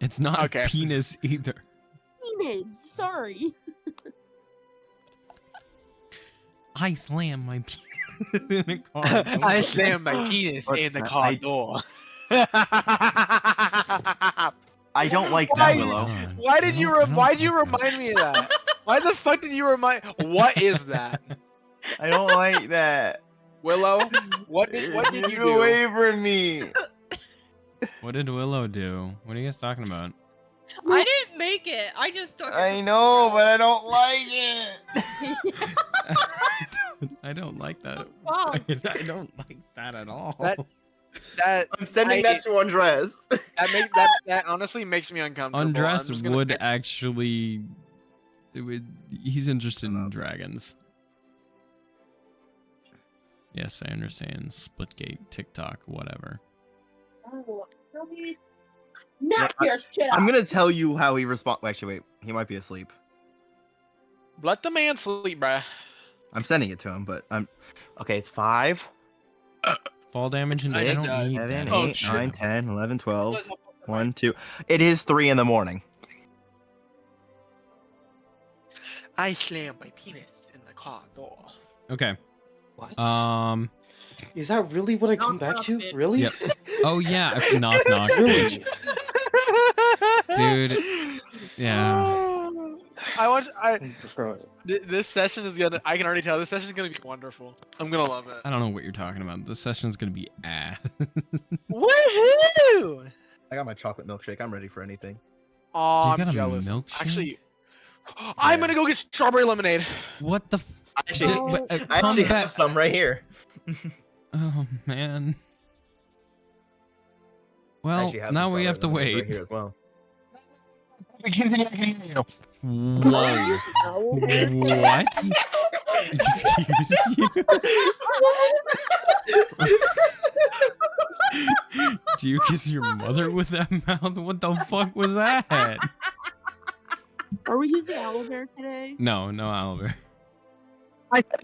It's not Okay. penis either. Penis. Sorry. I slam my penis in a car door. I slammed my penis in the car door. I don't like Why- that, Willow. God. Why did I you don't why like did you that. remind me of that? Why the fuck did you remind? What is that? I don't like that. Willow, what did you Get do? away from me. What did Willow do? What are you guys talking about? I didn't make it. I just took it. I from know, but somewhere I don't like it. I don't like that. Fuck. I don't like that at all. That I'm sending that to Undress. that honestly makes me uncomfortable. Undress I'm just gonna would fix- actually. He's interested in dragons. Yes, I understand. Splitgate, TikTok, whatever. Knock your shit I'm out. gonna tell you how he responds. Actually, wait. He might be asleep. Let the man sleep, bruh. I'm sending it to him, but I'm. Okay, it's 5, Fall damage and I I just don't died. need 7, that. 8, shit. 9, 10, 11, 12. 1, 2. It is 3 in the morning. I slammed my penis in the car door. Okay. What? Is that really what I come Knock, back knock, to? bitch. Really? Yep. Oh yeah. Knock knock. Really? Dude. Yeah. Bro, This session is gonna. I can already tell this session is gonna be wonderful. I'm gonna love it. I don't know what you're talking about. This session's gonna be ass. Woohoo! I got my chocolate milkshake. I'm ready for anything. Oh, You got I'm a jealous. milkshake? Actually, I'm gonna go get strawberry lemonade. What the? Actually, Did- I come actually back. have some right here. Oh man. I Well, actually have now some we have to strawberry lemonade wait. right here as well. Whoa. What? Excuse you? Do you kiss your mother with that mouth? What the fuck was that? Are we using aloe vera today? No, no aloe.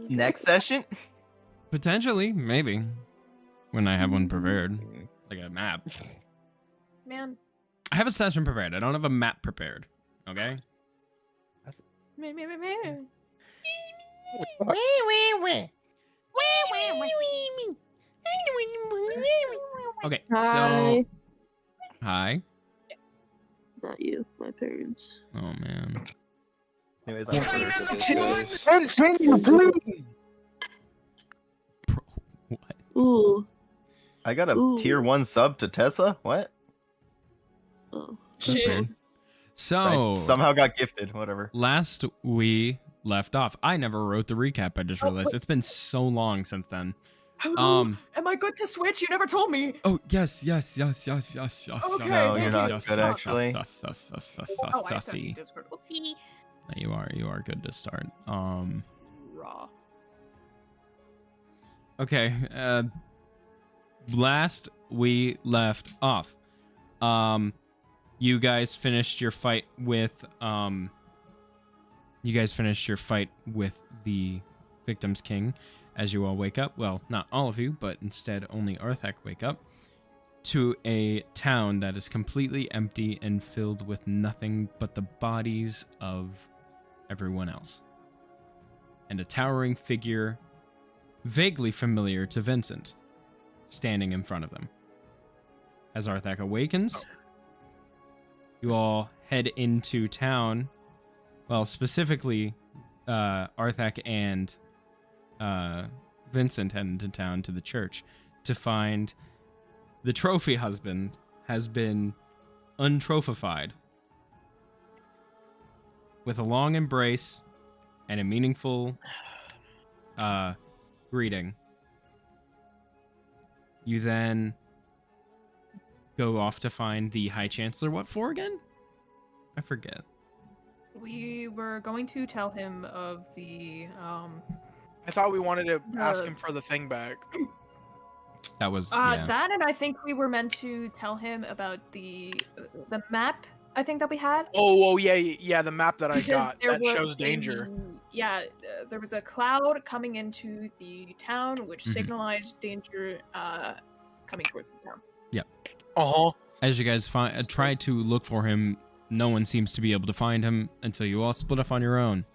Next session? Potentially, maybe. When I have one prepared. Like a map. Man. I have a session prepared. I don't have a map prepared. Okay? Me, me, me, me. Okay, Hi. so... Hi. Not you, my parents. Oh, man. Anyways, I'm Continue, please. Bro, what? Ooh. I got a Ooh. tier 1 sub to Tessa. What? Oh. That's weird. I So, somehow got gifted. Whatever. last we left off, I never wrote the recap. I just realized it's been so long since then. Am I good to switch? You never told me. Oh yes. Okay. No, you're not good, actually. Oh, I sent you Discord. Oopsie. You are good to start. Raw. Okay. Last we left off, you guys finished your fight with the Victim's King. As you all wake up, well, not all of you, but instead only Arthak wake up to a town that is completely empty and filled with nothing but the bodies of everyone else, and a towering figure vaguely familiar to Vincent standing in front of them. As Arthak awakens, you all head into town. Well, specifically, Arthak and Vincent head into town to the church to find the trophy husband has been untrophified with a long embrace and a meaningful greeting. You then go off to find the High Chancellor. What for again? I forget. We were going to tell him of the I thought we wanted to ask him for the thing back. That was yeah. that, and I think we were meant to tell him about the map. I think that we had. Oh yeah, the map that I Because got there that was shows danger. there was a cloud coming into the town, which Mhm. signalized danger coming towards the town. Uh huh. As you guys try to look for him, no one seems to be able to find him until you all split off on your own,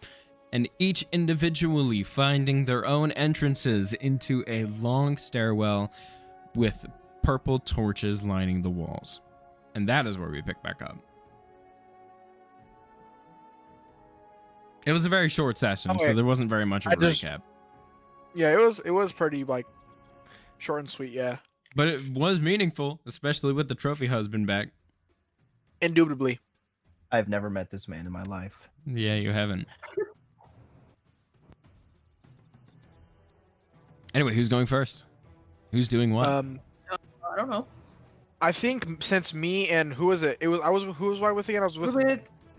and each individually finding their own entrances into a long stairwell with purple torches lining the walls. And that is where we pick back up. It was a very short session, so there wasn't very much of a recap. Yeah, it was pretty like short and sweet, yeah. But it was meaningful, especially with the trophy husband back. Indubitably. I've never met this man in my life. Yeah, you haven't. Anyway, who's going first? Who's doing what? I don't know. I think since me and who was it? Who was I with again? I was with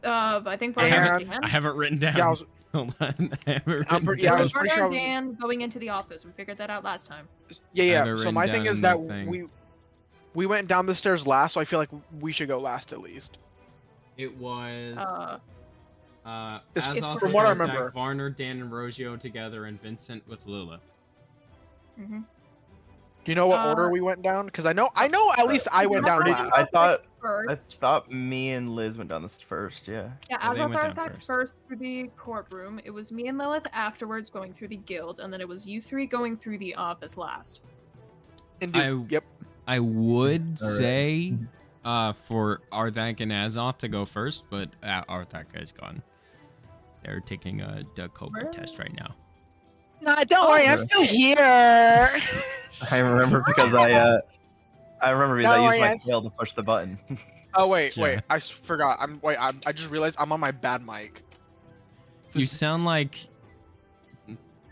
I think I Brian. haven't written down. Yeah, I was, Hold on. I haven't I'm written yeah, I down. was pretty sure I was, Dan going into the office. We figured that out last time. yeah. have it So my written thing down is in that the thing. we went down the stairs last, so I feel like we should go last at least. It was It's Azoth from with what I Arthak, remember. Varner, Dan, and Rogio together, and Vincent with Lilith. Mm-hmm. Do you know what order we went down? Because I know at least I went down last. I thought First. me and Liz went down this first. Yeah. Yeah, Yeah, they Azoth went down Arthak first through the courtroom. It was me and Lilith afterwards going through the guild, and then it was you three going through the office last. Yep. I would All right. say for Arthak and Azoth to go first, but Arthak is gone. They're taking a COVID test right now. Nah, don't worry, I'm still here. I remember because I remember because No, I used my yes. tail to push the button. Oh wait, Yeah. I forgot. I just realized I'm on my bad mic. You sound like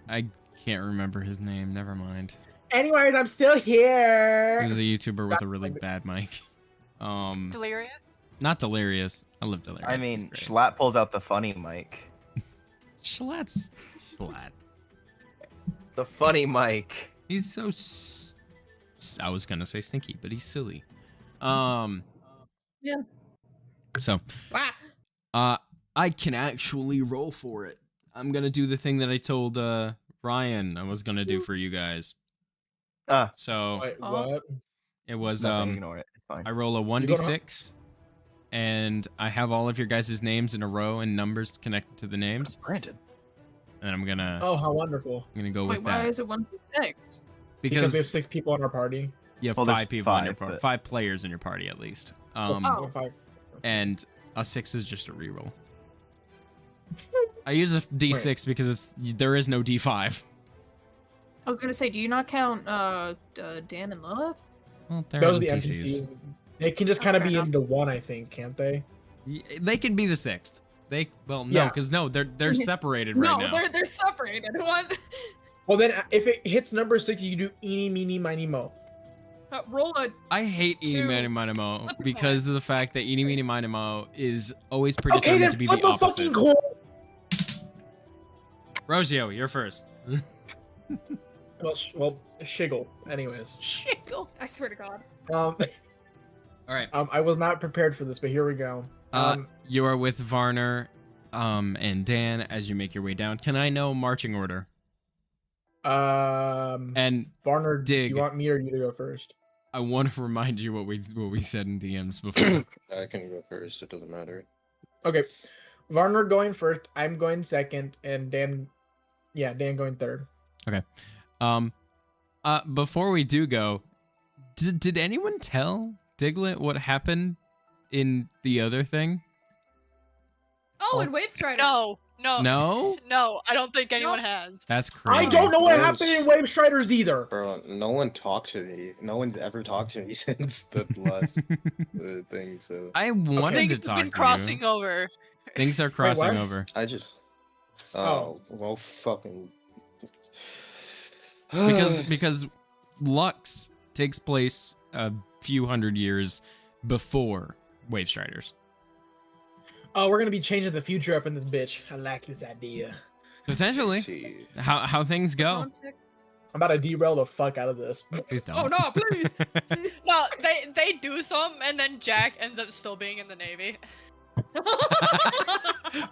I can't remember his name. Never mind. Anyways, I'm still here. He was a YouTuber with a really bad mic. Delirious? Not Delirious. I love Delirious. I He's mean, great. Schlatt pulls out the funny mic. Schlatt's Schlatt. The funny mic. He's so. I was gonna say stinky, but he's silly. Yeah. So, Wow. I can actually roll for it. I'm gonna do the thing that I told Ryan I was gonna do for you guys. So Wait, Oh. what? it was Nothing, ignore it. It's fine. I roll a 1d6, and I have all of your guys' names in a row and numbers connected to the names, Granted. and I'm gonna Oh, how wonderful. go Wait, with why that is it 1d6? Because we have 6 people in our party. you have Well, there's 5 people in your five, party, but- 5 players in your party at least. Oh. 5. And a 6 is just a reroll. I use a d6 because there is no d5. I was gonna say, do you not count Dan and Lilith? Well, they're Those are the NPCs. NPCs. They can just kind of Fair be enough. into one, I think, can't they? They can be the 6th. No, Yeah. because they're separated right no, now. they're separated. What? Well, then if it hits number 6, you do eeny, meeny, miny, mo. Roll a. I hate Eeny Two. Meeny Miny Mo What the because of the fact that Eeny Meeny Miny Mo is always Okay, predetermined then to be flip the a opposite. fucking coin. Rogio, you're first. Well, shiggle. Anyways. Shiggle. I swear to God. All right. I was not prepared for this, but here we go. You are with Varner and Dan as you make your way down. Can I know marching order? And Barnard, do dig. you want me or you to go first? I want to remind you what we said in DMs before. I can go first. It doesn't matter. Okay. Varner going first, I'm going second, and Dan going third. Before we do go, did anyone tell Diglett what happened in the other thing? Oh, and Wave Strider. No. No? I don't think anyone has. That's crazy. I don't know what Those- happened in Wave Striders either. Bro, no one talked to me. No one's ever talked to me since the last thing. So I wanted Things to have talk been to crossing you. over. Things are crossing what? over. I just. Oh. Well, fucking. Because Lux takes place a few hundred years before Wave Striders. Oh, we're gonna be changing the future up in this bitch. I like this idea. Potentially. See. How things go. I'm about to derail the fuck out of this. Please don't. Oh no, please. No, they do some, and then Jack ends up still being in the Navy.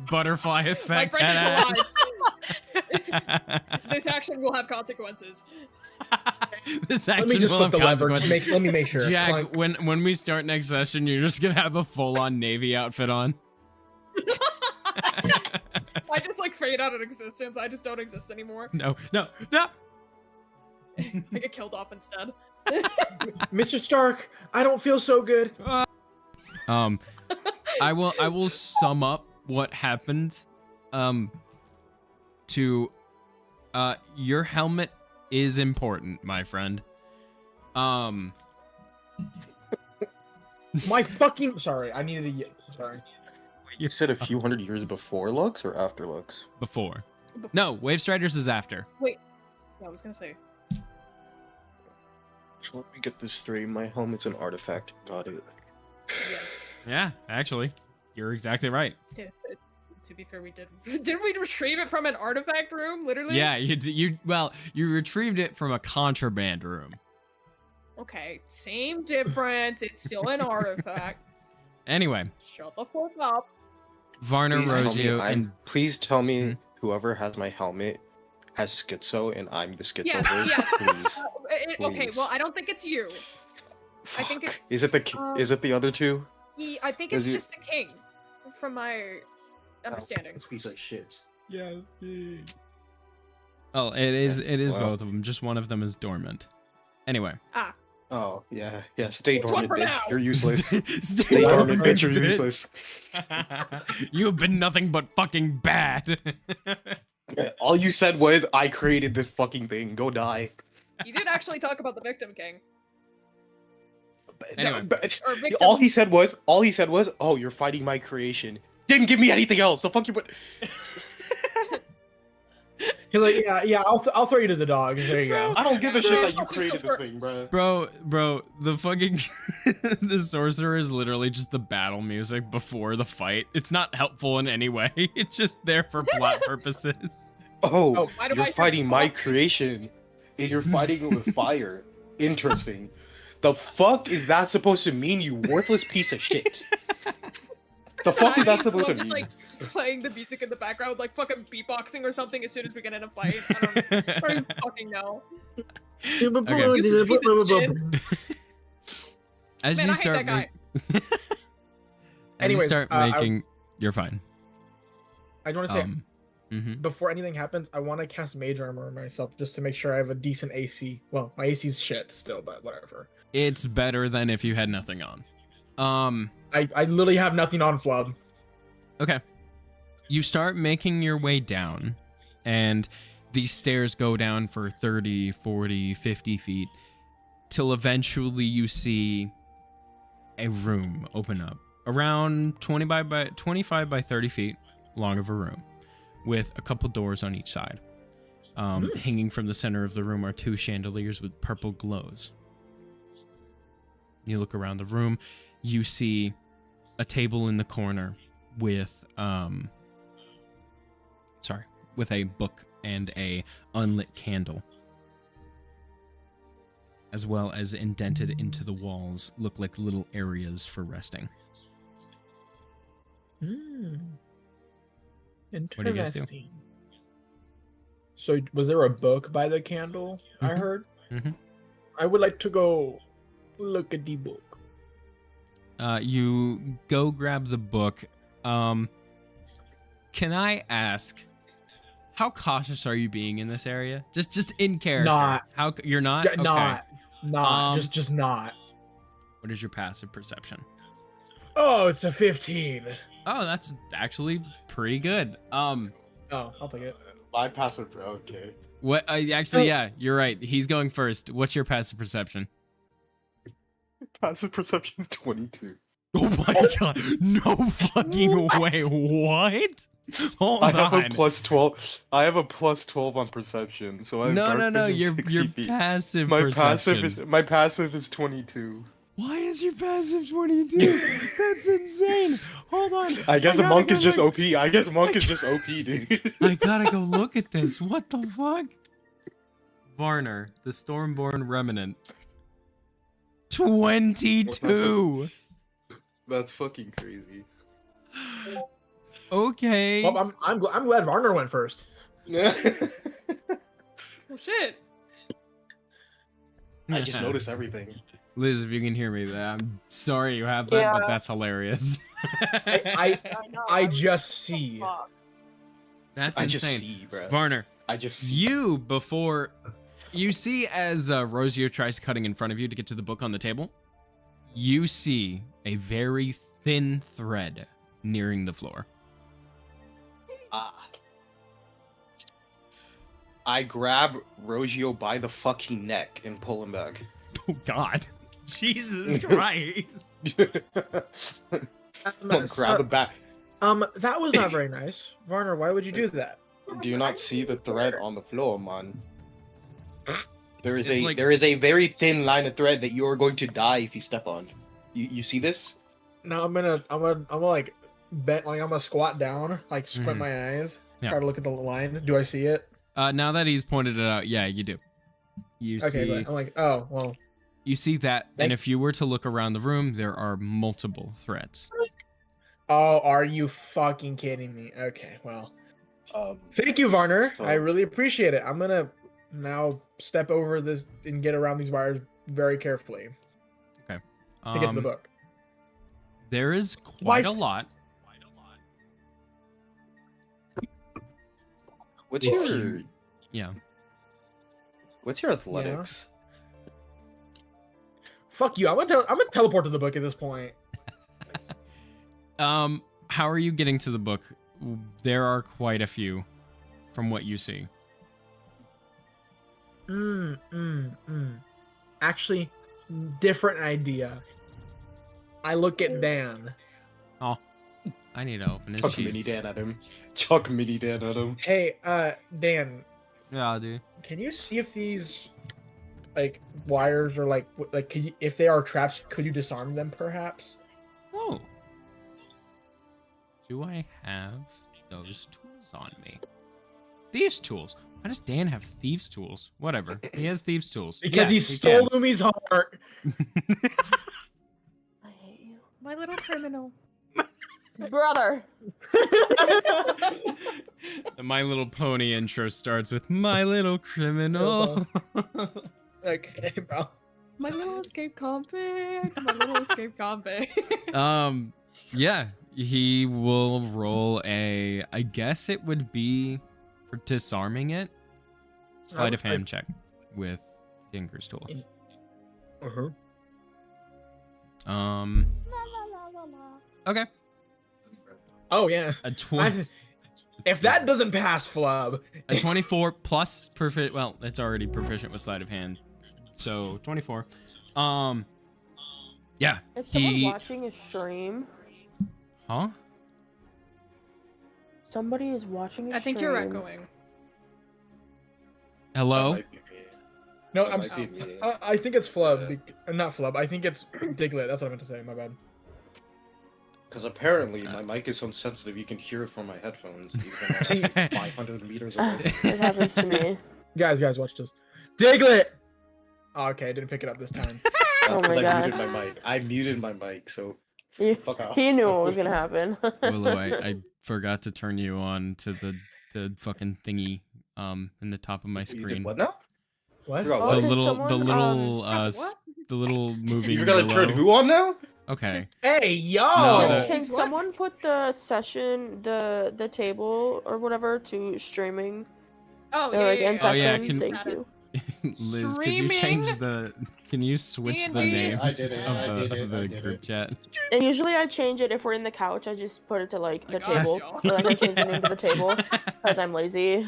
Butterfly My effect. friend is Head alive. ass. This action will have consequences. This Let me action just will flip have the lever. consequences. Let me make sure. Jack, Clunk. when we start next session, you're just gonna have a full-on Navy outfit on. I just like fade out of existence. I just don't exist anymore. No. I get killed off instead. Mr. Stark, I don't feel so good. I will sum up what happened. Your helmet is important, my friend. My fucking sorry, I needed to sorry. You said a few hundred years before Lux or after Lux? Before. No, Wave Striders is after. Wait. I was gonna say. So let me get this straight. My helmet's an artifact. Got it. Yes. Yeah, actually, you're exactly right. Yeah, to be fair, we did. Didn't we retrieve it from an artifact room? Literally. Yeah, you retrieved it from a contraband room. Okay. Same difference. It's still an artifact. Anyway, Shut the fuck up. Varner Please tell me Rosio and please tell me whoever has my helmet has schizo and I'm the schizo. Yes. Please. Okay. Please. Well, I don't think it's you. I think Fuck. it's. Is it the is it the other two? I think it's Is it- just the king, from my understanding. Oh, piece of shit. yeah. Oh, it is Wow. both of them. Just one of them is dormant. Anyway. Oh yeah. Stay It's one dormant, for bitch. now. You're useless. Stay Stay dormant, bitch. You're bitch. useless. You have been nothing but fucking bad. All you said was I created this fucking thing. Go die. You did actually talk about the victim king. Anyway. Or victim. All he said was, oh, you're fighting my creation. Didn't give me anything else. The fuck you put. He's like, yeah, I'll throw you to the dogs. There you go. I don't give a shit that you Bro, created this thing, bro. Bro, the fucking the sorcerer is literally just the battle music before the fight. It's not helpful in any way. It's just there for plot purposes. Oh, why do you're I fighting hear my fuck? creation, and you're fighting it with fire. Interesting. The fuck is that supposed to mean, you worthless piece of shit? The fuck is that supposed to Just mean? like playing the music in the background, like fucking beatboxing or something as soon as we get in a fight. I don't even fucking know. As Man, you I hate start that guy. as Anyways, you start making, you're fine. I want to say Mhm. before anything happens, I want to cast Mage Armor on myself just to make sure I have a decent AC. Well, my AC's shit still, but whatever. It's better than if you had nothing on. I literally have nothing on Flub. Okay. You start making your way down, and these stairs go down for 30, 40, 50 feet, till eventually you see a room open up. Around 25 by 30 feet long of a room, with a couple doors on each side. Hanging from the center of the room are two chandeliers with purple glows. You look around the room, you see a table in the corner with with a book and a unlit candle, as well as indented into the walls look like little areas for resting. Interesting. What do you guys do? So, was there a book by the candle? I Mhm. heard. Mhm. I would like to go look at the book. You go grab the book. Can I ask, how cautious are you being in this area? Just in character. Not. How you're not? Yeah, Okay. not. Um, just not. What is your passive perception? Oh, it's a 15. Oh, that's actually pretty good. Oh, I'll take it. My passive. Okay. What? Actually, yeah, you're right. He's going first. What's your passive perception? Passive perception is 22. Oh my god! No fucking way! What? Hold I have on. a plus 12. I have a plus 12 on perception. So I have No. dark vision Your 60 feet. passive My perception. passive is 22. Why is your passive 22? That's insane. Hold on. I guess gotta a monk go is just look. OP. I guess monk is just OP, dude. I gotta go look at this. What the fuck? Varner, the Stormborn Remnant. 22. That's fucking crazy. Okay. Well, I'm glad Varner went first. Oh shit. I just noticed everything. Liz, if you can hear me, I'm sorry you have that, but Yeah. that's hilarious. I know. I just see. That's I insane. just see, bro. Varner, I just see. you before you see as Rosio tries cutting in front of you to get to the book on the table, you see a very thin thread nearing the floor. I grab Rogio by the fucking neck and pull him back. Oh God, Jesus Christ! I'll grab him back. That was not very nice, Varner. Why would you do that? Do you not see the thread on the floor, man? There is It's like- there is a very thin line of thread that you are going to die if you step on. You see this? No, I'm gonna like bent, like I'm gonna squat down, like squint Mhm. my eyes, Yeah. try to look at the line. Do I see it? Now that he's pointed it out, yeah, you do. You Okay, see, but I'm like, oh well. you see that, and Thank- if you were to look around the room, there are multiple threads. Oh, are you fucking kidding me? Okay, well. Um, Thank you, Varner. So- I really appreciate it. I'm gonna now step over this and get around these wires very carefully to get to the book. There is quite a lot. what's If your you- Yeah. what's your athletics? Fuck you. I'm gonna teleport to the book at this point. How are you getting to the book? There are quite a few, from what you see. Actually, different idea. I look at Dan. Oh, I need to open his Chuck sheet. mini Dan at him. Chuck mini Dan at him. Hey, Dan, Yeah, dude. can you see if these like wires are like could you, if they are traps, could you disarm them perhaps? Oh. Do I have those tools on me? Thieves' tools. Why does Dan have thieves' tools? Whatever. He has thieves' tools. Because he he stole can. Lumi's heart. I hate you. My little criminal. Brother. The My Little Pony intro starts with My Little Criminal. Okay, bro. My little escape convict. My little escape convict. Yeah, he will roll a, I guess it would be for disarming it, sleight of hand check with Tinker's tool. Uh-huh. Okay. Oh yeah. A 20, If that doesn't pass, Flub. a 24 plus perfect. Well, it's already proficient with sleight of hand, so 24. Yeah. Is someone He. watching a stream? Huh? Somebody is watching a I think stream. you're echoing. Hello. That might be me. No, That I'm. might be me. I think it's Flub. Yeah. Not Flub. I think it's Diglett. That's what I meant to say. My bad. Because apparently my mic is so sensitive you can hear it from my headphones See- even at 500 meters away. It happens to me. Guys, watch this. Diglett. Oh, okay, I didn't pick it up this time. That's Oh because my I God. muted my mic. I muted my mic, so He, fuck off. he knew what was gonna happen. Willow, I forgot to turn you on to the fucking thingy in the top of my You did screen. what now? What? Forgot The what? did little someone, the little moving. You forgot to turn below. who on now? Okay. Hey, yo! No, the- Can He's what? someone put the session, the table or whatever to streaming? Oh, Or yeah, like yeah, in yeah. Oh, yeah, session? can- Thank you. Liz, could you change Streaming? can you switch the D&D. names I did it, of I the, did it, of the I did group it. chat? And usually I change it if we're in the couch. I just put it to like the got table. y'all. Or like I change the name to the table because I'm lazy.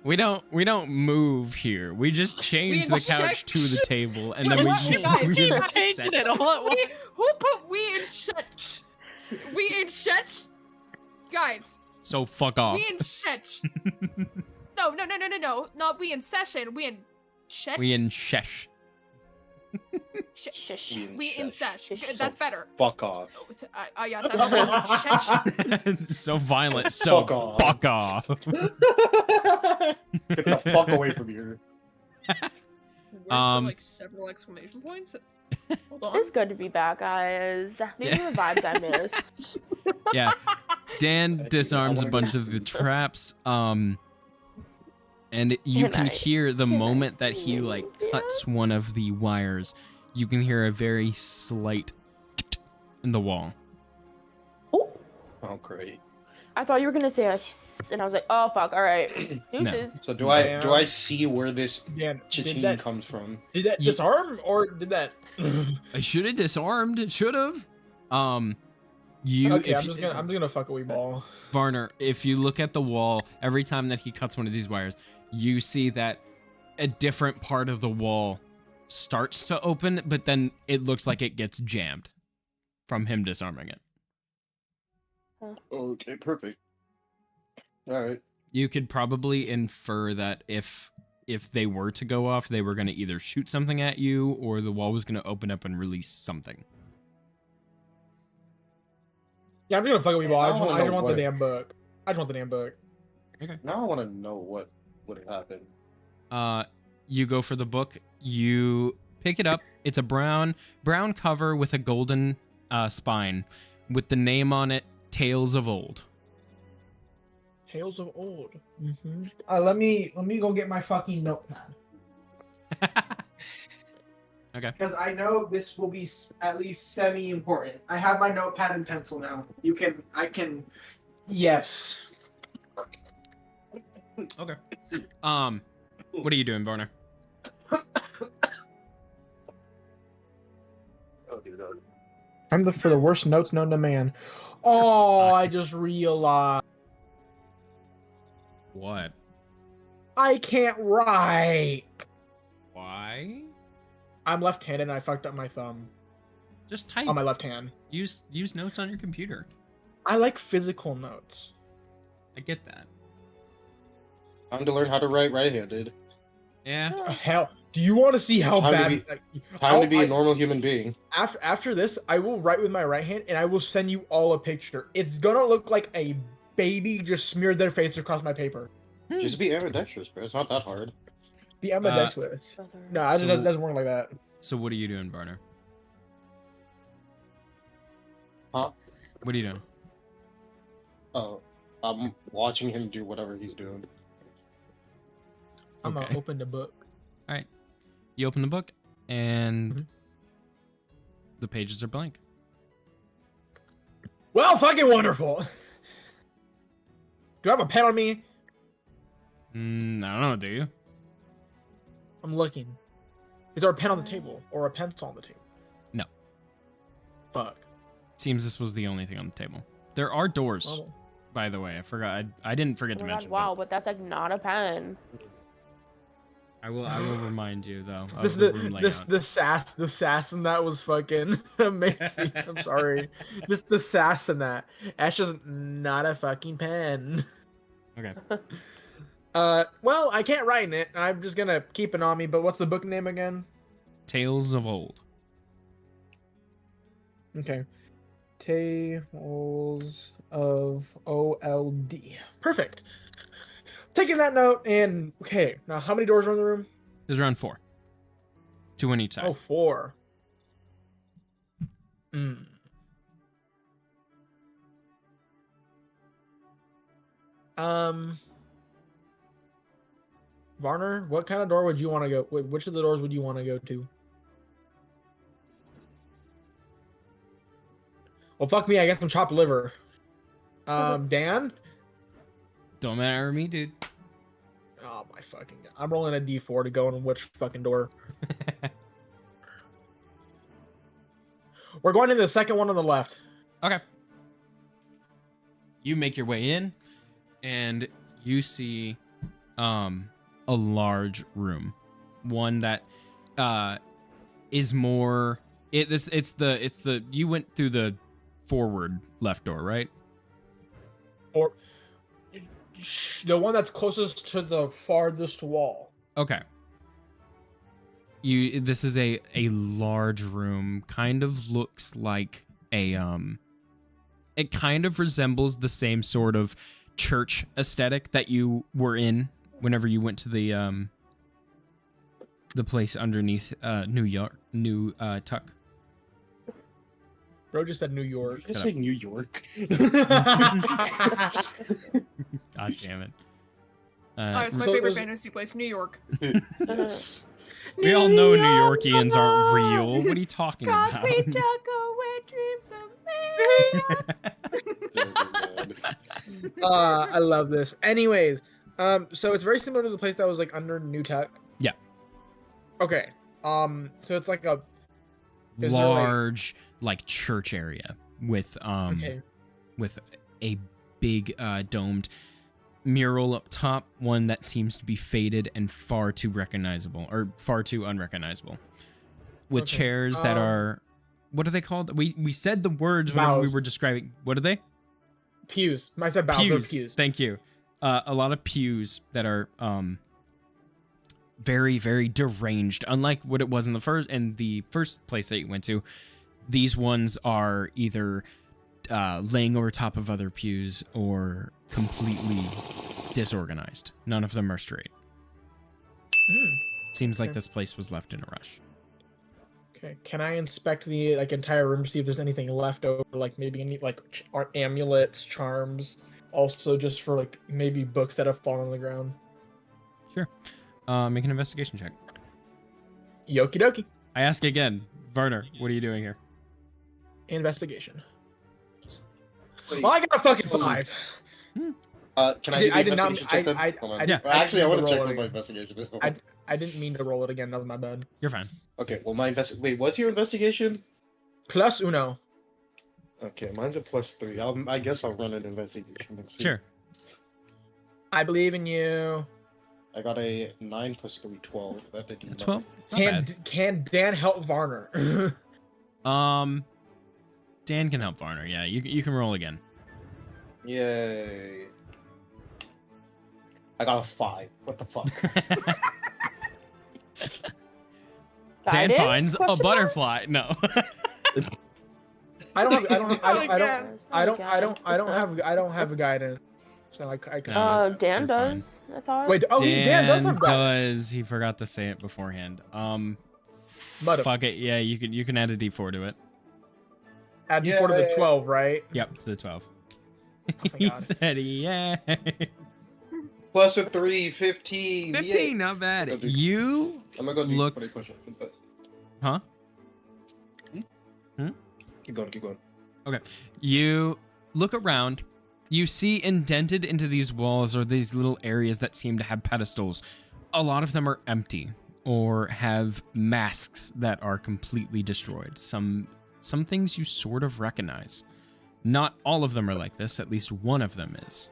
We don't move here. We just change the couch check- to the table and Wait, then we what? we Guys, move keep it Changing set. it all at once. Wait, who put we in shut? We in shut? Guys, So fuck off. we in shut. No, not we in session. We in shut. We in shesh. Shush. We in sesh. Shush. That's better. Fuck off. Yes, I love we in shut. So violent. So Fuck off. fuck off. Get the fuck away from here. Where's Um, the like several exclamation points? Hold on. It's good to be back, guys. These are the vibes I missed. Yeah. Dan disarms a wanna bunch go of the deeper. traps. And you Can can I- hear the can I moment that see he you? like cuts one of the wires, you can hear a very slight in the wall. Oh, Oh, great. I thought you were gonna say a hiss, and I was like, oh fuck, all right, No. deuces. So do I Damn. see where this Dan, did chaching that comes from? Ye- disarm or did that? I should have disarmed. It should have. You. Okay, if I'm just gonna fuck a wee ball. Varner, if you look at the wall, every time that he cuts one of these wires, you see that a different part of the wall starts to open, but then it looks like it gets jammed from him disarming it. Okay, perfect. All right. You could probably infer that if they were to go off, they were going to either shoot something at you or the wall was going to open up and release something. Yeah, I'm just gonna fuck a wee ball. I just wanna want know the what- damn book. I just want the damn book. Now I want to know what happened. You go for the book. You pick it up. It's a brown cover with a golden spine, with the name on it, Tales of Old. Tales of Old. Mm-hmm. Let me go get my fucking notepad. Okay. Because I know this will be at least semi-important. I have my notepad and pencil now. I can. Yes. Okay. What are you doing, Varner? Oh, dude. I'm for the worst notes known to man. Oh, I just realized What? I can't write. Why? I'm left-handed and I fucked up my thumb Just type. on my left hand. Use notes on your computer. I like physical notes. I get that. Time to learn how to write right-handed. Yeah. Hell, do you want to see how Time to bad? be- like, Time to be I- a normal human being. After this, I will write with my right hand and I will send you all a picture. It's gonna look like a baby just smeared their face across my paper. Just be ambidextrous, bro. It's not that hard. The ambidextrous. No, So- it doesn't work like that. So what are you doing, Varner? Huh? What are you doing? Oh, I'm watching him do whatever he's doing. I'm Okay. gonna open the book. All right. You open the book, and Mhm. the pages are blank. Well, fucking wonderful. Do I have a pen on me? I don't know. Do you? I'm looking. Is there a pen on the table or a pencil on the table? No. Fuck. Seems this was the only thing on the table. There are doors, Well, by the way. I forgot. I didn't forget Oh to my God, mention. wow, but that's like not a pen. I will remind you though. Of this the room layout. the sass in that was fucking amazing. I'm sorry. Just the sass in that. That's just not a fucking pen. Okay. Well, I can't write in it. I'm just gonna keep it on me. But what's the book name again? Tales of Old. Okay. Tales of OLD. Perfect. Taking that note and okay. Now, how many doors are in the room? There's around 4. 2 on each side. Oh, 4. Varner, what kind of door would you want to go? Which of the doors would you want to go to? Well, fuck me. I guess I'm chopped liver. Dan? Don't matter to me, dude. Oh my fucking God. I'm rolling a D4 to go in which fucking door. We're going to the second one on the left. Okay. You make your way in, and you see a large room, one that is more. It's the you went through the forward left door, right? Or the one that's closest to the farthest wall. Okay. This is a large room. Kind of looks like a it kind of resembles the same sort of church aesthetic that you were in whenever you went to the place underneath New Tuck. Bro just said New York. Just say New York. God damn it. It's my So favorite there's- fantasy place, New York. Yes. We all know New Yorkians aren't real. What are you talking about? Concrete jungle where dreams are made. I love this. Anyways, so it's very similar to the place that was like under New Tech. Yeah. Okay. So it's like a is there, Large like church area with okay. with a big domed mural up top, one that seems to be faded and far too recognizable or far too unrecognizable, with Okay, chairs that are, what are they called? We said the words whenever we Bows. were describing. What are they? Pews. I said bows. They're pews. Thank you. A lot of pews that are very, very deranged. Unlike what it was in the first place that you went to, these ones are either laying over top of other pews or completely disorganized. None of them are straight. Seems like Okay. this place was left in a rush. Okay. Can I inspect the like entire room to see if there's anything left over, like maybe any like amulets, charms, also just for like maybe books that have fallen on the ground. Sure. Make an investigation check. Yoki dokie. I ask again, Varner, what are you doing here? Investigation. Well, I got a fucking 5. Can I do the I did not- investigation check then? I- Hold on. I- Yeah. Actually, I I want didn't to check roll what my it. investigation is. I didn't mean to roll it again. That was my bad. You're fine. Okay, well, wait, what's your investigation? Plus uno. Okay, mine's a +3. I guess I'll run an investigation. Let's see. Sure. I believe in you. I got a 9 + 3, 12. That did not. 12. Not bad. Can Dan help Varner? Dan can help Varner. Yeah, you can roll again. Yay. I got a 5. What the fuck? Dan Guidance? finds a Question mark? butterfly. No. I don't have a guidance. So I can. No. Dan You're fine. does. I thought. Wait. Oh, Dan does have guidance. does. He forgot to say it beforehand. Mother- Fuck it. Yeah, you can add a D4 to it. Add before to the 12, right? Yep, to the 12. thank He God. said, yeah. +3, 15. 15, Yay. not bad. Go do- You I'm gonna go do Look- 20 push-ups, but- Huh? Keep going. You look around. You see indented into these walls or these little areas that seem to have pedestals. A lot of them are empty or have masks that are completely destroyed. Some things you sort of recognize. Not all of them are like this. At least one of them is.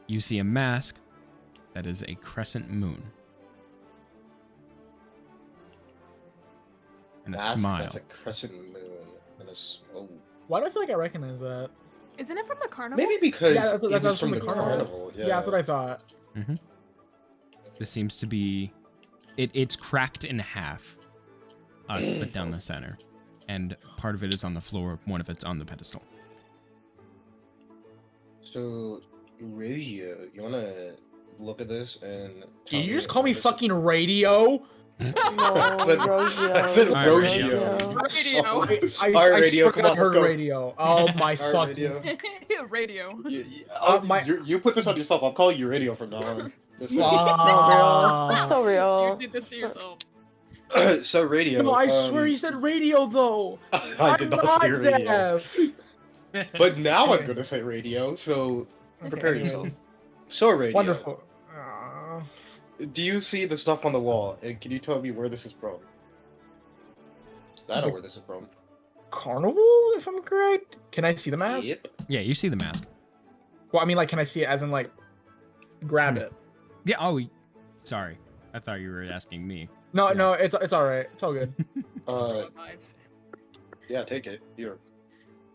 You see a mask that is a crescent moon. And a Mask, smile. That's a crescent moon. And oh. Why do I feel like I recognize that? Isn't it from the carnival? Maybe because Yeah, that's- it that's was from from the the carnival. carnival. Yeah, that's what I thought. This seems to be it's cracked in half, split down the center, and part of it is on the floor, one of it's on the pedestal. So, Radio, you wanna look at this and... Did you just call me fucking radio? No, I said- Rosio. I said Alright, Rogio. Radio. Alright, Radio, swear come I on, heard let's go. radio. Oh my Alright, fucking. Radio. Radio. You put this on yourself. I'll call you Radio from now on. That's Ah. so real. You did this to yourself. So Radio. No, I swear you said radio though. I did not say Radio. deaf. But now I'm Okay. gonna say Radio, so Okay, prepare anyways. yourself. So Radio. Wonderful. Do you see the stuff on the wall? And can you tell me where this is from? I know where this is from. Carnival, if I'm correct. Can I see the mask? Yep. Yeah, you see the mask. Well, I mean, like, can I see it as in like, grab it? Yeah. Oh, sorry. I thought you were asking me. No, Yeah. no, it's all right. It's all good. Nice. Yeah, take it. Here.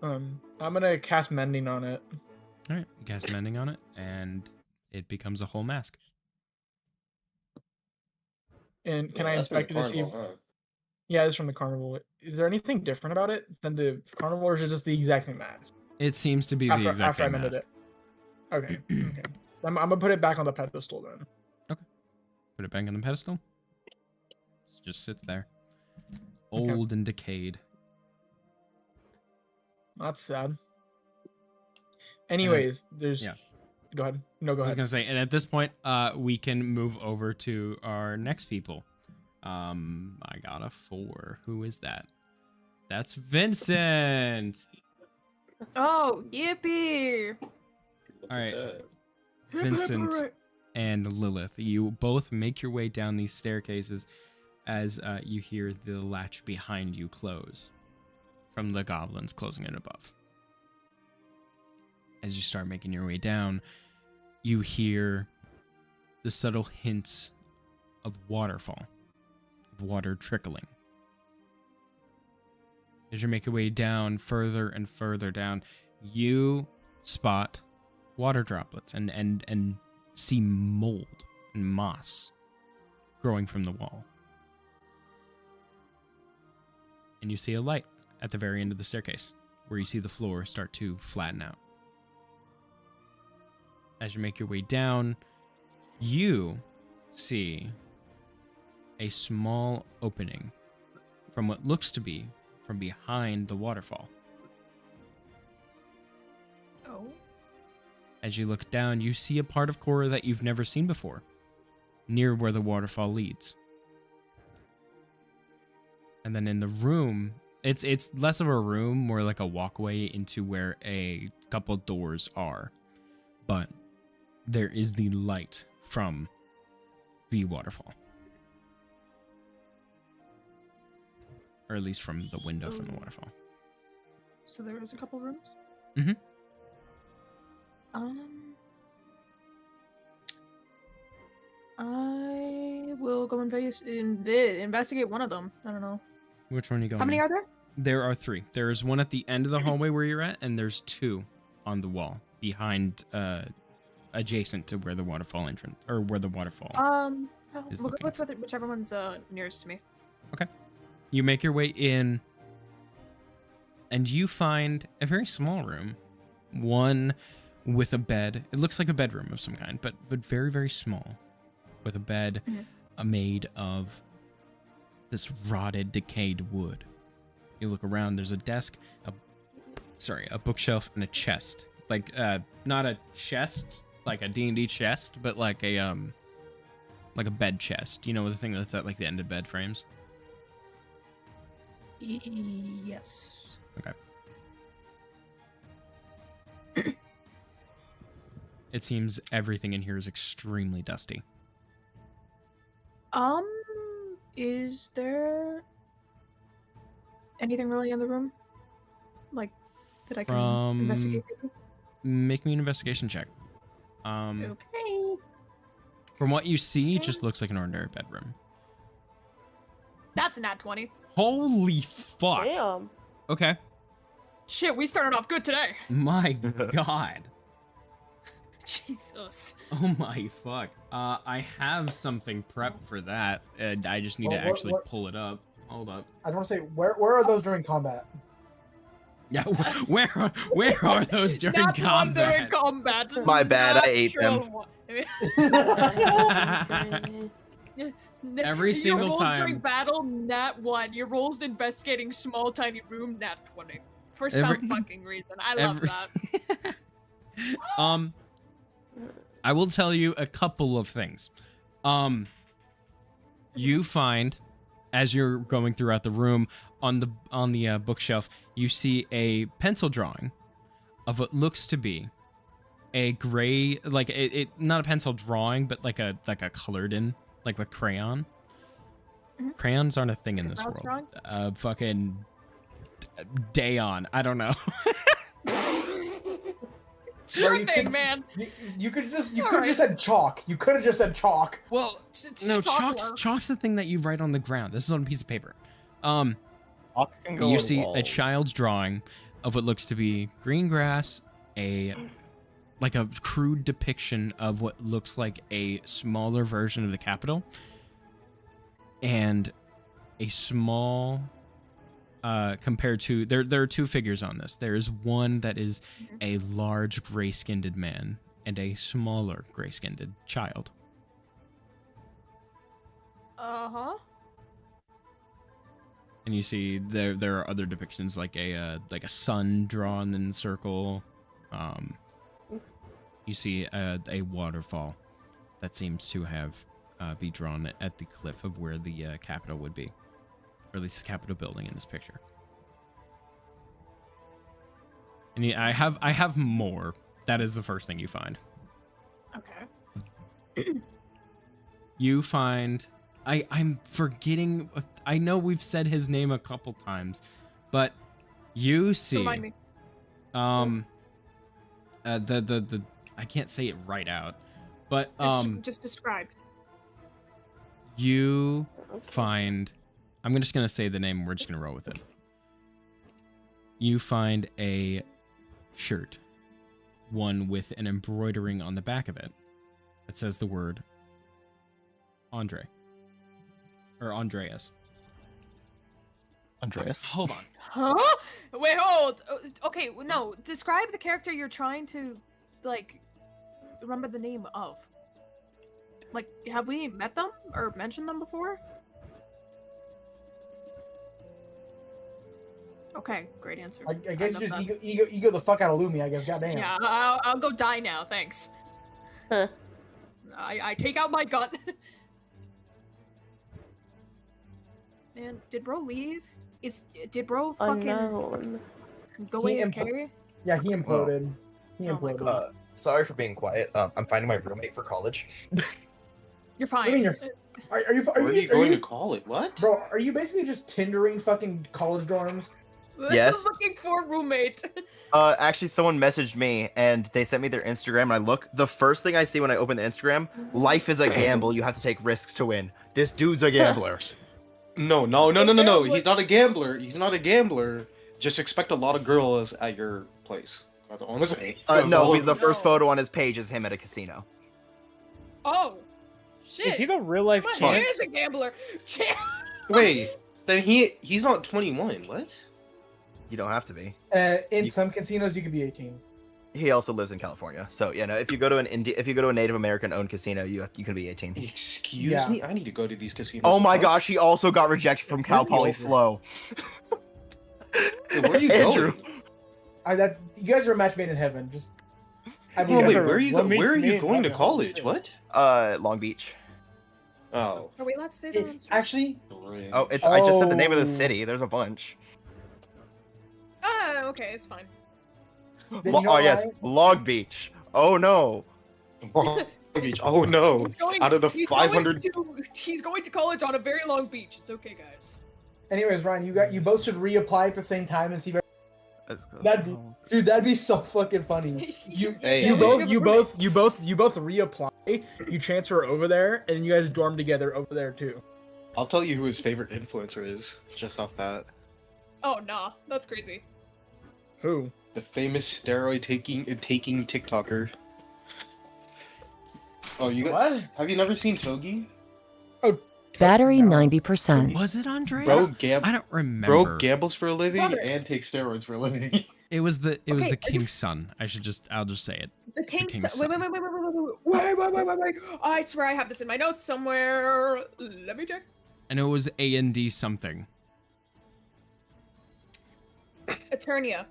I'm gonna cast mending on it. All right. You cast mending on it, and it becomes a whole mask. And can Yeah, I that's from inspect it the to see if? carnival, huh? Yeah, it's from the carnival. Is there anything different about it than the carnival, or is it just the exact same mask? It seems to be the exact After I same mended mask. it. Okay. Okay. I'm gonna put it back on the pedestal then. Put it back on the pedestal. It just sits there, Okay. old and decayed. That's sad. Anyways, there's yeah. Go ahead. No, go I was ahead. gonna say, and at this point, we can move over to our next people. I got a 4. Who is that? That's Vincent. Oh, yippee! All right, Uh, Vincent and Lilith, you both make your way down these staircases as you hear the latch behind you close from the goblins closing it above. As you start making your way down, you hear the subtle hints of waterfall, of water trickling. As you make your way down further and further down, you spot water droplets and see mold and moss growing from the wall. And you see a light at the very end of the staircase, where you see the floor start to flatten out. As you make your way down, you see a small opening from what looks to be from behind the waterfall. Oh. As you look down, you see a part of Korra that you've never seen before, near where the waterfall leads. And then in the room, it's less of a room, more like a walkway into where a couple doors are. But there is the light from the waterfall. Or at least from the window from the waterfall. So there was a couple rooms? Mhm. I will go investigate one of them. I don't know. Which one are you going? How many in? are there? There are 3. There is one at the end of the hallway where you're at, and there's 2 on the wall behind, adjacent to where the waterfall entrance, or where the waterfall. is We'll go looking. with whichever one's nearest to me. You make your way in, and you find a very small room, one with a bed. It looks like a bedroom of some kind, but very, very small, with a bed made of this rotted, decayed wood. You look around. There's a desk, a bookshelf, and a chest. Like not a chest, like a D&D chest, but like a bed chest. You know, the thing that's at like the end of bed frames. Yes. Okay. It seems everything in here is extremely dusty. Is there anything really in the room? Like, that I can investigate? Make me an investigation check. Okay. From what you see, it just looks like an ordinary bedroom. That's a nat 20. Holy fuck. Damn. Okay. Shit, we started off good today. My god. Jesus. Oh my fuck. I have something prepped for that. I just need to actually pull it up. Hold up. I want to say, where are those during combat? Yeah, where are those during Not one during combat? combat. My bad, I ate Natural them. one. Every single Your rolls during time. battle, nat 1. Your rolls investigating small, tiny room, nat 20. For some fucking reason. I love that. I will tell you a couple of things. You find, as you're going throughout the room, on the bookshelf, you see a pencil drawing of what looks to be a gray, like it not a pencil drawing, but like a colored in, like a crayon. Crayons aren't a thing in this world. Fucking Dayon. I don't know. Sure you thing, could- man. You could just Alright. just said chalk. You could have just said chalk. Well, no, chalk's the thing that you write on the ground. This is on a piece of paper. Hawk can go You on see a walls. child's drawing of what looks to be green grass, like a crude depiction of what looks like a smaller version of the Capitol, and a small compared to there are 2 figures on this. There is one that is a large gray-skinned man and a smaller gray-skinned child. Uh-huh. And you see there are other depictions like a sun drawn in a circle, You see a waterfall that seems to have be drawn at the cliff of where the Capitol would be, or at least the Capitol building in this picture. And yeah, I have more. That is the first thing you find. Okay. You find I'm forgetting. I know we've said his name a couple times, but you see Remind me. the I can't say it right out, but Just describe. you find, I'm just gonna say the name and we're just gonna roll with it. You find a shirt, one with an embroidering on the back of it that says the word Andre. Or Andreas. Andreas. Hold on. Huh? Wait, hold. Okay, no. Describe the character you're trying to, like, remember the name of. Like, have we met them or mentioned them before? Okay, great answer. I guess love just that. ego the fuck out of Lumi, I guess. Goddamn. Yeah, I'll go die now. Thanks. Huh. I take out my gun. Man, did bro leave? Did bro fucking Unknown. go He AFK? Yeah, he imploded. He Oh my imploded. Sorry for being quiet. I'm finding my roommate for college. You're What fine. do you mean you're? Are you? Where are you going to call it? What? Bro, are you basically just tindering fucking college dorms? Yes. Looking for a roommate. Actually, someone messaged me and they sent me their Instagram. And I look. The first thing I see when I open the Instagram: life is a gamble. You have to take risks to win. This dude's a gambler. No. He's not a gambler. He's not a gambler. Just expect a lot of girls at your place. That's all I'm gonna say. No, because the first No. photo on his page is him at a casino. Oh, shit. Is he the real life My champ? hair is a gambler. Wait, then he's not 21. What? You don't have to be. In some casinos, you could be 18. He also lives in California, so you know if you go to a Native American owned casino, you can be 18. Excuse Yeah. me. I need to go to these casinos. Oh my Huh? gosh, he also got rejected from Cal Poly over. Slow. Hey, where are you Andrew. going? You guys are a match made in heaven. Just. I Oh, believe wait, it. where are you? What makes Where are me you and going to Evan college? shit? What? Long Beach. Oh. Are we allowed to say that? on stream? Actually, Oh, I just said the name of the Oh. city. There's a bunch. Okay, it's fine. then you know Oh yes, why? Long Beach. Oh no. Long Beach. Oh no. Out of the he's 500. He's going to college on a very long beach. It's okay, guys. Anyways, Ryan, you both should reapply at the same time and see. That'd be so fucking funny. Hey. You both reapply. You transfer over there, and you guys dorm together over there too. I'll tell you who his favorite influencer is, just off that. Oh nah, that's crazy. Who? The famous steroid taking TikToker. Oh, you got? What? Have you never seen Togi? Battery No. 90%. Was it Andreas? Bro, I don't remember. Bro gambles for a living Brother. and takes steroids for a living. It was the Okay, are you- king's son. I'll just say it. The king's king's wait. I swear I have this in my notes somewhere. Let me check. I know it was A&D something. Eternia.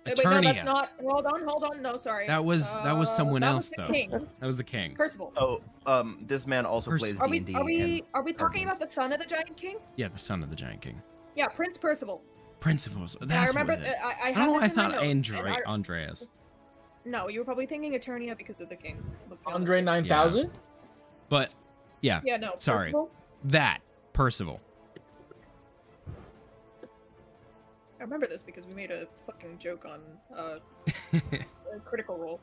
Wait, no, Eternia. that's not. Hold on. No, sorry. That was someone that else was the though. King. That was the king. Percival. Oh, this man also plays Are we D&D. are we talking about the son of the Giant King? Yeah, the son of the Giant King. Yeah, Prince Percival. Principles. And That's I remember. what it is. I I have don't know. this I in my thought notes, and Andreas. No, you were probably thinking Eternia because of the king. Let's be honest. Andre 9000. But yeah, Yeah, no. Sorry. Percival? that Percival. I remember this because we made a fucking joke on Critical Role.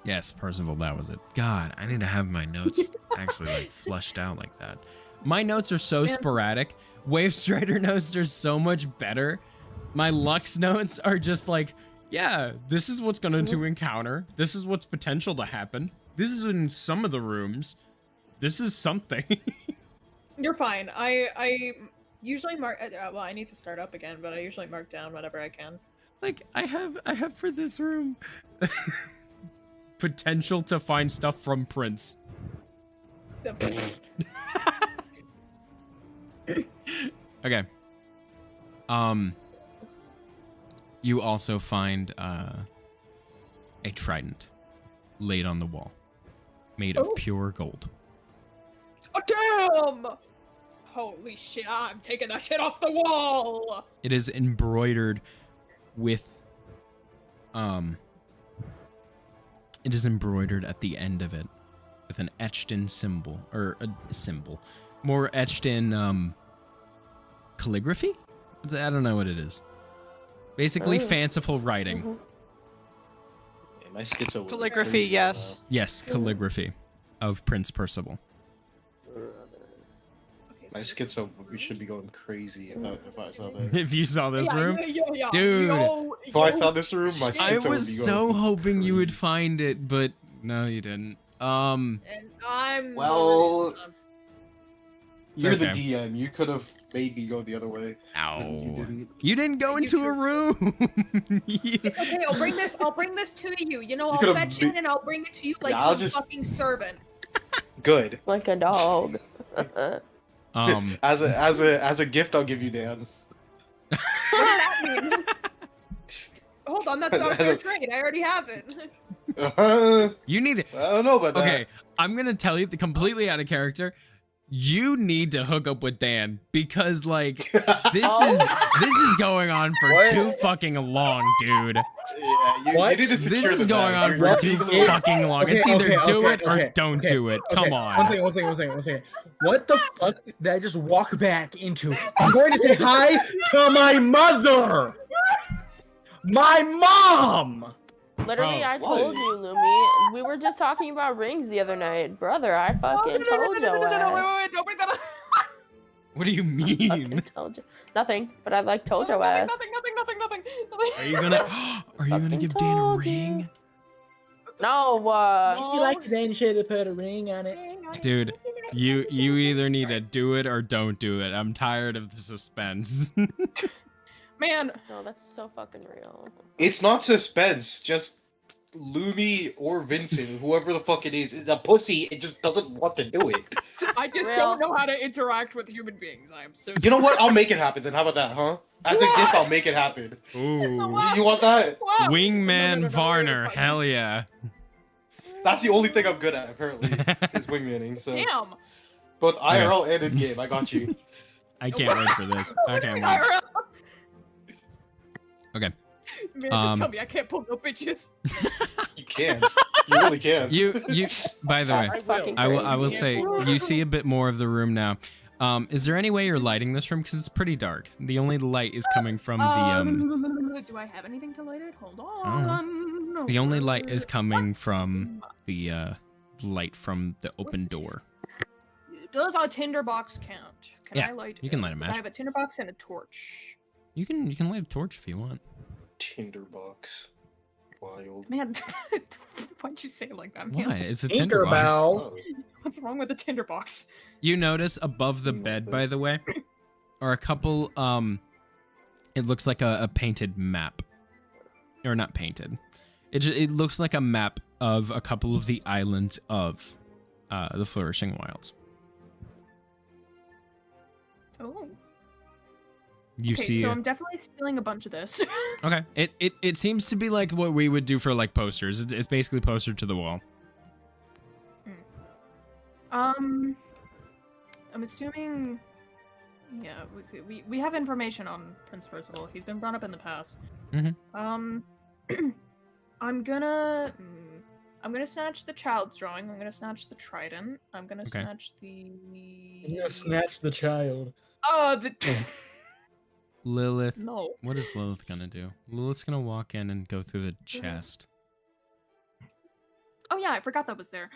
Yes, Percival. That was it. God, I need to have my notes actually like flushed out like that. My notes are so Man. sporadic. Wave Strider notes are so much better. My Lux notes are just like, yeah, this is what's going to encounter. This is what's potential to happen. This is in some of the rooms. This is something. You're fine. I usually mark. Well, I need to start up again, but I usually mark down whatever I can. Like I have for this room potential to find stuff from Prince. Okay. You also find a trident laid on the wall, made of pure gold. Oh, damn! Holy shit, I'm taking that shit off the wall! It is embroidered with, it is embroidered at the end of it with an etched in symbol, or a symbol, more etched in, calligraphy? I don't know what it is. Basically fanciful writing. Yeah, my schizo was Calligraphy, crazy, yes. Yes, calligraphy of Prince Percival. My schizo, we should be going crazy if I saw that. If you saw this room, Yeah. dude. If I saw this room, my I schizo was would be so going hoping you would crazy. find it, but no, you didn't. And I'm Well, It's you're okay. the DM. You could have made me go the other way. Ow. You didn't. You didn't go into a room. It's okay. I'll bring this to you. You know, You I'll could've fetch be- it and I'll bring it to you like Yeah, I'll some just- fucking servant. Good. Like a dog. As a gift, I'll give you Dan. What does that mean? Hold on, that's not a As fair a- trade. I already have it. You need it. I don't know about that. Okay, I'm gonna tell you completely out of character. You need to hook up with Dan because like this is going on for What? too fucking long, dude. Yeah, you What? need to secure This is the going bag. on for You're too legally- fucking long. It's Okay, either okay, do okay, it or okay, don't okay, do it. Come okay, on. One second. What the fuck did I just walk back into? I'm going to say hi to my mother! My mom! Literally, Bro, I told you, Lumi. We were just talking about rings the other night. Brother, I fucking told you. Wait, don't bring that up. What do you mean? Told you. Nothing, but I like told your ass. Nothing. Are you gonna give Dan a ring? No, You like then you should have put a ring on it. Dude, you either need to do it or don't do it. I'm tired of the suspense. Man, no, that's so fucking real. It's not suspense. Just Lumi or Vincent, whoever the fuck it is a pussy. It just doesn't want to do it. I just Real. don't know how to interact with human beings. I am so You know what? I'll make it happen then. How about that, huh? As a gift, I'll make it happen. Ooh. You want that? Wow. Wingman No, Varner, you're fine. hell yeah. That's the only thing I'm good at, apparently, is wingmanning. So, Damn. both IRL and in game, I got you. I can't wait for this. I can't wait. Okay. Man, just tell me I can't pull no bitches. You can't. You really can't. You by the way, That's fucking I will crazy. say you see a bit more of the room now. Is there any way you're lighting this room? Because it's pretty dark. The only light is coming from the Do I have anything to light it? Hold don't on. the only light is coming from the light from the open door. Does a tinderbox count? Can Yeah, I light you can it? light a match. I have a tinderbox and a torch. You can light a torch if you want. Tinderbox. Wild. Man, why'd you say it like that, man? Why? It's a tinderbox. Tinkerbell. Oh. What's wrong with the tinderbox? You notice above the bed, by the way, are a couple. It looks like a painted map, or not painted. It looks like a map of a couple of the islands of the Flourishing Wilds. Oh. You Okay, see. so I'm definitely stealing a bunch of this. Okay. It seems to be like what we would do for like posters. It's basically poster to the wall. I'm assuming. Yeah, we have information on Prince Percival. He's been brought up in the past. Mhm. I'm gonna snatch the child's drawing. I'm gonna snatch the trident. I'm gonna Okay. snatch the. You're gonna snatch the child. The. Lilith. No. What is Lilith gonna do? Lilith's gonna walk in and go through the chest. Oh yeah, I forgot that was there.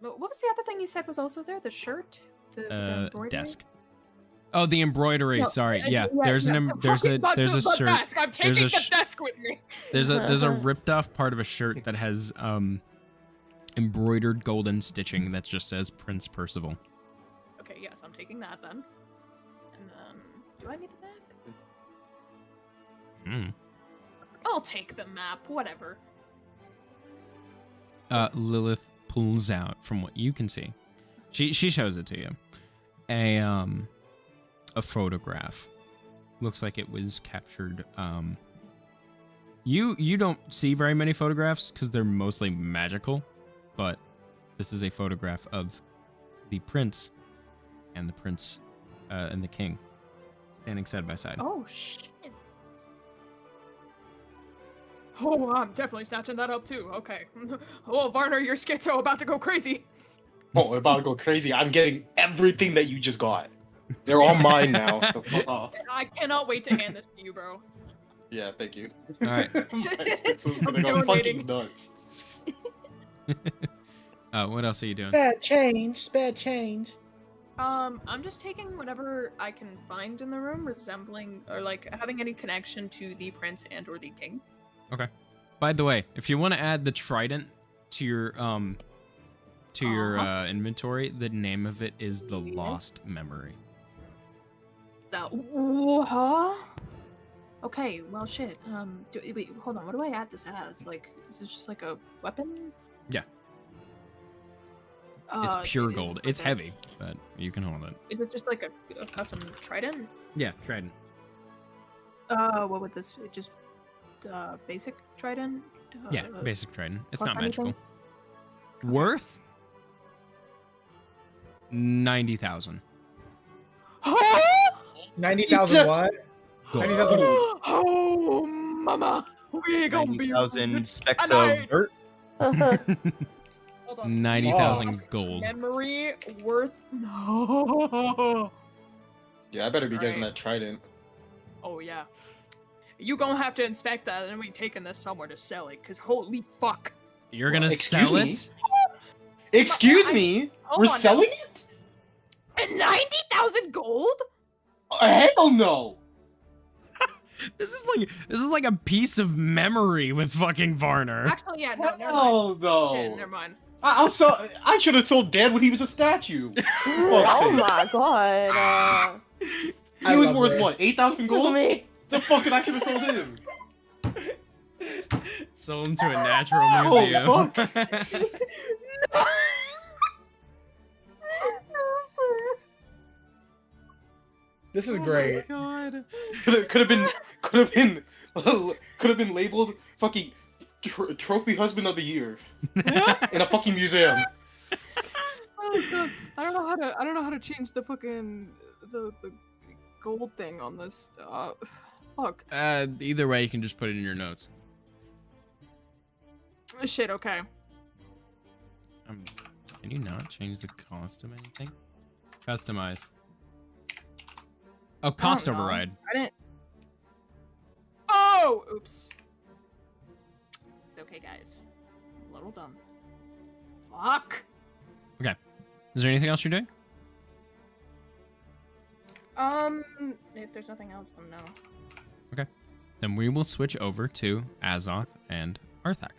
What was the other thing you said was also there? The shirt, the embroidery? Desk. Oh, the embroidery. No, Sorry. Yeah. There's yeah, a there's a the shirt. desk. I'm there's taking a the desk with me. There's a ripped off part of a shirt that has embroidered golden stitching that just says Prince Percival. Okay, yes, I'm taking that then. And then, do I need the map? Hmm. I'll take the map. Whatever. Lilith pulls out, from what you can see, she shows it to you, a photograph. Looks like it was captured You don't see very many photographs because they're mostly magical, but this is a photograph of the prince and the king standing side by side. Oh shit. Oh, I'm definitely snatching that up too. Okay. Oh, Varner, you're schizo, about to go crazy. Oh, we're about to go crazy. I'm getting everything that you just got. They're all mine now. So fuck off. I cannot wait to hand this to you, bro. Yeah, thank you. All right. They go fucking nuts. What else are you doing? Bad change. Bad change. I'm just taking whatever I can find in the room, resembling or like having any connection to the prince and or the king. Okay. By the way, if you want to add the trident to your inventory, the name of it is the Lost Memory. Huh? Okay, well, shit. Wait, hold on. What do I add this as? Like, is this just like a weapon? Yeah. It's pure is gold. like It's a- heavy, but you can hold it. Is it just like a custom trident? Yeah, trident. What would this be? Just basic trident? Yeah, basic trident. It's plus not magical. anything? Worth 90,000. 90,000 what? 90,000. Oh, mama. We gonna be 90,000 specks And of dirt. Hold on. 90,000 Lost gold. Memory worth. No. Yeah, I better be getting Alright. that trident. Oh, yeah. You gonna have to inspect that and we taking this somewhere to sell it, because holy fuck. You're gonna Excuse sell me? it? Excuse me? Hold We're on now. selling it? And 90,000 gold? Hell no! This is like a piece of memory with fucking Varner. Actually, yeah, no, never mind. Hell no! Shit, never mind. I should have sold Dad when he was a statue. Oh my god. He was worth what? 8,000 gold? Me. The fuck did I should have sold him? Sold him to a natural Oh, museum. fuck. This is great. God. Could have been labeled fucking trophy husband of the year in a fucking museum. Oh, God. I don't know how to change the fucking the gold thing on this. Fuck. Either way, you can just put it in your notes. Shit. Okay. Can you not change the cost of anything? Customize. Oh, cost know. override. I didn't. Oh, oops. Okay, guys. A little dumb. Fuck. Is there anything else you're doing? If there's nothing else, then no. Then we will switch over to Azoth and Arthak.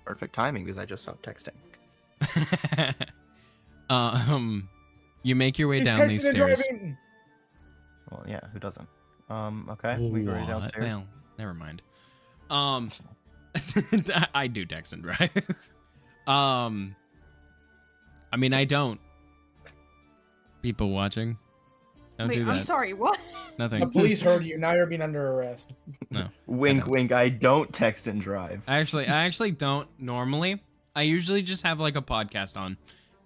Perfect timing because I just stopped texting. You make your way He's down these texting and stairs. driving. Well, yeah, who doesn't? Okay, we go right What? downstairs. Well, never mind. I do text and drive. I mean, I don't. People watching, don't Wait, do that. I'm sorry. What? The Nothing. police heard you. Now you're being under arrest. No. Wink, don't. wink. I don't text and drive. I actually don't normally. I usually just have like a podcast on,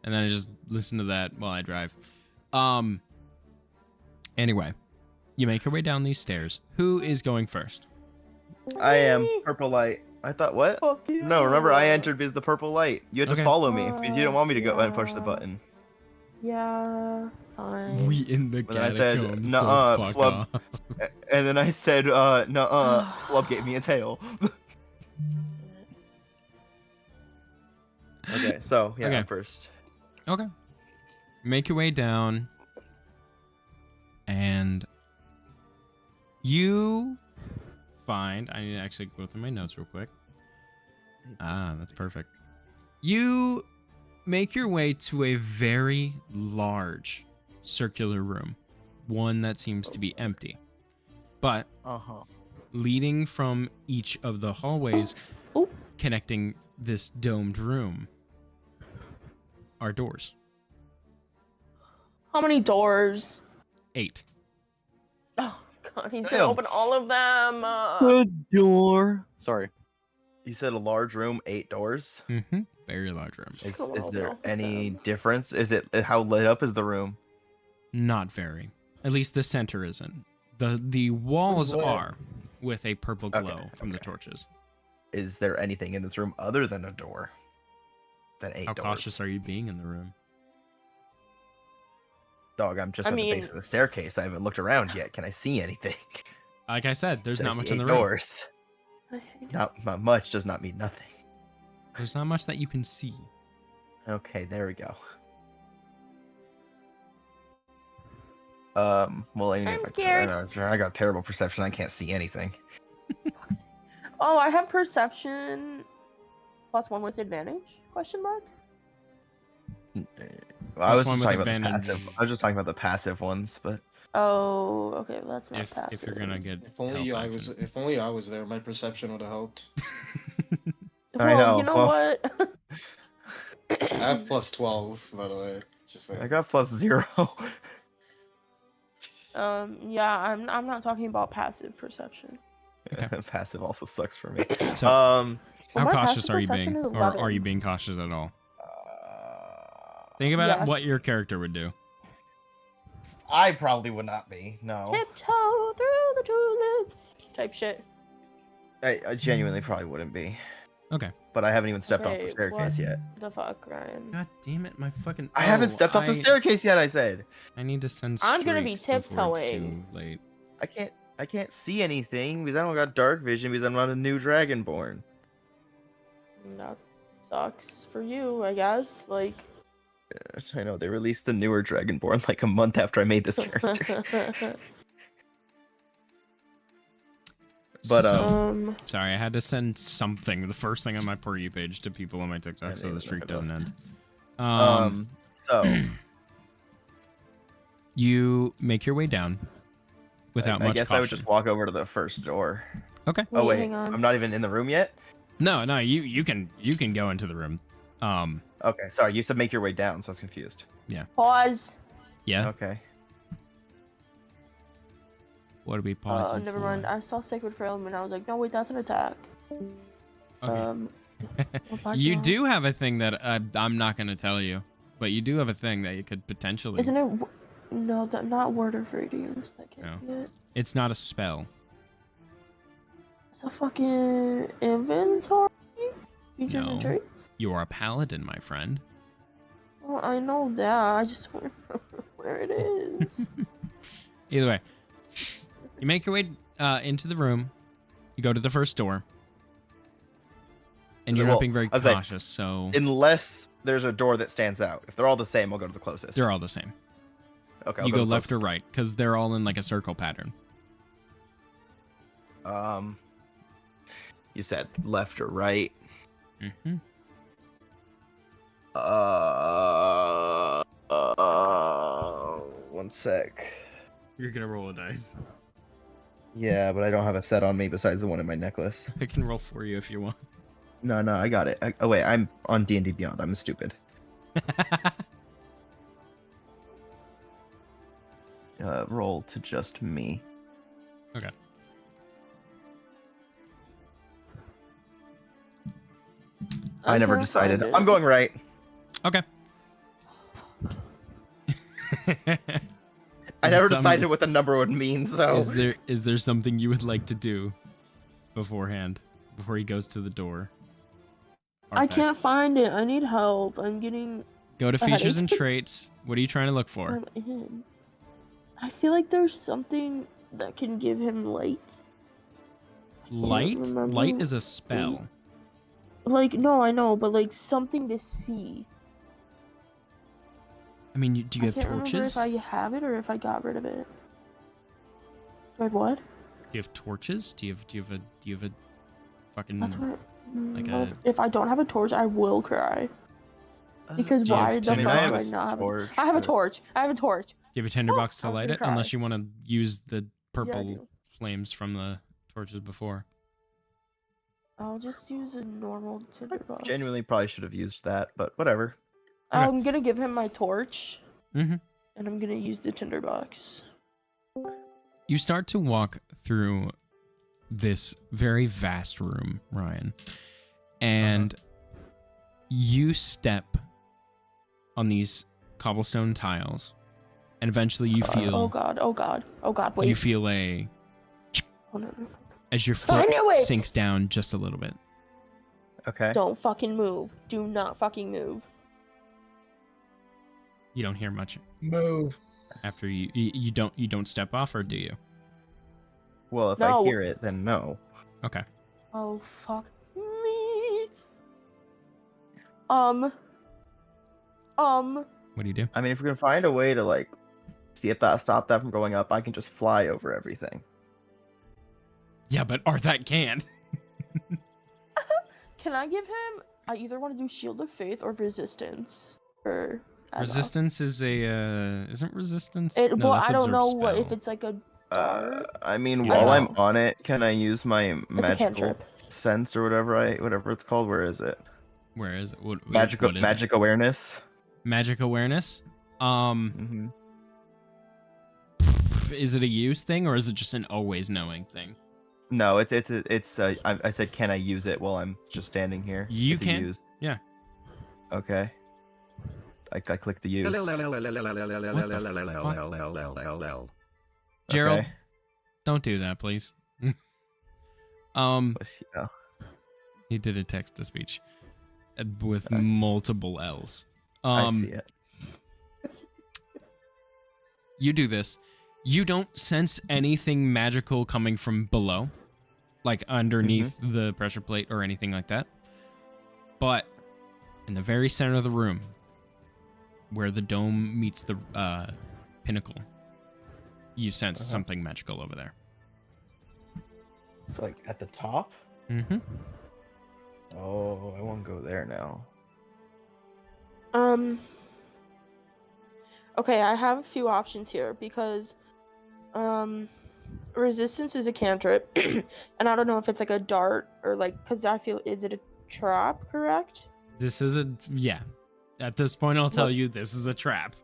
and then I just listen to that while I drive. Anyway, you make your way down these stairs. Who is going first? I am purple light. I thought what? Fuck you. No, remember I entered because the purple light. You had Okay. to follow me because you didn't want me to go and push the Yeah. button. Yeah, fine. We in the But then I said, catacombs. "Nuh-uh, so fuck flub." off. And then I said, nuh-uh. Flub gave me a tail. Okay, so yeah, Okay. I'm first. Okay. Make your way down. And you find. I need to actually go through my notes real quick. That's perfect. You make your way to a very large circular room. One that seems to be empty. But leading from each of the hallways Oop. connecting this domed room are doors. How many doors? 8. Oh, God. god, he's gonna open all of them. Good door. Sorry. You said a large room, 8 doors. Mm-hmm. Very large room. Is Come on, there open any them. difference? Is it how lit up is the room? Not very. At least the center isn't. The walls lit. are with a purple Okay, glow from the torches. Is there anything in this room other than a door? Than 8 How doors. cautious are you being in the room? Dog, I'm just I at the base mean- of the staircase. I haven't looked around yet. Can I see anything? Like I said, there's Says not much the in the 8 room. doors. Not much does not mean nothing. There's not much that you can see. Okay, there we go. Well, even I'm if scared. I got terrible perception. I can't see anything. Oh, I have perception +1 with advantage? Question mark. Well, Plus I was one just with talking about the advantage. passive. I was just talking about the passive ones, but Oh, okay, that's not passive. If you're gonna get If only help I was. action. If only I was there, my perception would have helped. Well, I know, you know well- what? I have +12, by the way. Just saying. I got +0. Yeah, I'm not talking about passive perception. Passive also sucks for me. So, Well, how my cautious passive are you perception being? is Or are 11. you being cautious at all? Think about what Yes. your character would do. I probably would not be. No, Tiptoe through the tulips type shit. I genuinely probably wouldn't be. Okay. But I haven't even stepped off Okay, the staircase what yet. The fuck, Ryan. God damn it, my fucking. I haven't stepped off the staircase yet. I said. I need to send. I'm gonna be streaks before it's tiptoeing. too late. I can't see anything because I don't got dark vision because I'm not a new dragonborn. That sucks for you, I guess. Like. I know they released the newer dragonborn like a month after I made this character. But So- sorry, I had to send something, the first thing on my For You page, to people on my I TikTok, so didn't the streak look at those. doesn't end. So You make your way down without I much guess caution. I would just walk over to the first door. Okay. Oh Wait, wait, hang on. I'm not even in the room yet. No, you can go into the room. Okay, sorry. You said make your way down, so I was confused. Pause. Yeah. Okay. What are we Oh, pausing never for? mind. I saw Sacred Film and I was like, no, wait, that's an attack. Okay. Well, You back do have a thing that I'm not gonna tell you, but you do have a thing that you could potentially. Isn't it? No, that not word of radiance. That can't be it. It's not a spell. It's a fucking inventory. Features No. and traits. You are a paladin, my friend. Well, I know that. I just want to remember where it is. Either way, you make your way into the room. You go to the first door, and you're Well, not being very I was like, cautious. So Unless there's a door that stands out. If they're all the same, I'll go to the closest. they're all the same. Okay. I'll You go to the left or closest. right because they're all in like a circle pattern. You said left or right. Mm-hmm. One sec. You're gonna roll a dice. Yeah, but I don't have a set on me besides the one in my necklace. I can roll for you if you want. No, I got it. Oh wait, I'm on D&D Beyond. I'm stupid. Roll to just me. Okay. I never can't decided. find it. I'm going right. Okay. I never decided what the number would mean, so. Is there something you would like to do beforehand before he goes to the door? I Artifact. can't find it. I need help. I'm getting. Go to a features headache. and traits. What are you trying to look for? I'm in. I feel like there's something that can give him light. Light? remember. Light is a spell. Like, no, I know, but like something to see. I mean, do you have I can't torches? remember if I have it or if I got rid of it. Do I have what? Do you have torches? Do you have a fucking That's what. like well, a- if I don't have a torch, I will cry. Because Do you have why the fuck tinder would I box? not have torch, I have a but- torch. I have a torch. Do you have a tinderbox to I'm light gonna it? Unless cry. you want to use the I purple do. flames from the torches before. I'll just use a normal tinderbox. Genuinely probably should have used that, but whatever. Okay. I'm gonna give him my torch, Mm-hmm. and I'm gonna use the tinderbox. You start to walk through this very vast room, Ryan, and you step on these cobblestone tiles, and eventually you feel. Oh god! Oh god! Oh god! Wait. You feel a. Oh, no, no. As your I foot knew it! sinks down just a little bit. Okay. Don't fucking move. Do not fucking move. You don't hear much Move. after you don't step off, or do you? Well, if No. I hear it, then no. Okay. Oh fuck me. What do you do? I mean, if we're gonna find a way to like see if that stop that from going up, I can just fly over everything. Yeah, but Arthak can't. Can I give him? I either want to do Shield of Faith or Resistance. Or I don't know. Resistance is a isn't resistance? It, No, well, that's I don't absorb know what if spell. it's like a dart. I mean, Yeah. while I I'm know. on it, can I use my It's a magical cantrip. sense or whatever it's called? Where is it? Where is it? What is Magic it? awareness. Magic awareness. Mm-hmm. Is it a use thing or is it just an always knowing thing? No, it's I said, can I use it while I'm just standing here? You It's a can. use. Yeah. Okay. I click the use. Gerald, Okay. don't do that, please. Yeah. He did a text to speech with multiple L's. I see it. You do this. You don't sense anything magical coming from below, like underneath the pressure plate or anything like that. But in the very center of the room, where the dome meets the pinnacle, you sense something magical over there. Like at the top? Mm-hmm. Oh, I won't go there now. Okay, I have a few options here because Resistance is a cantrip, and I don't know if it's like a dart or like, because I feel, is it a trap, correct? This is yeah. At this point, I'll tell you this is a trap.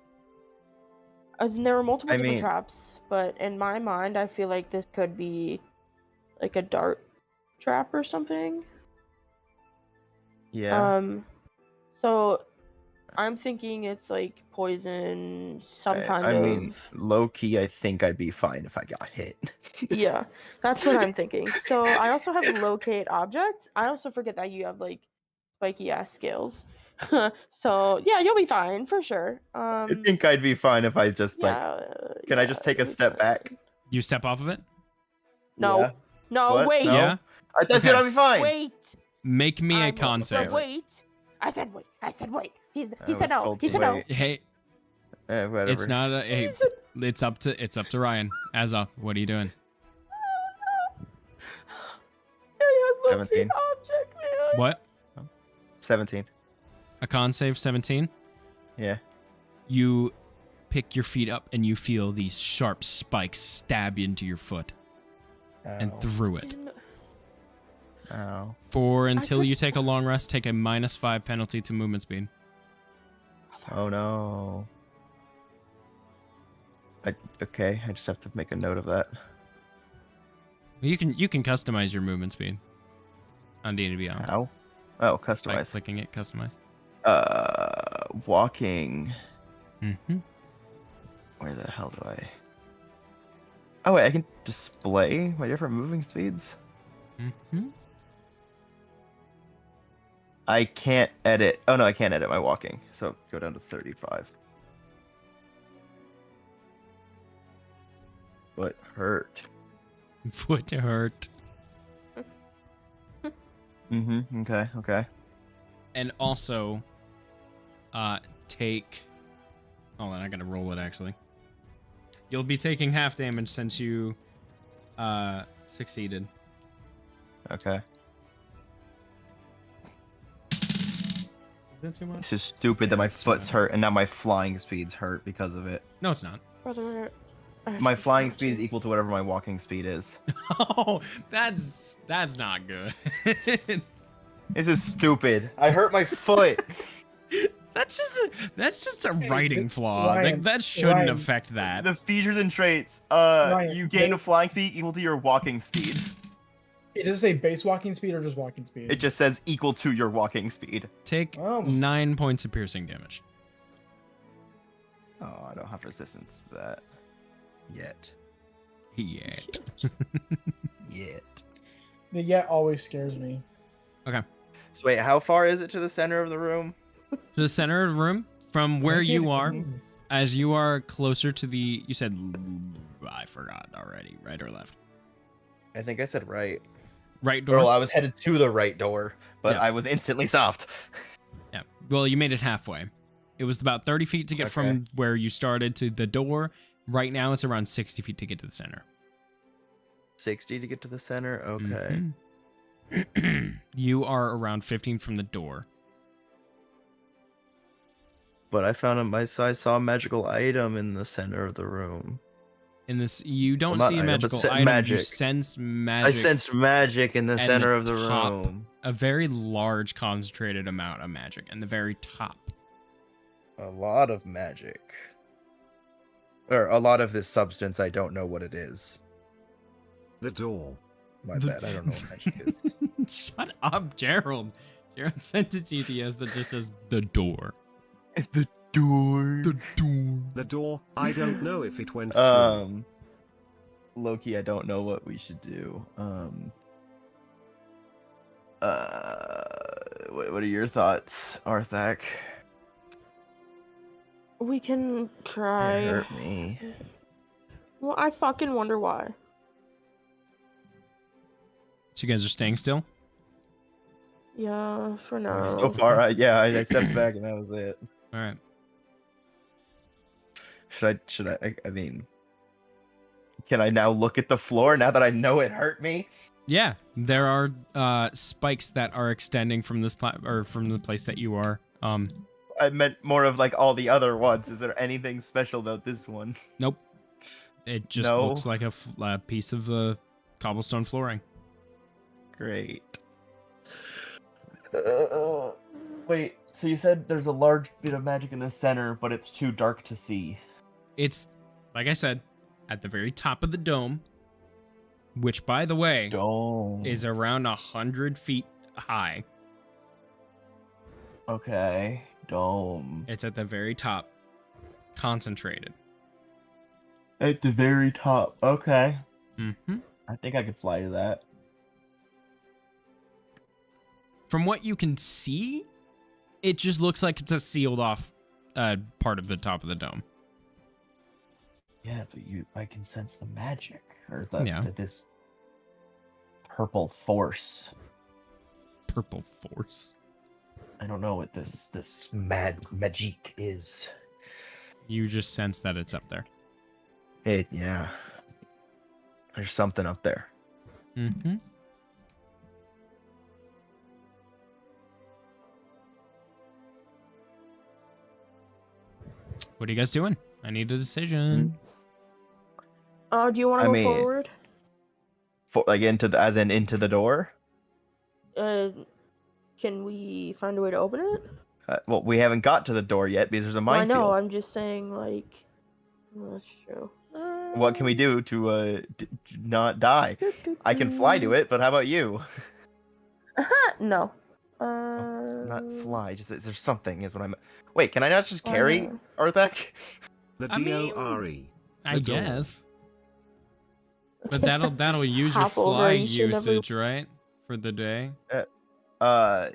And there were multiple I different mean- traps, but in my mind, I feel like this could be like a dart trap or something. Yeah. So I'm thinking it's like poison, some kind I of. mean, low key, I think I'd be fine if I got hit. Yeah, that's what I'm thinking. So I also have locate objects. I also forget that you have like spiky ass skills. So yeah, you'll be fine for sure. I think I'd be fine if I just like. yeah, Can I just take a you're step back? fine. You step off of it. No, Yeah. no, What? wait, No? Yeah. I said I'd be fine. wait. Make me a I'm- con but save. wait. I said wait. I said wait. He I said was no. told He to said no. wait. Hey, Whatever. it's not a. Hey, He said it's up to Ryan. Azoth, what are you doing? I have 17. locate object, man. What? 17. A con save 17. Yeah. You pick your feet up and you feel these sharp spikes stab into your foot and Ow. through it. Ow. For until could- you take a long rest, take a -5 penalty to movement speed. Oh no. Okay, I just have to make a note of that. You can customize your movement speed on D&D Beyond How? Oh, by customize. clicking it, customize. Walking. Mm-hmm. Where the hell do I? Oh wait, I can display my different moving speeds. Mm-hmm. I can't edit. Oh no, I can't edit my walking. So go down to 35. Foot hurt. Foot hurt. Mm-hmm. Okay. Okay. And also, take. Hold on, I gotta roll it actually. You'll be taking half damage since you, succeeded. Okay. Is that too much? It's just stupid that my foot's hurt and now my flying speed's hurt because of it. No, it's not. Brother, I My have to flying count speed is you. equal to whatever my walking speed is. Oh, that's not good. This is stupid. I hurt my foot. That's just a writing flaw. Ryan, Like that shouldn't Ryan, affect that. The features and traits. Ryan, You gain they- a flying speed equal to your walking speed. It does say base walking speed or just walking speed? It just says equal to your walking speed. Take Oh. 9 points of piercing damage. Oh, I don't have resistance to that yet. Yet. Yet. The yet always scares me. Okay. So wait, how far is it to the center of the room? To the center of the room, from where I can't you are, even- as you are closer to the, you said, I forgot already, right or left? I think I said right. Right door? Well, I was headed to the right door, but Yeah. I was instantly stopped. Yeah. Well, you made it halfway. It was about 30 feet to get from where you started to the door. Right now, it's around 60 feet to get to the center. 60 to get to the center? Okay. Mhm. You are around 15 from the door. But I found I saw a magical item in the center of the room. In this, you don't Well, not see a item, but magical set item. You magic. sense magic. I sensed magic in the and center the of the top- room. A very large, concentrated amount of magic, and the very top. A lot of magic. Or a lot of this substance, I don't know what it is. The door. My bad, I don't know what magic is. Shut up, Gerald. Gerald sent it to you that just says the door. The door. The door. The door. I don't know if it went through. Loki, I don't know what we should do. What are your thoughts, Arthak? We can try. It hurt me. Well, I fucking wonder why. So you guys are staying still? Yeah, for now. So far, I stepped back and that was it. All right. Should I mean, can I now look at the floor now that I know it hurt me? Yeah, there are spikes that are extending from this or from the place that you are. I meant more of like all the other ones. Is there anything special about this one? Nope. It just No? looks like a piece of cobblestone flooring. Great. Wait, so you said there's a large bit of magic in the center, but it's too dark to see. It's, like I said, at the very top of the dome, which, by the way, Dome. is around 100 feet high. Okay, dome. It's at the very top, concentrated. At the very top. Okay. Mm-hmm. I think I could fly to that. From what you can see, it just looks like it's a sealed off part of the top of the dome. Yeah, but I can sense the magic or this purple force. Purple force. I don't know what this magic is. You just sense that it's up there. Yeah. There's something up there. Mm-hmm. What are you guys doing? I need a decision. Do you want to go forward? Like into the door? Can we find a way to open it? Well, we haven't got to the door yet because there's a Well, I minefield. know. I'm just saying, like, well, that's true. What can we do to not die? I can fly to it, but how about you? No. Not fly. Just is there something? Is what I'm. Wait, can I not just carry Arthak? The I mean, D-O-R-E. I guess. But that'll use your Hop over, fly you should never- usage, right? For the day.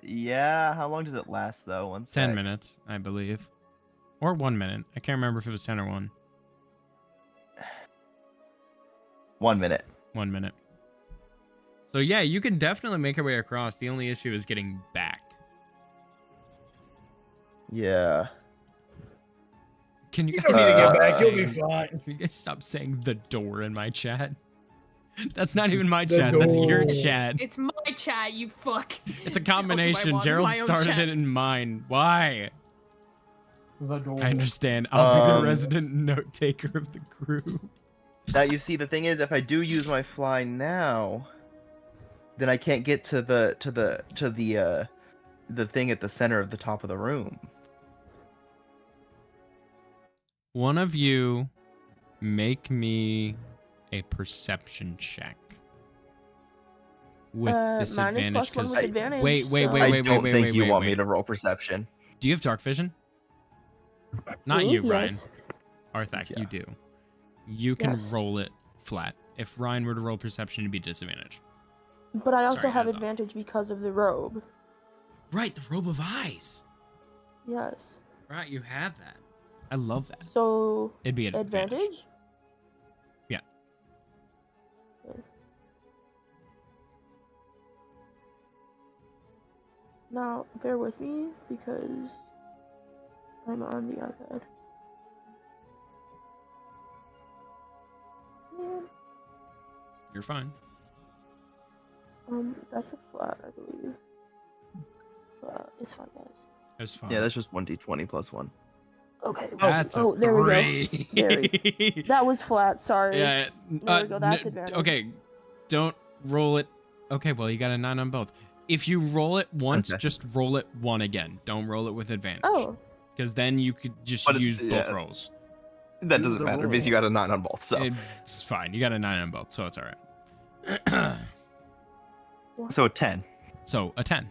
Yeah. How long does it last though? 10 sec. minutes, I believe. Or 1 minute. I can't remember if it was 10 or 1. 1 minute. 1 minute. So yeah, you can definitely make your way across. The only issue is getting back. Yeah. Can you You guys don't need to get stop back. You'll be saying- fine. Can you guys stop saying the door in my chat? That's not even my The chat. That's your door. chat. It's my chat, you fuck. It's a I'll do my combination. one, Gerald my own started chat. it in mine. Why? The door. I understand. I'll be the Um, resident note taker of the group. Now you see the thing is, if I do use my fly now, then I can't get to the thing at the center of the top of the room. one of you make me a perception check with disadvantage. Minus +1 with advantage. Wait. I don't think you want me to roll perception. Do you have dark vision? Not Me? you, Ryan. Yes. Arthak, Yeah. you do. You can Yes. roll it flat. If Ryan were to roll perception, it'd be disadvantage. But I also Sorry, have Azov. advantage because of the robe. Right, the robe of eyes. Yes. Right, you have that. I love that. So It'd be an advantage. advantage? Yeah. Okay. Now, bear with me because I'm on the iPad. Man, You're fine. that's a flat, I believe. It's fine, guys. It's fine. Yeah, that's just 1d20 plus 1. Okay. That's a there three. we go. There that was flat. Sorry. Yeah. There we go. That's advantage. Okay, don't roll it. Okay, well, you got a 9 on both. If you roll it once, Okay. just roll it 1 again. Don't roll it with advantage. Oh. Because then you could just But use both yeah. rolls. That Do doesn't the matter because you roll. got a 9 on both. So It's fine. You got a 9 on both, so it's all right. so a 10. So a 10.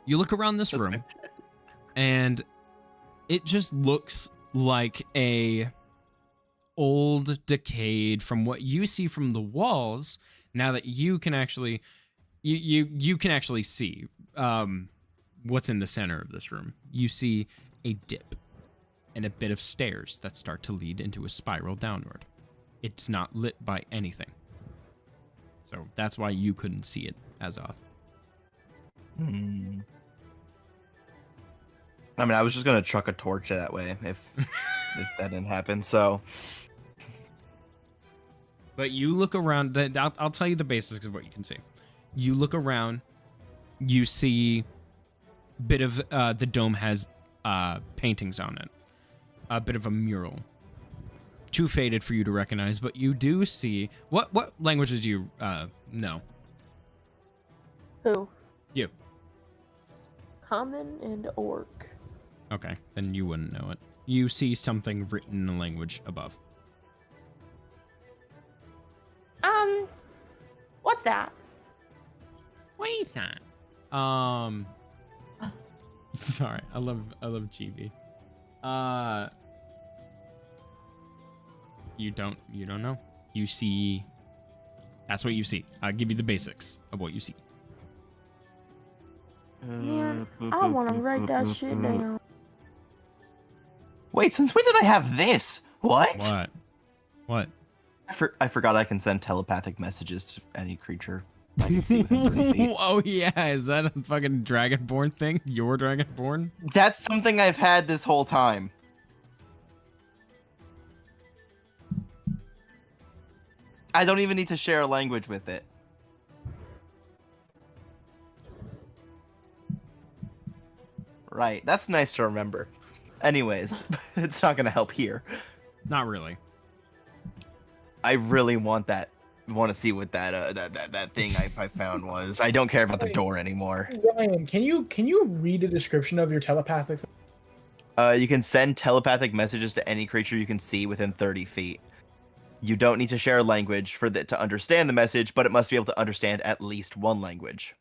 You look around this room, and it just looks like a old, decayed, from what you see from the walls. Now that you can actually, you can actually see what's in the center of this room. You see a dip and a bit of stairs that start to lead into a spiral downward. It's not lit by anything, so that's why you couldn't see it, Azoth. I mean, I was just gonna chuck a torch that way if that didn't happen. So, but you look around. I'll tell you the basics of what you can see. You look around. You see, bit of the dome has paintings on it. A bit of a mural. Too faded for you to recognize, but you do see what languages do you know? Who? You. Common and Orc. Okay, then you wouldn't know it. You see something written in the language above. What's that? What is that? Sorry, I love GB. You don't know. You see. That's what you see. I'll give you the basics of what you see. Man, I want to write that shit down. wait, since when did I have this? What? What? I forgot I can send telepathic messages to any creature I can see within 30 feet. Oh yeah, is that a fucking Dragonborn thing? Your Dragonborn? That's something I've had this whole time. I don't even need to share a language with it. Right, that's nice to remember. Anyways, it's not gonna help here. Not really. I really want to see what that thing I found was. I don't care about the door anymore. Ryan, can you read a description of your telepathic? You can send telepathic messages to any creature you can see within 30 feet. You don't need to share a language for that to understand the message, but it must be able to understand at least one language.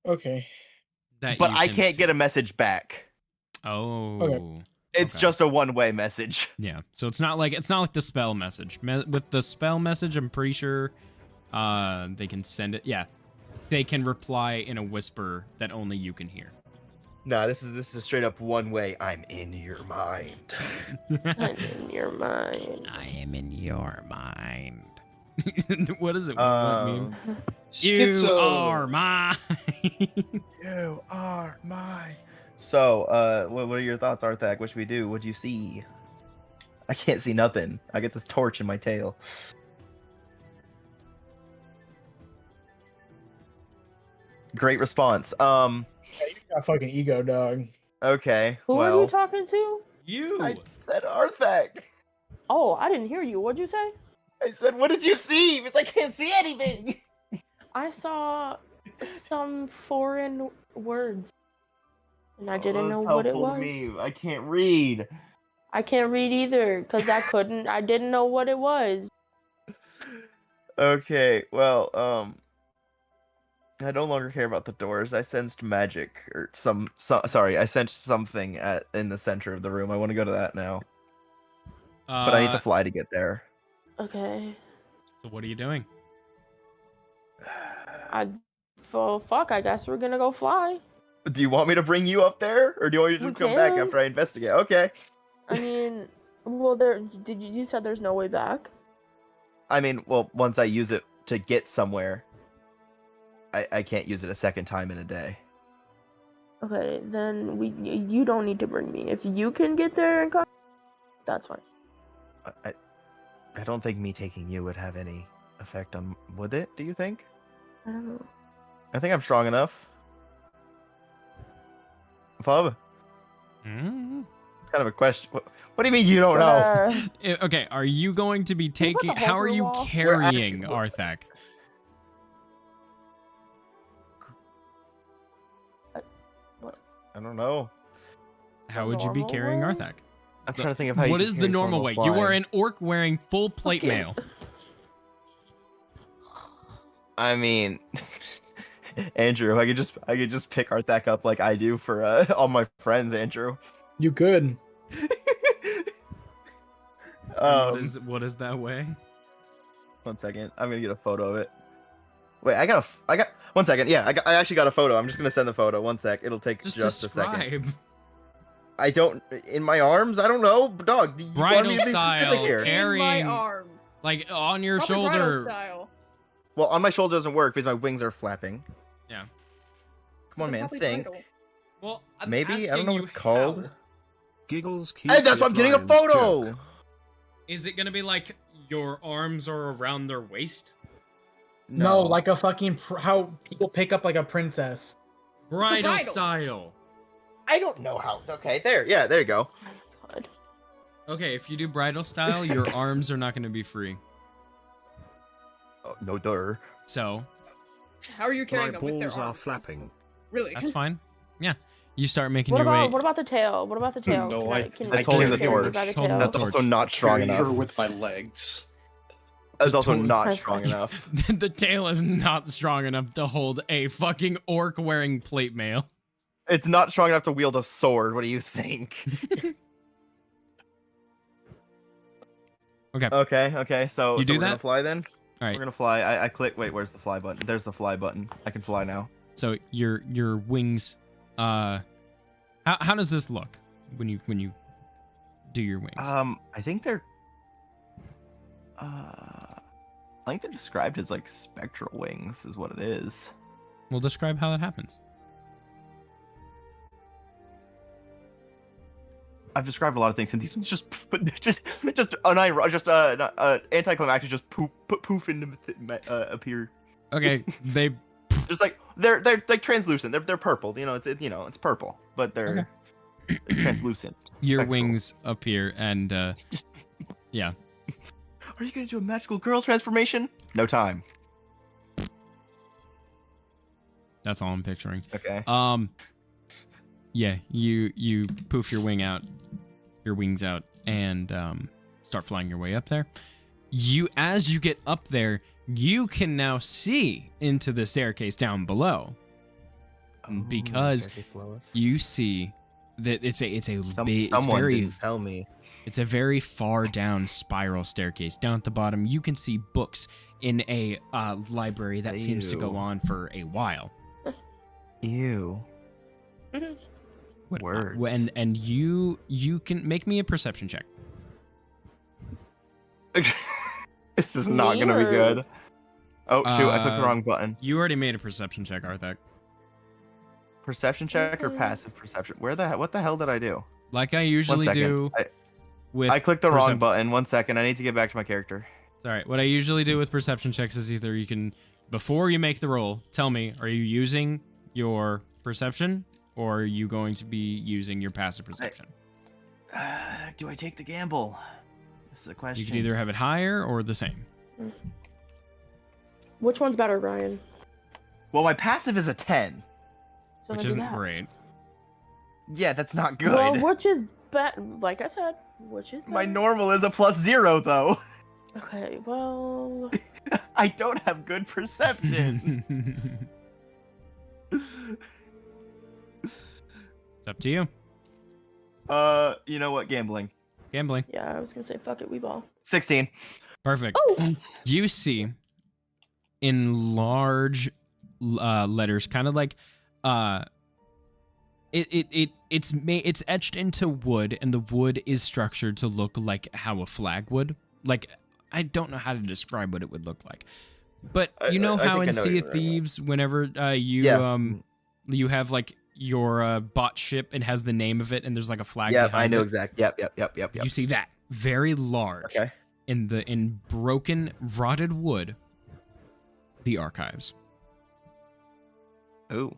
Okay. But I can't get a message back. Oh. Okay. It's just a one-way message. Yeah. So it's not like the spell message. With the spell message, I'm pretty sure they can send it. Yeah. They can reply in a whisper that only you can hear. No, this is straight up one way. I'm in your mind. I'm in your mind. I am in your mind. What is it? What does that mean? You are mine. You are mine. So, what are your thoughts, Arthak? What should we do? What do you see? I can't see nothing. I get this torch in my tail. Great response. Yeah, you got fucking ego, dog. Okay. Who are well, you talking to? You. I said Arthak. Oh, I didn't hear you. What'd you say? I said, what did you see? Because I can't see anything. I saw some foreign words. and I didn't know That's what it helpful to was. me. I can't read. I can't read either because I didn't know what it was. Okay, well, I no longer care about the doors. I sensed magic or sorry, I sensed something in the center of the room. I want to go to that now. But I need to fly to get there. Okay. So what are you doing? Fuck, I guess we're gonna go fly. Do you want me to bring you up there, or do you want me to just come back can. after I investigate? Okay. I mean, well, you said there's no way back? I mean, well, once I use it to get somewhere, I can't use it a second time in a day. Okay, then you don't need to bring me. If you can get there and come, that's fine. I don't think me taking you would have any effect on. Would it? Do you think? I don't know. I think I'm strong enough. Fub? It's kind of a question. What do you mean you don't know? Okay, are you going to be Can you put taking? the How are hover you wall? carrying Arthak? I don't know. How would you be normal carrying way? Arthak? I'm trying to think of how. What you is can the carry someone normal while way? You are flying. an orc wearing full plate mail. I mean, Andrew, I could just pick Arthak up like I do for all my friends, Andrew. You could. What is that way? 1 second. I'm gonna get a photo of it. Wait, I got 1 second. Yeah, I actually got a photo. I'm just gonna send the photo. 1 sec. It'll take just a second. describe. I don't in my arms. I don't know, dog. You want Bridal me to be style, specific here? In my carrying, arm. like on your Probably bridal shoulder. style. Well, on my shoulder doesn't work because my wings are flapping. Yeah. Come on, man. Probably Think. bridal. Well, I'm Maybe I don't asking know what you it's called. how. Giggles keep Hey, that's why I'm getting a Lion's photo. joke. Is it gonna be like your arms are around their waist? No, like a fucking how people pick up like a princess. Bridal bridal. style. I don't know how. Okay, there. Yeah, there you go. Okay, if you do bridal style, your arms are not gonna be free. Oh, no, dur. So How are you carrying My them with their balls are arms? flapping. Really? that's fine. Yeah, you start making What your way. about the tail? What about the tail? No, That's holding the carry me torch. by the It's holding tail? the That's torch. also not strong Carry her enough. with my legs. That's The also torch- not That's strong fine. enough. The tail is not strong enough to hold a fucking orc wearing plate mail. It's not strong enough to wield a sword. What do you think? Okay. Okay. So You do we're gonna that? fly then. All right. We're gonna fly. I click. Wait, where's the fly button? There's the fly button. I can fly now. So your wings. How does this look when you do your wings? I think they're. I think they're described as like spectral wings, is what it is. Well, describe how that happens. I've described a lot of things, and these ones just anticlimactic, just poof and appear. Okay, they. Just like they're like translucent. They're purple. You know, it's purple, but they're translucent. Your spectral. wings appear, and yeah. Are you gonna do a magical girl transformation? No time. That's all I'm picturing. Okay. Yeah, you poof your wings out, and start flying your way up there. As you get up there, you can now see into the staircase down below, because you see that it's tell me. It's a very far down spiral staircase. Down at the bottom, you can see books in a library that seems to go Ew. on for a while. Ew. Words. And you can make me a perception check. This is not gonna be good. Oh shoot! I clicked the wrong button. You already made a perception check, Arthak. Perception check or passive perception? What the hell did I do? Like I usually do. I clicked the wrong perception. button. 1 second. I need to get back to my character. It's all right. What I usually do with perception checks is either you can, before you make the roll, tell me, are you using your perception or are you going to be using your passive perception? Do I take the gamble? This is a question. You can either have it higher or the same. Which one's better, Ryan? Well, my passive is a 10. So Which let's do isn't that. great. Yeah, that's not good. Well, which is better? Like I said, which is My better? normal is a +0 though. Okay, well, I don't have good perception. It's up to you. You know what? Gambling. Gambling. yeah, I was gonna say fuck it, we ball. 16. Perfect. Oh, You see in large letters, kind of like it's etched into wood, and the wood is structured to look like how a flag would. Like, I don't know how to describe what it would look like, but you know I how think in I know what Sea you of mean. Thieves, whenever you you have like your bot ship, it has the name of it, and there's like a flag. Yep, behind I know it. exact. Yep. You see that very large Okay. in broken rotted wood. The archives. Oh.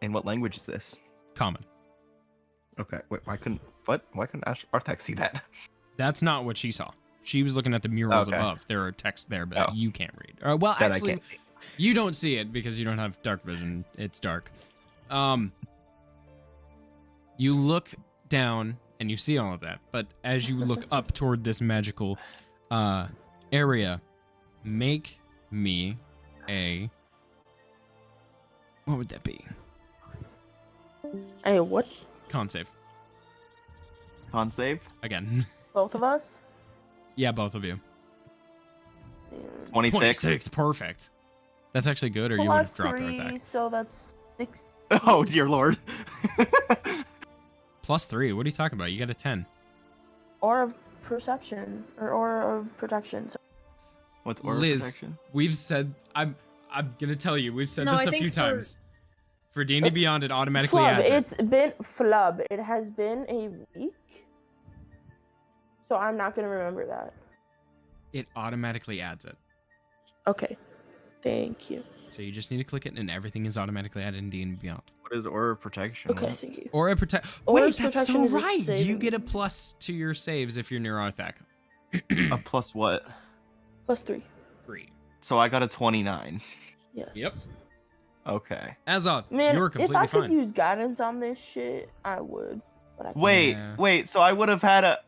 And what language is this? Common. Okay. Wait. Why couldn't Arthak see that? That's not what she saw. She was looking at the murals Okay. above. There are texts there, but you can't read. Well, That I actually, can't see. you don't see it because you don't have dark vision. It's dark. You look down and you see all of that, but as you look up toward this magical area, make me a... What would that be? hey, what? Con save. Con save. Again. Both of us? Yeah, both of you. 26. Perfect. That's actually good, or you would have Plus dropped 3, Arthak. so that's 6. Oh dear lord. +3. What are you talking about? You got a 10. Aura of perception or aura of protection. So What's aura Liz, protection? we've said I'm gonna tell you, we've said No, this I a think few for- times. For D&D Beyond, it automatically flub. adds it. It's been flub. It has been a week, so I'm not gonna remember that. It automatically adds it. Okay, thank you. So you just need to click it, and everything is automatically added in D&D Beyond. What is aura of protection? Okay, thank you. Or a protect. Aura's Wait, that's protection so is a right. You saving- get a plus to your saves if you're near Arthak. A plus what? Plus 3. 3. So I got a 29. Yes. Yep. Okay. Azoth, Man, you're if completely I could fine. use guidance on this shit, I would. But I can't. Wait, Yeah. wait. So I would have had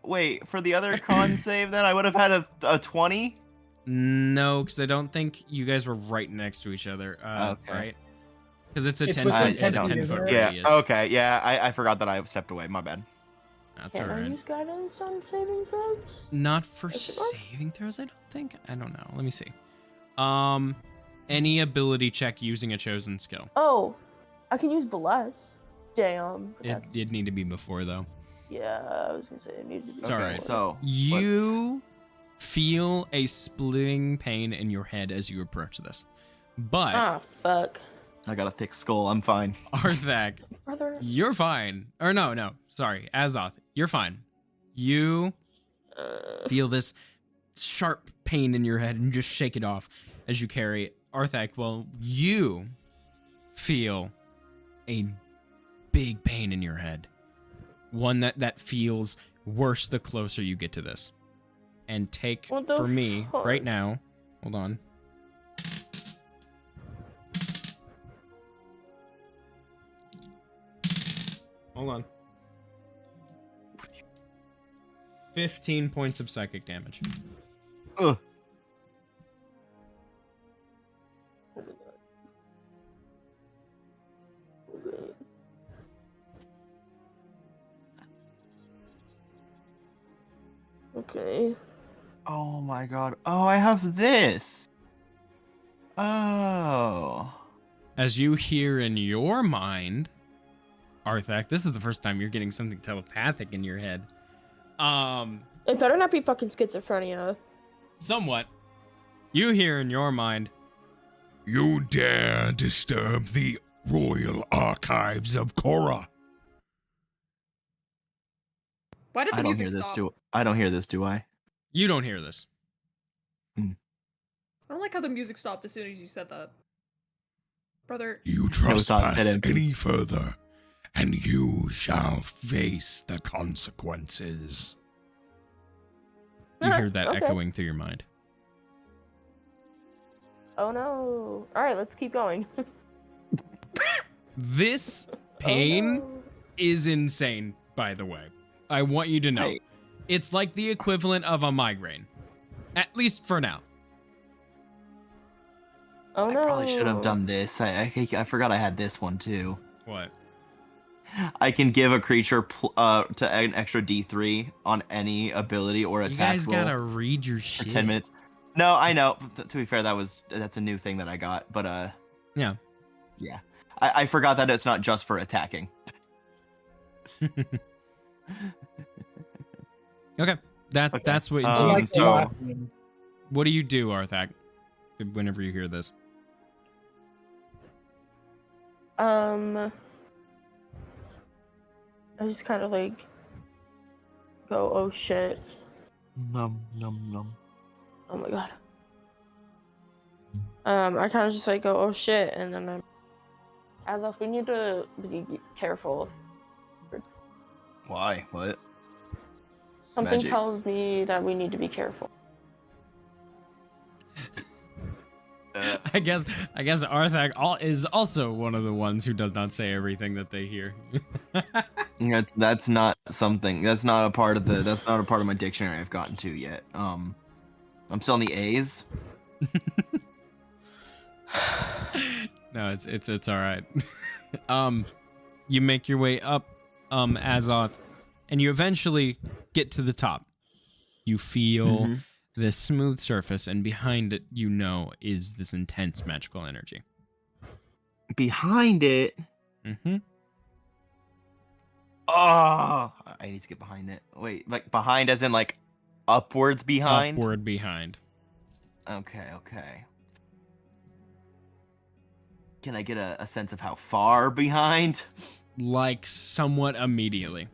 for the other con save then I would have had a 20. No, because I don't think you guys were right next to each other. Okay. Right? Because it's a It's 10 within foot. It's a 10 feet, 10 isn't foot it? Yeah. radius. Okay. Yeah. I forgot that I stepped away. My bad. That's Can I alright. use guidance on saving throws? Not for Is it what? saving throws, I don't think. I don't know. Let me see. Any ability check using a chosen skill. Oh, I can use bless. Damn. but that's- It'd need to be before though. Yeah, I was gonna say it needed to be. It's before. alright. So You feel a splitting pain in your head as you approach this. But Ah, fuck. I got a thick skull. I'm fine. Arthak, Brother. you're fine. Or no, sorry. Azoth, you're fine. You feel this sharp pain in your head and just shake it off as you carry Arthak. Well, you feel a big pain in your head. One that feels worse the closer you get to this. And take, What the for me, fuck? right now, hold on. Hold on. 15 points of psychic damage. Ugh. Okay. Oh my god. Oh, I have this. Oh. As you hear in your mind, Arthak, this is the first time you're getting something telepathic in your head. It better not be fucking schizophrenia. Somewhat. You hear in your mind, You dare disturb the royal archives of Korra. Why did the I don't music hear this. stop? I don't hear this. Do I? you don't hear this. I don't like how the music stopped as soon as you said that. Brother. You it's not trespass dead empty. any further, and you shall face the consequences. You hear that Okay. echoing through your mind. Oh no. Alright, let's keep going. This pain Oh, no. is insane, by the way. I want you to know. Hey. It's like the equivalent of a migraine. At least for now. Oh I no. probably should have done this. I forgot I had this one too. What? I can give a creature to an extra D3 on any ability or You attack guys roll gotta read your for shit. 10 minutes. No, I know. To be fair, that's a new thing that I got, but Yeah. yeah. I forgot that it's not just for attacking. Okay. That's what I do you like do. laughing. What do you do, Arthak? Whenever you hear this. I just kind of like go, oh shit. Num num num. Oh my god. I kind of just like go, oh shit, and then I'm. As if we need to be careful. Why? What? Something Magic. tells me that we need to be careful. I guess Arthak is also one of the ones who does not say everything that they hear. That's not something. That's not a part of my dictionary I've gotten to yet. I'm still in the A's. No, it's all right. You make your way up, Azoth, and you eventually get to the top. You feel this smooth surface, and behind it, is this intense magical energy. Behind it. Mm-hmm. Oh, I need to get behind it. Wait, like behind as in like upwards behind? Upward behind. Okay. Can I get a sense of how far behind? Like somewhat immediately.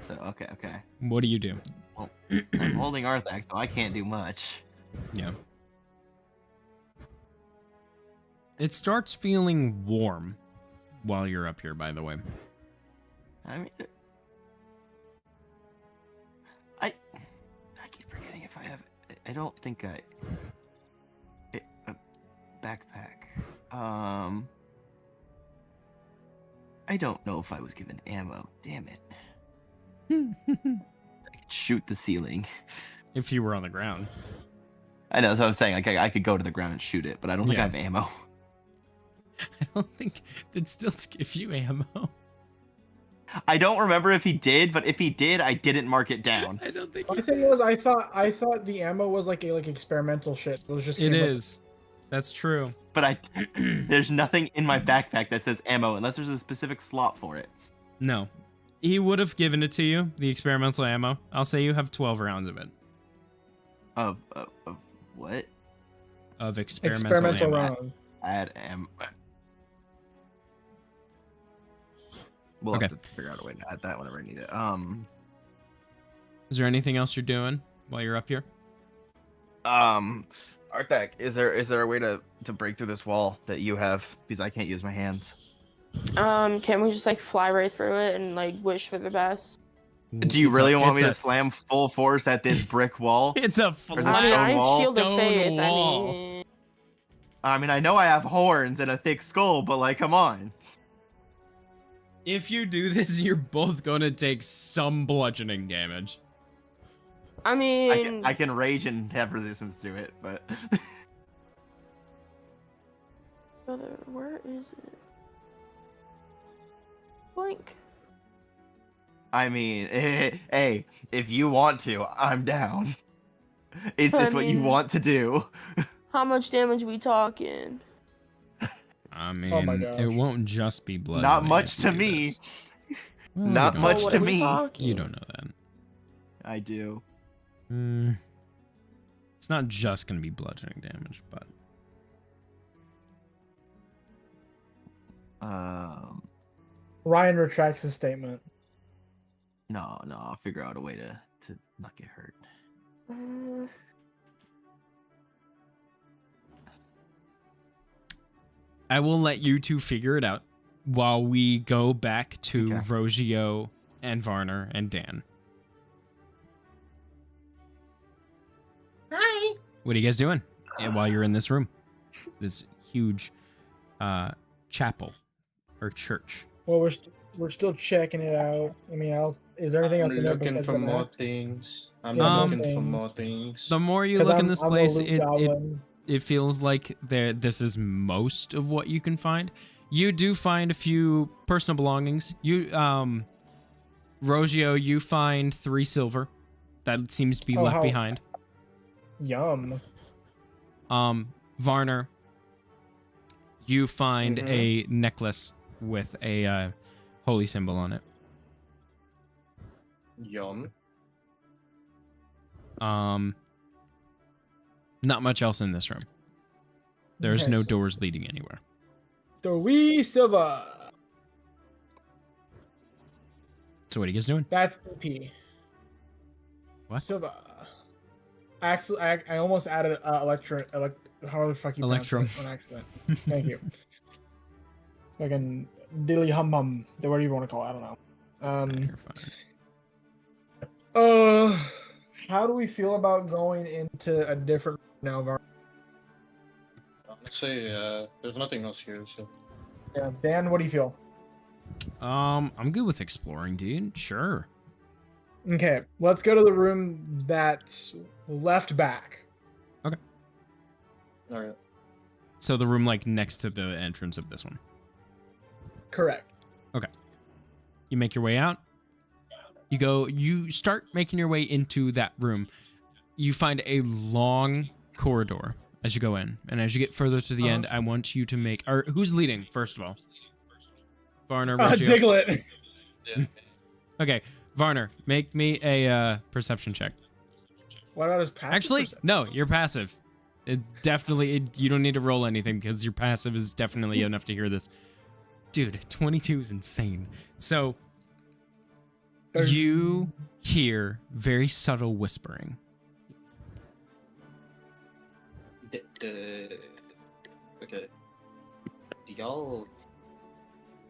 So, okay. What do you do? Well, I'm holding Arthax, so I can't do much. Yeah. It starts feeling warm while you're up here, by the way. I mean, I keep forgetting if I have. I don't think a backpack. I don't know if I was given ammo. Damn it. I could shoot the ceiling. If you were on the ground. I know, that's what I'm saying. Like, I could go to the ground and shoot it, but I don't think I have ammo. I don't think did Stilts give you ammo. I don't remember if he did, but if he did, I didn't mark it down. I don't think. The thing was, I thought the ammo was like experimental shit. It was just. It is. That's true. But there's nothing in my backpack that says ammo unless there's a specific slot for it. No. He would have given it to you, the experimental ammo. I'll say you have 12 rounds of it. Of what? Of experimental ammo. round. Add ammo. We'll have to figure out a way to add that whenever I need it. Is there anything else you're doing while you're up here? Arthak, is there a way to break through this wall that you have? Because I can't use my hands. Can we just like fly right through it and like wish for the best? Do you really want me to slam full force at this brick wall? It's a I mean, I shield of faith. wall. I mean, I know I have horns and a thick skull, but like, come on. If you do this, you're both gonna take some bludgeoning damage. I mean, I can rage and have resistance to it, but. Brother, where is it? Blink. I mean, hey, if you want to, I'm down. Is this what you want to do? How much damage we talking? I mean, it won't just be blood. Not much to me. Not much to me. You don't know that. I do. It's not just going to be bludgeoning damage, but. Ryan retracts his statement. No, I'll figure out a way to not get hurt. I will let you two figure it out while we go back to Rogio and Varner and Dan. Hi. What are you guys doing while you're in this room? This huge chapel or church. Well, we're still checking it out. I mean, is there anything I'm else in there looking besides for the more map? things. I'm Yeah, more looking for things. more things. The more you 'Cause look in I'm- this I'm a place, loot it goblin. feels like this is most of what you can find. You do find a few personal belongings. You Rogio, you find 3 silver. That seems to be Oh, left how- behind. Yum. Varner, you find Mm-hmm. a necklace with a holy symbol on it. Yum. Not much else in this room. There's Okay, no so- doors leading anywhere. 3 silver. So what are you guys doing? That's EP. What? Silver. Actually, I almost added however the fuck you pronounce Electrum. it on accident. Thank you. Fucking dilly hum hum. Whatever you want to call it, I don't know. You're fine. How do we feel about going into a different now, Var? Let's say there's nothing else here. So Yeah, Dan, what do you feel? I'm good with exploring, dude. Sure. Okay, let's go to the room that's left back. all right. So the room like next to the entrance of this one. Correct. Okay. You make your way out. You start making your way into that room. You find a long corridor as you go in. And as you get further to the end, I want you to make, or who's leading, first of all? Varner, Rogio? Diglett. Okay, Varner, make me a perception check. What about his passive? Actually, no, you're passive. You don't need to roll anything because your passive is definitely enough to hear this. Dude, 22 is insane. So, you hear very subtle whispering. Okay.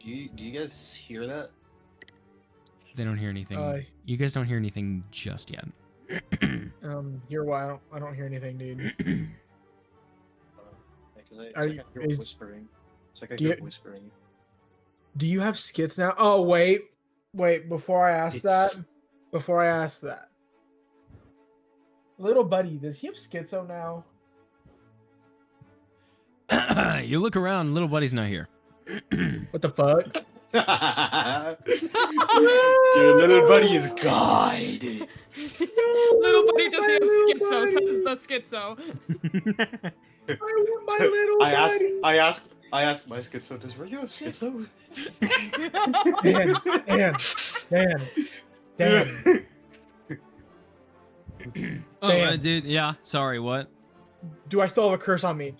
Do you guys hear that? They don't hear anything. Uh, You guys don't hear anything just yet. You're why I don't hear anything, dude. It's Are like you- I hear is- whispering. It's like I do hear you- whispering. Do you have skits now? Oh wait. Before I ask that, little buddy, does he have schizo now? You look around, little buddy's not here. What the fuck? Your little buddy is God. Little buddy doesn't have schizo, says the schizo. I want my little buddy. I asked my schizo, does Rio have schizo? Dan. Oh, Dan. dude, yeah. Sorry, what? Do I still have a curse on me?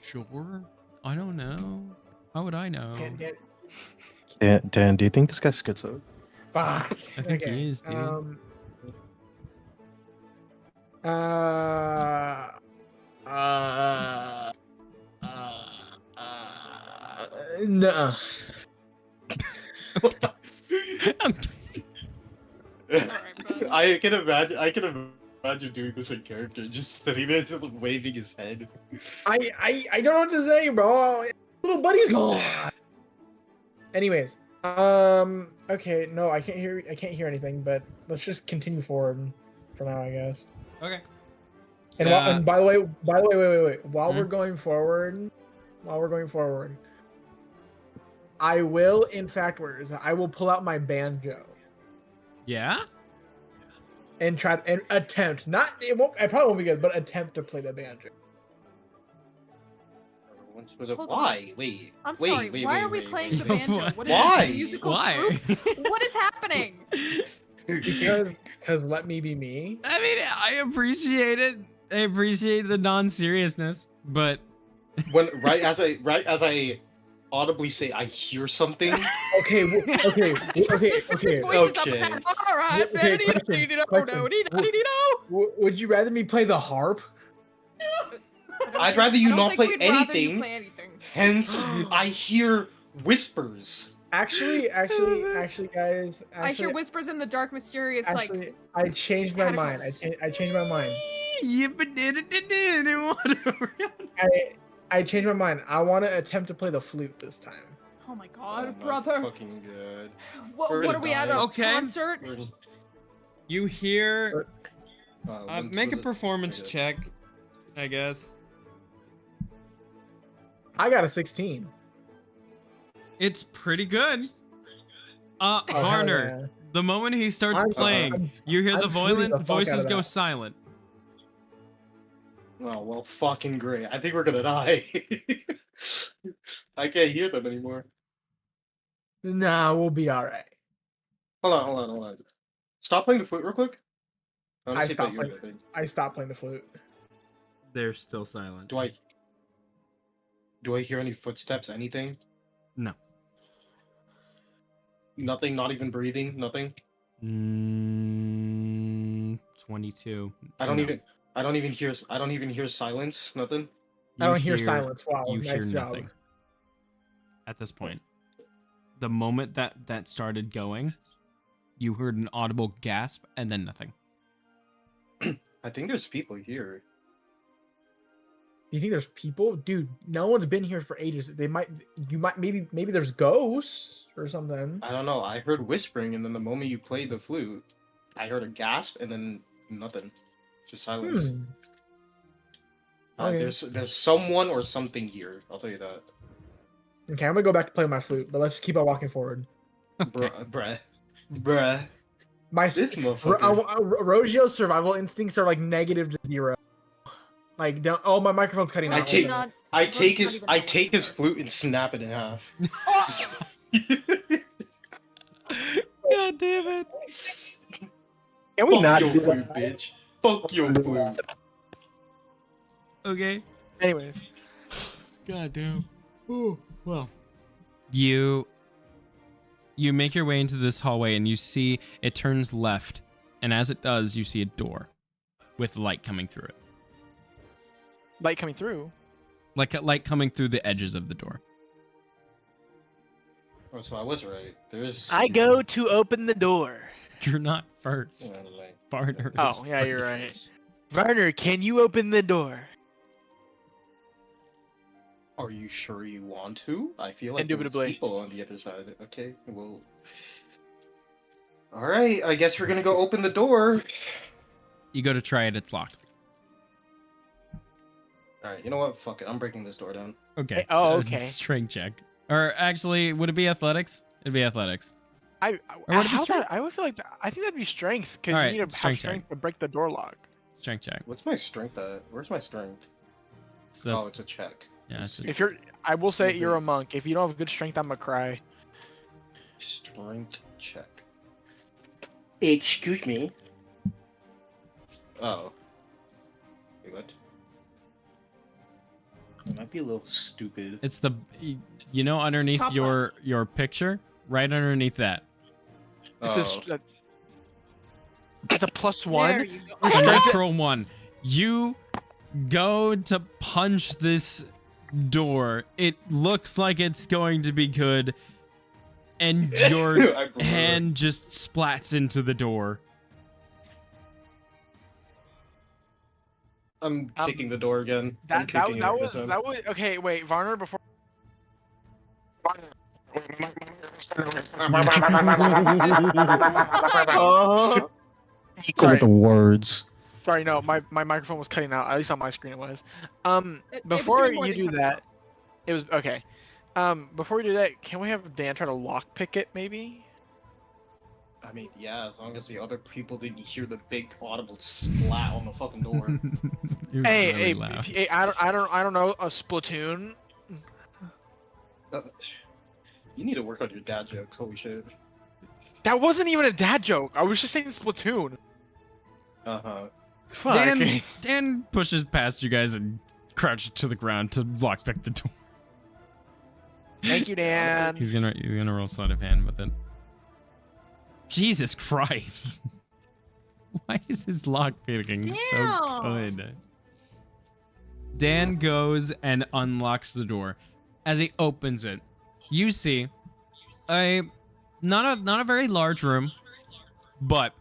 Sure. I don't know. How would I know? Dan, do you think this guy's schizo? Fuck. I think he is, dude. Nuh-uh. I can imagine doing this in character, just sitting there, just waving his head. I don't know what to say, bro. Little buddy's gone. Anyways, okay, no, I can't hear anything, but let's just continue forward for now, I guess. Okay. And, and by the way, wait. While we're going forward, I will, in fact, I will pull out my banjo Yeah? and try and attempt. I probably won't be good, but attempt to play the banjo. Hold Why? Wait. I'm wait, sorry. Wait, why wait, are we wait, playing wait. the banjo? What is Why? this, a musical Why? troupe? What is happening? Because let me be me. I mean, I appreciate it. I appreciate the non-seriousness, but When right as I audibly say I hear something. Okay. His voice is up Okay. ahead. All right. Would you rather me play the harp? I'd rather you I don't not think play we'd rather you anything. play anything. Hence, I hear whispers. Actually, guys. I hear whispers in the dark, mysterious, like. I changed my mind. I changed my mind. I changed my mind. I want to attempt to play the flute this time. Oh my god, Oh my brother. fucking god. What We're are gonna we at? die. A Okay. concert? You hear. Make a the- performance okay. check, I guess. I got a 16. It's pretty good. hell Varner, yeah. the moment he starts I'm- playing, I'm- you hear I'm the fleeing the fuck out voices of go that. silent. Oh well, fucking great. I think we're gonna die. I can't hear them anymore. Nah, we'll be all right. Hold on. Stop playing the flute real quick. I wanna I see if stopped that playing. you're the thing. I stopped playing the flute. They're still silent. Do I hear any footsteps? Anything? No. Nothing. Not even breathing. Nothing. 22. I don't No. even. I don't even hear silence. Nothing. I You don't hear silence. Wow, You nice hear job. nothing. At this point, the moment that started going, you heard an audible gasp and then nothing. I think there's people here. You think there's people, dude? No one's been here for ages. Maybe there's ghosts or something. I don't know. I heard whispering, and then the moment you played the flute, I heard a gasp, and then nothing. Just silence. Okay. There's someone or something here. I'll tell you that. Okay, I'm gonna go back to play my flute, but let's keep on walking forward. Bruh. This motherfucker. Rogio's survival instincts are like negative to 0. Like, don't. Oh, my microphone's cutting out. I take his flute and snap it in half. God damn it! Can we Fuck not your do flute, that? bitch? Fuck your flute. Okay. Anyways. God damn. Ooh, well. You make your way into this hallway and you see it turns left, and as it does, you see a door with light coming through it. Light coming through. Like a light coming through the edges of the door. Oh, so I was right. There's. I go to open the door. You're not first. Varner Oh, is yeah, you're first. right. Varner, can you open the door? Are you sure you want to? I feel like there's Indubitably. people on the other side. Okay, well. All right, I guess we're gonna go open the door. You go to try it, it's locked. All right, you know what? Fuck it. I'm breaking this door down. Okay. Oh, okay. Strength check. Or actually, would it be athletics? It'd be athletics. I would it be how strength? that, I would feel like I think that'd be strength because Alright, you need to have strength strength check. to break the door lock. Strength check. What's my strength at? Where's my strength? It's the, Oh, it's a check. yeah, it's If you're, I will say you're a monk. If you don't have good strength, I'm gonna cry. Strength check. Excuse me. Oh. Wait, what? It might be a little stupid. it's the you know underneath Top your picture, right underneath that. It's Oh. it's a plus There one. you go. A Strength- natural one. You go to punch this door. It looks like it's going to be good, and your I blew it. hand just splats into the door. I'm kicking the door again. I'm That kicking it this time. was okay. Wait, Varner, before. Go with the words. Sorry, no, my microphone was cutting out. At least on my screen it was. was Before doing more you than do cut that, it was okay. Before we do that, can we have Dan try to lockpick it, maybe? I mean, yeah, as long as the other people didn't hear the big audible splat on the fucking door. It was Hey, really hey, loud. hey, I don't know a Splatoon. You need to work on your dad jokes. Holy shit. That wasn't even a dad joke. I was just saying Splatoon. Uh huh. Fuck. Dan pushes past you guys and crouches to the ground to lockpick the door. Thank you, Dan. He's gonna roll sleight of hand with it. Jesus Christ! Why is his lockpicking so Damn. good? Dan goes and unlocks the door. As he opens it, you see a not a very large room, but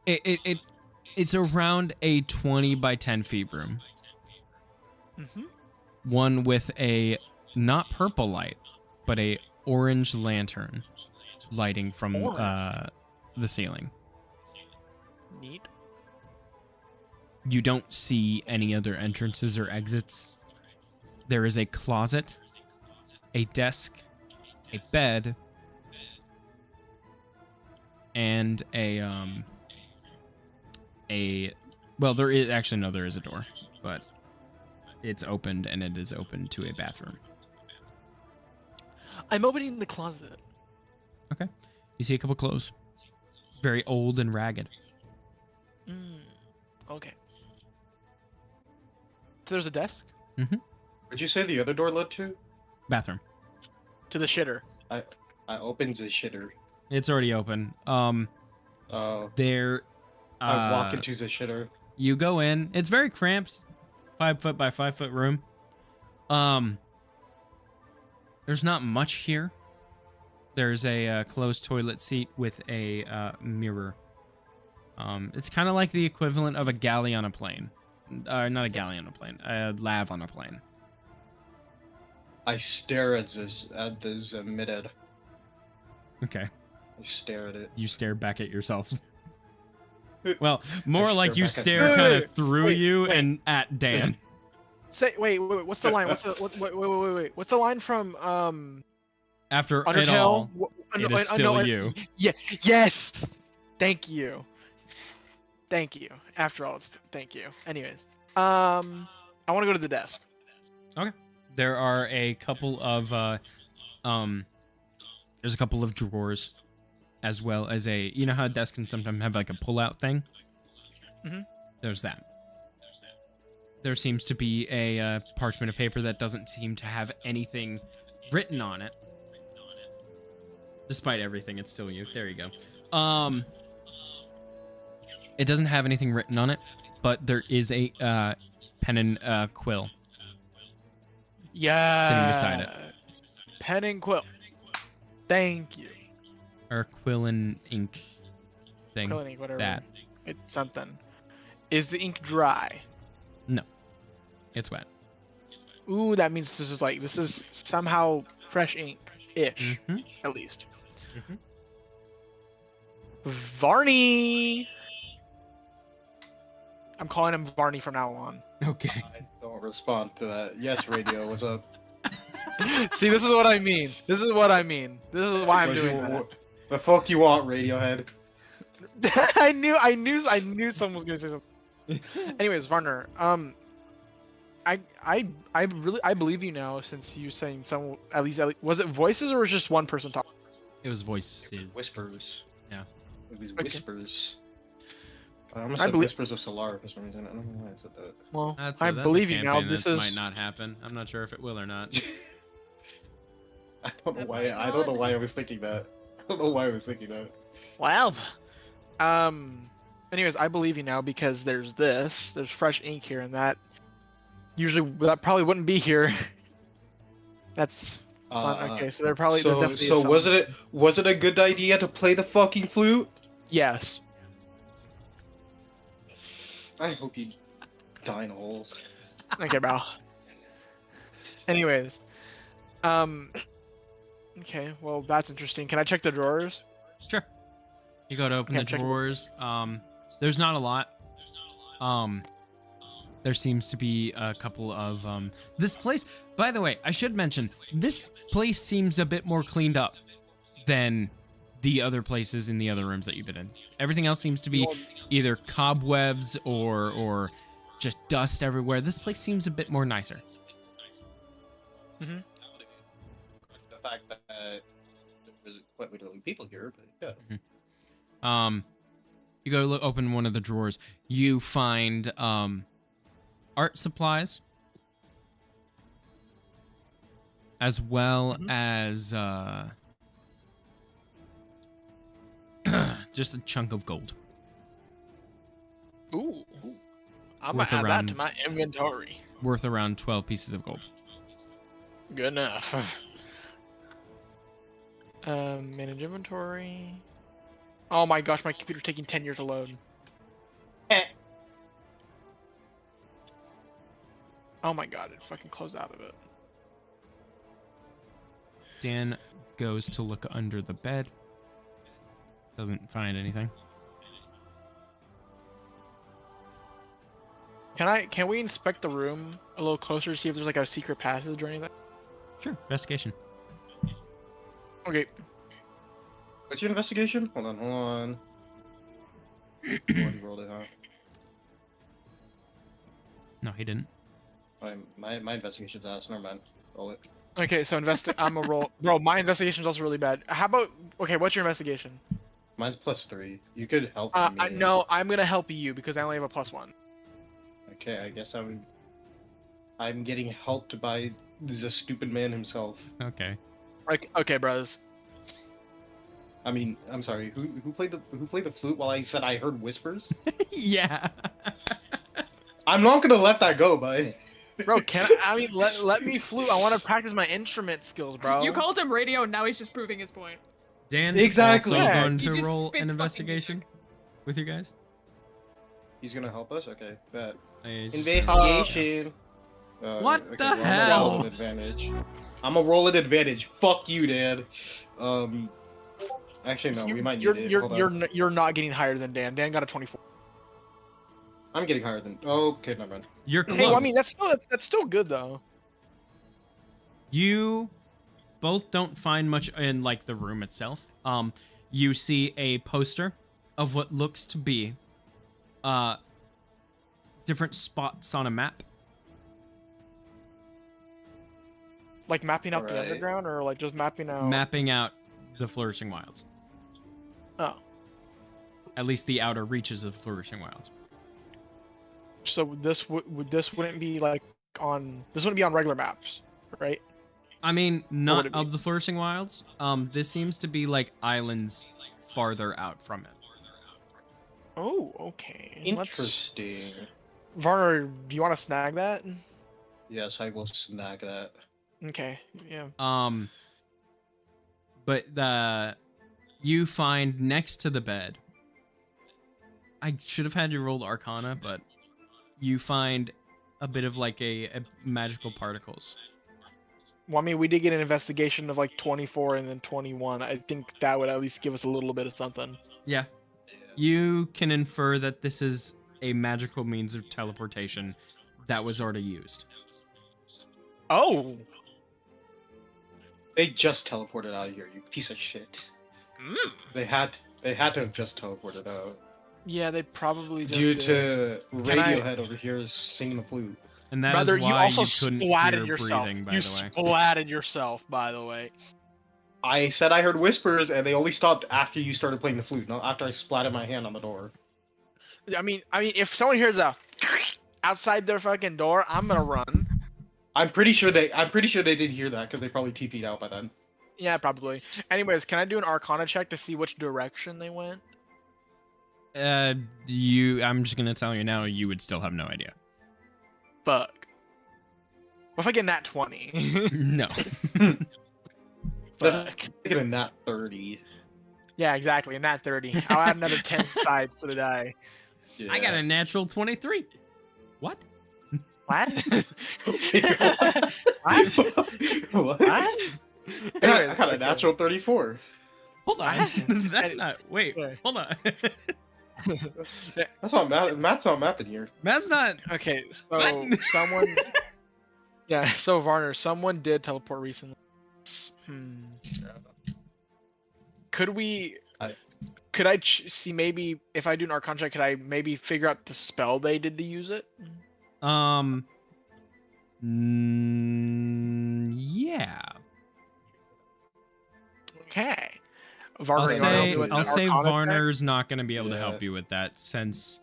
it's around a 20 by 10 feet room. Mm-hmm. One with a not purple light, but a orange lantern lighting from the ceiling. Neat. You don't see any other entrances or exits. There is a closet, a desk, a bed, and well, there is actually no, there is a door, but it's opened and it is open to a bathroom. I'm opening the closet. Okay. You see a couple clothes. Very old and ragged. Okay. So there's a desk? Mm-hmm. Where'd you say the other door led to? Bathroom. To the shitter. I opened the shitter. It's already open. There. I walk into the shitter. You go in. It's very cramped. 5 foot by 5 foot room. There's not much here. There's a closed toilet seat with a mirror. It's kind of like the equivalent of a galley on a plane. Not a galley on a plane. A lav on a plane. I stare at this mid-ed. Okay. I stare at it. You stare back at yourself. Well, more I like you stare stare back at- kind Wait, of through wait, you wait. and at Dan. Say, wait. What's the line? Wait. What's the line from After it Undertale? all, Wh- it no, is still you. Yeah. Yes. Thank you. Thank you. After all, thank you. Anyways, I want to go to the desk. Okay. There are a couple of there's a couple of drawers, as well as you know how a desk can sometimes have like a pull-out thing? Mhm. There's that. There seems to be a parchment of paper that doesn't seem to have anything written on it. Despite everything, it's still you. There you go. It doesn't have anything written on it, but there is a pen and quill Yeah. sitting beside it. Pen and quill. Thank you. Or quill and ink thing. Quill and ink, whatever. That. It's something. Is the ink dry? No. It's wet. Ooh, that means this is somehow fresh ink-ish, Mhm. at least. Mhm. Varney. I'm calling him Varney from now on. Okay. I don't respond to that. Yes, radio. What's up? See, this is what I mean. This is what I mean. This is why I'm What doing you- that. what the fuck you want, Radiohead? I knew someone was gonna say something. Anyways, Varner, I believe you now since you saying some at least was it voices or was just one person talking? It was voices. Whispers. Yeah. It was Okay. whispers. I almost I said believe- whispers of Solar for some reason. I don't know why I said that. Well, That's I that's believe a you now. campaign This that is might not happen. I'm not sure if it will or not. I don't know That why. might I don't know not. why I was thinking that. I don't know why I was thinking that. well. Anyways, I believe you now because there's fresh ink here, and that probably wouldn't be here. That's fun. Okay, so they're probably there's So definitely so some- was it a good idea to play the fucking flute? Yes. I hope you die in a hole. Okay, bro. Anyways, okay, well that's interesting. Can I check the drawers? Sure. You go to open Okay, the check it. drawers. There's not a lot. There seems to be a couple of this place. By the way, I should mention this place seems a bit more cleaned up than the other places in the other rooms that you've been in. Everything else seems to be either cobwebs or just dust everywhere. This place seems a bit more nicer. Mm-hmm. The fact that there's quite literally people here, but yeah. You go to open one of the drawers. You find art supplies, as well as just a chunk of gold. Ooh. I'm Worth gonna add around- that to my inventory. Worth around 12 pieces of gold. Good enough. Manage inventory. Oh my gosh, my computer's taking 10 years to load. Oh my god, it fucking closed out of it. Dan goes to look under the bed. Doesn't find anything. Can we inspect the room a little closer to see if there's like a secret passage or anything? Sure. Investigation. Okay. What's your investigation? Hold on. You already rolled it, huh? No, he didn't. My investigation's ass. Never mind. Roll it. Okay, so I'm a roll. Bro, my investigation's also really bad. How about okay? What's your investigation? Mine's +3. You could help me. No, I'm gonna help you because I only have a +1. Okay, I guess I'm getting helped by the stupid man himself. Okay. Like, okay, bros. I mean, I'm sorry. Who played the flute while I said I heard whispers? Yeah. I'm not gonna let that go, bud. Bro, let me flute. I want to practice my instrument skills, bro. You called him radio, and now he's just proving his point. Dan's Exactly. also Yeah, going he to just roll spits an fucking investigation with you guys. He's gonna help us. Okay, bet. He's Investigation. What okay, the well, hell? I'm gonna roll an advantage. I'm gonna roll an advantage. Fuck you, Dad. Actually, no. We might need it. Hold on. You're not getting higher than Dan. Dan got a 24. I'm getting higher than. Oh, okay, never mind. You're close. Hey, well, I mean that's still good though. You both don't find much in like the room itself. You see a poster of what looks to be different spots on a map. Like mapping out the Alright. underground, or like just mapping out. Mapping out the Flourishing Wilds. Oh, At least the outer reaches of Flourishing Wilds. so this wouldn't be like this wouldn't be on regular maps, right? I mean, would not it be? of the Flourishing Wilds. This seems to be like islands farther out from it. Oh, okay. Interesting. Varner, do you want to snag that? Yes, I will snag that. Okay, yeah. But you find next to the bed. I should have had you roll Arcana, but you find a bit of like a magical particles. Well, I mean, we did get an investigation of like 24 and then 21. I think that would at least give us a little bit of something. Yeah. You can infer that this is a magical means of teleportation that was already used. Oh. They just teleported out of here, you piece of shit. They had to have just teleported out. Yeah, they probably just Due did. to Can I- Radiohead over here singing the flute. And that is Brother, why you also couldn't splatted hear yourself. breathing, by You the way. splatted yourself, by the way. I said I heard whispers, and they only stopped after you started playing the flute, not after I splatted my hand on the door. I mean, if someone hears a outside their fucking door, I'm gonna run. I'm pretty sure they didn't hear that because they probably TP'd out by then. Yeah, probably. Anyways, can I do an Arcana check to see which direction they went? I'm just gonna tell you now, you would still have no idea. Fuck. What if I get nat 20? No. Fuck. Get a nat 30. Yeah, exactly. A nat 30. I'll add another 10 sides to the die. Yeah. I got a natural 23. What? What? What? What? I got a natural 34. Hold on. What? That's not. Wait. Yeah. Hold on. That's not math. Math's not math in here. That's not. Okay, so What? someone. Yeah, so Varner, someone did teleport recently. Could we? Could I see maybe if I do an Arcana check, could I maybe figure out the spell they did to use it? Yeah. Okay. Varner, I'll you wanna help me say with I'll the say Arcana check? Varner's not going to be able to Yeah. help you with that since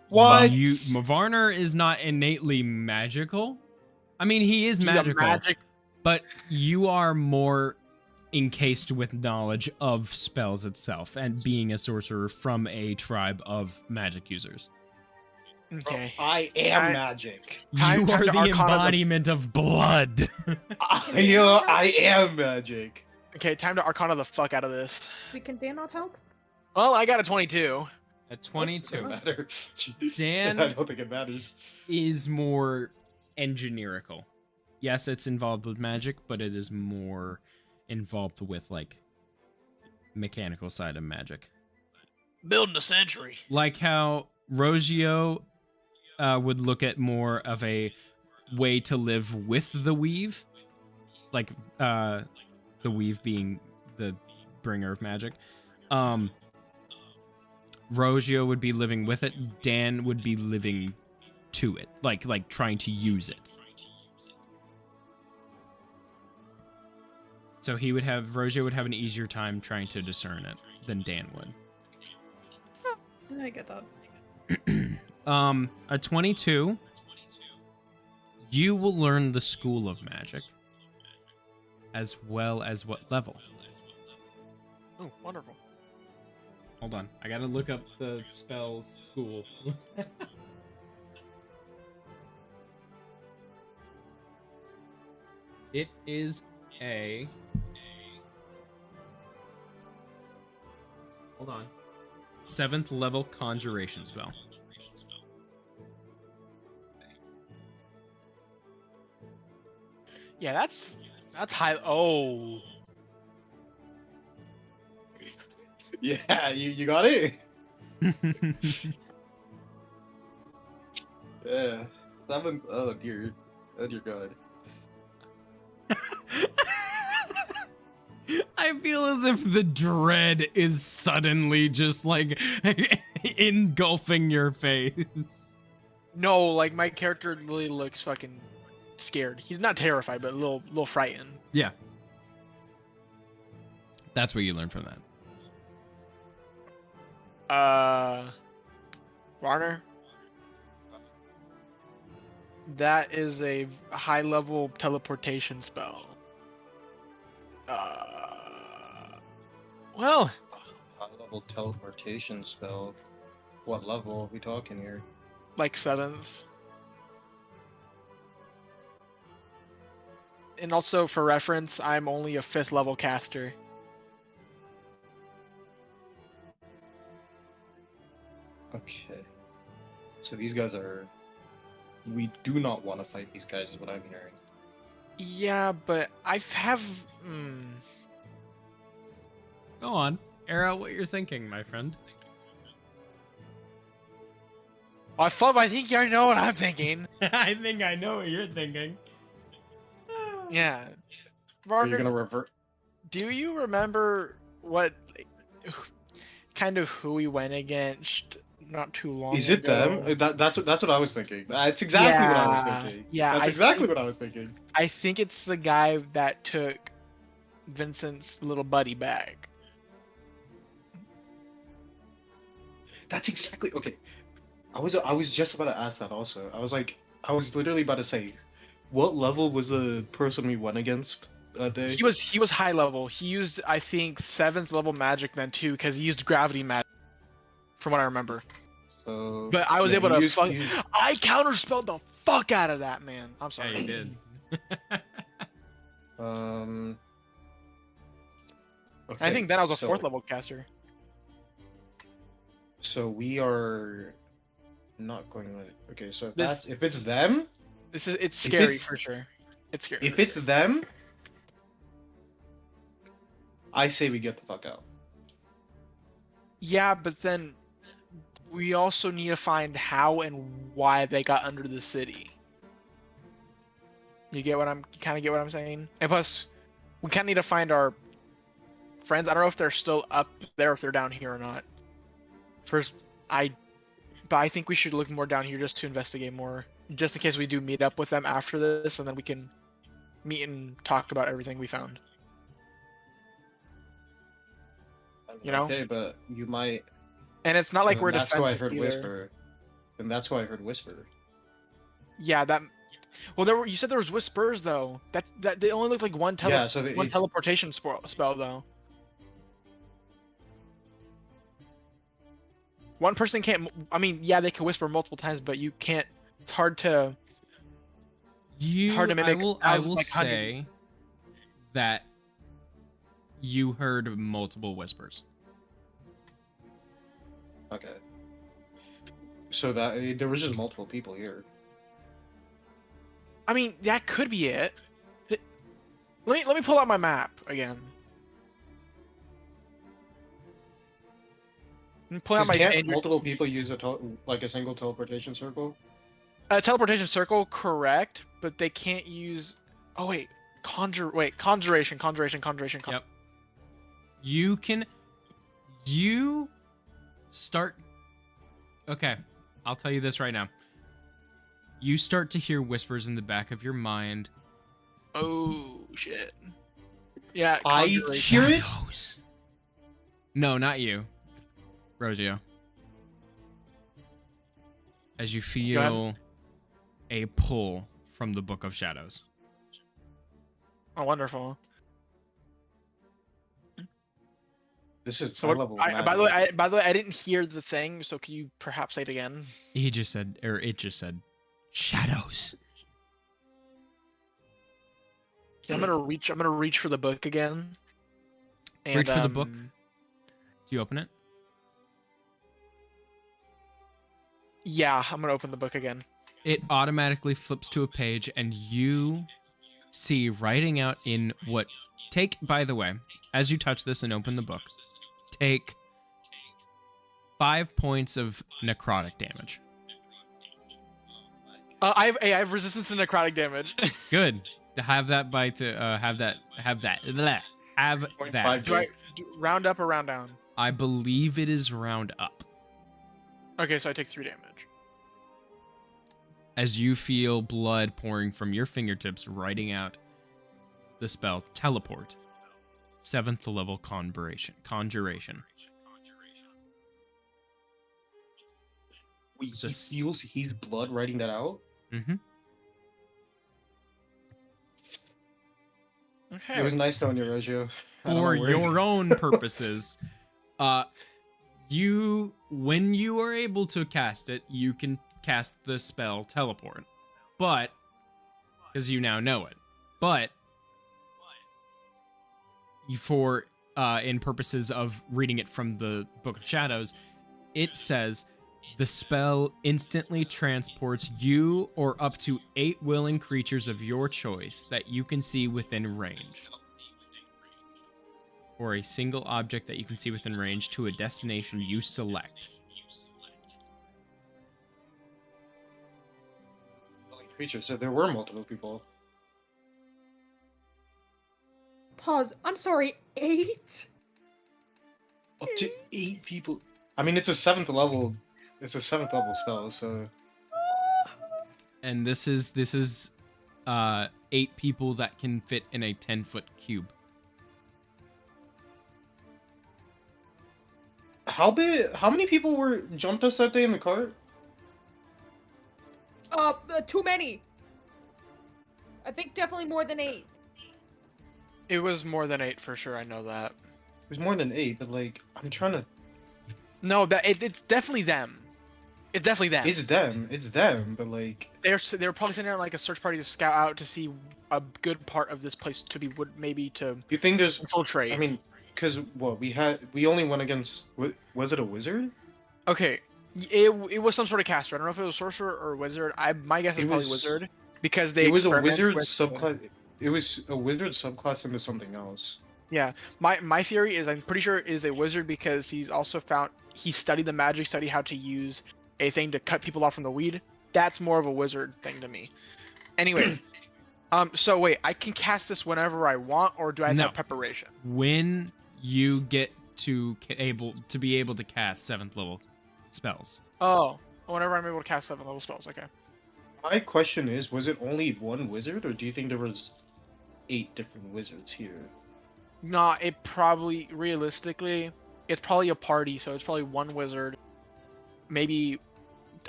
What? Varner is not innately magical. I mean, he is He's a magical, but you are more encased with knowledge of spells itself and being a sorcerer from a tribe of magic users. Okay. I am I- magic. Time You are to the Arcana the- embodiment of blood. I am magic. Okay, time to Arcana the fuck out of this. Wait, can Dan not help? Well, I got a 22. At 22. Doesn't matter. Dan- I don't think it matters. is more engineerical. Yes, it's involved with magic, but it is more involved with like mechanical side of magic. Building a century. Like how Rogio would look at more of a way to live with the weave, like the weave being the bringer of magic. Rogio would be living with it. Dan would be living to it, like trying to use it. So Rogio would have an easier time trying to discern it than Dan would. I get that. A 22. You will learn the school of magic, as well as what level. Oh, wonderful. Hold on, I gotta look up the spell school. It is a... Hold on. 7th level conjuration spell. Yeah, that's high. Oh. Yeah, you got it. Yeah. 7. Oh dear. Oh dear God. I feel as if the dread is suddenly just like engulfing your face. No, like my character really looks fucking scared. He's not terrified, but a little frightened. Yeah. That's what you learn from that. Warner? That is a high level teleportation spell. Well, High level teleportation spell. What level are we talking here? like 7th. And also for reference, I'm only a 5th level caster. Okay. So these guys are... We do not want to fight these guys is what I'm hearing. Yeah, but I have... Go on. Air out what you're thinking, my friend. I think you already know what I'm thinking. I think I know what you're thinking. Yeah. Are you Varner, gonna revert? do you remember what kind of who we went against not too long Is it ago? them? That's what I was thinking. That's exactly what I was thinking. Yeah, That's exactly what I was thinking. I think it's the guy that took Vincent's little buddy back. That's exactly okay. I was just about to ask that also. I was literally about to say, what level was the person we went against that day? He was high level. He used, I think, 7th level magic then too, because he used gravity magic, from what I remember. So, But I was able to use- I counterspelled the fuck out of that, man. I'm sorry. Yeah, you did. Okay, I think then I was a so- 4th level caster. So we are not going with. Okay, so if This- that's if it's them, It's If scary it's- for sure. It's scary. if it's them, I say we get the fuck out. Yeah, but then we also need to find how and why they got under the city. You kind of get what I'm saying? And plus, we kind of need to find our friends. I don't know if they're still up there, if they're down here or not. But I think we should look more down here just to investigate more, just in case we do meet up with them after this, and then we can meet and talk about everything we found. You know? Okay, but you might. And it's not like so we're that's why I defenseless heard either. whisper, and that's why I heard whisper. Yeah, that. Well, you said there was whispers though. That they only looked like one Yeah, so one teleportation spell though. One person can't. I mean, yeah, they can whisper multiple times, but you can't. It's hard to. Hard to mimic. I will say that you heard multiple whispers. Okay. So that there was just multiple people here. I mean, that could be it. Let me pull out my map again. Pull out my Can't multiple people use a single teleportation circle? Teleportation circle, correct, but they can't use. Oh wait, conjuration. Yep. You start. Okay, I'll tell you this right now. You start to hear whispers in the back of your mind. Oh shit. Yeah, I conjuration. hear it. No, not you, Rosio. As you feel a pull from the Book of Shadows. Oh, wonderful. This is So high what, level. by the way, I didn't hear the thing. So can you perhaps say it again? He just said, or it just said, shadows. Okay, I'm gonna reach for the book again. And, Reach for the book. Do you open it? Yeah, I'm gonna open the book again. It automatically flips to a page, and you see writing out in what. By the way, as you touch this and open the book, take 5 points of necrotic damage. I have resistance to necrotic damage. Good. To have that have that. Do round up or round down? I believe it is round up. Okay, so I take 3 damage. As you feel blood pouring from your fingertips, writing out the spell Teleport. 7th level conjuration. Wait, he feels his blood writing that out? Mm-hmm. Okay. It was nice knowing you, Rojo. For your own purposes, when you are able to cast it, you can cast the spell Teleport. But, because you now know it. But, in purposes of reading it from the Book of Shadows, it says the spell instantly transports you or up to 8 willing creatures of your choice that you can see within range, or a single object that you can see within range to a destination you select. Creature, so there were multiple people. Pause. I'm sorry, 8? Up to 8 people. I mean, it's a 7th level. It's a 7th level spell, so. And this is 8 people that can fit in a 10-foot cube. How many people were jumped us that day in the cart? Too many. I think definitely more than 8. It was more than 8 for sure. I know that. It was more than 8, but like I'm trying to. No, it's definitely them. It's definitely them. It's them, but like they're probably sending out like a search party to scout out to see a good part of this place to be maybe to. You think there's infiltrate? I mean, because we only went against. Was it a wizard? Okay, it was some sort of caster. I don't know if it was sorcerer or wizard. My guess is probably wizard because they. It was a wizard subclass. It was a wizard subclass into something else. Yeah, my theory is I'm pretty sure it is a wizard because he studied the magic, studied how to use a thing to cut people off from the weed. That's more of a wizard thing to me. Anyways, so wait, I can cast this whenever I want, or do I have to have preparation? When you get to be able to cast 7th level spells. Oh, whenever I'm able to cast 7th level spells. Okay. My question is, was it only one wizard, or do you think there was 8 different wizards here? Nah, it probably realistically, it's probably a party, so it's probably one wizard. Maybe,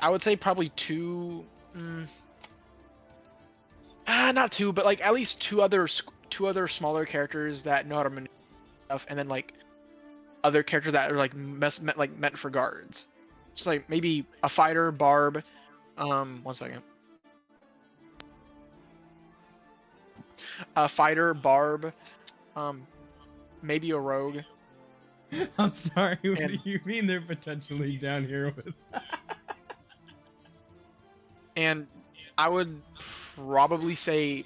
I would say probably 2. Not 2, but like at least two other smaller characters that know how to maneuver stuff, and then like other characters that are like meant for guards. It's like maybe a fighter, barb. 1 second. A fighter, barb. Maybe a rogue. I'm sorry, what do you mean they're potentially down here with? And I would probably say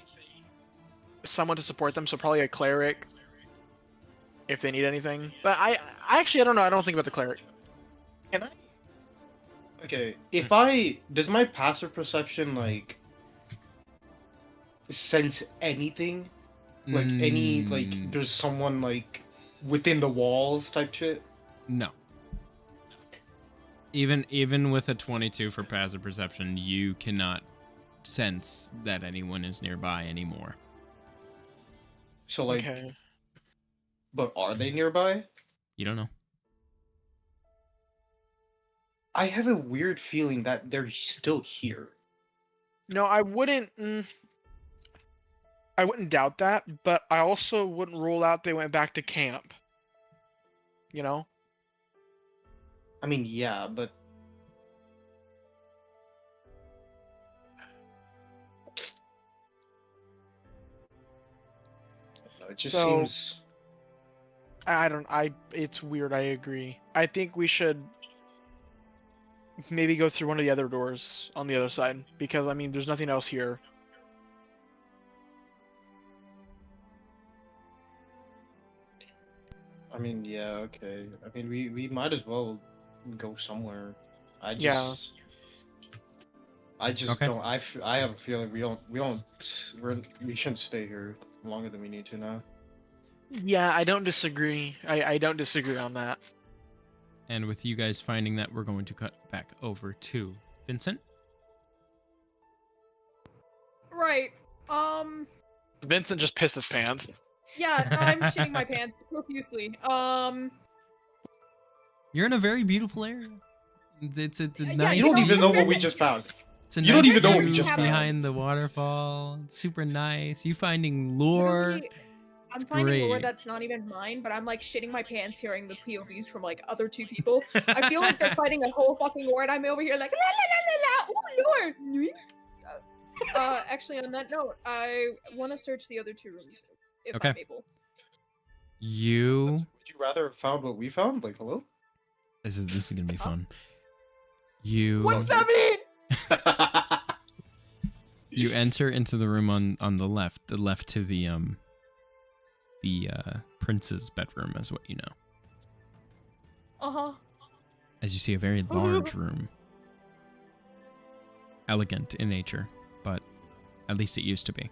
someone to support them, so probably a cleric if they need anything. But I actually I don't know. I don't think about the cleric. Can I? Okay, does my passive perception like sense anything? Like any like there's someone like within the walls type shit? No. Even with a 22 for passive perception, you cannot sense that anyone is nearby anymore. So like, Okay. but are they nearby? You don't know. I have a weird feeling that they're still here. No, I wouldn't. I wouldn't doubt that, but I also wouldn't rule out they went back to camp. You know? I mean, yeah, but it just So- seems. I don't. It's weird. I agree. I think we should maybe go through one of the other doors on the other side because I mean, there's nothing else here. I mean, yeah, okay. I mean, we might as well go somewhere. I Yeah. just. I just Okay. don't. I have a feeling we shouldn't stay here longer than we need to now. Yeah, I don't disagree. I don't disagree on that. And with you guys finding that, we're going to cut back over to Vincent. Right. Vincent just pissed his pants. Yeah, I'm shitting my pants profusely. You're in a very beautiful area. It's a Yeah, nice. You don't know, even know what we Vincent- just found. It's a you don't nice even know what we view just found. behind the waterfall. It's super nice. You finding lore. Literally, I'm It's finding lore great. that's not even mine, but I'm like shitting my pants hearing the POVs from like other two people. I feel like they're fighting a whole fucking war, and I'm over here like la la la la la. Oh lore. Actually, on that note, I want to search the other two rooms if Okay. I'm able. You. Would you rather have found what we found? Like, hello? This is gonna be fun. You. What's that mean? You enter into the room on the left to the prince's bedroom, is what you know. Uh-huh. As you see a very large room, elegant in nature, but at least it used to be.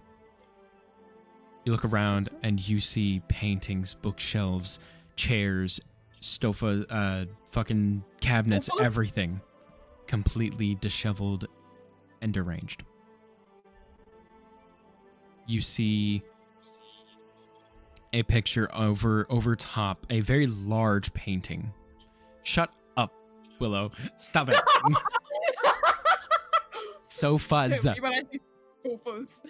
You look around and you see paintings, bookshelves, chairs, fucking cabinets, Stofas? everything completely disheveled and deranged. You see a picture over top, a very large painting. Shut up, Willow. Stop it. Sofas. When I see sofas.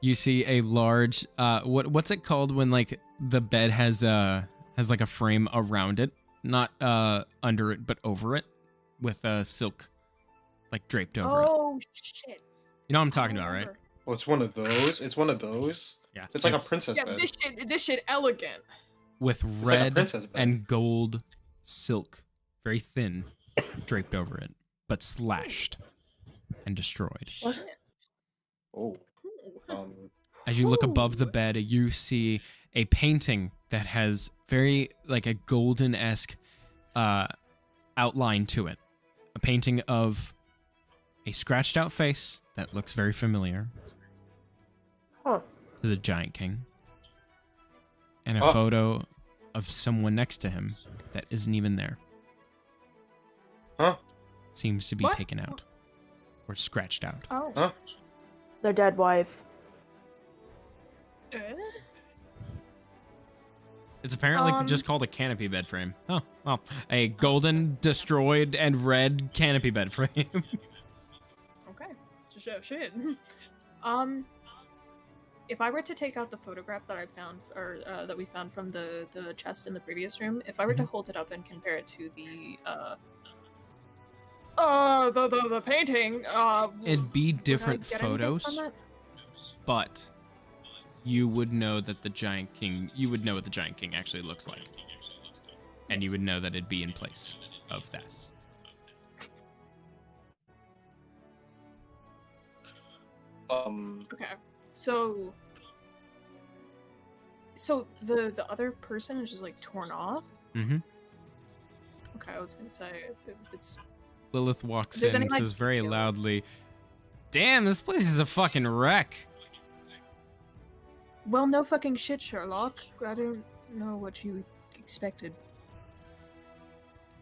You see a large what's it called when like the bed has like a frame around it, not under it but over it, with silk like draped over it. Oh shit. You know what I'm talking about, right? Oh, it's one of those. It's one of those. Yeah. It's like a princess Yeah, bed. this shit elegant. With like a red princess bed. and gold silk, very thin, draped over it, but slashed and destroyed. Oh. As you look above the bed, you see a painting that has very like a golden-esque outline to it. A painting of a scratched out face that looks very familiar Huh. to the Giant King. And a photo of someone next to him that isn't even there. Huh? Seems to be What? taken out. Or scratched out. Oh. Huh? Their dead wife. It's apparently just called a canopy bed frame. Oh, well, a golden, destroyed, and red canopy bed frame. Okay. Shit. If I were to take out the photograph that I found, or that we found from the chest in the previous room, if I were to hold it up and compare it to the painting, It'd be would I different get anything from photos, that? but you would know that the Giant King, you would know what the Giant King actually looks like. And you would know that it'd be in place of that. Okay. So the other person is just like torn off. Mm-hmm. Okay, I was gonna say if it's Lilith walks If there's in any, and like, says very details. loudly, "Damn, this place is a fucking wreck." well, no fucking shit, Sherlock. I don't know what you expected.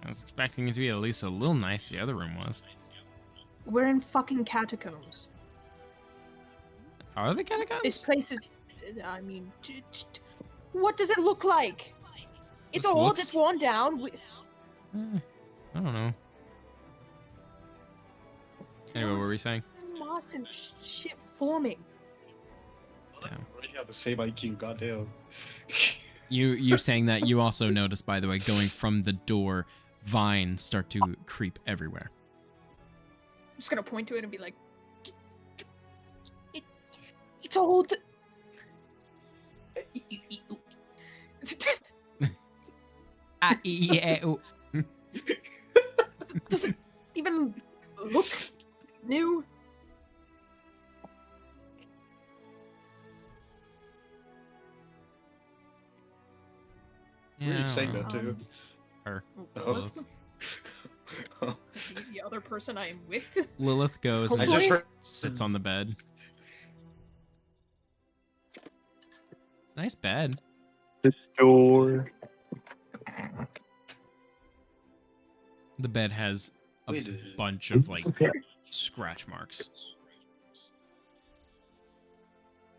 I was expecting it to be at least a little nice. The other room was. We're in fucking catacombs. Are the catacombs? This place is. I mean, what does it look like? It's This old. looks- It's worn down. I don't know. Anyway, what were we saying? Moss and shit forming. Yeah. I have the same IQ, goddamn. You saying that, you also notice, by the way, going from the door, vines start to creep everywhere. I'm just gonna point to it and be like, it's old. Does it even look new? Who are Yeah, you saying well, that to? Her. Oh. Lilith. The other person I am with? Lilith goes and Hopefully- just sits on the bed. It's a nice bed. The door. The bed has a Wait, bunch of like scratch marks.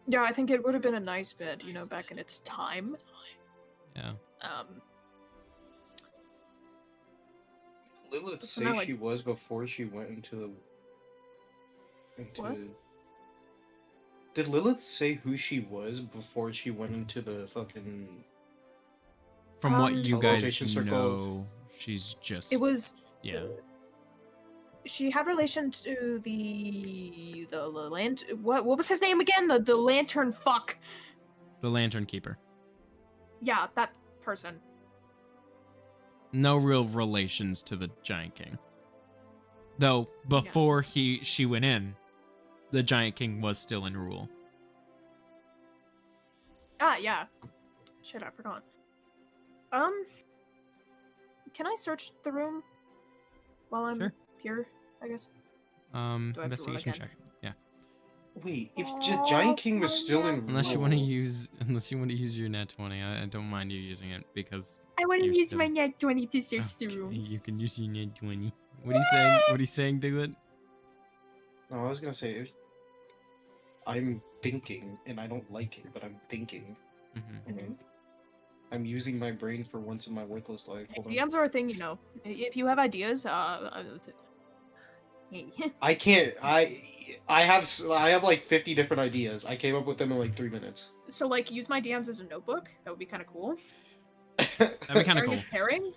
Yeah, I think it would have been a nice bed, you know, back in its time. Yeah. Lilith So say now, like- she was before she went into the. What? Did Lilith say who she was before she went into the fucking? From what you guys Teleportation circle? know, she's just. It was. Yeah. She had relation to the land. What was his name again? The lantern fuck. The Lantern Keeper. Yeah, that person. No real relations to the Giant King. Though before she went in, the Giant King was still in rule. Ah, yeah. Shit, I forgot. Can I search the room while I'm Sure. here? I guess. Do I have to roll Investigation again? check. Yeah. Wait, if Giant King was still in Unless you want to rule- use your net 20, I don't mind you using it because I want to you're use still- my net 20 to search the Okay, rooms. you can use your net 20. What are you saying? What are you saying, Diglett? No, I was gonna say I'm thinking, and I don't like it, but I'm thinking. Mm-hmm. I'm using my brain for once in my worthless life. Hold on. DMs are a thing, you know. If you have ideas, I can't. I have like 50 different ideas. I came up with them in like 3 minutes. so like use my DMs as a notebook. That would be kind of cool. That'd be kind of Sharing cool. is caring. That'd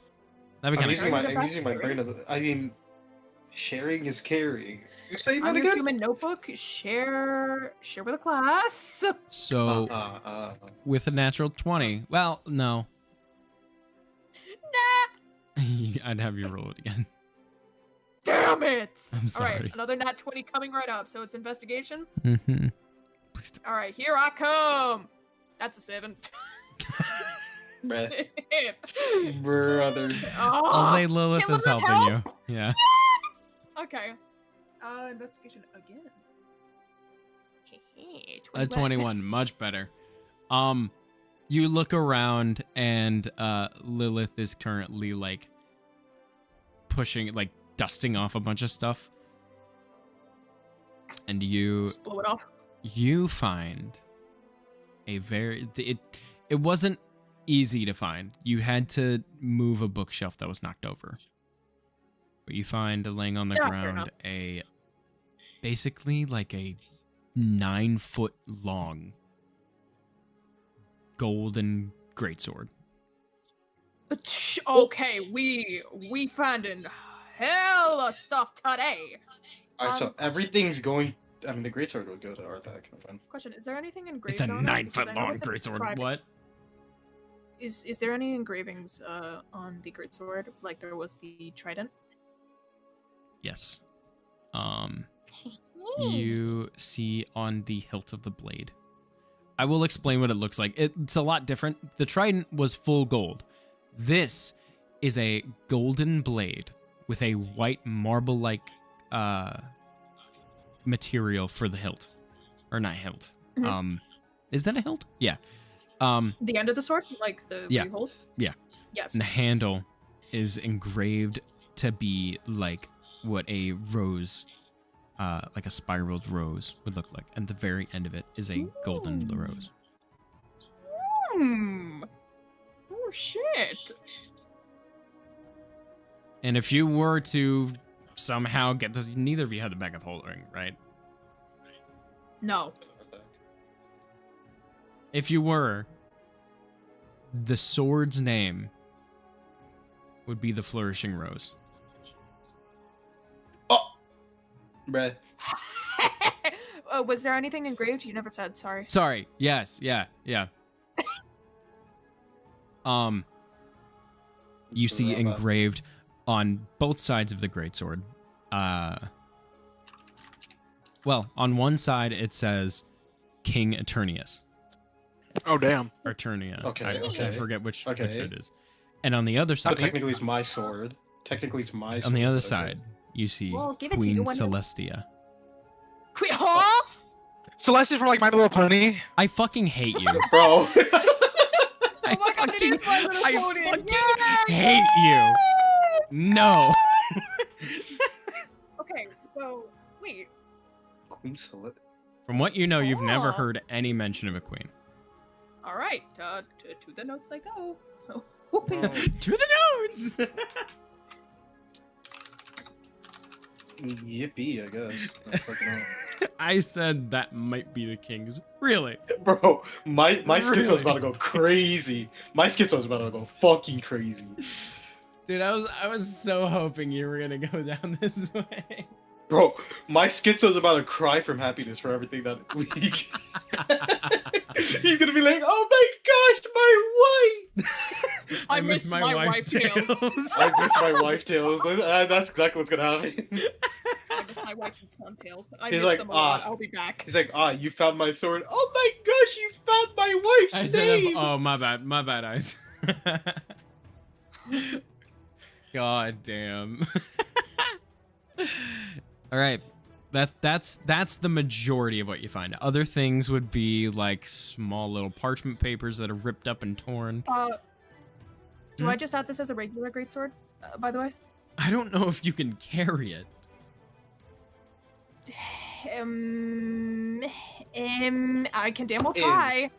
be I'm kind of using cool. my Sharing is I'm using my about brain as I mean, sharing is caring. You saying that On your again? human notebook, share with a class. So, with a natural 20, well, no. Nah. I'd have you roll it again. Damn it! I'm All sorry. right, another nat 20 coming right up. So it's investigation. Mm-hmm. All right, here I come. That's a 7. Brother. I'll say Lilith can is Lilith helping help? you. Yeah. Okay. Investigation again. A 21, much better. You look around and Lilith is currently like pushing, like dusting off a bunch of stuff. And Just blow it off. you find a it wasn't easy to find. You had to move a bookshelf that was knocked over. But you find laying on the Yeah, fair ground enough. basically like a 9-foot long golden greatsword. Okay, we finding hella stuff today. Alright, so everything's going. I mean, the greatsword would go to Arthak. Fine. Question: is there anything engraved It's a on it? Because 9-foot I know long with the greatsword. tribe- What? Is there any engravings on the greatsword like there was the trident? Yes. you see on the hilt of the blade. I will explain what it looks like. It's a lot different. The trident was full gold. This is a golden blade with a white marble-like material for the hilt. Or not hilt. Is that a hilt? Yeah. The end of the sword? Like the Yeah. where you hold? Yeah. Yes. And the handle is engraved to be like what a rose, like a spiraled rose would look like. And the very end of it is a golden rose. Oh shit. And if you were to somehow get this, neither of you had the bag of holding, right? No. If you were, the sword's name would be the Flourishing Rose. Bruh. Was there anything engraved? You never said. Sorry. Sorry. Yes. Yeah. You see engraved on both sides of the greatsword. Well, on one side it says King Eternius. Oh damn. Or Eternia. Okay, I forget which Okay. it is. And on the other So side, technically it's my sword. on the other side, you see Well, give it to Queen you when you- Celestia. Queen, huh? Celeste is from like My Little Pony. I fucking hate you. Bro. Oh my god, it is My Little I Pony. fucking hate you. No. Okay, so wait. Queen Celeste. From what you know, you've never Oh. heard any mention of a queen. All right, to the notes I go. To the notes. Yippee, I guess. I fucking know. I said that might be the king's. Really? Bro, my schizo's about to go crazy. My schizo's about to go fucking crazy. Dude, I was so hoping you were gonna go down this way. Bro, my schizo's about to cry from happiness for everything that week. He's gonna be like, "Oh my gosh, my wife!" I miss my wife tales. I miss my wife tales. That's exactly what's gonna happen. I miss my wife and son tales. I He's miss like, them a lot. I'll be back. He's like, you found my sword. Oh my gosh, you found my wife's I said, name. oh my bad, eyes. God damn. All right, that's the majority of what you find. Other things would be like small little parchment papers that are ripped up and torn. Do I just add this as a regular greatsword? By the way. I don't know if you can carry it. I can damn well try.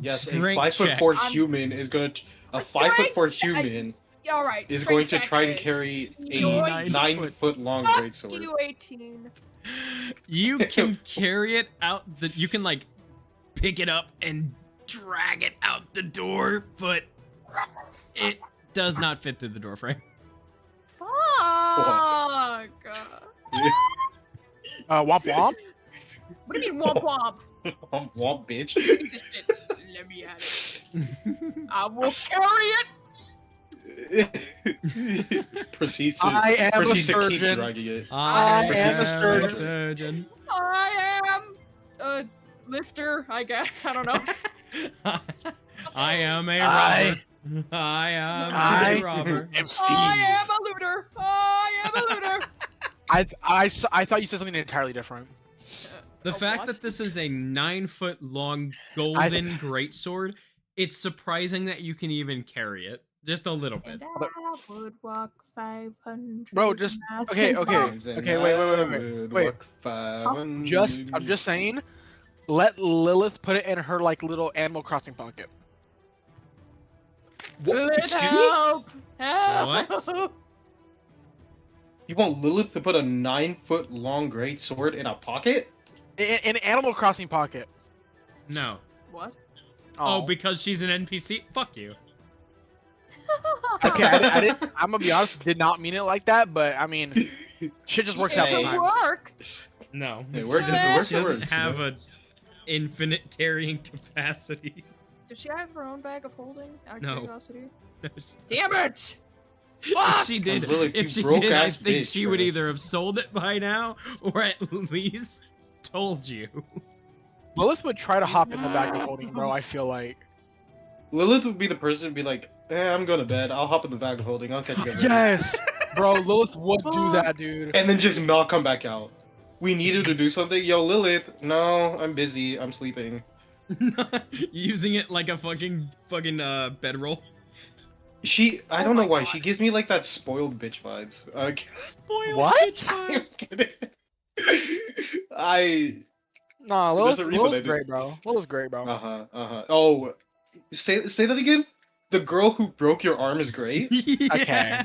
Yes, a Strength 5'4" check. human is gonna. A Strength 5'4" check. human Yeah, all right. is strength going to check try and is- carry a Yoink. 9-foot long Fuck greatsword. you, 18. You can carry it out. You can like pick it up and drag it out the door, but it does not fit through the door frame. Fuck. Womp womp. What do you mean womp womp? Womp womp, bitch. Give me this shit. Let me at it. I will carry it. Proceeds to, I am a proceeds to keep surgeon. dragging it. I Proceeds am to- a surgeon. I am a lifter, I guess. I don't know. I am a I- robber. I am I a robber. am Steve. I am a looter. I am a looter. I thought you said something entirely different. The A fact what? that this is a 9-foot long golden greatsword, it's surprising that you can even carry it. Just a little bit. And I would walk 500. Bro, just miles okay, in okay, front. okay. Wait. I'm just saying. Let Lilith put it in her like little Animal Crossing pocket. Help! Help! What? You want Lilith to put a 9-foot long great sword in a pocket? In Animal Crossing pocket. No. What? Oh, because she's an NPC? Fuck you. Okay, I didn't. I'm gonna be honest. Did not mean it like that, but I mean, shit just works out It'll sometimes. work. No. It works. She doesn't have a. a infinite carrying capacity. Does she have her own bag of holding? Out of No. curiosity. Damn it! If she did, Lilith, if you she broke did, I ass think bitch, she would bro. either have sold it by now or at least told you. Lilith would try to hop in the bag of holding, bro. I feel like. Lilith would be the person to be like, I'm going to bed. I'll hop in the bag of holding. I'll catch you guys later." Yes, bro. Lilith would do that, dude. And then just not come back out. We needed to do something. Yo, Lilith. No, I'm busy. I'm sleeping. Using it like a fucking bedroll. I don't know why. She gives me like that spoiled bitch vibes. Spoiled What? bitch I'm vibes. kidding. Nah, There's a reason I Lilith's do- great, bro. Lilith's great, bro. Oh, say that again. The girl who broke your arm is great. Okay.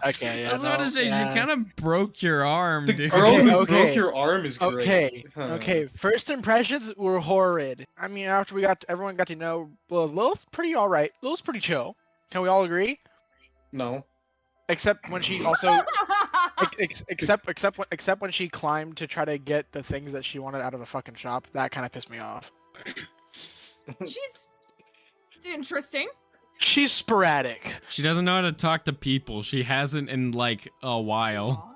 Okay, yeah. I was about to say, yeah. she kind of broke your arm, The dude. girl Okay, who okay. broke your arm is great. Okay, Huh. okay. First impressions were horrid. I mean, after everyone got to know, well, Lilith's pretty all right. Lilith's pretty chill. Can we all agree? No. Except when she also, except when she climbed to try to get the things that she wanted out of the fucking shop. That kind of pissed me off. She's interesting. She's sporadic. She doesn't know how to talk to people. She hasn't in like a while.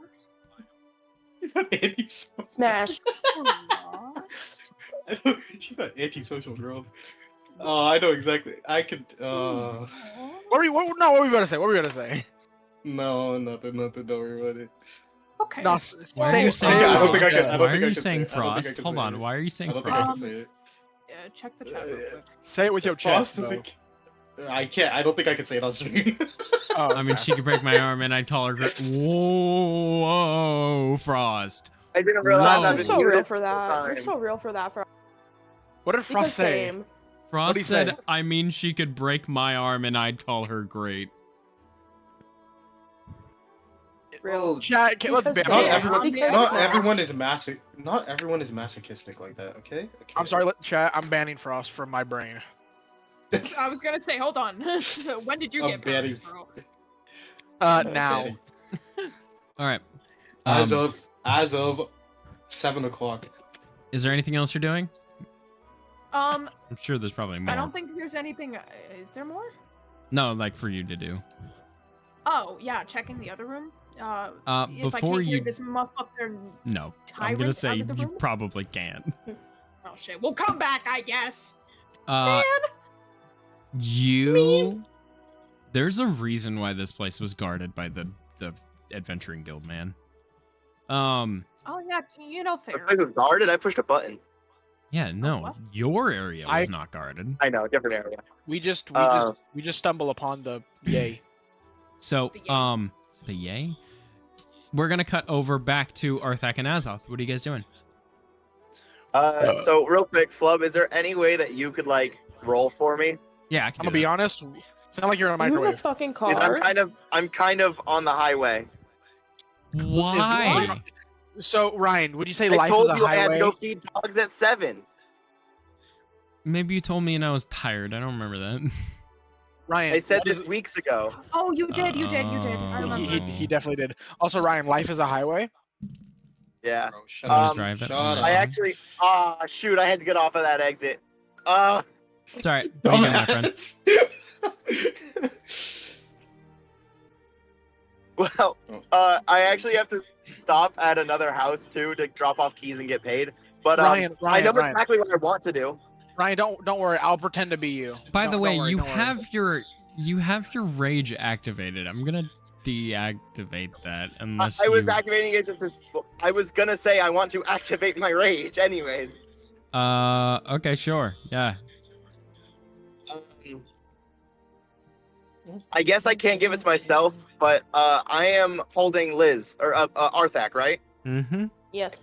Smash. She's an antisocial girl. Oh, I know exactly. I could. What were we about to say? What were we gonna say? No, nothing. Don't worry about it. Okay. No, Why are you saying I don't Frost? think I can- I don't Why think are I you can saying say it. I don't think I Frost? can Hold say on. it. Why are you I saying don't think I can Frost? say it. Check the chat real quick. Say it with your chest. Frost is though. I can't. I don't think I can say it on stream. Oh, I mean, she could break my arm and I'd call her. Whoa, Frost. I didn't realize Whoa. I've You're been so here real the for whole that. You're time. so real for that. What did Frost say? Same. Frost What'd he said, say? I mean, she could break my arm and I'd call her great. Real. Chat, okay, let's Because ban Not same. everyone. Because Not same. everyone is Not everyone is masochistic like that. Okay. I'm sorry, chat. I'm banning Frost from my brain. I was gonna say, hold on. When did you I'm get banning- powers, bro? Now. Okay. All right. As of 7 o'clock. Is there anything else you're doing? Um, I'm sure there's probably more. I don't think there's anything. Is there more? No, like for you to do. Oh yeah, checking the other room. If I before can't hear you- this motherfucker No, I'm tyrant gonna say out of the you room? probably can't. Oh shit, we'll come back, I guess. Uh, Man. There's a reason why this place was guarded by the adventuring guild, man. Oh yeah, you know fair. I was guarded. I pushed a button. Yeah, no, what? your area was not guarded. I know, different area. We just Uh, stumble upon the yay. So, the yay. We're gonna cut over back to Arthak and Azoth. What are you guys doing? So real quick, Flub, is there any way that you could like roll for me? Yeah, I I'm can gonna do be that. honest. Sound like you're in a You in a microwave. fucking Because car. I'm kind of on the highway. Why? So Ryan, would you say I life told is a you I had to highway? go feed dogs at 7. Maybe you told me and I was tired. I don't remember that. Ryan, I said what this is- weeks ago. Oh, you did. I remember. he definitely did. Also, Ryan, life is a highway. Yeah. Bro, shut I'm gonna up. drive it. Shut on up. my I own. actually shoot, I had to get off of that exit. It's alright. What are you doing, my friend? Well, I actually have to stop at another house too to drop off keys and get paid. But Ryan, I know Ryan. exactly what I want to do. Ryan, don't worry. I'll pretend to be you. By Don't- the way, don't worry, you don't worry. have your rage activated. I'm gonna deactivate that unless I was you... activating it just as I was gonna say I want to activate my rage anyways. Okay, sure. Yeah. I guess I can't give it to myself, but I am holding Liz or Arthak, right? Mm-hmm. Yes.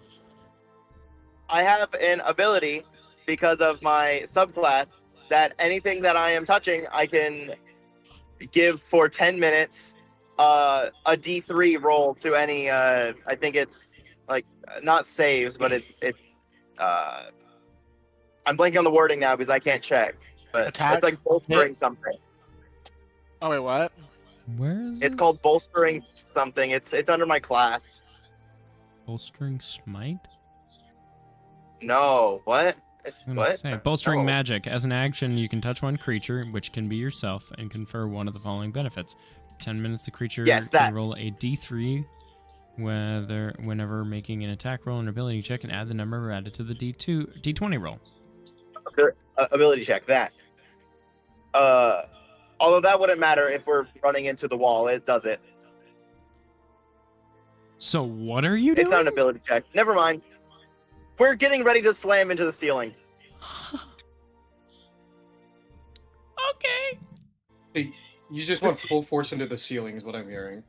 I have an ability because of my subclass that anything that I am touching, I can give for 10 minutes a D3 roll to any. I think it's like not saves, but it's. I'm blanking on the wording now because I can't check, but Attack? it's like bolstering something. Oh wait, what? Where is It's it? called bolstering something. It's under my class. Bolstering smite? No, what? It's I'm gonna what? say bolstering No. magic. As an action, you can touch one creature, which can be yourself, and confer one of the following benefits: 10 minutes, the creature Yes, can that. roll a d3 whenever making an attack roll and ability check, and add the number added to the d20 roll. Ability check, that. Although that wouldn't matter if we're running into the wall. It does it. So what are you doing? It's not an ability check. Never mind. We're getting ready to slam into the ceiling. Okay. Hey, you just went full force into the ceiling, is what I'm hearing.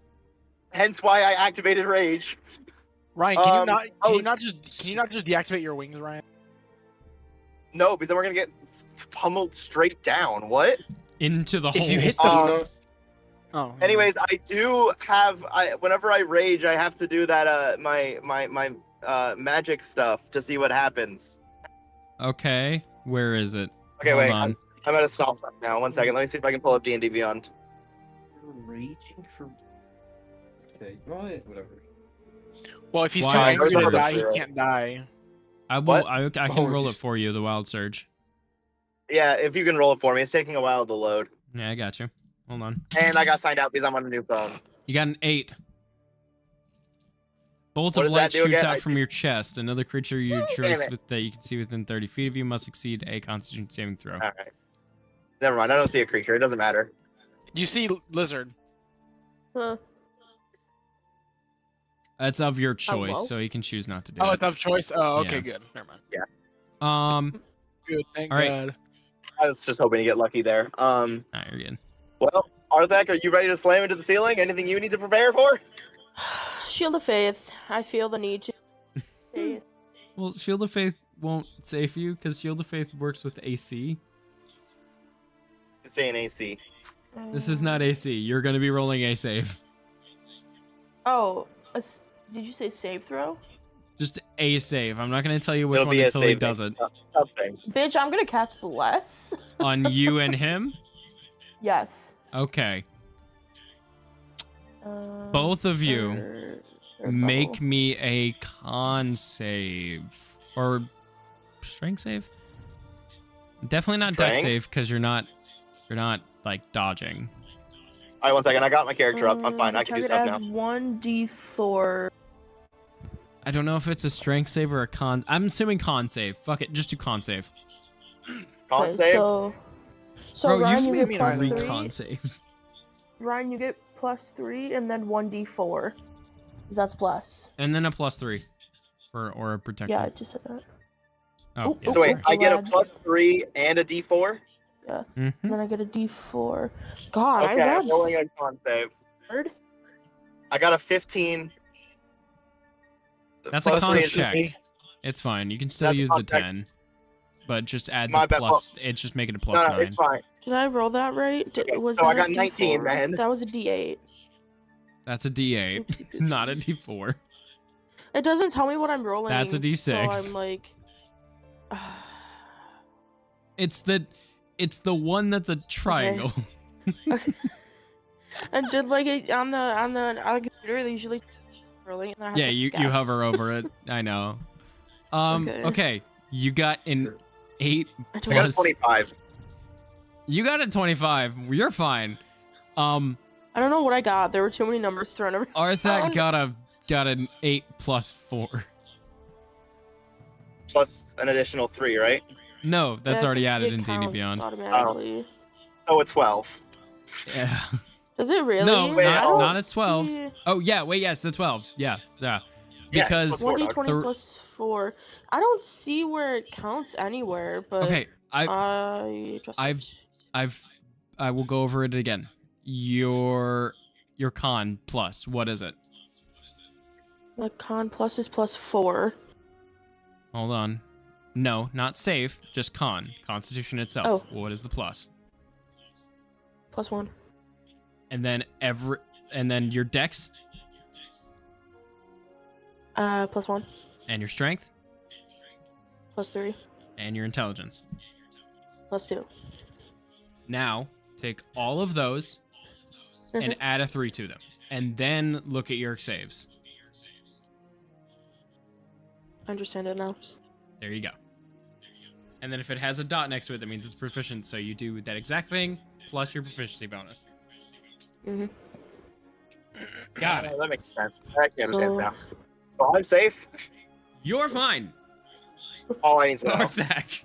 Hence why I activated rage. Ryan, can you not just deactivate your wings, Ryan? No, because then we're gonna get pummeled straight down. What? Into the hole. If you hit the Oh. Anyways, I do have. Whenever I rage, I have to do that. My magic stuff to see what happens. Okay, where is it? Okay, Hold wait. on. I'm at a stop sign now. 1 second. Let me see if I can pull up D&D Beyond. You're raging for. Okay, whatever. Well, if he's Why too angry to surge? die, he can't die. I will. What? I can Oh, roll it just- for you. The wild surge. Yeah, if you can roll it for me. It's taking a while to load. Yeah, I got you. Hold on. And I got signed out because I'm on a new phone. You got an 8. Bolt What of does that light do shoots again? out from your chest. Another creature you Damn choose it. that you can see within 30 feet of you must succeed a Constitution saving throw. All right. Never mind. I don't see a creature. It doesn't matter. You see lizard. Huh. That's of your choice, well. so you can choose not to do Oh, it. it's of choice. Oh, okay, Yeah. good. Never mind. Good. Thank All right. God. I was just hoping to get lucky there. Nah, you're good. Well, Arthak, are you ready to slam into the ceiling? Anything you need to prepare for? Shield of Faith. I feel the need to. Faith. Well, Shield of Faith won't save you because Shield of Faith works with AC. It's saying AC. This is not AC. You're going to be rolling a save. Oh, did you say save throw? Just a save. I'm not going to tell you which It'll one be a until he save does it. Something. Bitch, I'm gonna cast Bless. On you and him? Yes. Okay. Both of you make me a con save. Or strength save? Definitely not dex Strength? save because you're not like dodging. All right, 1 second. I got my character up. I'm fine. I can do stuff now. 1d4. I don't know if it's a strength save or a con. I'm assuming con save. Fuck it, just do con save. Con Okay, save? So Bro, Ryan, you've you made get plus 3 3. con saves. Ryan, you get plus 3 and then 1d4. 'Cause that's plus. And then a +3 for aura protection. Yeah, I just said that. Oh, yeah, So wait, sorry. I get a Lad. +3 and a D4? Yeah. Mhm. And then I get a d4. God, Okay, I I'm rolling got a con save. scared. I got a 15. That's a Plus con three is check. 3. It's fine. You can still That's a use con the check. 10. But just add My the bad. plus. It's just make it a No, +9. it's fine. Did I roll that right? Was so I that got a 19 D4? then. That was a d8. That's a D8, Oopsie poopsie. not a D4. It doesn't tell me what I'm rolling. That's a D6. So I'm like. It's the one that's a triangle. And did like it on the computer they usually rolling and I have Yeah, to you guess. hover over it. I know. Okay. You got an 8 I I got a plus. 25. You got a 25. You're fine. I don't know what I got. There were too many numbers thrown around. Arthak got an 8 plus 4. Plus an additional 3, right? No, that's Yeah, already it added in D&D counts Beyond. automatically. So a 12. Yeah. Does it really? No, Wait, I don't not a 12. see- Oh yeah, wait, yes, a 12. Yeah. Because 1d20 the- plus 4. I don't see where it counts anywhere, but okay, I trust it. I will go over it again. Your con plus, what is it? The con plus is plus 4. Hold on. No, not save, just con. Constitution itself. Oh. What is the plus? Plus 1. And then your dex Plus 1. and your strength Plus 3. and your intelligence. Plus 2. Now, take all of those and add a 3 to them. And then look at your saves. I understand it now. There you go. And then if it has a dot next to it, that means it's proficient. So you do that exact thing plus your proficiency bonus. Mm-hmm. Got it. That makes sense. I actually understand So- now. So I'm safe. You're fine. All I need to know. Arthak.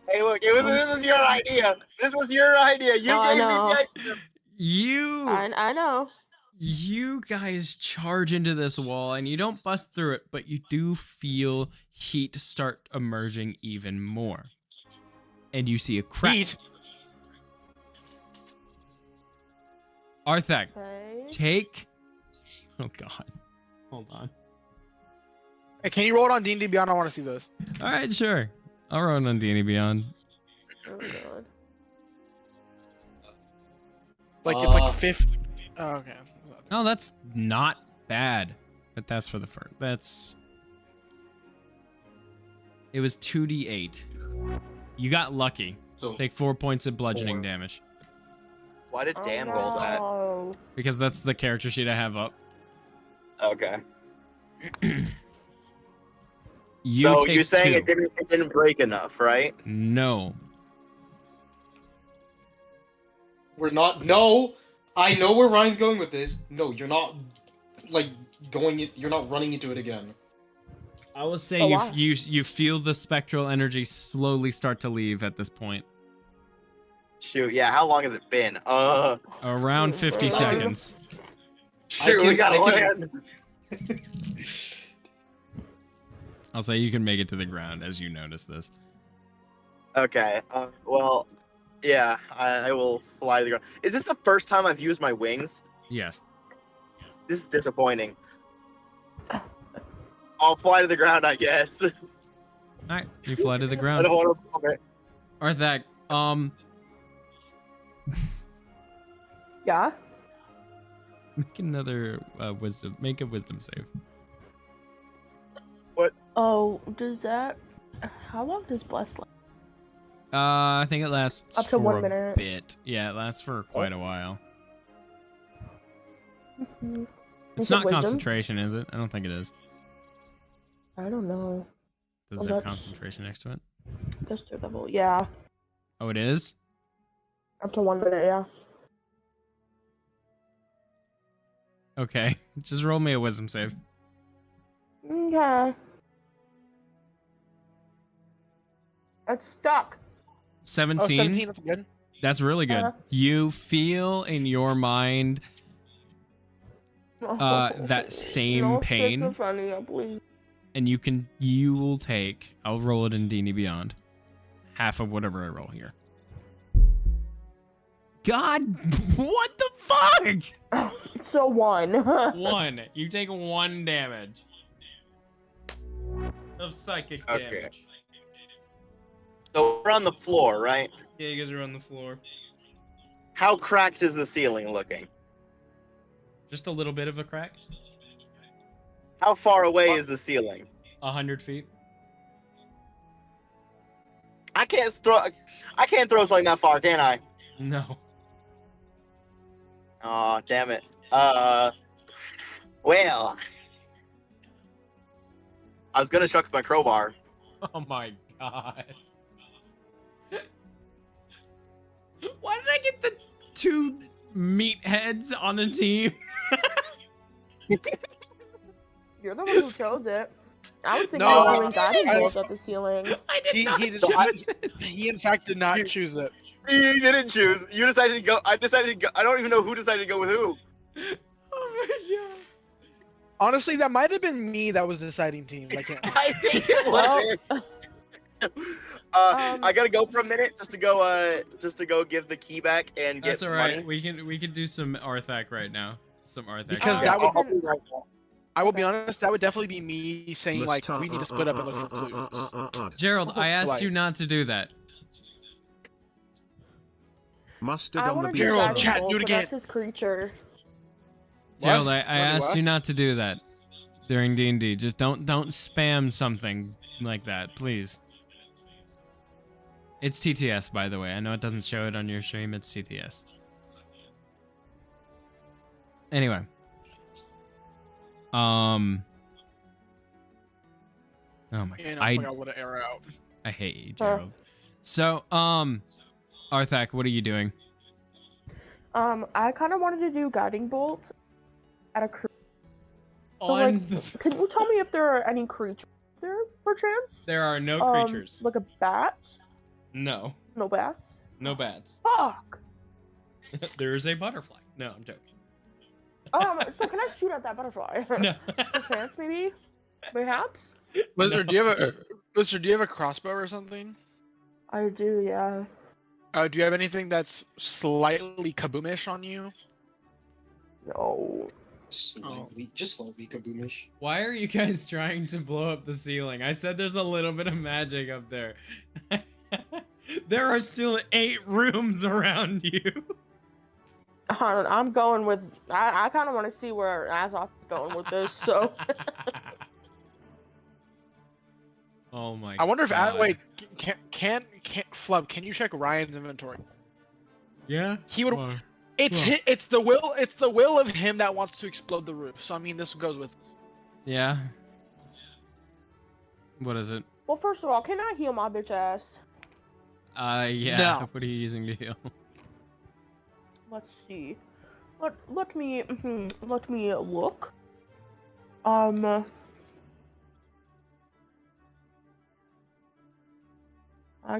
Hey, look, this was your idea. This was your idea. You No, I gave me know. the idea. I know. You guys charge into this wall and you don't bust through it, but you do feel heat start emerging even more. And you see a crack. Heat. Arthak, Okay. take... Oh god. Hold on. Hey, can you roll it on D&D Beyond? I want to see this. Alright, sure. I'll run on D&D Beyond. Oh god. Like it's like 50. Oh, okay. Oh, that's not bad. But that's for the first. That's... It was 2d8. You got lucky. So Take 4 points of bludgeoning 4. damage. Why did Oh, Dan roll that? no. Because that's the character sheet I have up. Okay. You So take you're saying 2. it didn't break enough, right? No. we're not. No, I know where Ryan's going with this. No, you're not. Like going. You're not running into it again. I will say Oh, you wow. you feel the spectral energy slowly start to leave at this point. Shoot, yeah. How long has it been? Around 50 seconds. Shoot, we got land. I'll say you can make it to the ground as you notice this. Okay. Well, yeah. I will fly to the ground. Is this the first time I've used my wings? Yes. This is disappointing. I'll fly to the ground, I guess. Alright, you fly to the I ground. don't want to. Okay. Arthak, Yeah. make another wisdom. Make a wisdom save. Oh, does that? How long does bless last? I think it lasts Up to for 1 a minute. bit. Yeah, it lasts for quite a while. Mhm. It's Is it not wisdom? concentration, is it? I don't think it is. I don't know. Does Well, it have that's- concentration next to it? That's third level. Yeah. Oh, it is? Up to 1 minute. Yeah. Okay. Just roll me a wisdom save. Okay. It's stuck. 17? Oh, 17. That's good. That's really good. Uh-huh. You feel in your mind that same No pain, schizophrenia, please. and you will take, I'll roll it in D&D Beyond, half of whatever I roll here. God, what the fuck? So 1. 1. You take 1 damage of psychic Okay. damage. So we're on the floor, right? Yeah, you guys are on the floor. How cracked is the ceiling looking? Just a little bit of a crack. How far away is the ceiling? 100 feet. I can't throw something that far, can I? No. Oh, damn it. Well, I was gonna chuck with my crowbar. Oh my god. Why did I get the 2 meatheads on a team? You're the one who chose it. I was thinking No, of I doing guiding didn't. bolts at the ceiling. I did not He, choose it. he in fact did not choose it. You didn't choose. You decided to go. I decided to go. I don't even know who decided to go with who. Oh my god. Honestly, that might have been me that was the deciding team. I can't. I think it was. I gotta go for a minute just to go give the key back and get That's all right. money. We can do some Arthak right now. Some Arthak. Because right that now. would. I will be honest. That would definitely be me saying like we need to split up and look for clues. Gerald, I asked you not to do that. Mustard I on the want to beach. do Gerald, guiding chat, bolt, do it but again. that's his creature. Gerald, I What? asked What? you not to do that during D&D. Just don't spam something like that, please. It's TTS, by the way. I know it doesn't show it on your stream. It's TTS. Anyway. Oh my And god. I forgot what an arrow out. I hate you, Gerald. So, Arthak, what are you doing? I kind of wanted to do guiding bolt at a crew. So, On like, the... can you tell me if there are any creatures there, perchance? There are no creatures. Like a bat? No. No bats? No bats. Fuck! There is a butterfly. No, I'm joking. So can I shoot at that butterfly? No. Perchance, maybe? Perhaps? Lizard, do you have a crossbow or something? I do, yeah. Do you have anything that's slightly kaboomish on you? No. Slightly, just slightly kaboomish. Why are you guys trying to blow up the ceiling? I said there's a little bit of magic up there. There are still 8 rooms around you. I'm going with... I kind of want to see where Azoth is going with this, so... Oh my god. I wonder if wait, can Flub, can you check Ryan's inventory? Yeah? He would Why? it's the will of him that wants to explode the roof. So I mean this goes with Yeah. What is it? Well, first of all, can I heal my bitch ass? Yeah. No. What are you using to heal? Let's see. Let me look. I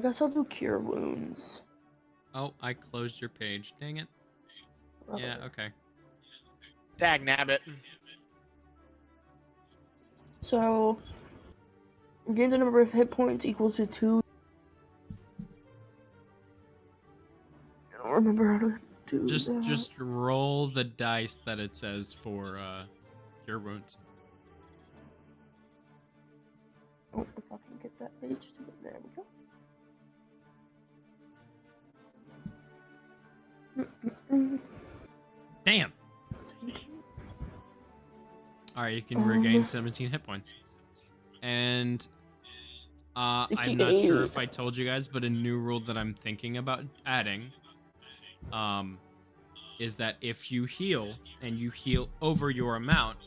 guess I'll do cure wounds. Oh, I closed your page. Dang it. Yeah, okay. Dag nabbit. So, gain the number of hit points equals to 2. I don't remember how to do that. Just roll the dice that it says for cure wounds. Oh, if I can get that page to it. There we go. Damn. Alright, you can regain 17 hit points. And I'm not sure if I told you guys, but a new rule that I'm thinking about adding is that if you heal and you heal over your amount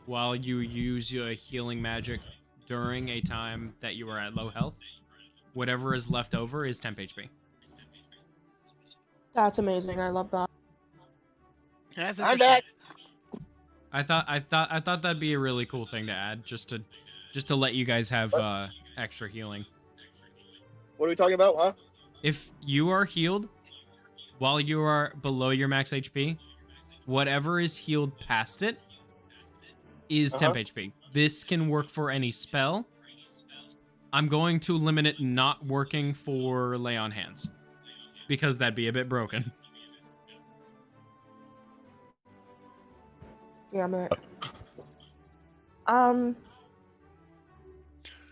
while you use your healing magic during a time that you are at low health, whatever is left over is temp HP. That's amazing. I love that. I'm back. I thought that'd be a really cool thing to add, just to let you guys have extra healing. What are we talking about, huh? If you are healed while you are below your max HP, whatever is healed past it is temp HP. This can work for any spell. I'm going to limit it not working for lay on hands, because that'd be a bit broken. Yeah, man. Can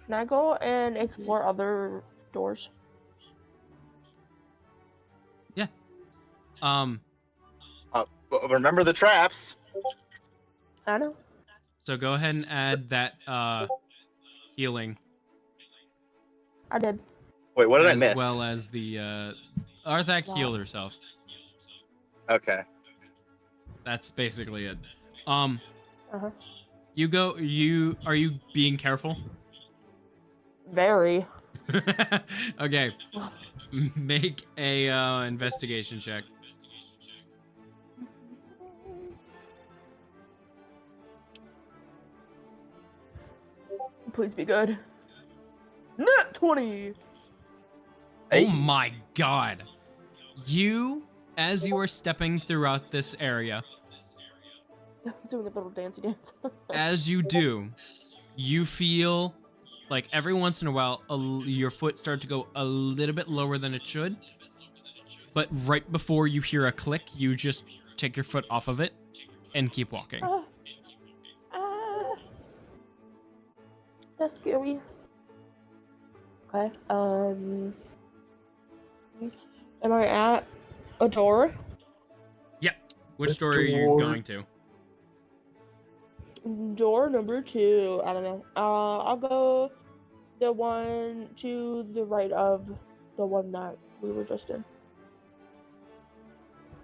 I go and explore other doors? Yeah. Remember the traps. I know. So go ahead and add that healing. I did. Wait, what did I miss? As well as the Arthak healed herself. Okay. That's basically it. Uh-huh. Are you being careful? Very. Okay. Make a investigation check. Please be good. Nat 20! Oh my god. As you are stepping throughout this area, Doing a little dancey dance. as you do, you feel like every once in a while your foot starts to go a little bit lower than it should, but right before you hear a click, you just take your foot off of it and keep walking. That's scary. Okay, am I at a door? Yep. Which door are you going to? Door number 2. I don't know. I'll go the one to the right of the one that we were just in.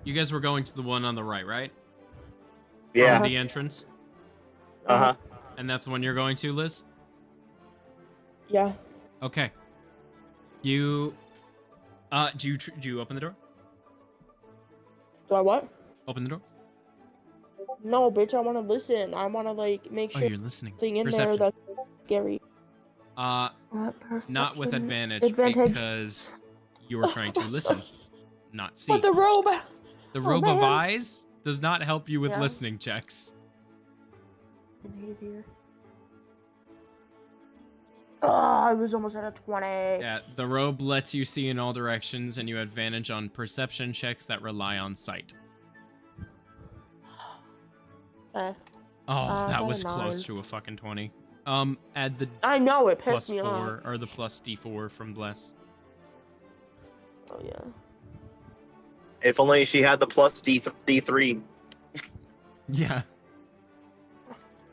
You guys were going to the one on the right, right? Yeah. From the entrance? Uh-huh. And that's the one you're going to, Liz? Yeah. Okay. You do you open the door? Do I what? Open the door. No, bitch. I want to listen. I want to like make Oh, sure you're listening. thing in Perception. there that's scary. Not with Perception. advantage because you're trying to listen, not see. But the robe. The Oh, robe of man. eyes does not help you with Yeah. listening checks. Behavior. Oh, I was almost at a 20. Yeah, the robe lets you see in all directions, and you have advantage on perception checks that rely on sight. Eh. Oh, that got was a close 9. to a fucking 20. Add the I know it plus pissed me 4 off. or the plus D4 from Bless. Oh yeah. If only she had the plus D3. Yeah.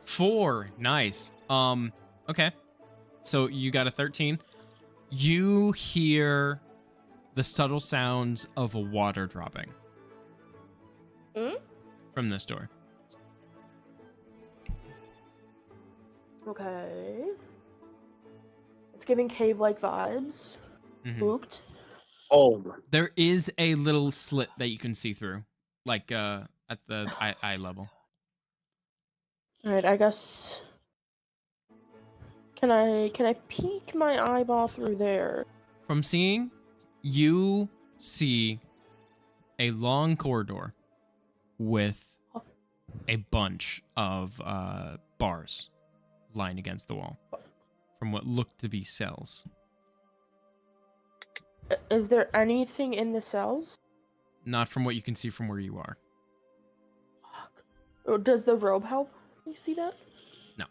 4, nice. Okay. So you got a 13. You hear the subtle sounds of water dropping from this door. Okay. It's giving cave-like vibes. Spooked. Oh. There is a little slit that you can see through, like at the eye level. All right, I guess. Can I peek my eyeball through there? From seeing, you see a long corridor with a bunch of bars lying against the wall from what looked to be cells. Is there anything in the cells? Not from what you can see from where you are. Or does the robe help? You see that? No.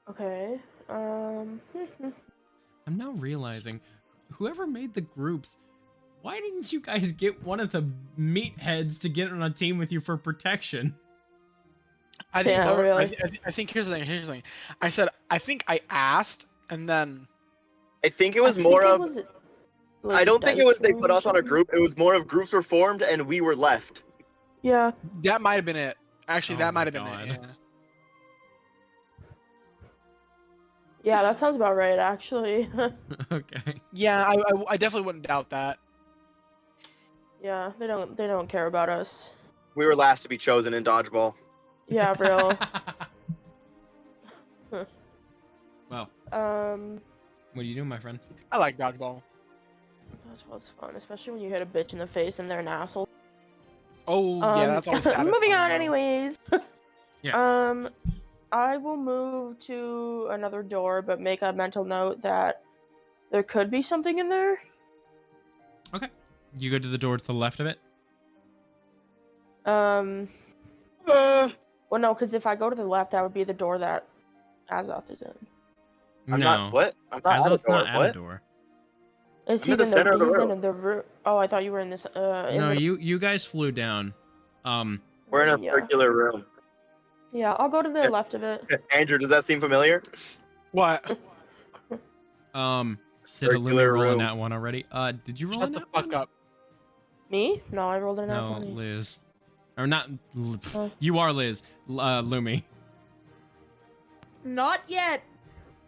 Okay. I'm now realizing, whoever made the groups, why didn't you guys get one of the meatheads to get on a team with you for protection? I think. Yeah, really. I think here's the thing. Here's the thing. I said I think I asked, and then I think it was more of. like, I don't think it was they Deadpool put or us on a something? group. It was more of groups were formed and we were left. Yeah. that might have been it. Actually, Oh that my might have been God. it. Yeah. Yeah, that sounds about right, actually. Okay. Yeah, I definitely wouldn't doubt that. Yeah, they don't care about us. We were last to be chosen in dodgeball. Yeah, real. Well, What are you doing, my friend? I like dodgeball. That was fun, especially when you hit a bitch in the face and they're an asshole. Oh yeah, that's always satisfying. Moving on, though. anyways. Yeah. I will move to another door, but make a mental note that there could be something in there. Okay. You go to the door to the left of it? Well, no, because if I go to the left, that would be the door that Azoth is in. I'm no. not what? I'm not at a Azoth's door. not at a What? door. Is I'm he in the center of the he's room. in the room? Oh, I thought you were in this. No, you guys flew down. We're in a Yeah. circular room. Yeah, I'll go to the left of it. Andrew, does that seem familiar? What? Did Illumia Circular roll in room. that one already? Did you roll Shut in the that fuck one? up. Me? No, I rolled a nat No, 20. Liz. Or not. Oh. You are Liz. Lumi. Not yet.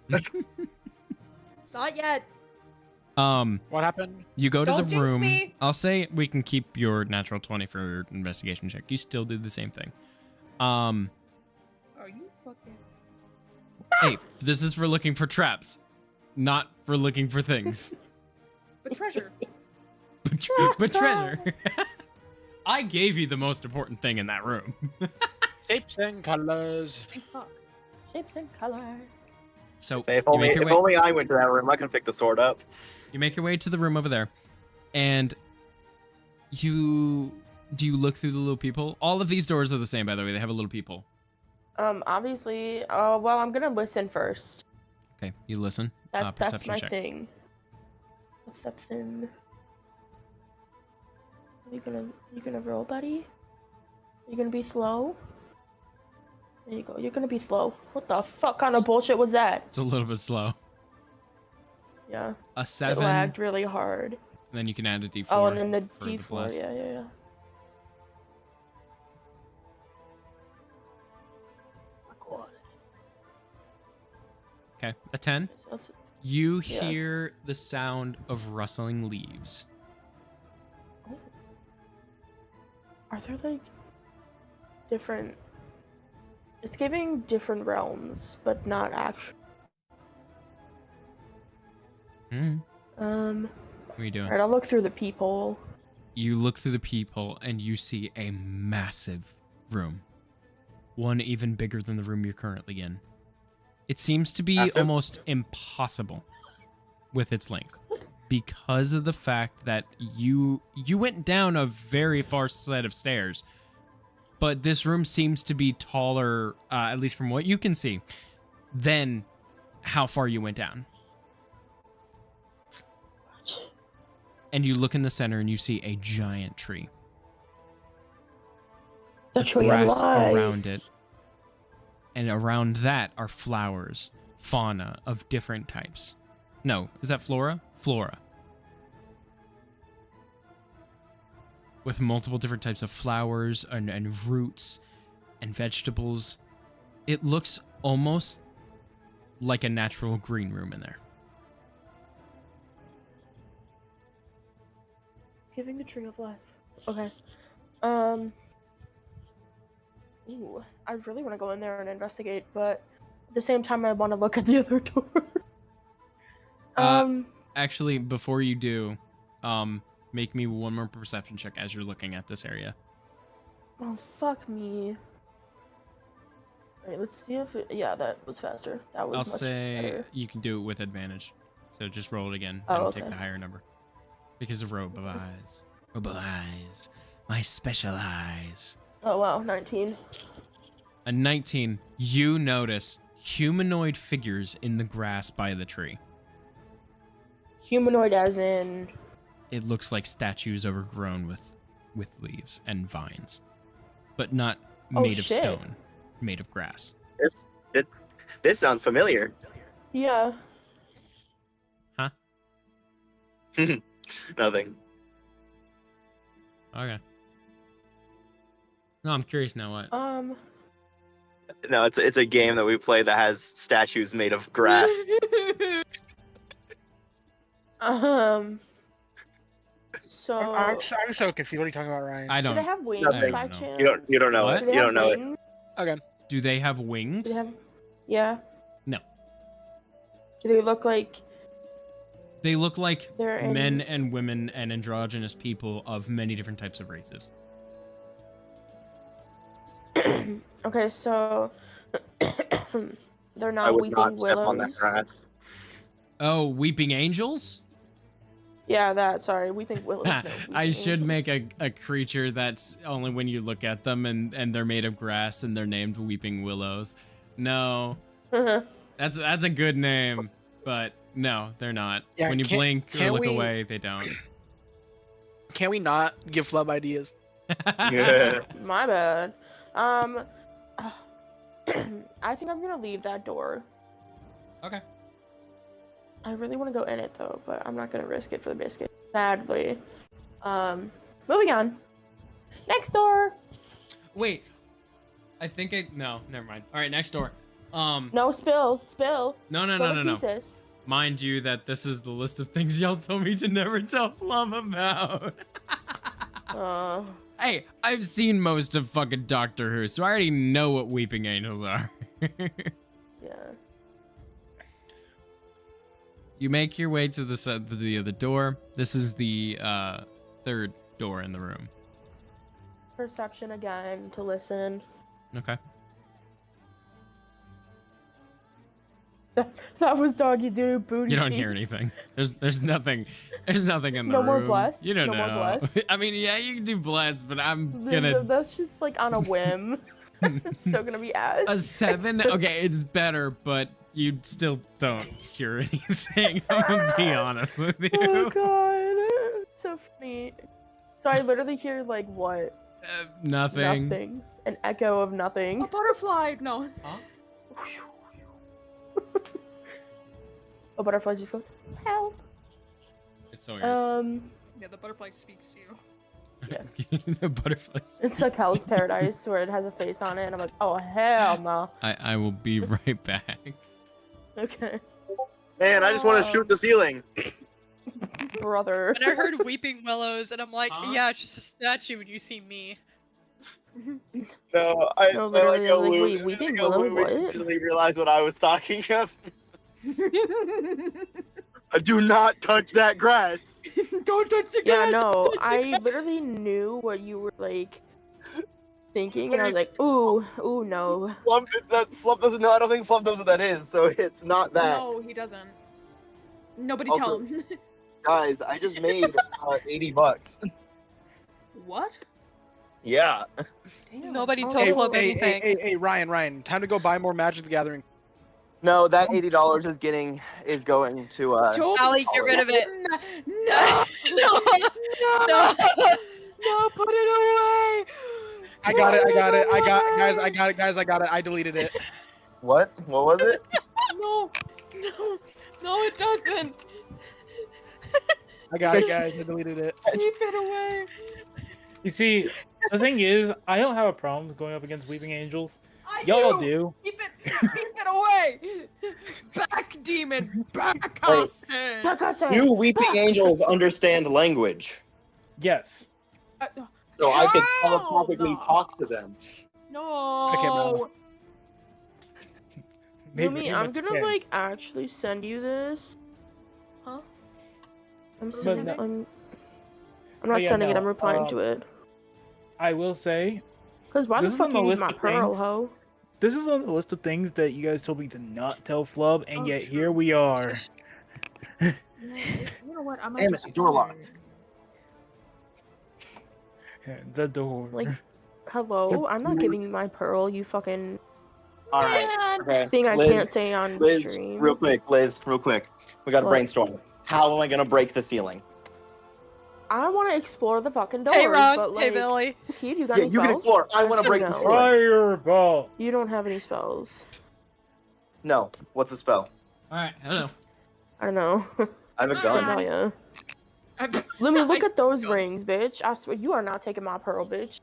Not yet. What happened? You go to Don't the jinx room. me. I'll say we can keep your natural 20 for your investigation check. You still do the same thing. Are you fucking? Hey, this is for looking for traps, not for looking for things. But treasure. but treasure. I gave you the most important thing in that room. Shapes and colors. Thank fuck. Shapes and colors. So Say, if you only, make your if way. only I went to that room, I could pick the sword up. You make your way to the room over there, and do you look through the little peephole? All of these doors are the same, by the way. They have a little peephole. Obviously. Well, I'm gonna listen first. Okay, you listen. That's Perception my check. thing. Perception. You gonna roll, buddy? You gonna be slow? There you go. You're gonna be slow. What the fuck kind of bullshit was that? It's a little bit slow. Yeah. A It 7. lagged really hard. Then you can add a D4. Oh, and then the for the D4. plus. Yeah. Okay, a 10. So that's- You Yeah. hear the sound of rustling leaves. oh. Are there like different? It's giving different realms, but not actually. Hmm. What What are you doing? Alright, I'll look through the peephole. You look through the peephole and you see a massive room. One even bigger than the room you're currently in. It seems to be Massive? almost impossible with its length because of the fact that you went down a very far set of stairs, but this room seems to be taller, at least from what you can see, than how far you went down. And you look in the center and you see a giant tree. The with tree of grass life. around it. And around that are flowers, fauna of different types. No, is that flora? Flora. With multiple different types of flowers and roots and vegetables. It looks almost like a natural green room in there. Giving the tree of life. Okay. Ooh, I really want to go in there and investigate, but at the same time, I want to look at the other door. Actually, before you do, make me one more perception check as you're looking at this area. Oh, fuck me. Alright, let's see if it, yeah, that was faster. That was I'll much say better. you can do it with advantage. So just roll it again Oh, and okay. take the higher number. Because of robe of eyes. Robe of eyes. My special eyes. Oh, wow, 19. A 19, you notice humanoid figures in the grass by the tree. Humanoid as in... It looks like statues overgrown with leaves and vines. But not Oh, made of shit. stone. Made of grass. This sounds familiar. Yeah. Huh? Nothing. Okay. No, I'm curious now what. No, it's a game that we play that has statues made of grass. So... I'm so confused. What are you talking about, Ryan? I do don't they have wings Nothing. by I don't know. chance? You don't know What? it. Do they You have don't know it. wings? Okay. Do they have wings? Do they have... Yeah. No. Do they look like... They look like They're in- men and women and androgynous people of many different types of races. Okay, so... They're I not would weeping not step willows. on that grass. Oh, weeping angels? Yeah, that. Sorry, weeping willows. No, I weeping should angels. make a creature that's only when you look at them and they're made of grass and they're named weeping willows. No, that's a good name, but no, they're not. Yeah, when you can't- blink or can't look we- away, they don't. Can we not give Flub ideas? Yeah. My bad. I think I'm gonna leave that door. Okay. I really want to go in it though, but I'm not gonna risk it for the biscuit. Sadly. Moving on. Next door. Wait, I think no, never mind. All right, next door. No, spill. No. Thesis. Mind you that this is the list of things y'all told me to never tell Flub about. Hey, I've seen most of fucking Doctor Who, so I already know what weeping angels are. Yeah. You make your way to the other door. This is the third door in the room. Perception again to listen. Okay. That was doggy doo booty. You don't hear cheeks. anything. There's nothing. There's nothing in the No room. more bless? You don't No more know. bless? I mean, yeah, you can do bless, but I'm gonna That's just like on a whim. It's still gonna be ass. a 7. Okay, it's better, but you still don't hear anything. I'm gonna be honest with you. Oh god, so funny. So I literally hear like what? Nothing. Nothing. An echo of nothing. A butterfly. No. A butterfly just goes, help. It's so weird. Yeah, the butterfly speaks to you. Yes. The butterflies. It's like Hell's Paradise where it has a face on it, and I'm like, oh hell no. I will be right back. Okay. Man, I just want to shoot the ceiling. Brother. And I heard Weeping Willows, and I'm like, Huh? yeah, it's just a statue when you see me. No, I No, feel like literally, I was like, Louie- wait, Weeping like Willow, Louie what? Actually realized what I was talking of. Do not touch that grass. Don't touch the Yeah, grass, no, don't touch the I grass. literally knew what you were like thinking, and I was like, ooh, no. Flub doesn't know. I don't think Flub knows what that is, so it's not that. No, he doesn't. Nobody Also- tell him. Guys, I just made $80. What? Yeah. Damn. Nobody Oh, told Hey, Flub hey, anything. hey, Ryan, time to go buy more Magic the Gathering. No, that $80 is going to Don't Allie, get rid of it. No! No! No! No, put it away! I got it, Put guys, I got it. I deleted it. What? What was it? No! No, it doesn't! I got it, guys. I deleted it. Keep it away! You see, the thing is, I don't have a problem with going up against Weeping Angels. I Y'all do. Keep it away! Back, demon! Back, I Wait. said! You Weeping Angels understand language, Yes. so I could Hell telepathically no. talk to them. No! Okay, bro. Lumi, I'm much gonna can. like actually send you this. Huh? I'm What sending. is it? I'm not yeah, sending it. no, I'm replying to it. I will say, Cause why this the is fuck on the you need list my of pearl, things- ho? this is on the list of things that you guys told me to not tell Flub, and Oh, yet true. here we are. You know what? I might Damn just it, door locked. The door. Like, hello, I'm not giving you my pearl. You fucking All right. Okay. thing I Liz, can't say on Liz, stream. real quick. We got to What? brainstorm. How am I gonna break the ceiling? I want to explore the fucking doors, Hey, Ron. but Hey, like, Billy. Keith, you got Yeah, any you can spells? explore. I want to break the No. ceiling. Fireball. You don't have any spells. No. What's the spell? All right, hello. I don't know. I have a I gun. tell ya. Let me look at those rings, bitch. I swear, you are not taking my pearl, bitch.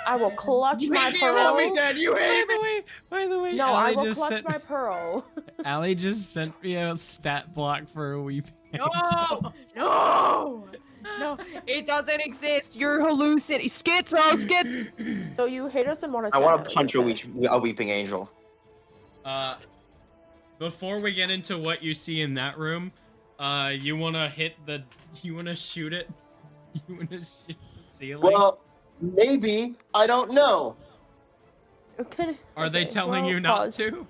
I will clutch my hate me or want me pearl. dead, you hate me! By the way, No, I Allie will just clutch sent my pearl. Allie just sent me a stat block for a weeping. No! No! No, it doesn't exist. You're hallucinating. Schizo. So you hate us and want us. I to want die, to punch okay. a weeping angel. Before we get into what you see in that room, you wanna shoot it? You wanna shoot the ceiling? Well, maybe. I don't know. Okay. Are they okay, telling well, you not pause. to?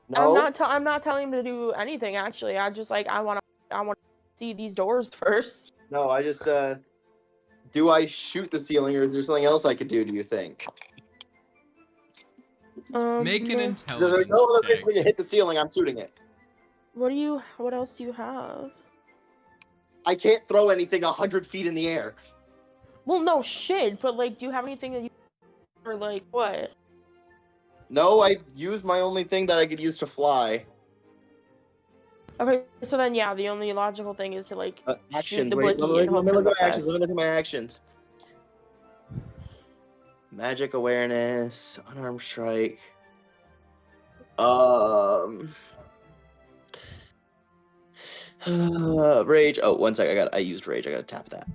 No. I'm not telling him to do anything. Actually, I just like I want to see these doors first. No, I just do I shoot the ceiling or is there something else I could do, do you think? Make an no. There's intelligence no other way check. for me to hit the ceiling, I'm shooting it. What else do you have? I can't throw anything 100 feet in the air. Well, no shit, but like, do you have anything that you or like what? No, I used my only thing that I could use to fly. Okay, so then yeah, the only logical thing is to like shoot Actions. the Wait, blicky let and me hope look for at the my actions. best. Let me look at my actions. Magic awareness, unarmed strike. Rage. Oh, one sec. I used rage. I gotta tap that.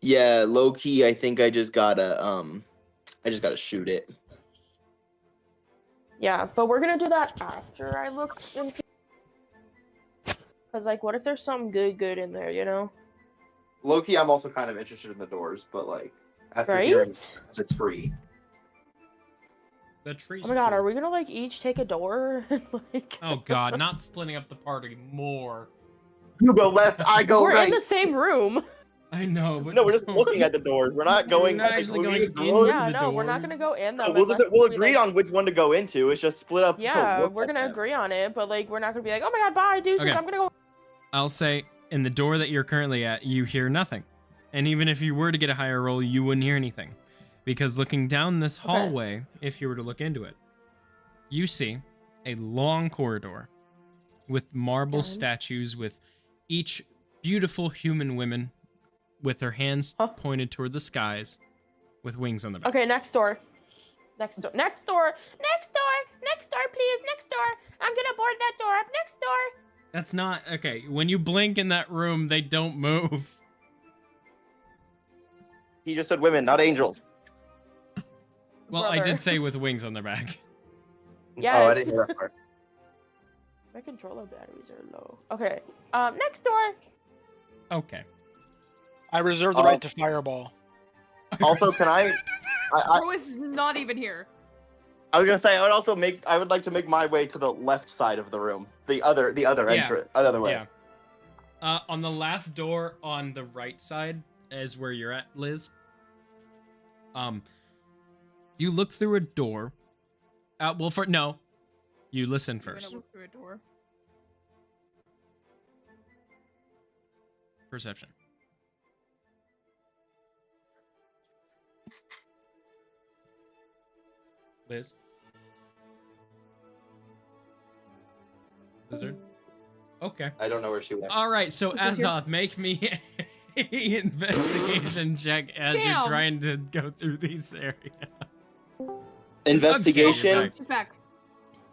Yeah, low key. I think I just gotta shoot it. Yeah, but we're gonna do that after I look into. Cause like, what if there's something good in there? You know? Low key, I'm also kind of interested in the doors, but like after Right? hearing it's a tree. The trees. Oh my god, are we gonna like each take a door? And, like, Oh god, not splitting up the party more. You go left, I go we're right. in the same room. I know, but No, we're just looking at the doors. We're not going. not actually going into Yeah, the no, we're not doors. gonna go in them. We'll unless just we'll we, agree like- on which one to go into. It's just split up. to Yeah, look we're at gonna them. agree on it, but like, we're not gonna be like, oh my god, bye, deuces, Okay. I'm gonna go. I'll say in the door that you're currently at, you hear nothing. And even if you were to get a higher roll, you wouldn't hear anything. Because looking down this Okay. hallway, if you were to look into it, you see a long corridor with marble Okay. statues with each beautiful human women with their hands Huh? pointed toward the skies with wings on their back. Okay, next door. Next door. Next door. Next door. Next door, please. Next door. I'm gonna board that door up. Next door. That's not okay. When you blink in that room, they don't move. He just said women, not angels. Well, I Brother. did say with wings on their back. Yes. Oh, I didn't hear that part. My controller batteries are low. Okay. Next door. Okay. I reserve the right to fireball. Also, can I Bro is not even here. I was gonna say I would like to make my way to the left side of the room, the other entrance, other way. Yeah. On the last door on the right side is where you're at, Liz. You look through a door. You listen You're first. gonna look through a door. Perception. Liz. Wizard. Okay. I don't know where she went. All right, so This is your- Azoth, make me an investigation check as you're Damn. trying to go through these areas. Investigation. Okay, She's back.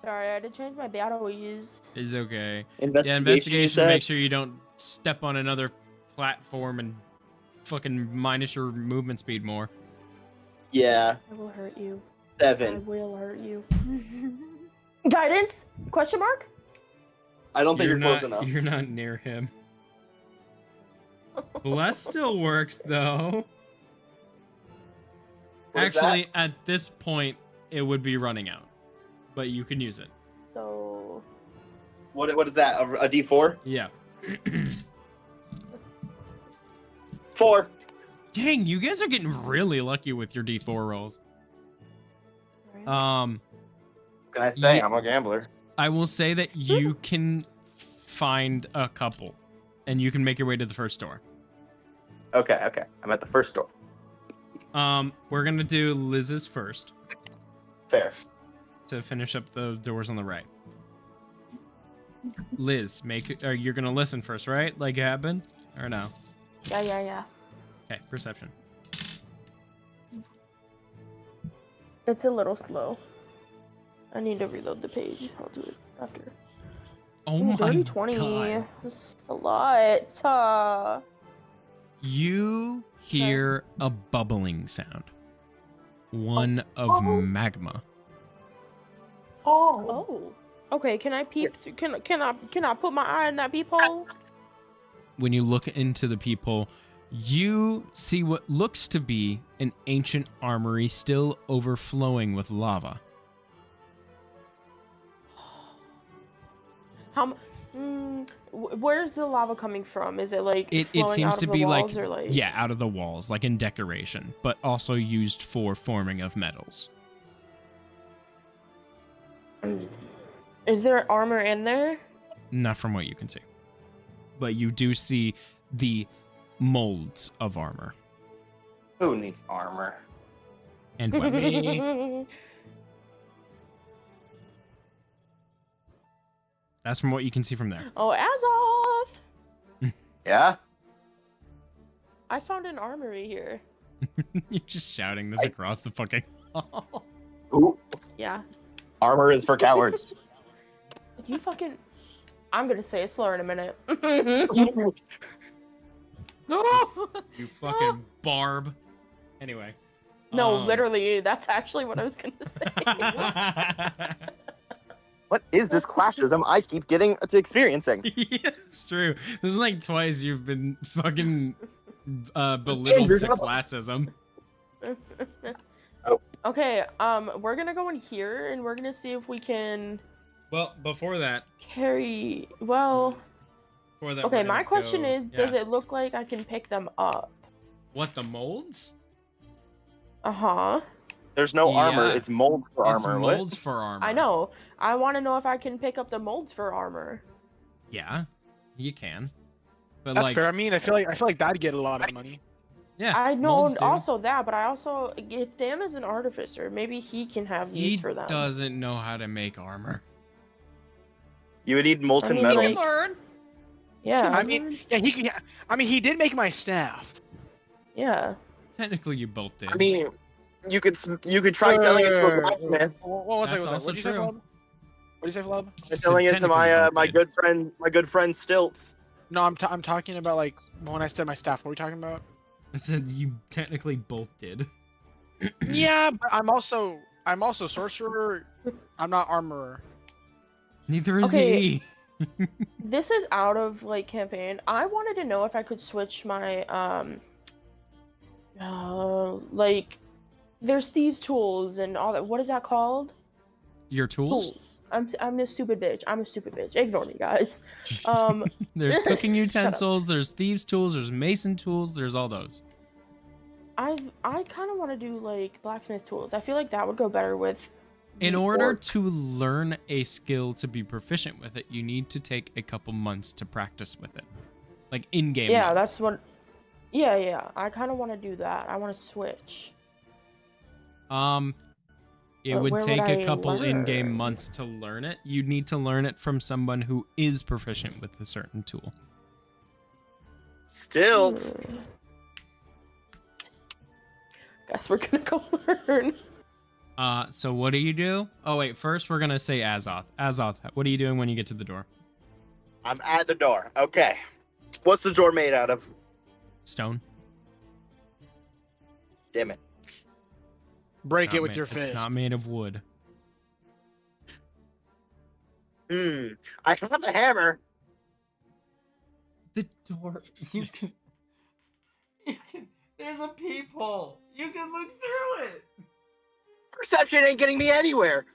Sorry, I had to change my batteries. it's okay. Investigation. Yeah, you investigation. said? Make sure you don't step on another platform and fucking minus your movement speed more. Yeah. I will hurt you. 7. I will hurt you. Guidance? Question mark? I don't think you're close not, enough. You're not near him. Bless still works though. What is Actually, at this point, it would be running out, but you can use it. So What is that? A D4? Yeah. 4. Dang, you guys are getting really lucky with your D4 rolls. Can I say Yeah. I'm a gambler? I will say that you can find a couple, and you can make your way to the first door. Okay. I'm at the first door. We're gonna do Liz's first Fair. to finish up the doors on the right. Liz, you're gonna listen first, right? Like it happened, or no? yeah. Okay, perception. It's a little slow. I need to reload the page. I'll do it after. Oh Ooh, my dirty 20. god! That's a lot. You hear a bubbling sound. One of magma. Oh. Okay, can I peep? Can I put my eye in that peephole? When you look into the peephole, you see what looks to be an ancient armory still overflowing with lava. Where's the lava coming from? Is it like It flowing seems out to of be the like, walls or like yeah, out of the walls, like in decoration, but also used for forming of metals. Is there armor in there? Not from what you can see. But you do see the molds of armor Who needs armor? and weapons. That's from what you can see from there. Oh, Azoth! Yeah. I found an armory here. You're just shouting this across the fucking hall. Ooh. Yeah. Armor is for cowards. You fucking. I'm gonna say a slur in a minute. You fucking barb. Anyway. No, literally, that's actually what I was gonna say. What is this classism I keep getting to experiencing? Yeah, it's true. This is like twice you've been fucking belittled to classism. Okay, we're gonna go in here and we're gonna see if we can Well, before that. carry. Well. Before that, Okay, we're my gonna question go- is, yeah. does it look like I can pick them up? What, the molds? Uh-huh. There's no armor. Yeah. It's molds for It's armor. molds for armor. I know. I want to know if I can pick up the molds for armor. Yeah, you can. But That's like, fair. I mean, I feel like that'd get a lot of money. yeah, I know molds do. also that, but I also, if Dan is an artificer, maybe he can have use He for them. doesn't know how to make armor. You would need molten I mean, metal. like- Learn. Yeah. I mean, yeah, he could. Yeah, I mean, he did make my staff. Yeah. Technically, you both did. I mean, you could try selling it to a blacksmith. What That's was that? also What'd you say, true. Flub? What'd you say, Flub? Try selling it to my technically you both my good friend Stilts. No, I'm talking about like when I said my staff. What are we talking about? I said you technically both did. Yeah, but I'm also sorcerer. I'm not armorer. Neither is Okay. he. This is out of like campaign. I wanted to know if I could switch my like there's thieves tools and all that. What is that called? Your tools? I'm a stupid bitch. I'm a stupid bitch. Ignore me, guys. There's cooking Shut up. utensils, there's thieves tools, there's mason tools, there's all those. I kind of want to do like blacksmith tools. I feel like that would go better with. In the order orc. to learn a skill to be proficient with it, you need to take a couple months to practice with it. Like in-game Yeah, months. that's what. Yeah. I kind of want to do that. I want to switch. It But would where take would a I couple in-game learn? months to learn it. You'd need to learn it from someone who is proficient with a certain tool. Stilts. Guess we're gonna go learn. So what do you do? Oh wait, first we're gonna say Azoth. Azoth, what are you doing when you get to the door? I'm at the door. Okay. What's the door made out of? Stone. Damn it. Break Not it with ma- your fist. It's not made of wood. I have a hammer. The door. You can. There's a peephole. You can look through it. Perception ain't getting me anywhere.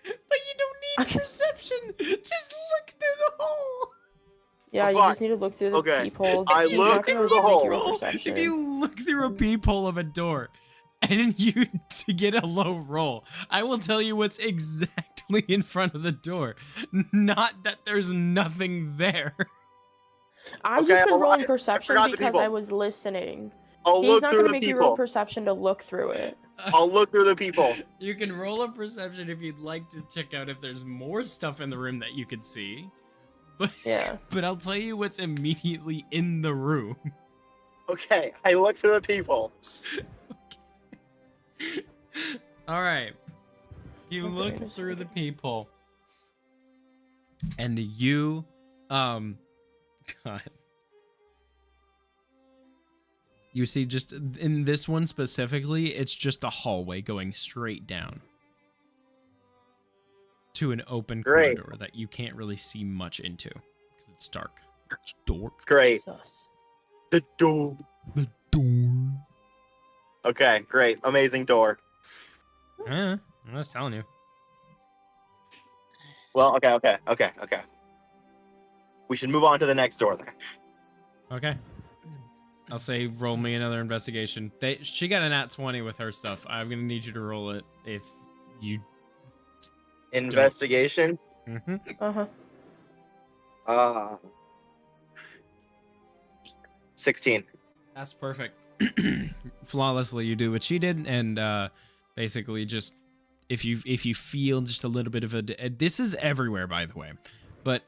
But you don't need perception. Just look through the hole. Yeah, you fine. just need to look through the Okay. peephole. I You're not look gonna through the make hole. your Roll, perception. if you look through a peephole of a door and you to get a low roll, I will tell you what's exactly in front of the door. Not that there's nothing there. I've Okay, just been well, rolling I perception forgot the because people. I was listening. I'll He's look not through gonna the make you roll people. perception to look through it. I'll look through the people. You can roll a perception if you'd like to check out if there's more stuff in the room that you could see. But Yeah. but I'll tell you what's immediately in the room. Okay, I look through the people. All right. You Okay, look just through the looking. people. And you God. You see, just in this one specifically, it's just a hallway going straight down to an open Great. corridor that you can't really see much into because it's dark. It's dark. Great. Sus. The door. The door. Okay, great. Amazing door. I'm just telling you. Well, okay. We should move on to the next door then. Okay. I'll say roll me another investigation. She got a nat 20 with her stuff. I'm gonna need you to roll it if you. Investigation. Uh-huh. 16. That's perfect. Flawlessly, you do what she did, and basically just if you feel just a little bit of a this is everywhere, by the way, but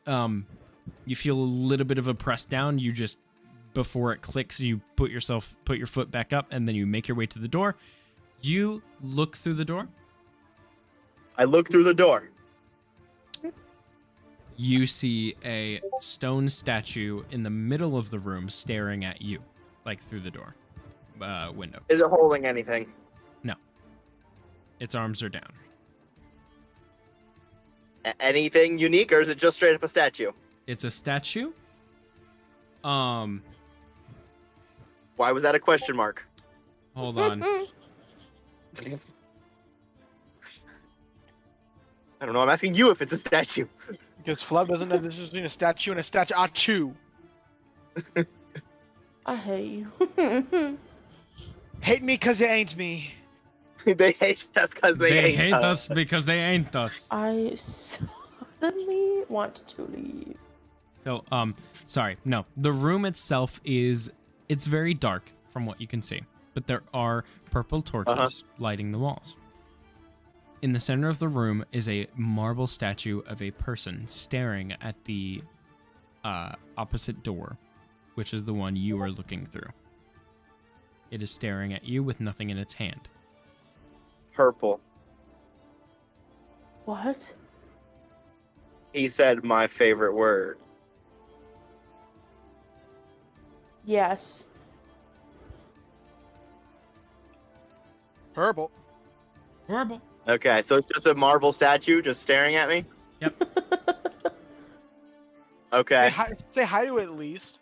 you feel a little bit of a press down. You just before it clicks, you put your foot back up, and then you make your way to the door. You look through the door. I look through the door. You see a stone statue in the middle of the room staring at you, like through the door window. Is it holding anything? No. Its arms are down. Anything unique, or is it just straight up a statue? It's a statue. Why was that a question mark? Hold on. I don't know. I'm asking you if it's a statue. Because Flub doesn't know this is between a statue and a statue. Achoo. I hate you. Hate me because you ain't me. They hate us because they They hate hate us. us because they ain't us. I suddenly want to leave. So, sorry. No, the room itself it's very dark from what you can see, but there are purple torches lighting the walls. In the center of the room is a marble statue of a person staring at the opposite door, which is the one you are looking through. It is staring at you with nothing in its hand. Purple. What? He said my favorite word. Yes. Purple. Horrible. Okay, so it's just a marble statue just staring at me? Okay. Say hi to it at least.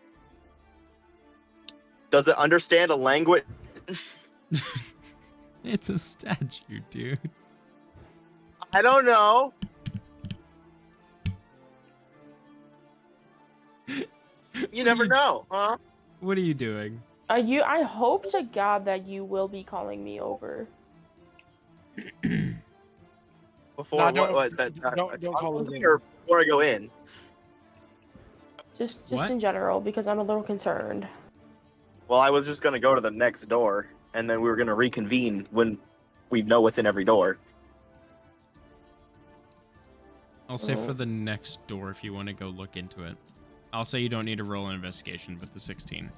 Does it understand a language? It's a statue, dude. I don't know. You never know, huh? What are you doing? I hope to God that you will be calling me over. Before No, what? don't call us in. Or before I go in. Just What? in general, because I'm a little concerned. Well, I was just gonna go to the next door, and then we were gonna reconvene when we know what's in every door. I'll say for the next door if you want to go look into it. I'll say you don't need to roll an investigation, but the 16.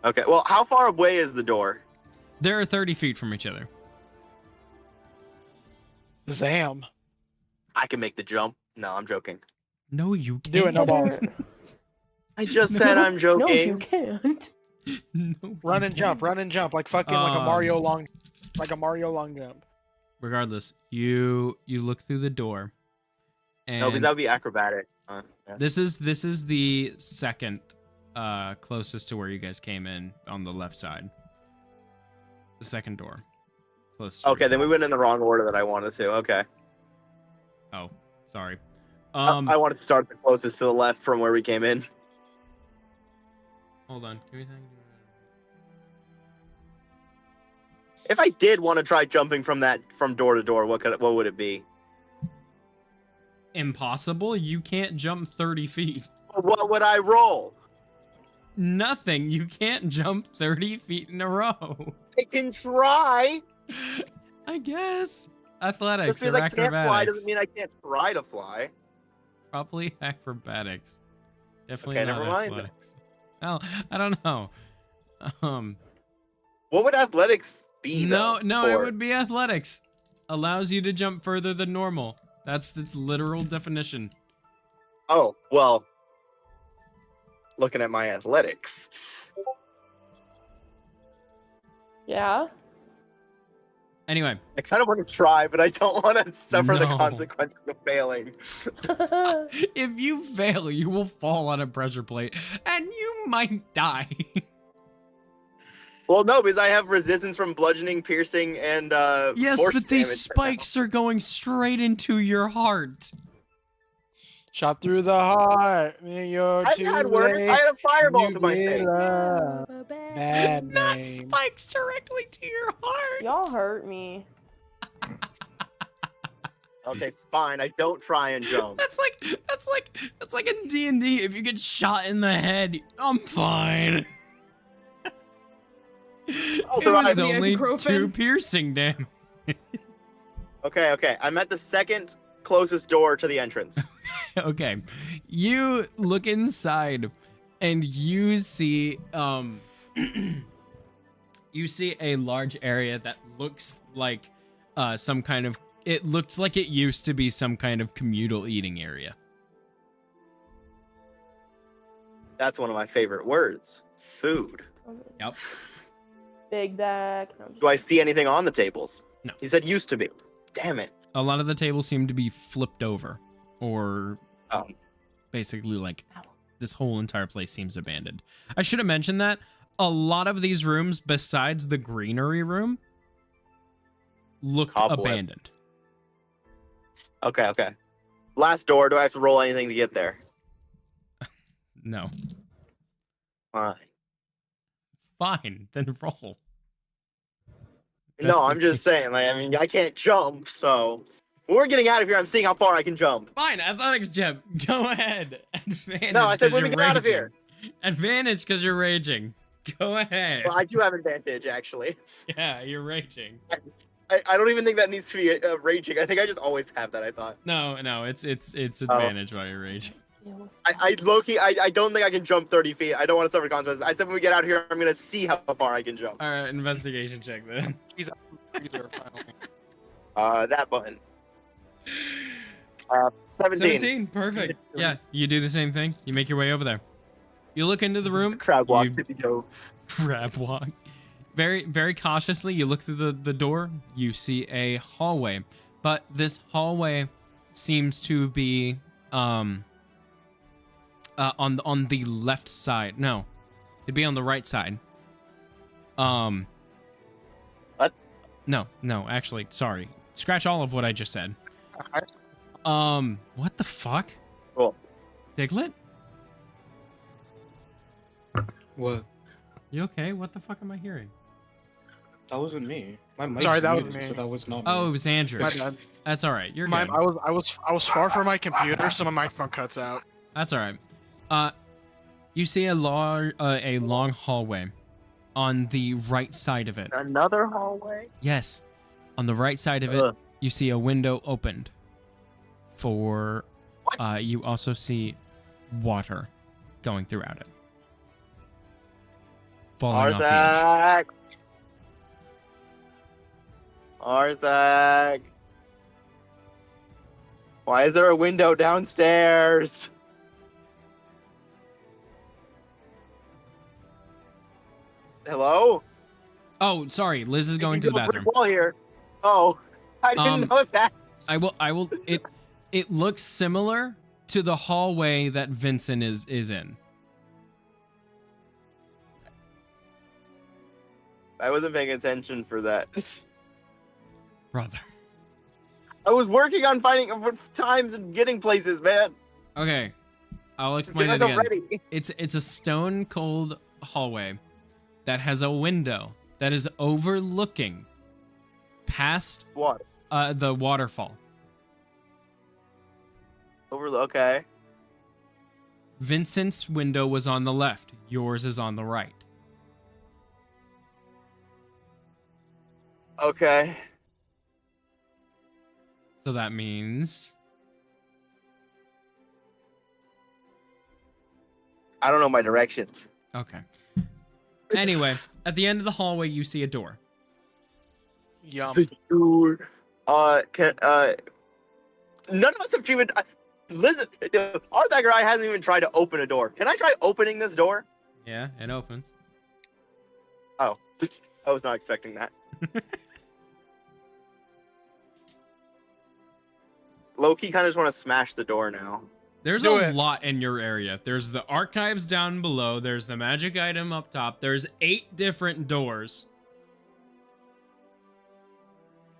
Okay, well, how far away is the door? They're 30 feet from each other. Zam. I can make the jump. No, I'm joking. No, you can't. Do it, no balls. I just said I'm joking. No, you can't. No, Run you and jump, can't. run and jump, like fucking like a Mario long jump. Regardless, you look through the door. And No, because that would be acrobatic. Yeah. This is the second closest to where you guys came in on the left side. The second door. Close to Okay, then we went in the wrong order that I wanted to. Okay. Oh, sorry. I wanted to start the closest to the left from where we came in. Hold on. Give me a second. If I did want to try jumping from door to door, what would it be? Impossible. You can't jump 30 feet. What would I roll? Nothing. You can't jump 30 feet in a row. I can try. I guess. Athletics Just because or I can't acrobatics. fly doesn't mean I can't try to fly. Probably acrobatics. Definitely Okay, not never mind. athletics. Well, I don't know. What would athletics be? No, though, no, it for? would be athletics. Allows you to jump further than normal. That's its literal definition. Oh, well. Looking at my athletics. Yeah. Anyway, I kind of want to try, but I don't want to suffer the No. consequences of failing. if you fail, you will fall on a pressure plate and you might die. Well, no, because I have resistance from bludgeoning, piercing, and Yes, force but these damage spikes are going straight into your heart. Shot through the heart. You're I've too had worse. late. I had a fireball You to my get face. up. Bad Not name. spikes directly to your heart. Y'all hurt me. Okay, fine. I don't try and jump. That's like in D&D. If you get shot in the head, I'm fine. It was survive. only Ibuprofen. 2 piercing damage. Okay. I'm at the second closest door to the entrance. Okay, you look inside, and you see you see a large area that looks like some kind of. It looks like it used to be some kind of communal eating area. That's one of my favorite words. Food. Yep. Big back. No, I'm just Do I see anything on the tables? No. He said used to be. Damn it. A lot of the tables seem to be flipped over, or Oh. basically like this whole entire place seems abandoned. I should have mentioned that a lot of these rooms, besides the greenery room, look Cobweb. abandoned. Okay. Last door. Do I have to roll anything to get there? No. Fine. Fine, then roll. No, Best I'm of just case. saying. Like, I mean, I can't jump, so when we're getting out of here, I'm seeing how far I can jump. Fine, athletics jump. Go ahead. Advantage. No, I said 'cause when we you're get out of raging. here. Advantage because you're raging. Go ahead. Well, I do have advantage, actually. Yeah, you're raging. I don't even think that needs to be raging. I think I just always have that. I thought. No, it's advantage while you're raging. I low-key, I don't think I can jump 30 feet. I don't want to suffer consequences. I said when we get out of here, I'm gonna see how far I can jump. All right, investigation check then. He's either finally. That button. 17. 17, perfect. Yeah, you do the same thing. You make your way over there. You look into the room. Crab walk, you- tippy-toe. Crab walk. Very, very cautiously, you look through the door. You see a hallway, but this hallway seems to be on the left side. No, it'd be on the right side. What? No, actually, sorry. Scratch all of what I just said. What the fuck? Cool. Diglett? What? You okay? What the fuck am I hearing? That wasn't me. My mic's Sorry, that was muted, me. so that was not me. Oh, it was Andrew. My bad. That's all right. You're My, good. I was far from my computer, so my microphone cuts out. That's all right. You see a long hallway on the right side of it. Another hallway? Yes, on the right side of it, you see a window opened. For you also see water going throughout it, falling off the edge. Arthak. Why is there a window downstairs? Hello? Oh, sorry. Liz is going to the You have a brick bathroom. wall here. Oh, I didn't know that. I will. It looks similar to the hallway that Vincent is in. I wasn't paying attention for that. Brother. I was working on finding times and getting places, man. Okay, I'll explain Get it us again. already. It's a stone cold hallway that has a window that is overlooking past What? The waterfall. Okay. Vincent's window was on the left. Yours is on the right. Okay. So that means I don't know my directions. okay. Anyway, at the end of the hallway, you see a door. Yum. The door. None of us have even. Listen, Arthak or I hasn't even tried to open a door. Can I try opening this door? Yeah, it opens. Oh, I was not expecting that. Low-key kind of just want to smash the door now. There's Do a it. lot in your area. There's the archives down below. There's the magic item up top. There's 8 different doors.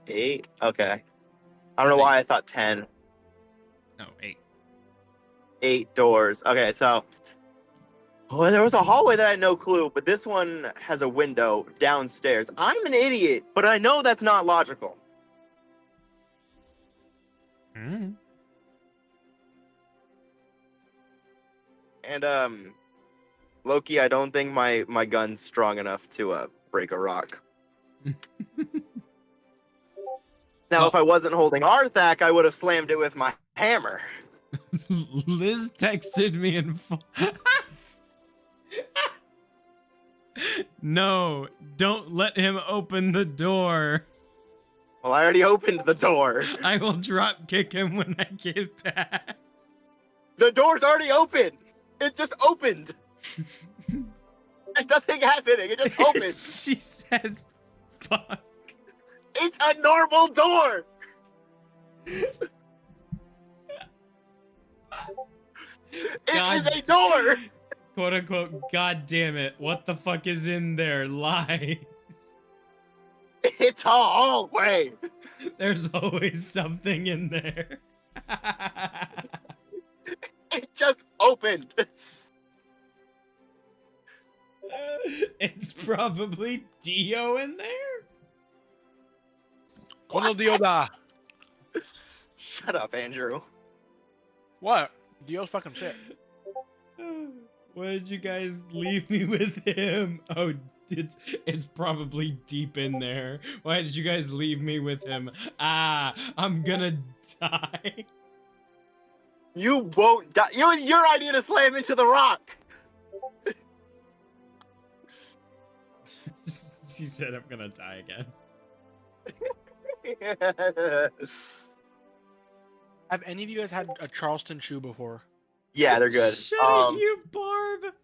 8? Okay. I don't know why I thought 10. No, 8. 8 doors. Okay, so... Oh, there was a hallway that I had no clue, but this one has a window downstairs. I'm an idiot, but I know that's not logical. Mm. And, Loki, I don't think my gun's strong enough to, break a rock. Now, if I wasn't holding Arthak, I would have slammed it with my hammer. Liz texted me and no, don't let him open the door. Well, I already opened the door. I will drop kick him when I get back. The door's already open. It just opened. There's nothing happening. It just opened. She said, fuck. It's a normal door. It is a door. Quote unquote, God damn it. What the fuck is in there? Lies. It's a hallway. There's always something in there. It just opened. It's probably Dio in there. Cuando Dio da. Shut up, Andrew. What? Dio's fucking shit. Why did you guys leave me with him? Oh, it's probably deep in there. Why did you guys leave me with him? Ah, I'm gonna die. You won't die. It was your idea to slam into the rock. She said, "I'm gonna die again." Have any of you guys had a Charleston chew before? Yeah, they're good. Shut it, you barb.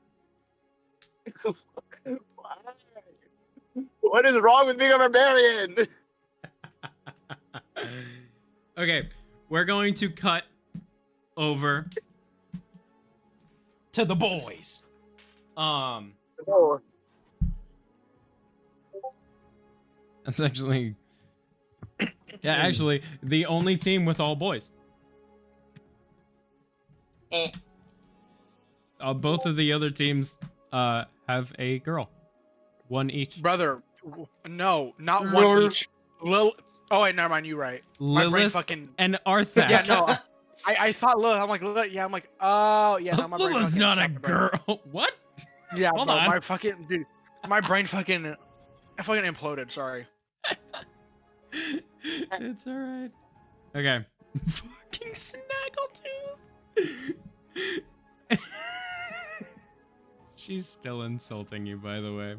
What is wrong with being a barbarian? Okay, we're going to cut over to the boys. That's actually, yeah, actually the only team with all boys. Both of the other teams have a girl, one each. Brother, no, not one each. Oh wait, never mind. You right. My brain Lilith fucking and Arthak. Yeah, no. I thought Lilith. I'm like Lilith. Yeah, I'm like, oh yeah. No, my brain Lilith's fucking not a shot the brain. girl. What? Yeah, Hold bro, on. my fucking dude. My brain fucking. I fucking imploded. Sorry. It's alright. Okay. Fucking Snaggletooth. She's still insulting you, by the way.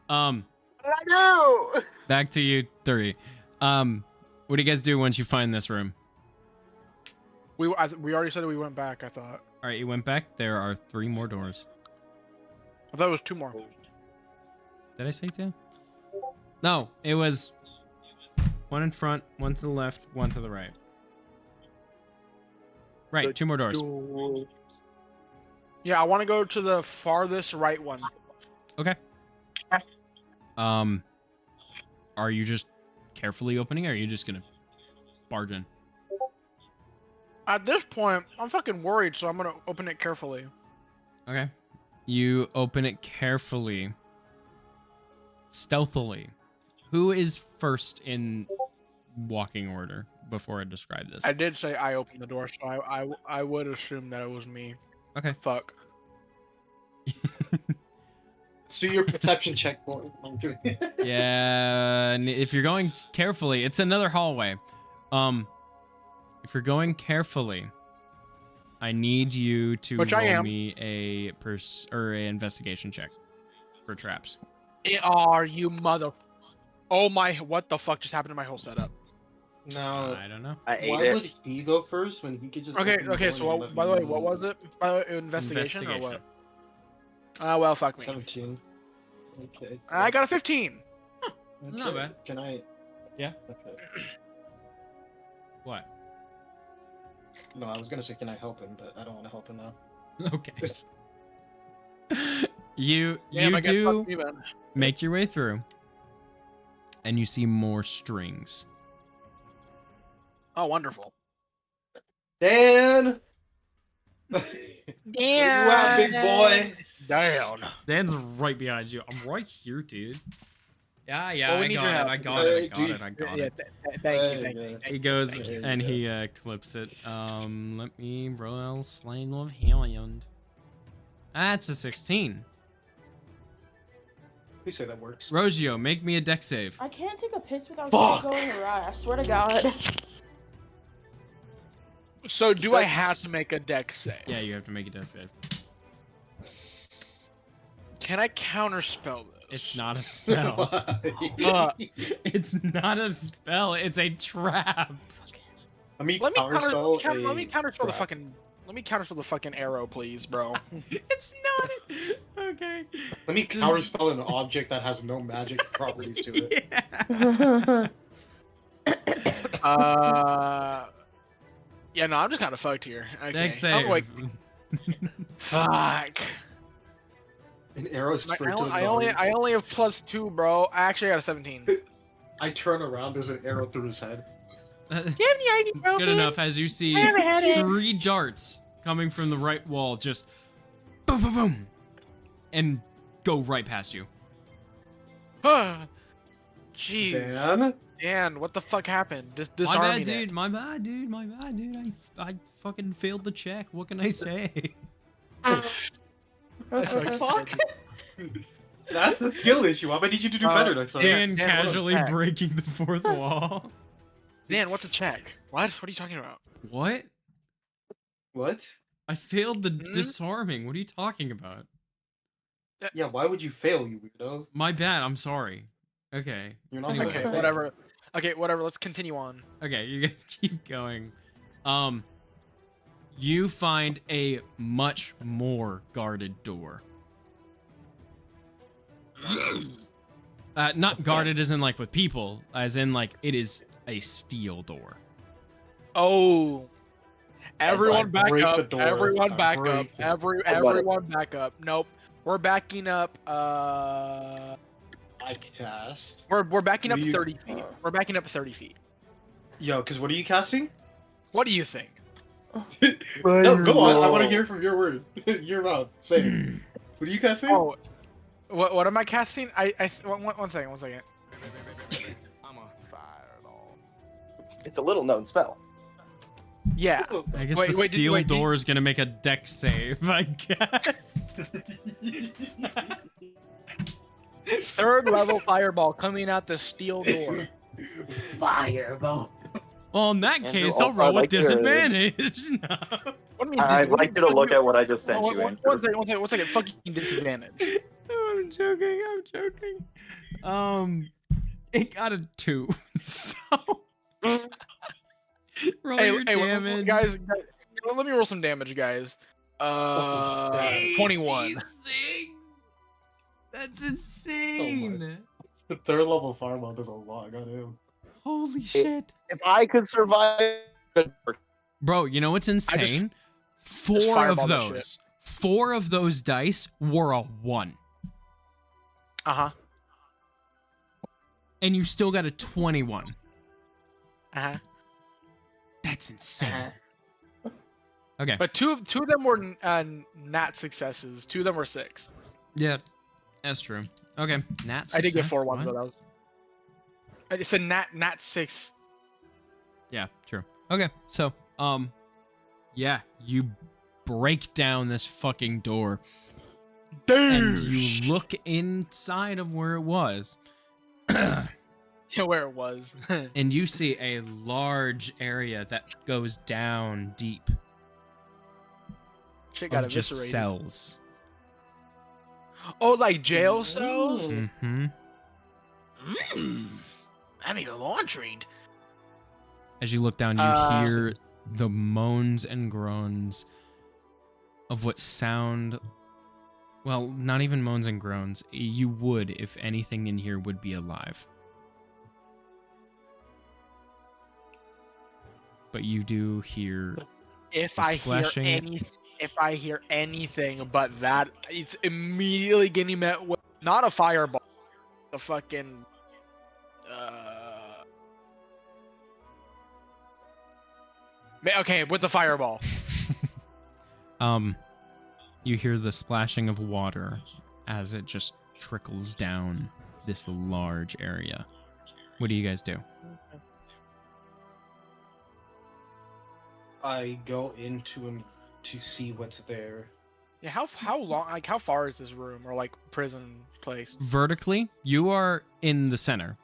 What did I do? Back to you three. What do you guys do once you find this room? We already said that we went back. I thought. All right, you went back. There are 3 more doors. I thought it was 2 more. Did I say 2? No, it was 1 in front, 1 to the left, 1 to the right. Right, 2 more doors. Yeah, I want to go to the farthest right one. Okay. Are you just carefully opening, or are you just gonna barge in? At this point, I'm fucking worried, so I'm gonna open it carefully. Okay. You open it carefully, stealthily. Who is first in walking order before I describe this? I did say I opened the door, so I would assume that it was me. Okay. Fuck. So your perception check, boy. Yeah, and if you're going carefully, it's another hallway. If you're going carefully, I need you to roll me a investigation check for traps. Are you mother? Oh my! What the fuck just happened to my whole setup? No, I don't know. Why would he go first when he could just? Okay, open the okay. door So, and let by the me way, what know? was it? By the way, investigation or what? Well, fuck me. 17. Okay. I got a 15. It's not bad. Can I? Yeah. Okay. What? No, I was gonna say, can I help him, but I don't want to help him now. Okay. You Damn, I guess do fuck me then. make your way through, and you see more strings. Oh, wonderful. Dan. Damn. Where you at, big boy? Down. Dan's right behind you. I'm right here, dude. Yeah, Well, we I need got your it. help. I got it. I got Yeah, it. thank you. He goes and he clips it. Let me roll Slain of Helion. That's a 16. Please say that works. Rogio, make me a deck save. I can't take a piss without Fuck. shit going awry. I swear to God. So, do I have to make a deck save? Yeah, you have to make a deck save. Can I counterspell this? It's not a spell. It's not a spell. It's a trap. Let me Let me counterspell counterspell the fucking. Let me counterspell the fucking arrow, please, bro. It's not. Okay. Let me counterspell an object that has no magic properties to it. Yeah, no, I'm just kind of fucked here. Okay. Deck save. Oh, wait. Fuck. An arrow straight to the I only have +2, bro. I actually got a 17. I turn around, there's an arrow through his head. Do you have any It's good enough as you see I haven't had it. 3 darts coming from the right wall, just boom, boom, boom, and go right past you. Jeez. Dan, what the fuck happened? This My army bad, dude. My bad, dude. My bad, dude. I fucking failed the check. What can I say? Fuck. That's a skill issue. I need you to do better next time. Dan Dan, casually what a check. breaking the 4th wall. Dan, what's a check? What? What are you talking about? What? What? I failed the disarming. What are you talking about? Yeah, why would you fail, you weirdo? My bad. I'm sorry. Okay. You're not supposed Okay, to fail. whatever. Okay, whatever. Let's continue on. Okay, you guys keep going. You find a much more guarded door. Not guarded as in like with people, as in like it is a steel door. Oh. Everyone back break the up. door. Everyone I back break up. the- Everyone back up. Nope. We're backing up. I cast. We're backing What up do you- 30 feet. We're backing up 30 feet. Yo, because what are you casting? What do you think? No, go on. I want to hear from your word. Your mouth. Say it. What are you casting? Oh, what am I casting? One second. It's a little known spell. Yeah. I guess Wait, the wait, did- steel wait, did- door is gonna make a deck save, I guess. Third level fireball coming out the steel door. Fireball. Well, in that Andrew, case, I'll also, roll I'd with like to- disadvantage. No. What do you mean? I'd like you to look at what I just sent you, Andrew. One second. Fucking disadvantage. I'm joking. It got a 2. So roll your damage. Guys, let me roll some damage, guys. 21. 86. That's insane. The third level fireball does a lot. Got him. Holy shit. If I could survive, Bro, you know what's insane? Four of those dice were a 1. Uh-huh. And you still got a 21. Uh-huh. That's insane. Okay. But two of them were nat successes. 2 of them were 6. Yeah, that's true. Okay, nat success. I did get 4 ones, what? but that was. I said nat 6. Yeah, true. Okay, so, yeah, you break down this fucking door. And you look inside of where it was. Yeah, where it was. And you see a large area that goes down deep. Shit got Of just eviscerated. cells. Oh, like jail cells? Mm-hmm. Having a laundry. As you look down, you hear the moans and groans of what sound... Well, not even moans and groans. You would if anything in here would be alive. But you do hear If the I splashing. if I hear anything but that, it's immediately getting met with not a fireball, the fucking okay, with the fireball. You hear the splashing of water as it just trickles down this large area. What do you guys do? I go into him to see what's there. Yeah, how long? Like, how far is this room or like prison place? Vertically, you are in the center.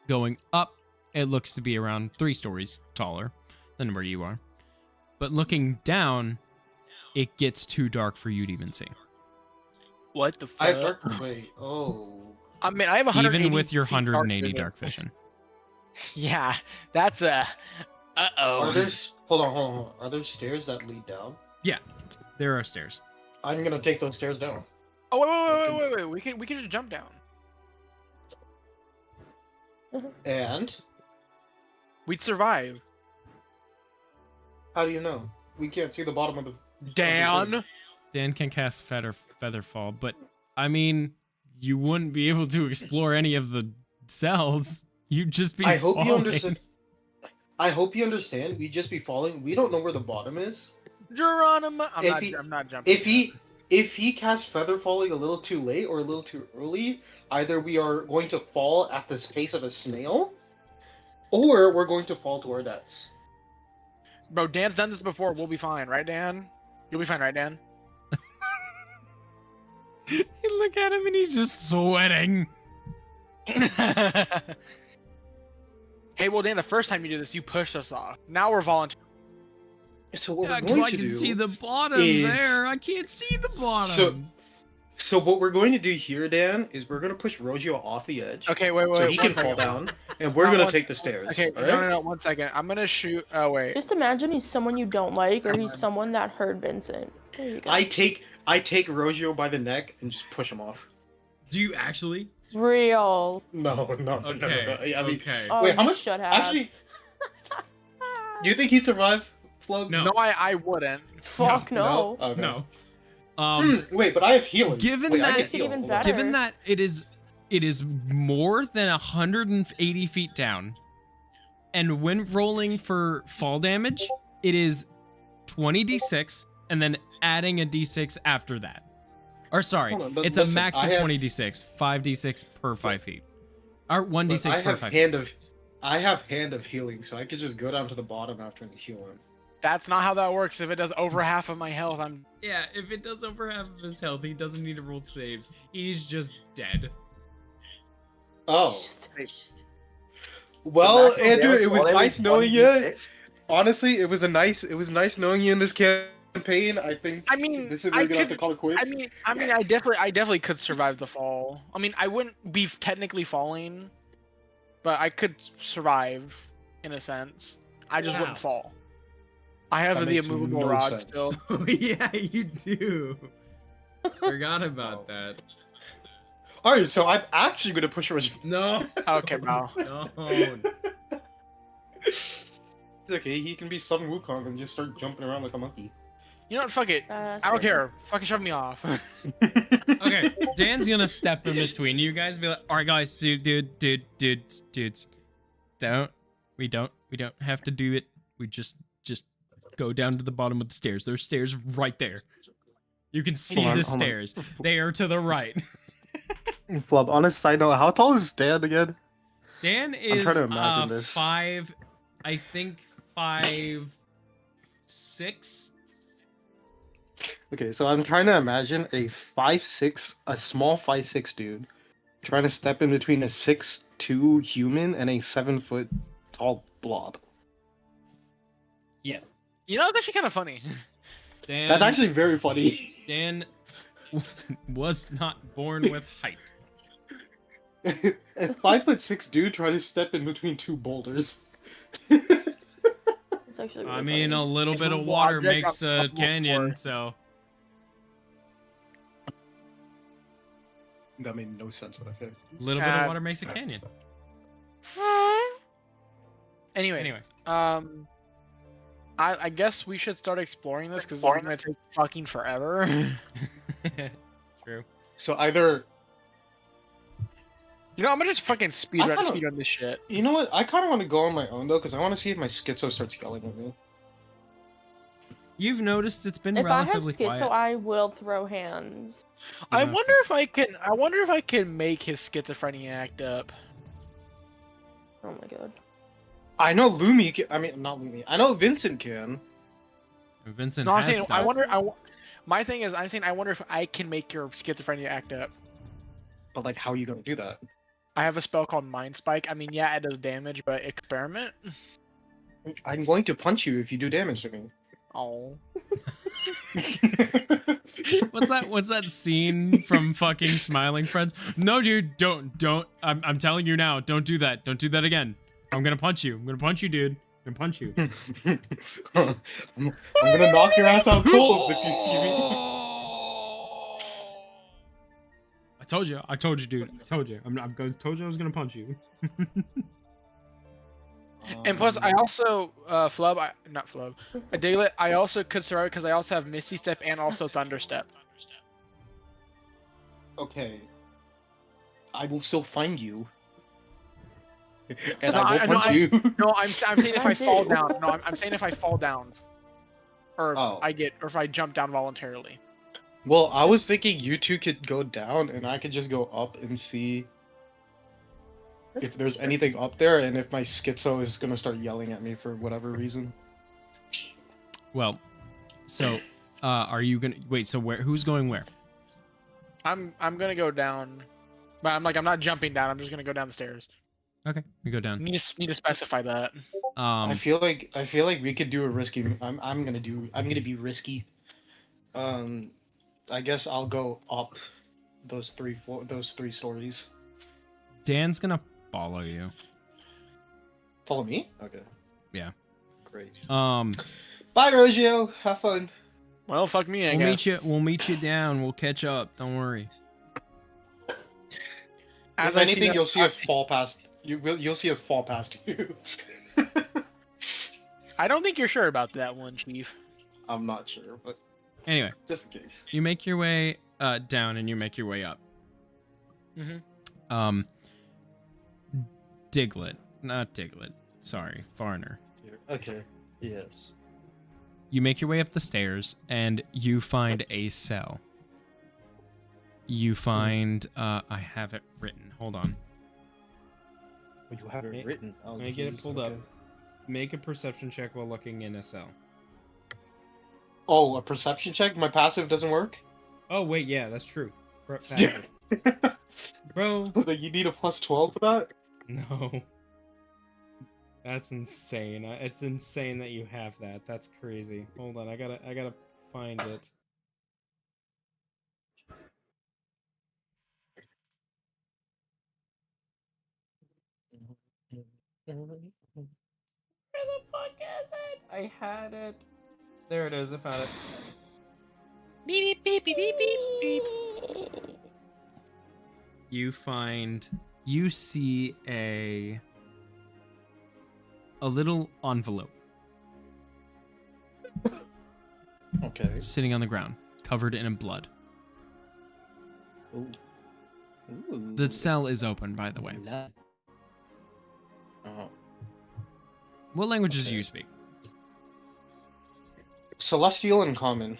Going up, it looks to be around 3 stories taller than where you are. But looking down, it gets too dark for you to even see. What the fuck? I have dark. Wait. Oh. I mean, I have 180 Even with your feet dark 180 dark vision. Yeah, that's a. Are there? Hold on. Are there stairs that lead down? Yeah, there are stairs. I'm gonna take those stairs down. Oh wait! We can just jump down. And We'd survive. how do you know? We can't see the bottom of the. Dan. Dan can cast Featherfall, but I mean, you wouldn't be able to explore any of the cells. You'd just be. I hope you falling. understand. I hope you understand. We'd just be falling. We don't know where the bottom is. Geronimo. I'm not jumping. If he casts feather falling a little too late or a little too early, either we are going to fall at the pace of a snail, or we're going to fall to our deaths. Bro, Dan's done this before. We'll be fine, right, Dan? You'll be fine, right, Dan? You look at him and he's just sweating. Hey, well, Dan, the first time you did this, you pushed us off. Now we're volunteering. So what Yeah, we're 'cause going I to can do see the bottom is- there. I can't see the bottom. So what we're going to do here, Dan, is we're going to push Rogio off the edge. Okay, wait, So wait, he one can fall second. down, and we're No, going to one- take the stairs. Okay, all no, right? no, 1 second. I'm gonna shoot. Oh wait. Just imagine he's someone you don't like, or he's someone that hurt Vincent. There you go. I take Rogio by the neck and just push him off. Do you actually? Real. No. Okay. No. I mean, Okay. Oh, wait, how you much? should have. Actually, do you think he'd survive, Flub? No. No, I wouldn't. Fuck no. Okay. No. Wait, but I have healing. Given Wait, I that- can Makes it heal. even Hold on. better. Given that it is more than 180 feet down, and when rolling for fall damage, it is 20d6 and then adding a d6 after that. Or sorry, Hold on, but it's listen, a max I of have- 20d6, 5d6 per 5 feet, or But 1d6 per 5 feet. I have hand of healing, so I could just go down to the bottom after and heal him. That's not how that works. If it does over half of my health, I'm. Yeah, if it does over half of his health, he doesn't need to roll saves. He's just dead. Oh. Well, maximum Andrew, damage it was while nice every knowing you. 1d6? Honestly, it was nice knowing you in this campaign. I think. I mean, this is I we're gonna have could- to call it quits. I definitely could survive the fall. I mean, I wouldn't be technically falling, but I could survive in a sense. I just wouldn't Wow. fall. I have That the makes immovable no rod sense. still. Oh yeah, you do. Forgot about that. All right, so I'm actually gonna push Rogio. No. Okay, Mal. Don't. Okay, he can be Sun Wukong and just start jumping around like a monkey. You know what? Fuck it. I don't care. Fucking shove me off. Okay, Dan's gonna step in between you guys and be like, alright guys, dudes. We don't have to do it. We just go down to the bottom of the stairs. There's stairs right there. You can see Hold on, the hold on. stairs. They are to the right. Flub, on a side note, how tall is Dan again? Dan is trying to imagine this. 5, I think 5'6". Okay, so I'm trying to imagine a 5'6", a small 5'6" dude, trying to step in between a 6'2" human and a 7-foot tall blob. Yes. You know, it's actually kind of funny. Dan, That's actually very funny. Dan was not born with height. A 5'6" dude trying to step in between two boulders. It's actually really I mean, funny. a little It's bit a of water object makes on a top of the canyon, floor. so That made no sense, but okay. a little bit of water makes a canyon. Anyway, I guess we should start exploring this because this is gonna take fucking forever. True. So either, You know, I'm gonna just fucking speed I run kinda- this shit. you know what? I kind of want to go on my own though, because I want to see if my schizo starts yelling at me. You've noticed it's been If I have relatively schizo, quiet. I will throw hands. I Even though wonder if I can. I wonder if I can make his schizophrenia act up. Oh my god. I know Lumi. I mean, not Lumi. I know Vincent can. Vincent No, I'm has saying. stuff. I wonder. My thing is, I'm saying I wonder if I can make your schizophrenia act up. But like, how are you gonna do that? I have a spell called Mind Spike. I mean, yeah, it does damage, but experiment. I'm going to punch you if you do damage to me. Oh. What's that scene from fucking Smiling Friends? No, dude, don't. I'm telling you now, don't do that. Don't do that again. I'm gonna punch you. I'm gonna punch you, dude. I'm gonna punch you. I'm gonna knock your ass out cold if you give me. I told you, dude. I told you. Told you I was gonna punch you. And plus, I also not Flub, a Daylit. I also could survive because I also have Misty Step and also Thunder Step. Okay. I will still find you. And No, I will punch you. No, I'm saying if I fall do. down. No, I'm saying if I fall down, or Oh. or if I jump down voluntarily. Well, I was thinking you two could go down and I could just go up and see if there's anything up there and if my schizo is gonna start yelling at me for whatever reason. Well, so are you gonna wait? So who's going where? I'm gonna go down, but I'm not jumping down. I'm just gonna go down the stairs. Okay, we go down. Need to specify that. I feel like we could do a risky. I'm gonna be risky. I guess I'll go up those three stories. Dan's gonna follow you. Follow me? Okay. Yeah. Great. Bye, Rogio. Have fun. Well, fuck me, I we'll guess. We'll meet you down. We'll catch up. Don't worry. As If I anything, that- you'll see us fall past. You'll see us fall past you. I don't think you're sure about that one, Chief. I'm not sure, but Anyway, just in case. you make your way down and you make your way up. Mm-hmm. Diglett, not Diglett. Sorry, Farner. Okay. Yes. You make your way up the stairs and you find a cell. You find I have it written. Hold on. You have it written. Oh, Let me get it geez, pulled okay. up. Make a perception check while looking in a cell. Oh, a perception check? My passive doesn't work? Oh wait, yeah, that's true. Bro. You need a plus 12 for that? No. That's insane. It's insane that you have that. That's crazy. Hold on, I gotta find it. Where the fuck is it? I had it. There it is. I found it. Beep beep beep beep beep beep. You see a little envelope. Okay. Sitting on the ground, covered in blood. Ooh. Ooh. The cell is open, by the way. What languages do you speak? Celestial and Common.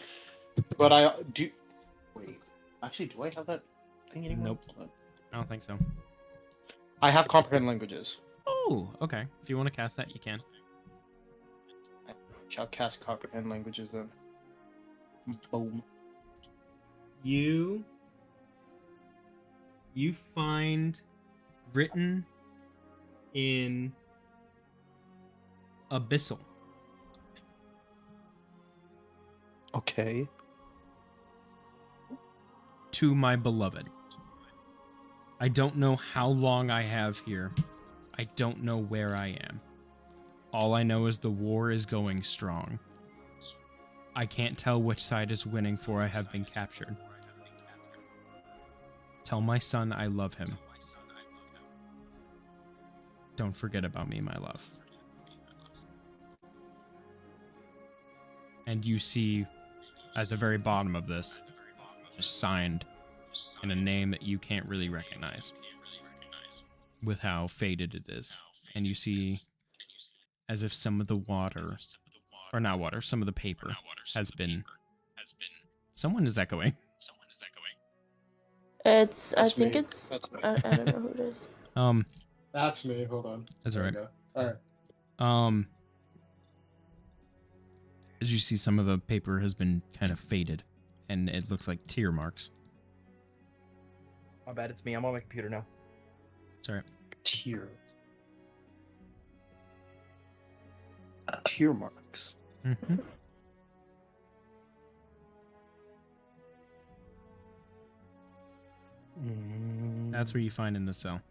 But I do... Wait. Actually, do I have that thing anymore? Nope. I don't think so. I have Comprehend Languages. Oh, okay. If you want to cast that, you can. I shall cast Comprehend Languages then. Boom. You find written in Abyssal. Okay. To my beloved. I don't know how long I have here. I don't know where I am. All I know is the war is going strong. I can't tell which side is winning, for I have been captured. Tell my son I love him. Don't forget about me, my love. And you see at the very bottom of this, just signed in a name that you can't really recognize with how faded it is. And you see as if some of the water, or not water, some of the paper has been... Someone is echoing. It's, That's I think me. it's, That's me. I don't know who it is. That's me. Hold on. That's There alright. we go. Alright. As you see, some of the paper has been kind of faded, and it looks like tear marks. My bad, it's me. I'm on my computer now. Sorry. Tear marks. Mm-hmm. That's where you find in the cell.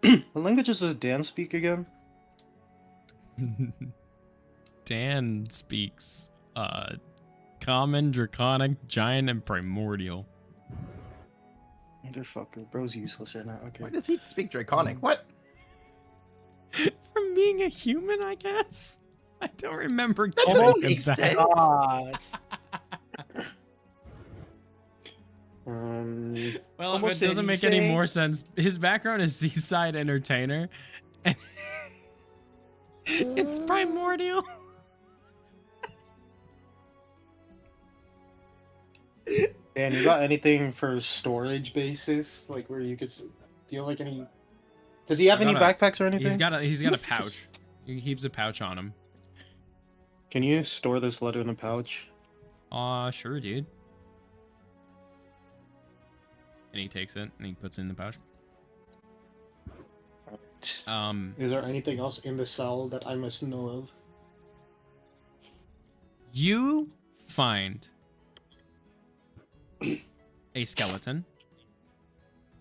What languages does Dan speak again? Dan speaks Common, Draconic, Giant, and Primordial. Motherfucker, bro's useless right now. Okay. Why does he speak Draconic? What? From being a human, I guess? I don't remember. That doesn't getting make that. sense. Well, if Almost it doesn't make saying- any more sense, his background is Seaside Entertainer. And it's Primordial. Dan, you got anything for storage basis? Like where you could... Do you have like any... Does he have any backpacks or anything? He's got a pouch. He keeps a pouch on him. Can you store this letter in a pouch? Sure, dude. And he takes it and he puts it in the pouch. Is there anything else in the cell that I must know of? You find a skeleton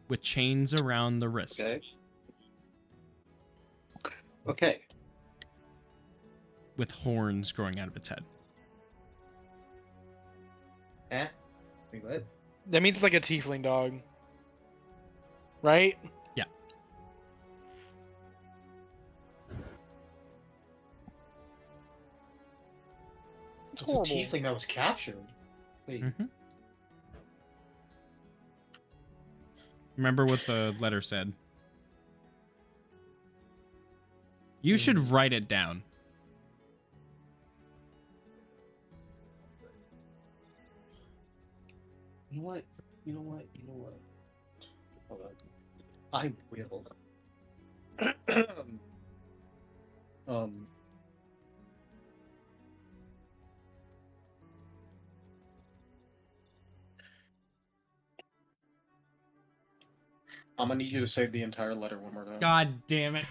with chains around the wrist. Okay. Okay. With horns growing out of its head. Eh? Wait, what? That means it's like a tiefling dog. Right? Yeah. It's It's a horrible. tiefling that was captured. Wait. Remember what the letter said. You should write it down. You know what? You know what? You know what? Hold on. I will. um. I'm gonna need you to say the entire letter one more time. God damn it.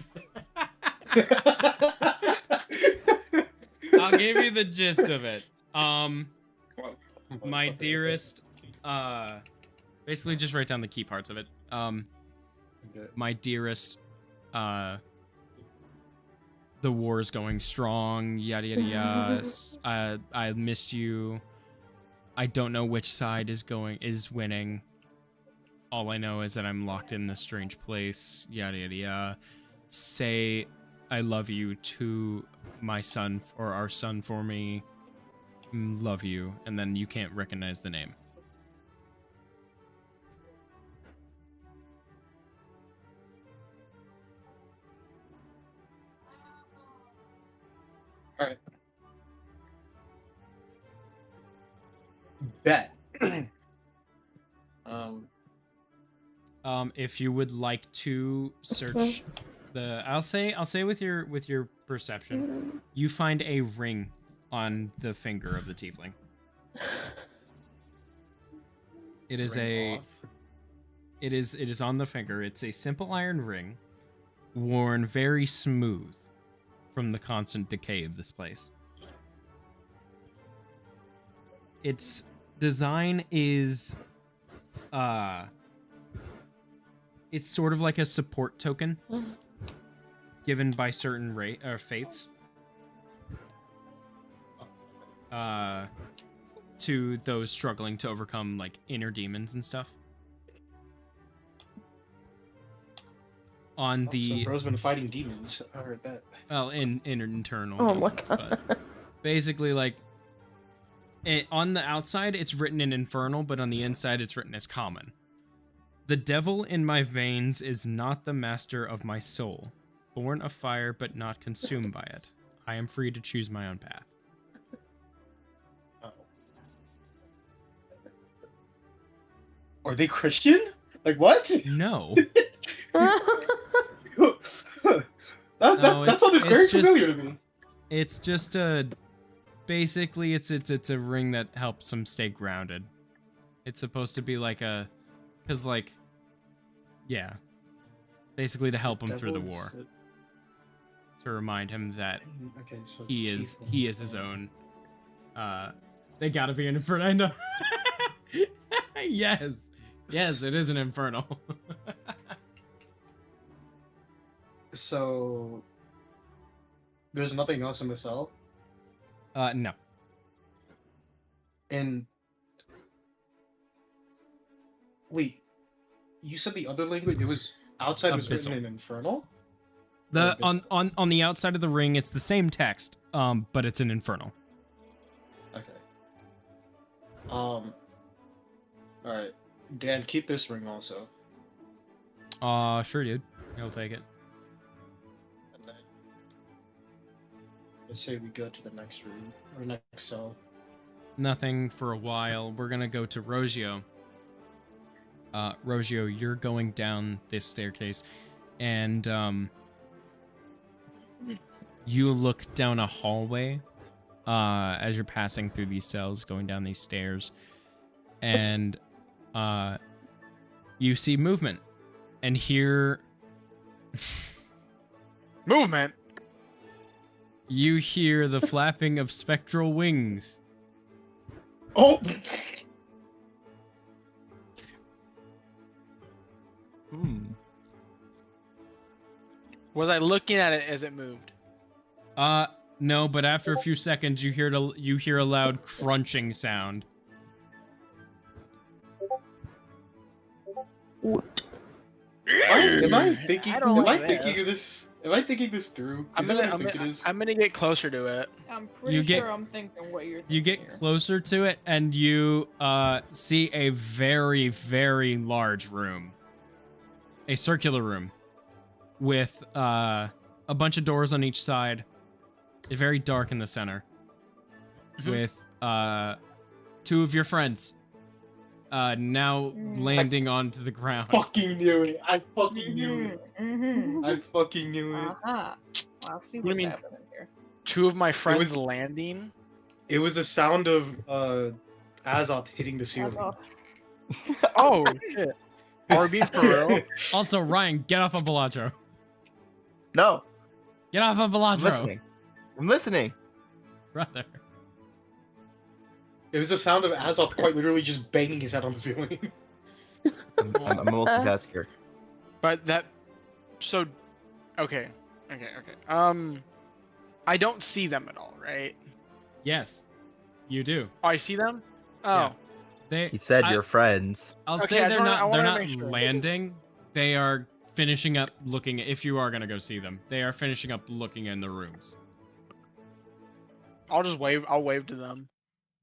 I'll give you the gist of it. My dearest, basically just write down the key parts of it. My dearest, the war is going strong, yada yada yada. I missed you. I don't know which side is winning. All I know is that I'm locked in this strange place, yada yada yada. Say I love you to my son or our son for me. Love you, and then you can't recognize the name. All right. Bet. If you would like to search I'll say with your perception, you find a ring on the finger of the tiefling. It is it is on the finger. It's a simple iron ring, worn very smooth from the constant decay of this place. Its design is it's sort of like a support token given by certain fates to those struggling to overcome like inner demons and stuff. On the So bro's been fighting demons. I heard that. well, internal Oh my demons, God. but basically like on the outside it's written in infernal, but on the inside it's written as common. The devil in my veins is not the master of my soul, born of fire but not consumed by it. I am free to choose my own path. Oh. Are they Christian? Like what? No. That sounded very familiar to me. It's just basically it's a ring that helps him stay grounded. It's supposed to be like cuz like yeah. Basically to help him through the war. To remind him that Okay, so he is his own they gotta be an inferno. I know. Yes, it is an infernal. So there's nothing else in the cell? No. And wait, you said the other language, it was outside was written Abyssal. in infernal? The on the outside of the ring it's the same text, but it's an infernal. Okay. Alright. Dan, keep this ring also. Sure, dude. He'll take it. And then let's say we go to the next room or next cell. Nothing for a while. We're gonna go to Rogio. Rogio, you're going down this staircase, and you look down a hallway as you're passing through these cells, going down these stairs, and you see movement and hear Movement. you hear the flapping of spectral wings. Oh. Was I looking at it as it moved? No, but after a few seconds you hear a loud crunching sound. Am I thinking? I don't Am I like thinking this. of this? Am I thinking this through? I'm Is that gonna, what I think it is? I'm gonna get closer to it. I'm pretty You get- sure I'm thinking what you're thinking. You get closer to it and you see a very, very large room. A circular room with a bunch of doors on each side. It's very dark in the center. With two of your friends now landing onto the ground. Fucking knew it. I fucking knew it. Mm-hmm. I fucking knew it. Uh-huh. I'll see What do you what's mean? happening here. Two of my friends was- landing. It was the sound of Azoth hitting the ceiling. That's all. Oh shit. Are we being for real? Also, Ryan, get off of Beladro. No, Get off of I'm Beladro. listening. I'm listening. Brother. It was the sound of Azoth quite literally just banging his head on the ceiling. I'm a multitasker. But that. So. Okay. I don't see them at all, right? Yes, you do. Oh, I see them. Oh. Yeah. They. He said I- your friends. I'll Okay, say I they're just wanna- I not. They're wanna not make sure. landing. They are finishing up looking. If you are gonna go see them, they are finishing up looking in the rooms. I'll just wave. I'll wave to them.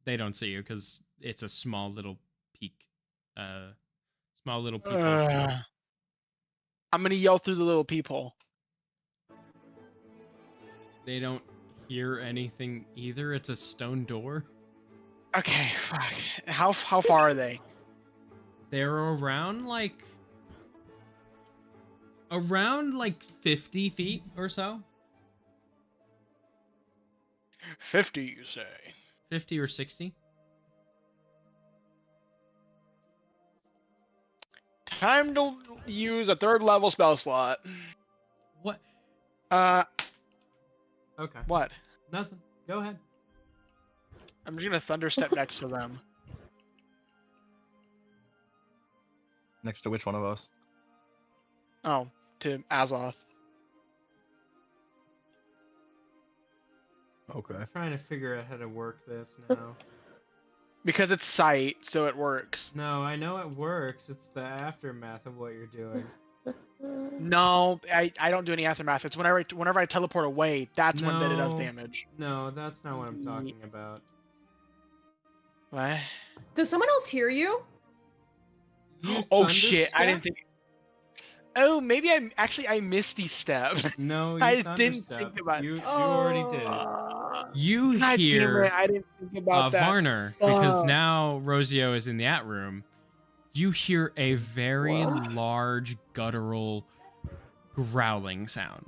They don't see you because it's a small little peak. Small little peephole. I'm gonna yell through the little peephole. They don't hear anything either. It's a stone door. Okay, fuck. How far are they? They're around like 50 feet or so. 50, you say? 50 or 60. Time to use a third level spell slot. What? Okay. What? Nothing. Go ahead. I'm just gonna thunder step next to them. Next to which one of us? Oh, to Azoth. Okay. I'm trying to figure out how to work this now. Because it's sight, so it works. No, I know it works. It's the aftermath of what you're doing. No, I don't do any aftermath. It's whenever I teleport away, that's when that it does No. damage. No, that's not what I'm talking about. What? Does someone else hear you? You Oh shit! I thunderstep? didn't think. Oh, maybe I misty step. No, you I didn't thunderstep. think about. You already did it. Uh, You God damn hear it, I didn't think about that. Varner, because Fuck. now Rosio is in the at room. You hear a very large guttural growling sound.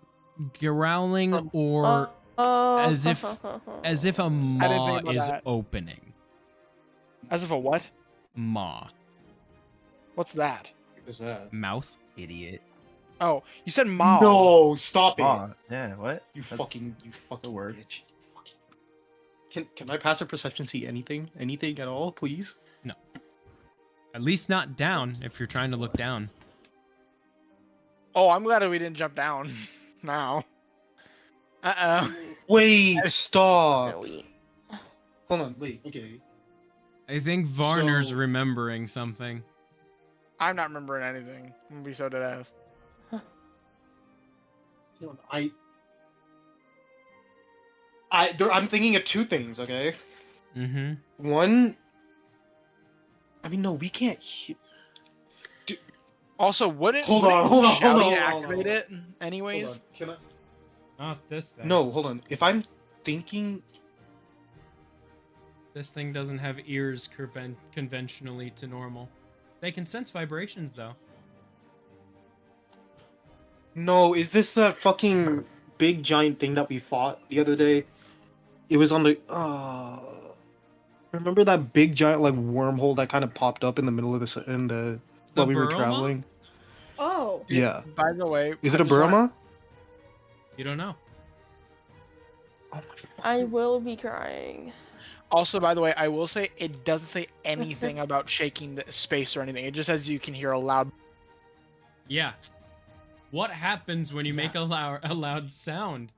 Growling or as if a maw about is that. opening. As if a what? Maw. What's that? What is that? Mouth. Idiot. Oh, you said maw. No, stop it. Aw, yeah, what? You That's- fucking word. bitch. You fucking- Can I pass a perception see anything? Anything at all, please? No. At least not down if you're trying to look down. Oh, I'm glad we didn't jump down. Now. Uh-oh. Wait, stop. Hold on, wait, okay. I think Varner's So- remembering something. I'm not remembering anything. I'm gonna be so dead ass. Hold on, I'm thinking of two things, okay? Mm-hmm. One, I mean, no, we can't hear. Also, wouldn't Hold wouldn't on, hold on, shouting hold on, hold on, activate hold it anyways? Hold on, can I? Not this thing. No, hold on. If I'm thinking, This thing doesn't have ears conventionally to normal. They can sense vibrations, though. no, is this that fucking big giant thing that we fought the other day? It was on the. Remember that big giant like wormhole that kind of popped up in the middle of in the while we were Burma? traveling. Oh. Yeah. By the way, Is it I a just wanna- Burma? You don't know. I will be crying. Also, by the way, I will say it doesn't say anything about shaking the space or anything. It just says you can hear a loud. Yeah. What happens when you make a loud sound,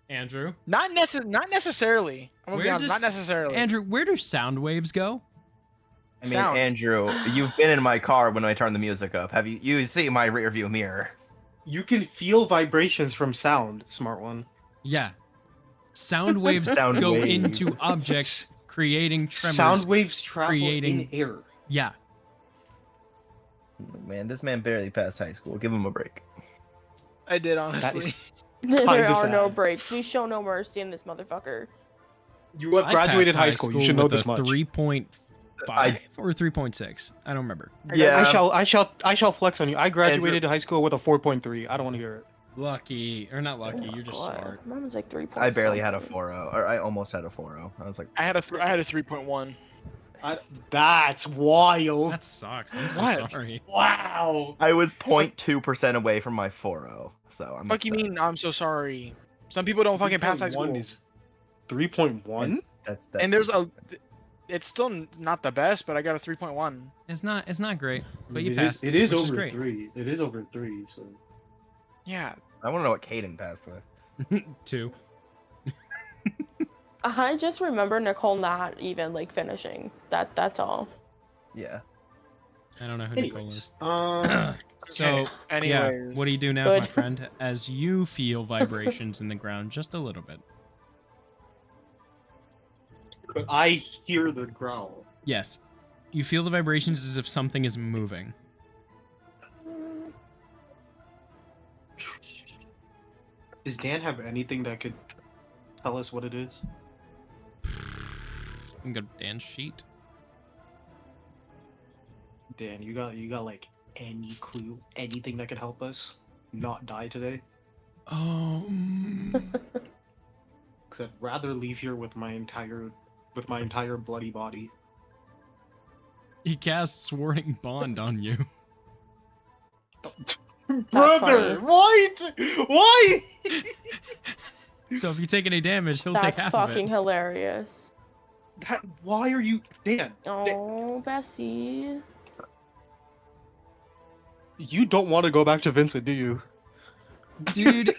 Andrew? Not necessarily. I'm gonna be honest, not necessarily. Andrew, where do sound waves go? I mean, Sound. Andrew, you've been in my car when I turn the music up. Have you? You see my rear view mirror? You can feel vibrations from sound, smart one. Yeah. Sound waves Sound go wave. into objects, creating tremors. Sound waves travel creating in air. Yeah. Man, this man barely passed high school. Give him a break. I did That honestly. is There Kinda are no sad. breaks. We show no mercy in this motherfucker. You have I graduated passed high school. You should know with this a much. 3.5 or 3.6. I don't remember. Yeah, I shall flex on you. I graduated high school with a 4.3. I don't want to hear it. Lucky or not lucky, you're just smart. Mine was like 3. I barely had a 4.0, or I almost had a 4.0. I was like, I had a 3.1. That's wild. That sucks. I'm so What? sorry. Wow. I was 0.2% away from my 4.0. So I'm. Fuck you upset. mean? I'm so sorry. Some people don't fucking pass high school. 3.1? That's And there's a. It's still not the best, but I got a 3.1. It's not great, but you It passed. It is which over great. 3. It is over 3. So Yeah. I want to know what Caden passed with. 2. I just remember Nicole not even like finishing. That's all. Yeah. I don't know who Nicole is. So, Okay, yeah, anyways. what do you do now, Good. my friend, as you feel vibrations in the ground just a little bit? but I hear the growl. Yes. You feel the vibrations as if something is moving. Does Dan have anything that could tell us what it is? I'm gonna dance sheet. Dan, you got like any clue, anything that could help us not die today? Because I'd rather leave here with my entire bloody body. He casts Warding Bond on you. Brother, what? Why? So if you take any damage, he'll take That's half of fucking it. hilarious. Why are you, Dan? Oh, Bessie. You don't want to go back to Vincent, do you? Dude,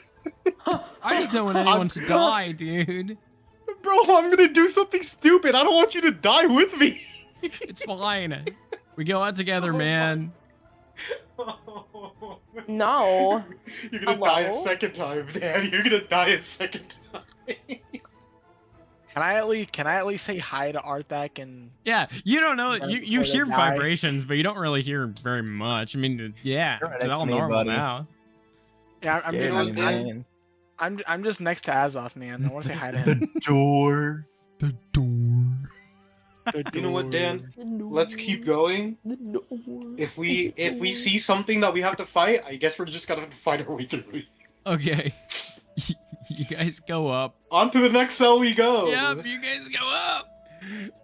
I just don't want anyone to die, dude. Bro, I'm gonna do something stupid. I don't want you to die with me. It's fine. We go out together, man. No. You're gonna die a Hello? second time, Dan. You're gonna die a second time. Can I at least say hi to Arthak and? Yeah, you don't know. Right You before they hear die. vibrations, but you don't really hear very much. I mean, yeah, You're right it's next all to me, normal buddy. now. Yeah, I'm Scared just me, man. I'm just next to Azoth, man. I want to say hi to him. Door. The door. You know what, Dan? Let's keep going. If we see something that we have to fight, I guess we're just gonna have to fight our way through it. Okay, you guys go up. On to the next cell we go. Yep, you guys go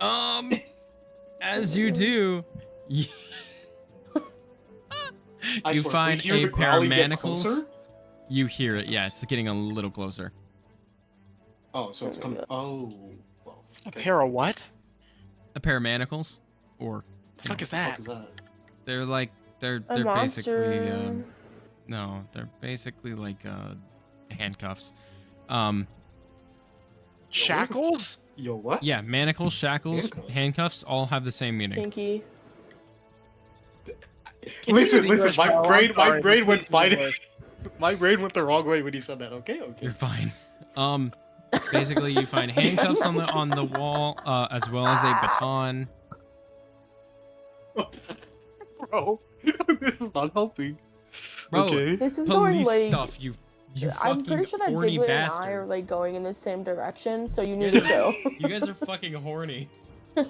up. As you do, you I swear, find we hear a the pair of growling get manacles. closer? You hear it. Yeah, it's getting a little closer. Oh, so it's coming. Oh. Well, A pair of what? A pair of manacles, or The fuck is that? they're like they're A basically monster. no, they're basically like handcuffs. Shackles? Yo, what? Yeah, manacles, shackles, Handcuffs. handcuffs all have the same meaning. Pinky. Listen, English, my bro, I'm brain sorry, went please fighting. English. My brain went the wrong way when you said that. Okay. You're fine. Basically you find handcuffs on the wall, as well as a baton. Bro, this is not helping. Bro, Okay. This is going police like. stuff. You I'm fucking pretty sure that horny Diglett bastards. and I are like going in the same direction, so you You need to guys chill. are- you guys are fucking horny. Okay,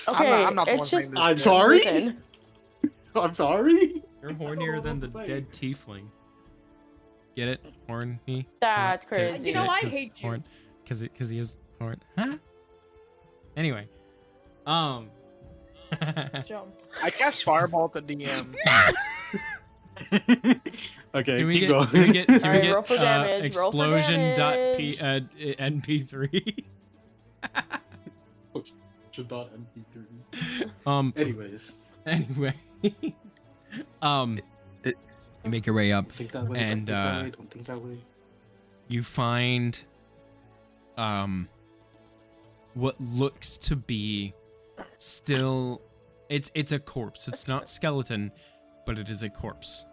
I'm not the one it's saying just. this. I'm sorry. Listen, I'm sorry. You're hornier than the dead tiefling. Get it? Horny? That's crazy. You know, I hate you. Because he is horn. Huh? Anyway. Jump. I cast Fireball at the DM. Okay, Can we keep get, going. can we get, can we Alright, get roll for damage, roll for explosion.np3? Anyways. Anyway. You make your way up, Think that way, and don't think that way. you find what looks to be still it's a corpse. It's not skeleton, but it is a corpse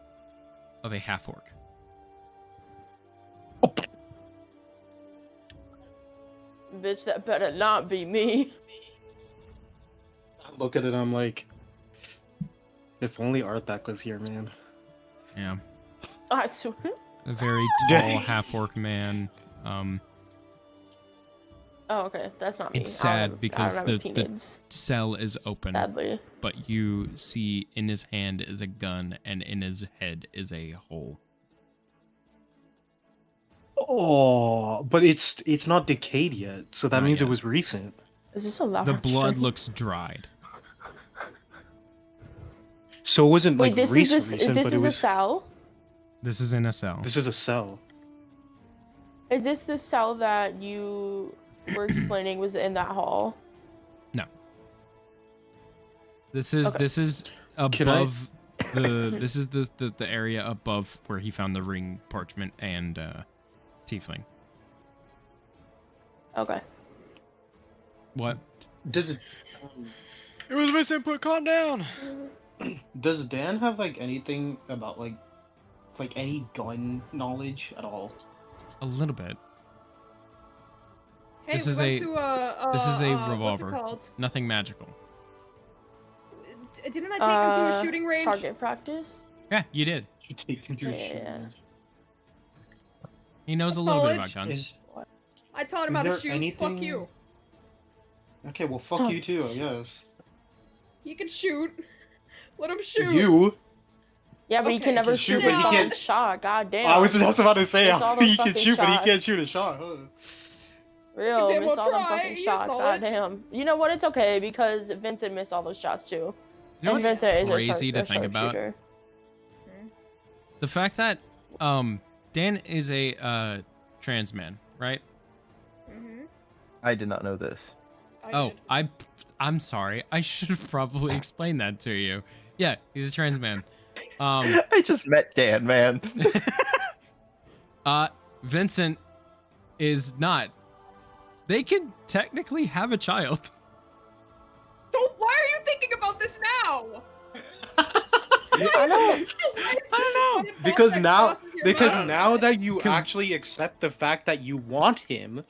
of a half orc. Bitch, that better not be me. I look at it, I'm like, if only Arthak was here, man. Yeah. I swear. A very tall half orc man. Oh, okay, that's not me. It's I don't sad have- because I don't have the opinions, cell is open, sadly. but you see in his hand is a gun and in his head is a hole. Oh, but it's not decayed yet, so that Not means yet. it was recent. Is this a lava The blood tree? looks dried. So it wasn't Wait, like this recent, is recent, this but is it a was. cell. This is in a cell. This is a cell. Is this the cell that you were explaining was in that hall? No. This is Okay. this is Can I- above this is the area above where he found the ring, parchment, and tiefling. Okay. What? Does it? It was misinput. Calm down. Does Dan have like anything about like any gun knowledge at all? A little bit. Hey, This we is went a- to This is a what's it revolver. called? Nothing magical. Didn't I take him to a shooting range? Target practice. Yeah, you did. You take him to a Yeah. shooting. He knows a That's little bit about knowledge. guns. Is- I taught him Is how to there shoot. anything- Fuck you. Okay, well, fuck you too, I guess. He can shoot. Let him shoot. You? Yeah, but he Okay. can never He can shoot, shoot but a he fucking can't- shot. God damn. I was just about to say, Miss all those he can fucking shoot, but he shots. can't shoot a shot. Huh? Real, Damn miss well all them try. fucking He has shots. knowledge. God damn. You know what? It's okay because Vincent missed all those shots too. You know And what's Vincent is a crazy to a think about? sharpshooter. The fact that Dan is a trans man, right? Mm-hmm. I did not know this. Oh, I'm sorry. I should have probably explained that to you. Yeah, he's a trans man. I just met Dan, man. Vincent is not. They could technically have a child. Don't. Why are you thinking about this now? I know. Because now that you actually accept the fact that you want him,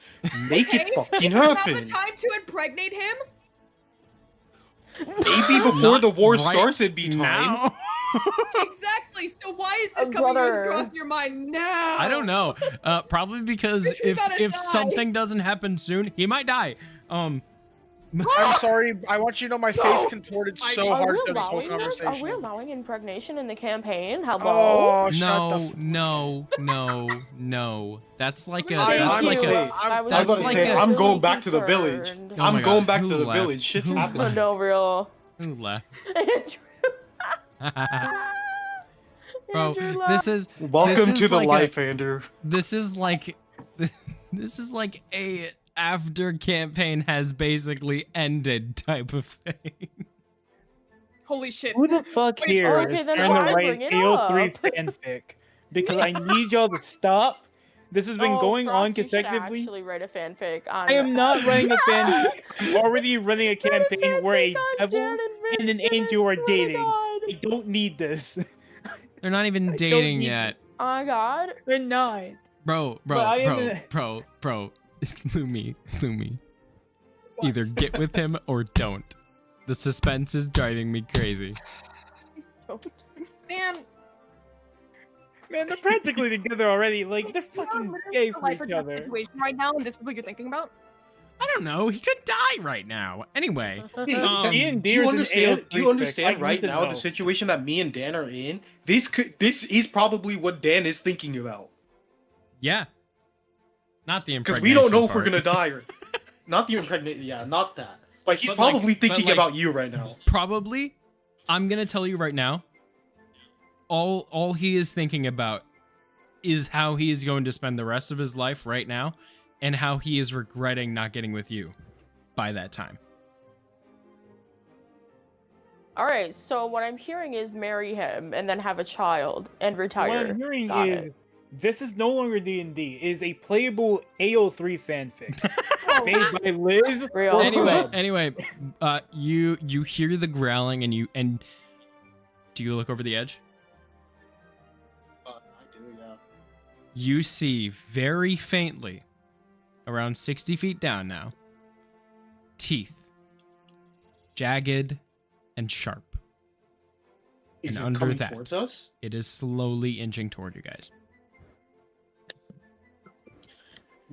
make it fucking Now the happen. time to impregnate him. Maybe before Not the war right starts, it'd be time. now. Exactly. So why is this coming Brother. across your mind now? I don't know. Probably because Bitch, we if gotta if die. something doesn't happen soon, he might die. I'm sorry. I want you to know my face contorted so Are hard we through this whole allowing this? Are we conversation. allowing impregnation in the campaign? Hello. Oh, shut the No, no. That's like a. I- That's I'm like sorry. a. I was that's about to like say, a- I'm going back to the village. concerned. Oh my I'm going God, back who to the left? village. Shit's Who happening. No, real. Who left? Andrew. Bro, Andrew this left. is. Welcome this is to the like life, Andrew. This is like. This is like a after campaign has basically ended type of thing. Holy shit. Who the fuck Wait, here okay, is then trying to why write bring it AO3 up? fanfic? Because I need y'all to stop. This has been going on Frost, you should consecutively. actually write a fanfic on I am not writing a fanfic. I'm already running a campaign where a devil and an angel are dating. I don't need this. They're not even don't dating need yet. Oh my god. They're not. Bro, But I am bro. Lumi. Either get with him or don't. The suspense is driving me crazy. Man, Man, they're practically together already. Like, they're fucking gay a for life or each death other. situation right now, and this is what you're thinking about? I don't know. He could die right now. Anyway. Ian Do you Deer's an understand? Do you AO3 understand fic. I right need to now know. the situation that me and Dan are in? This is probably what Dan is thinking about. Yeah. Not the Because impregnation we don't know if we're part. gonna die or not the impregnate. Yeah, not that. But he's But, probably but, thinking about you right now. Probably. I'm gonna tell you right now. All he is thinking about is how he is going to spend the rest of his life right now, and how he is regretting not getting with you by that time. All right, so what I'm hearing is marry him and then have a child and retire. What I'm hearing Got is it. this is no longer D&D. It is a playable AO3 fanfic made by Liz. Real. or Anyway, you hear the growling and do you look over the edge? I do, yeah. You see very faintly, around 60 feet down now, teeth, jagged and sharp. Is And it under coming that, towards us? it is slowly inching toward you guys.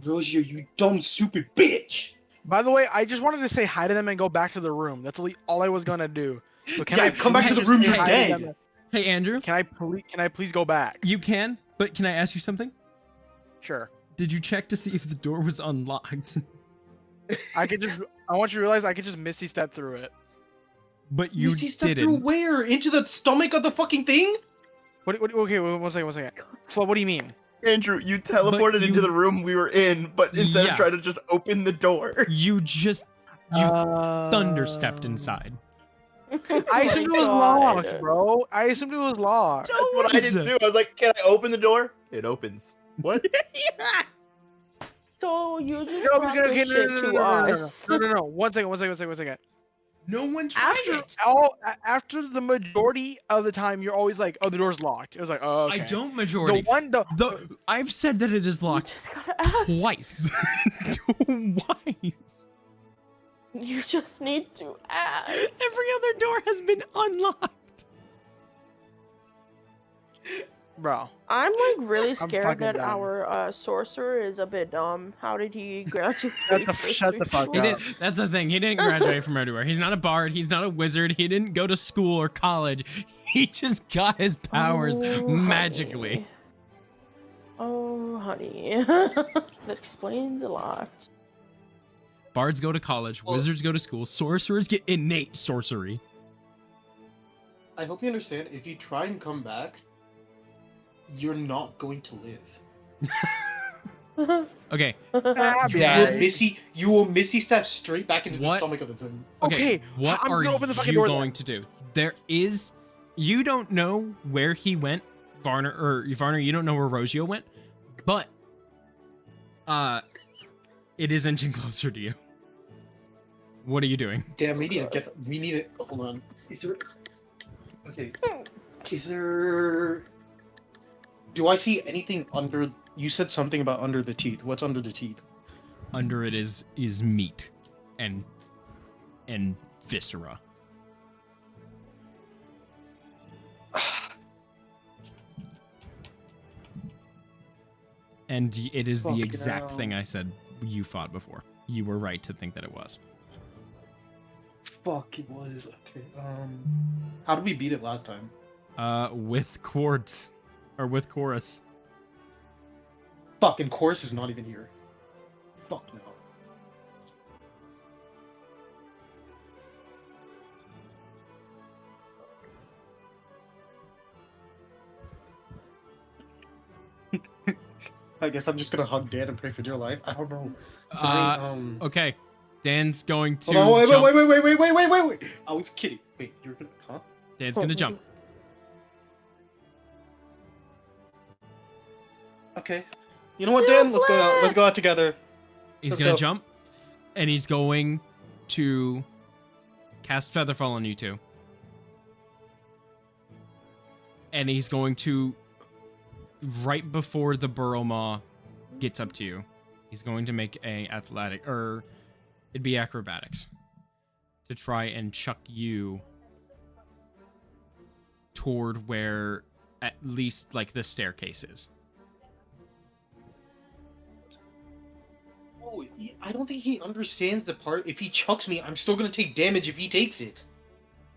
Rozier, you dumb, stupid bitch! By the way, I just wanted to say hi to them and go back to the room. That's all I was gonna do. So can Yeah, I come back to the just room, say you're hi to dead. them? Hey, Andrew. Can I please go back? You can, but can I ask you something? Sure. Did you check to see if the door was unlocked? I want you to realize I could just Misty step through it. But you Misty stepped didn't. through where? Into the stomach of the fucking thing? Okay, one second. Flo, what do you mean? Andrew, you teleported into the room we were in, but instead Yeah. of trying to just open the door. You thunder stepped inside. I assumed it was locked, bro. I assumed it was locked. That's what I did too. I was like, can I open the door? It opens. What? So you just No, brought okay, this shit to us. no. One second. No one tried After the majority of the time, you're always like, "Oh, the door's locked." It was like, "Oh, okay." I don't majority. I've said that it is locked twice. Twice. You just need to ask. Every other door has been unlocked. Bro. I'm like really I'm scared fucking that done. our sorcerer is a bit dumb. How did he graduate? Shut the fuck He up. that's the thing. He didn't graduate from everywhere. He's not a bard. He's not a wizard. He didn't go to school or college. He just got his powers magically. Oh, honey. That explains a lot. Bards go to college. Wizards go to school. Sorcerers get innate sorcery. I hope you understand, if you try and come back, you're not going to live. Okay. You will Misty step straight back into the stomach of the thing. Okay. What I'm are gonna open the fucking you door going to do? You don't know where he went, Varner, you don't know where Rosio went, but it is inching closer to you. What are you doing? Damn, we need it. Hold on. Is there... Okay. Is there... Do I see anything under... You said something about under the teeth. What's under the teeth? Under it is meat and viscera. And it is the Fucking exact hell. thing I said you fought before. You were right to think that it was. Fuck, it was. Okay, How did we beat it last time? With chords. Or with chorus. Fucking chorus is not even here. Fuck no. I guess I'm just gonna hug Dan and pray for dear life. I don't know. Okay. Dan's going to Hold on, jump. wait. I was kidding. Wait, you're gonna... Huh? Dan's gonna jump. Okay. You know what, Dan? Let's go out. Let's go out together. He's Let's gonna go. jump, and he's going to cast Featherfall on you two. And he's going to, right before the Burrow Maw gets up to you, he's going to make a athletic, or it'd be acrobatics, to try and chuck you toward where at least like the staircase is. Oh, I don't think he understands the part. If he chucks me, I'm still gonna take damage if he takes it.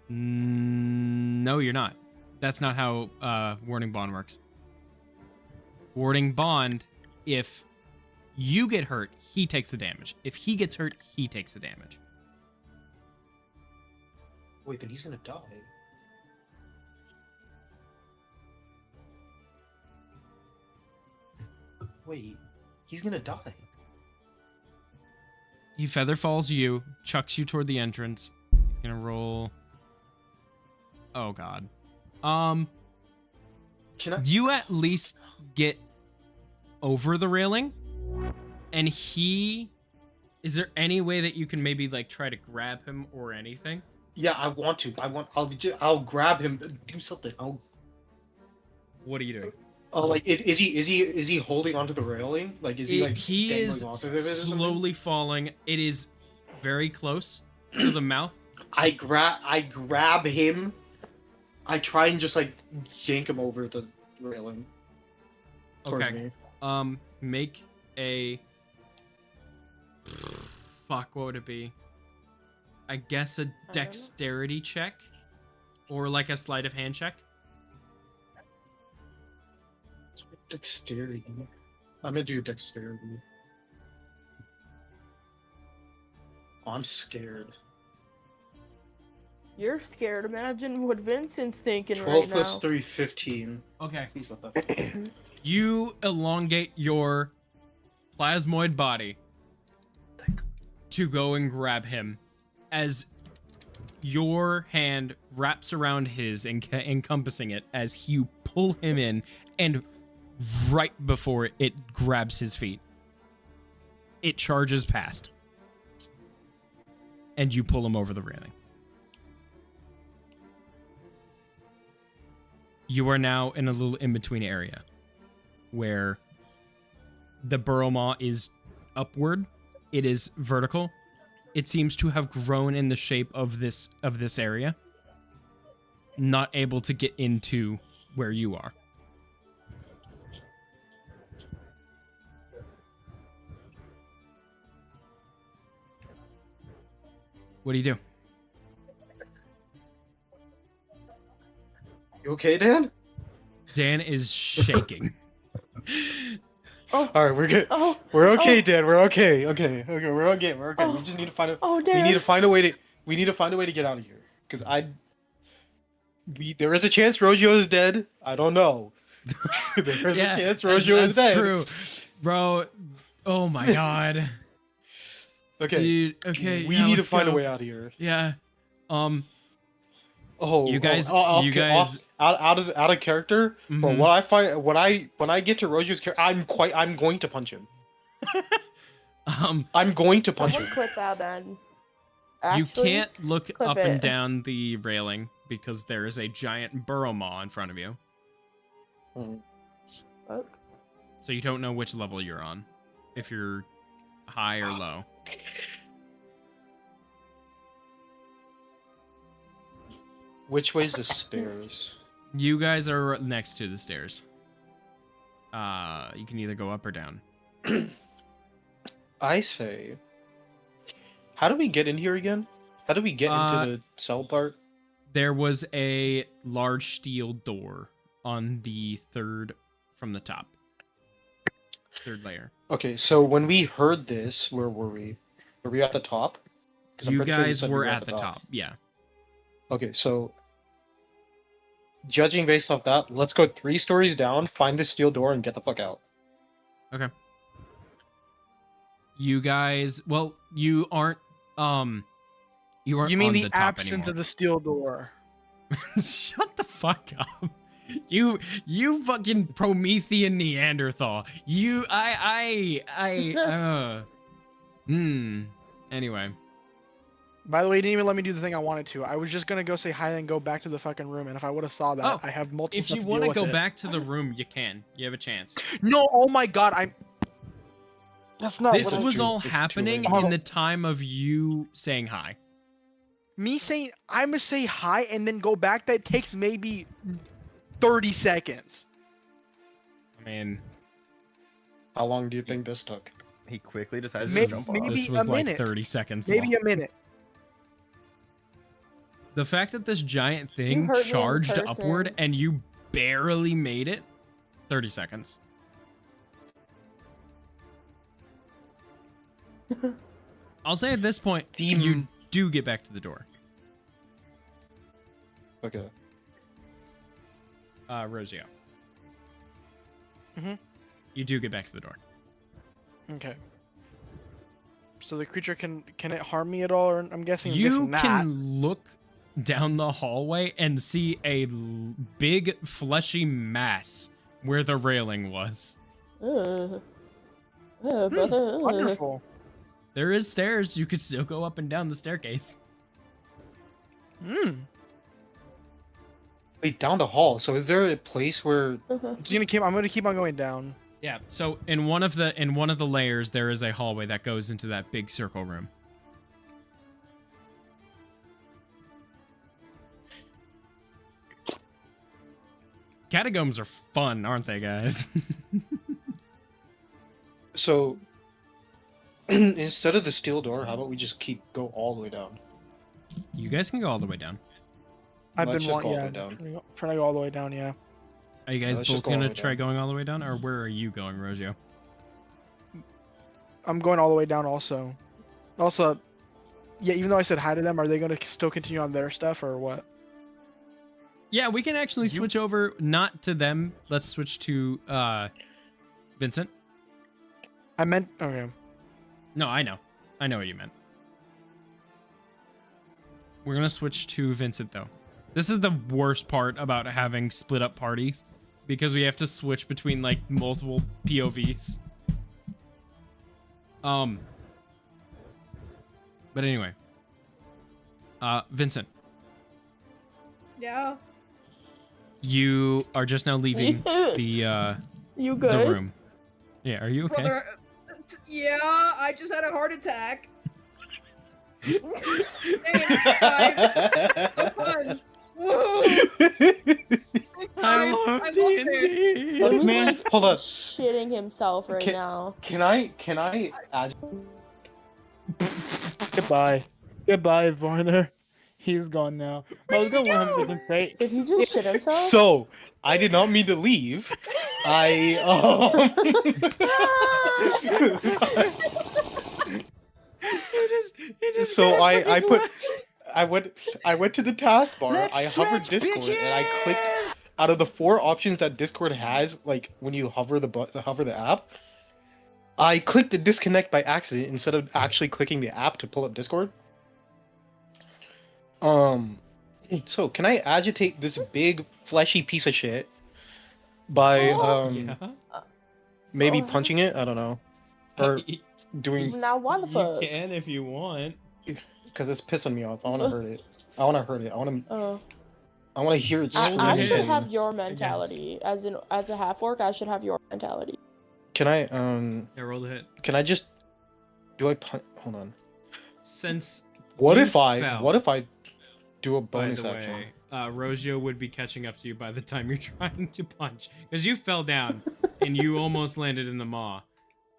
No, you're not. That's not how Warding Bond works. Warding Bond, if you get hurt, he takes the damage. If he gets hurt, he takes the damage. Wait, then he's gonna die. Wait, he's gonna die. He feather falls you, chucks you toward the entrance. He's gonna roll. Oh god. Can I? You at least get over the railing, and he. Is there any way that you can maybe like try to grab him or anything? Yeah, I want to. I'll grab him. Do something. What are you doing? Oh, like is he holding onto the railing? Like is he like he dangling is off of it or something? slowly falling. It is very close to the mouth. I grab him. I try and just like yank him over the railing. Towards Okay. me. Make a. Fuck, what would it be? I guess a dexterity check, or like a sleight of hand check. Dexterity. I'm gonna do dexterity. Oh, I'm scared. You're scared. Imagine what Vincent's thinking 12 right plus now. 3, 15. Okay. Please let that. You elongate your plasmoid body to go and grab him as your hand wraps around his, encompassing it as you pull him in, and right before it grabs his feet, it charges past. And you pull him over the railing. You are now in a little in-between area where the burrow maw is upward. It is vertical. It seems to have grown in the shape of this area. Not able to get into where you are. What do you do? You okay, Dan? Dan is shaking. All right, we're good. We're okay, Dan. We're okay. Okay, we're okay. We're okay. We just need to find a. We need to find a way to. We need to find a way to get out of here. Because there is a chance Rojo is dead. I don't know. There is a chance Rojo is dead. That's true, bro. Oh my god. Okay. Dude, okay. We yeah, need to let's find go. a way out of here. Yeah. Oh, you guys. Out of character. But when I get to Rojo's character, I'm going to punch him. I'm going to punch him. Clip that then. You Actually, can't look clip up and it. down the railing because there is a giant burrow maw in front of you. Fuck. So you don't know which level you're on, if you're high or low. Which way's the stairs? You guys are next to the stairs. You can either go up or down. I say. How do we get in here again? How do we get into the cell part? There was a large steel door on the third from the top. Third layer. Okay, so when we heard this, where were we? Were we at the top? 'Cause I'm You pretty sure guys said we were at the top. Yeah. Okay, so judging based off that, let's go 3 stories down, find the steel door, and get the fuck out. Okay. You guys, well, you aren't you aren't You mean on the the top absence anymore. of the steel door? Shut the fuck up. You fucking Promethean Neanderthal. Anyway. By the way, you didn't even let me do the thing I wanted to. I was just gonna go say hi and go back to the fucking room, and if I would have saw that, I have multiple. If you want to go back to the room, you can. You have a chance. No, oh my god, I'm. That's not. This what was I- all happening in the time of you saying hi. Me saying I'm gonna say hi and then go back. That takes maybe 30 seconds. I mean, how long do you think this took? He quickly decided Maybe- to jump maybe off. This was a like minute. 30 seconds Maybe long. a minute. The fact that this giant You thing heard me in charged person. upward and you barely made it, 30 seconds. I'll say at this point, you do get back to the door. Okay. Rosio. Mhm. You do get back to the door. Okay. So the creature can it harm me at all? Or I'm guessing. You not. can look down the hallway and see a big fleshy mass where the railing was. Brother. Wonderful. There is stairs. You could still go up and down the staircase. Hmm. Wait, down the hall. So is there a place where? I'm gonna keep on going down. Yeah. So in one of the layers, there is a hallway that goes into that big circle room. Catacombs are fun, aren't they, guys? So instead of the steel door, how about we just go all the way down? You guys can go all the way down. I've Let's been just go all the wanting, way down. trying to go all the way down. Yeah. Are you guys let's just both go all the gonna way try down. going all the way down, or where are you going, Rosio? I'm going all the way down. Also, yeah. Even though I said hi to them, are they gonna still continue on their stuff or what? Yeah, we can actually switch over, not to them. Let's switch to Vincent. I meant okay. No, I know what you meant. We're gonna switch to Vincent though. This is the worst part about having split up parties, because we have to switch between like multiple POVs. But anyway. Vincent, Yeah. you are just now leaving the You good? the room. Yeah, are you okay? Brother, yeah, I just had a heart attack. Woo! I love D&D. He's Man, like hold on. shitting himself right now. Can I add? Goodbye, Varner. He's gone now. I was gonna 100% say. Did he just shit himself? So I did not mean to leave. So I went to the taskbar. I hovered Discord and I clicked out of the 4 options that Discord has, like when you hover the app. I clicked the disconnect by accident instead of actually clicking the app to pull up Discord. So can I agitate this big fleshy piece of shit by maybe punching it? I don't know. Or doing Now what the fuck? You can if you want. because it's pissing me off. I want to hurt it. I want to hurt it. I want to hear it scream. I should have your mentality. As a half orc, I should have your mentality. Can I Yeah, roll the hit. Can I just hold on. Since What you if I fell, do a by bonus the action? way, Rosio would be catching up to you by the time you're trying to punch. Because you fell down and you almost landed in the maw,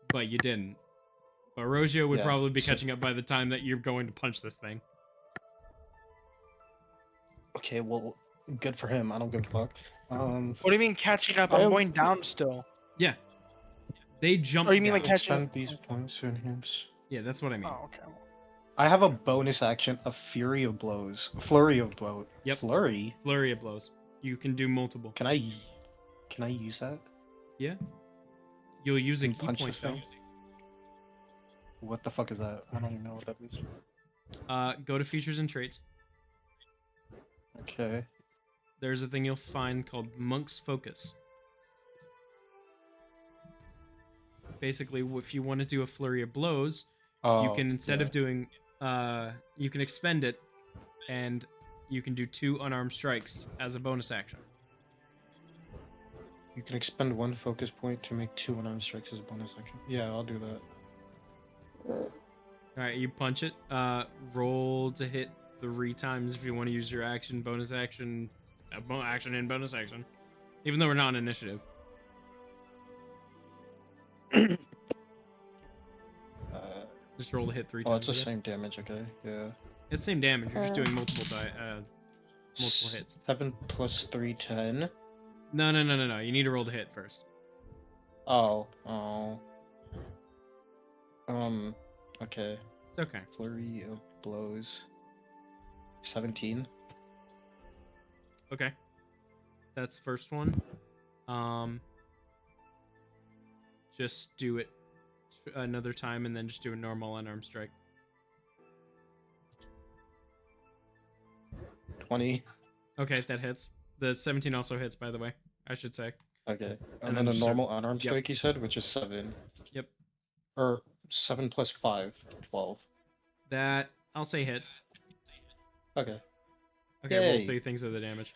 but you didn't. But Rosio would Yeah, probably be so- catching up by the time that you're going to punch this thing. Okay, well, good for him. I don't give a fuck. What do you mean catching up? I'm going down still. Yeah. They jump. Oh, you mean like down. catching up? Spend these points to enhance. Yeah, that's what I mean. Oh, okay. I have a bonus action, a Fury of Blows. Flurry of Blows. Yep. Flurry? Flurry of blows. You can do multiple. Can I use that? Yeah. You'll use a Can key punch point this though. thing? What the fuck is that? I don't even know what that is. Go to features and traits. Okay. There's a thing you'll find called Monk's Focus. Basically, if you want to do a flurry of blows, you can instead of doing, you can expend it, and you can do 2 unarmed strikes as a bonus action. You can expend 1 focus point to make 2 unarmed strikes as a bonus action. Yeah, I'll do that. All right, you punch it. Roll to hit 3 times if you want to use your action, bonus action, action and bonus action. Even though we're not on initiative. Just roll to hit 3 times. Oh, it's the I guess. same damage. Okay, yeah. It's same damage. You're just doing multiple hits. 7 plus 3, 10. No. You need to roll to hit first. Oh. Okay. It's okay. Flurry of blows. 17. Okay. That's first one. Just do it another time and then just do a normal unarmed strike. 20. Okay, that hits. The 17 also hits, by the way, I should say. Okay. And And then then a just normal unarmed yep. strike, you said, which is 7. Yep. Or 7 plus 5, 12. That, I'll say hits. Okay. Okay, roll Yay. 3 things of the damage.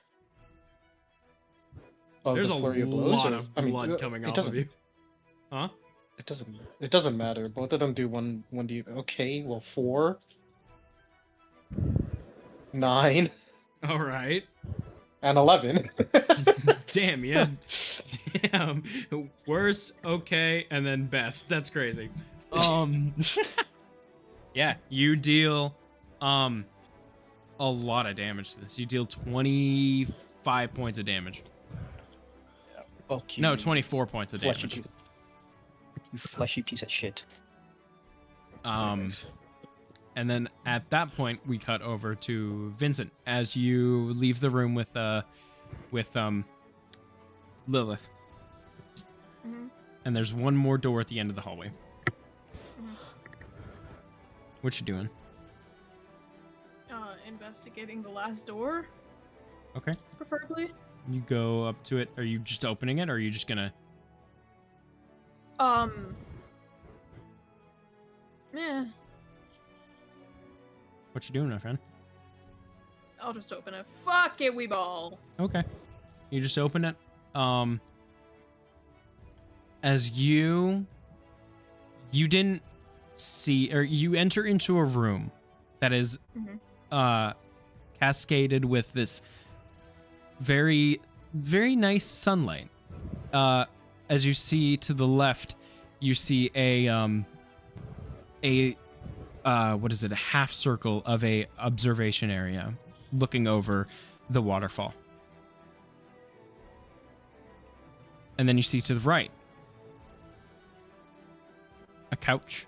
Oh, There's the a flurry of blows, lot or- of I mean, blood coming it off doesn't- of you. Huh? It doesn't matter. Both of them do one D. Okay, well 4. 9. All right. And 11. Damn, yeah. Damn. Worst, okay, and then best. That's crazy. Yeah, you deal a lot of damage to this. You deal 25 points of damage. Fuck you. No, 24 points of Fleshy damage. piece- You fleshy piece of shit. And then at that point we cut over to Vincent as you leave the room with Lilith. Mhm. And there's one more door at the end of the hallway. Mhm. What you doing? Investigating the last door, Okay. preferably. You go up to it. Are you just opening it or are you just gonna Yeah, what you doing, my friend? I'll just open it. Fuck it, we ball. Okay. You just open it. As you didn't see, or you enter into a room that is cascaded with this very, very nice sunlight. As you see to the left, you see a what is it? A half circle of a observation area looking over the waterfall. And then you see to the right a couch,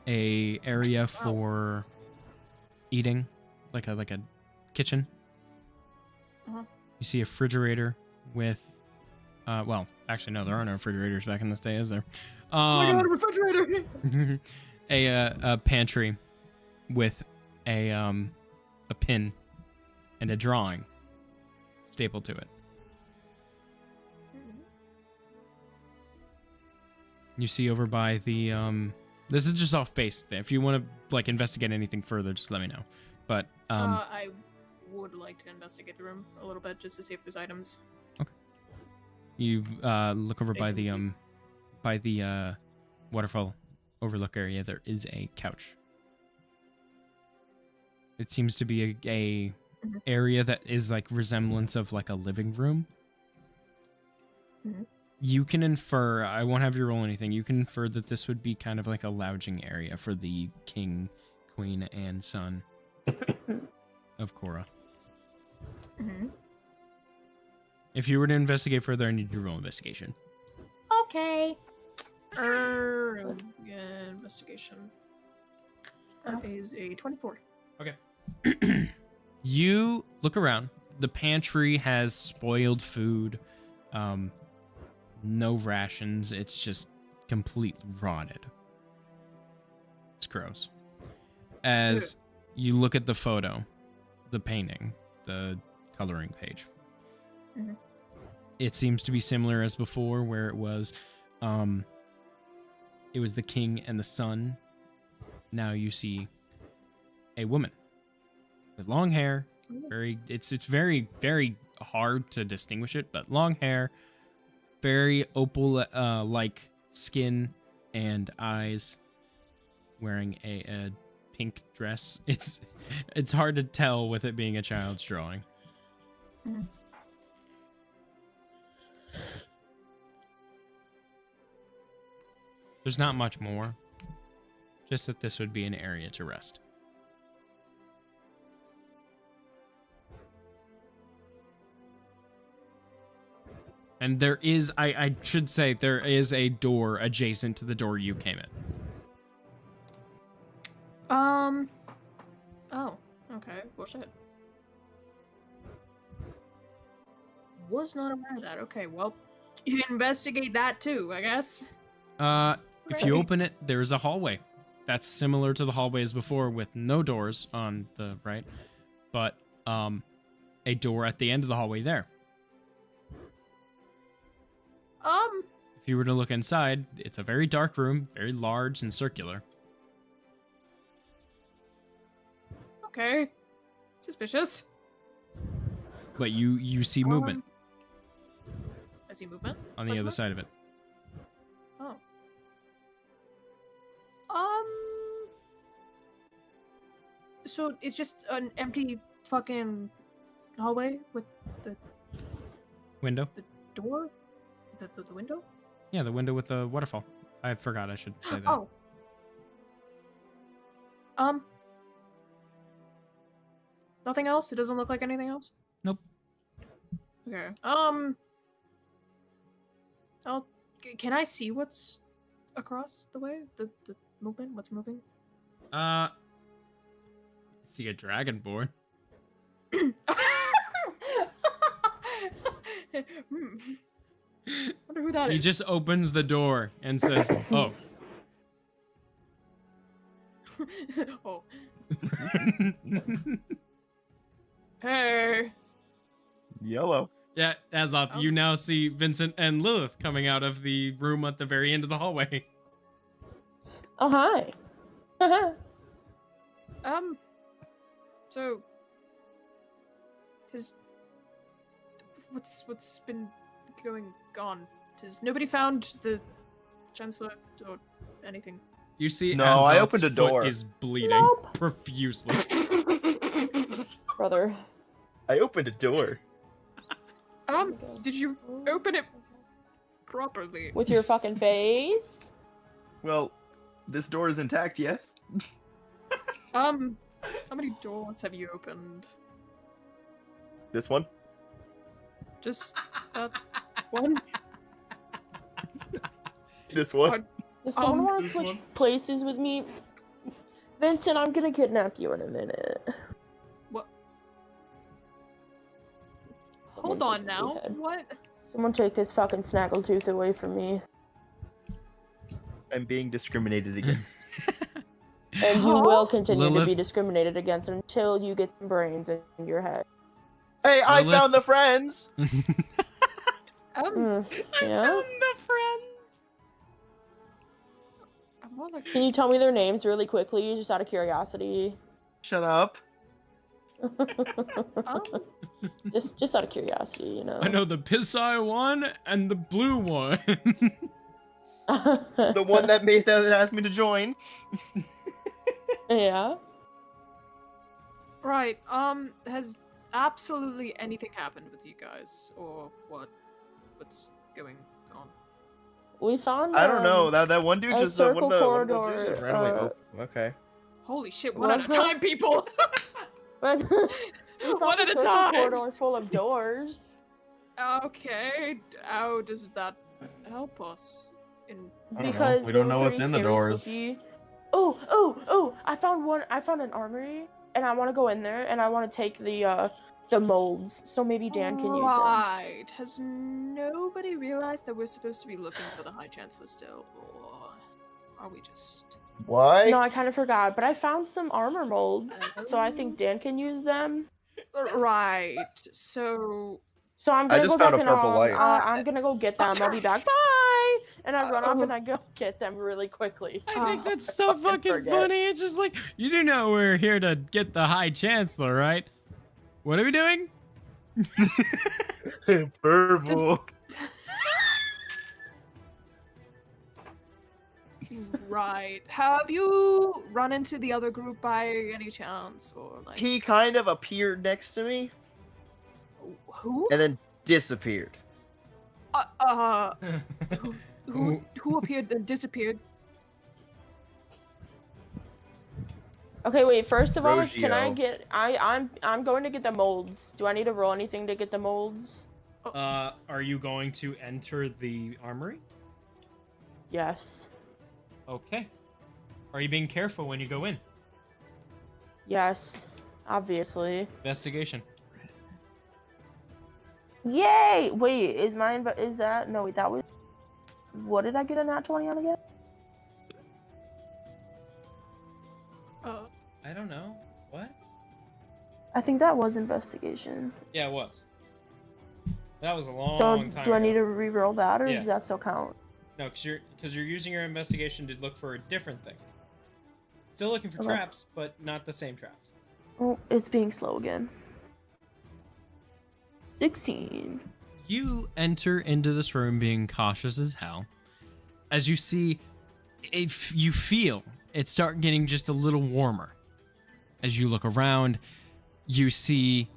a area for eating, like a kitchen. Uh-huh. You see a refrigerator with well, actually no, there are no refrigerators back in this day, is there? Oh my god, a refrigerator! A pantry with a pin and a drawing stapled to it. You see over by the this is just off base. If you want to like investigate anything further, just let me know. But I would like to investigate the room a little bit just to see if there's items. you look over by the waterfall overlook area. There is a couch. It seems to be a area that is like resemblance of like a living room. You can infer, I won't have you roll anything, you can infer that this would be kind of like a lounging area for the king, queen, and son of Korra. If you were to investigate further, I need you to roll investigation. Okay. Investigation. That is a 24. Okay. You look around. The pantry has spoiled food. No rations. It's just completely rotted. It's gross. As you look at the photo, the painting, the coloring page, it seems to be similar as before, where it was the king and the son. Now you see a woman with long hair. It's very, very hard to distinguish it, but long hair, very opal like skin and eyes, wearing a pink dress. It's hard to tell with it being a child's drawing. There's not much more, just that this would be an area to rest. And there is, I should say, there is a door adjacent to the door you came in. Oh, okay. Well, shit. was not aware of that. Okay, well, you investigate that too, I guess. If you open it, there's a hallway. That's similar to the hallways before with no doors on the right, but a door at the end of the hallway there. If you were to look inside, it's a very dark room, very large and circular. Okay. Suspicious. But you see movement I see movement? on the other side of it. Oh. So it's just an empty fucking hallway with the Window? door? The window? Yeah, the window with the waterfall. I forgot I should say that. Oh. Nothing else? It doesn't look like anything else? Nope. Okay. Can I see what's across the way? The movement? What's moving? See a dragonborn. Wonder who that He is. just opens the door and says, "Oh." Oh. Hey. Yellow. Yeah, Azoth, you now see Vincent and Lilith coming out of the room at the very end of the hallway. Oh, hi. So, what's been going on? Has nobody found the Chancellor or anything? You see, No, Azoth's I opened a foot door. is bleeding Nope. profusely. Brother. I opened a door. Did you open it properly? With your fucking face? Well, this door is intact, yes? How many doors have you opened? This one? Just one? This one? Does someone want to this switch one? places with me? Vincent, I'm gonna kidnap you in a minute. What? Someone Hold on take now. my head. What? Someone take this fucking snaggletooth away from me. I'm being discriminated against. And you will continue to be Lilith? discriminated against until you get some brains in your head. Hey, I Lilith? found the friends! Yeah? the friends. I'm more like Can you tell me their names really quickly, just out of curiosity? Shut up. just out of curiosity, you know. I know the Pisseye one and the blue one. The one that asked me to join. Yeah. Right. Has absolutely anything happened with you guys, or what's going on? We found. I don't know. That one dude a just circle one of the dudes corridor, just randomly. Oh, okay. Holy shit! One at a time, people. But we found One at a circle time. corridor full of doors. Okay. How does that help us? In I don't know. Because We they don't were know what's pretty in the scary, doors. spooky. Oh! I found one. I found an armory, and I want to go in there, and I want to take the molds, so maybe Dan can use them. Right. Has nobody realized that we're supposed to be looking for the High Chancellor still, or are we just? Why? No, I kind of forgot, but I found some armor molds, so I think Dan can use them. Right. So. So I'm I gonna just go back found a and purple light. I'm gonna go get them. I'll be back. Bye. And I run off and I go get them really quickly. I think that's so fucking forget. funny. It's just like, you do know we're here to get the High Chancellor, right? What are we doing? Purple. Right. Have you run into the other group by any chance, or like? He kind of appeared next to me Who? and then disappeared. Who appeared and disappeared? Okay, wait. First of all, can I Rogio. get? I'm going to get the molds. Do I need to roll anything to get the molds? Are you going to enter the armory? Yes. Okay. Are you being careful when you go in? Yes. Obviously. Investigation. Yay! Wait, is mine? Is that no? Wait, that was. What did I get a nat 20 on again? I don't know. What? I think that was investigation. Yeah, it was. That was a long So time do I ago. need to re-roll that, or Yeah. does that still count? No, because you're using your investigation to look for a different thing. Still looking for Okay. traps, but not the same traps. Oh, it's being slow again. 16. You enter into this room being cautious as hell. As you see, if you feel it start getting just a little warmer. As you look around, you see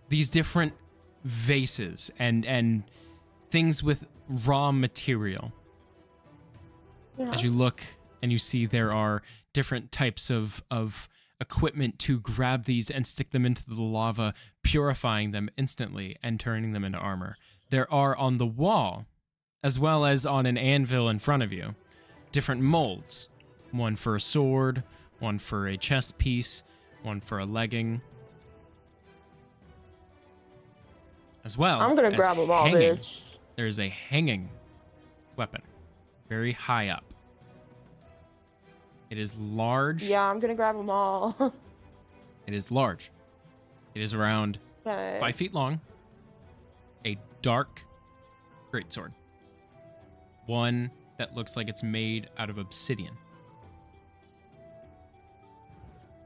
these different vases and things with raw material. Yeah. As you look and you see there are different types of equipment to grab these and stick them into the lava, purifying them instantly and turning them into armor. There are on the wall, as well as on an anvil in front of you, different molds. One for a sword, one for a chest piece, one for a legging. As well, I'm gonna as grab them all, hanging, bitch. There's a hanging weapon, very high up. It is large. Yeah, I'm gonna grab them all. It is large. It is around Okay. 5 feet long. A dark greatsword. One that looks like it's made out of obsidian.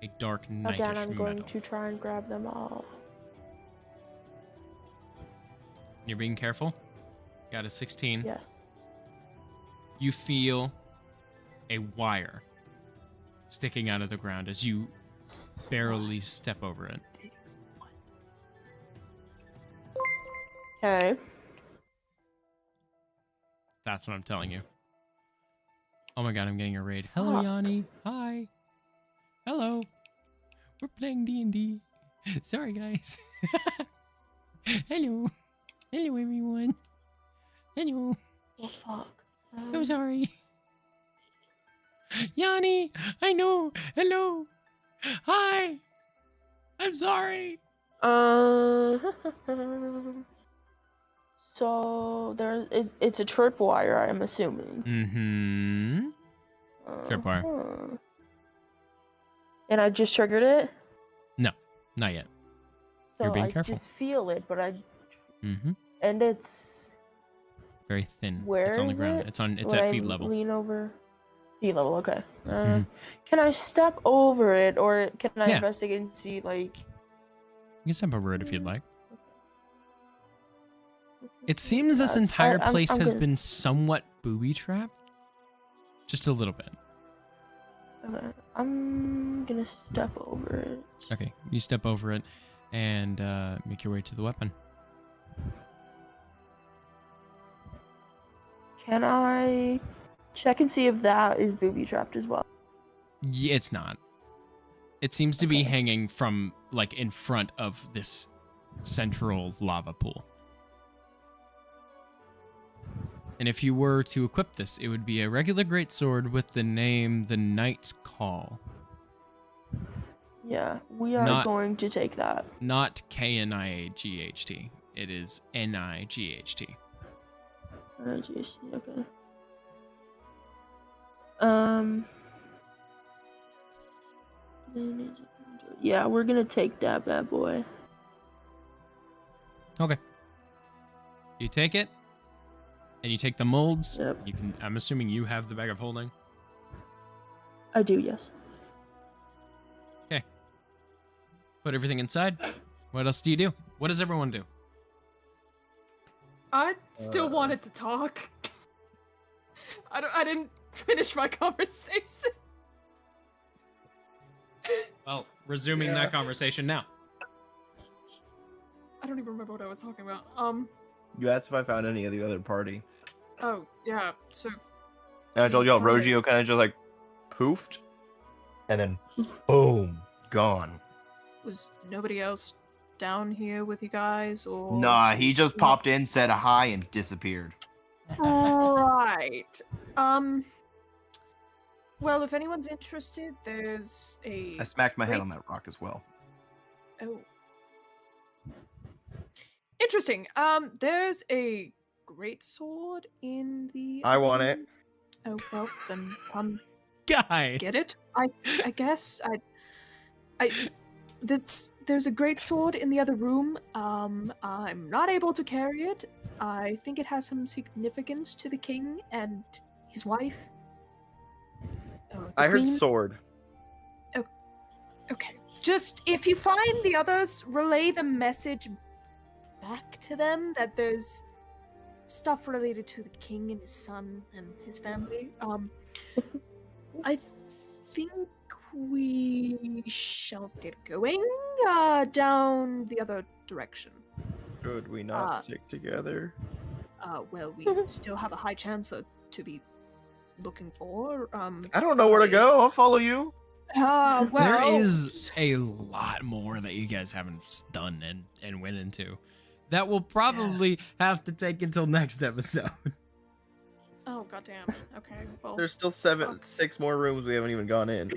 A dark knightish Again, I'm going metal. to try and grab them all. You're being careful. Got a 16. Yes. You feel a wire sticking out of the ground as you barely step over it. Okay. That's what I'm telling you. Oh my god, I'm getting a raid. Hello, Yanni. Hi. Hello. We're playing D&D. Sorry, guys. Hello. Hello, everyone. Hello. Oh, fuck. So sorry. Yanni, I know. Hello. Hi. I'm sorry. So it's a tripwire, I'm assuming. Mm-hmm. Tripwire. Uh-huh. And I just triggered it. No, not yet. So You're being I careful. just feel it, but I. Mm-hmm. And it's. Very thin. Where it's on the is ground. it? It's on. It's When at I feet level. Lean over. Feet level. Okay. Mhm. Can I step over it, or can I Yeah. investigate and see like? You can step over it if you'd like. It seems this That's- entire I'm place has gonna- been somewhat booby-trapped. Just a little bit. Okay. I'm gonna step over it. Okay, you step over it and make your way to the weapon. Can I check and see if that is booby trapped as well? Yeah, it's not. It seems to be hanging from, like, in front of this central lava pool. And if you were to equip this, it would be a regular greatsword with the name The Knight's Call. Yeah, we are Not- going to take that. Not Knight. It is Night. Okay. Yeah, we're gonna take that bad boy. Okay. You take it, and you take the molds. Yep. You can. I'm assuming you have the bag of holding. I do, yes. Okay. Put everything inside. What else do you do? What does everyone do? I still wanted to talk. I didn't finish my conversation. Well, resuming that conversation now. I don't even remember what I was talking about. You asked if I found any of the other party. Oh, yeah, so... And I told y'all Totally. Rogio kind of just like poofed. And then boom, gone. Was nobody else down here with you guys, or... Nah, he just popped in, said a hi, and disappeared. Right. Well, if anyone's interested, there's a... I smacked my head on that rock as well. Oh. Interesting. There's a great sword in the. I other want it. room. Oh well, then come Guys. get it. I guess there's a great sword in the other room. I'm not able to carry it. I think it has some significance to the king and his wife. I heard queen. sword. Okay. Just if you find the others, relay the message back to them that there's stuff related to the king and his son and his family. I think we shall get going down the other direction. Should we not stick together? Well, we still have a high chance to be looking for. I don't know where to go. I'll follow you. Well, there is a lot more that you guys haven't done and went into that will probably have to take until next episode. Oh goddamn. Okay. Well, There's still 6 more rooms we haven't even gone in.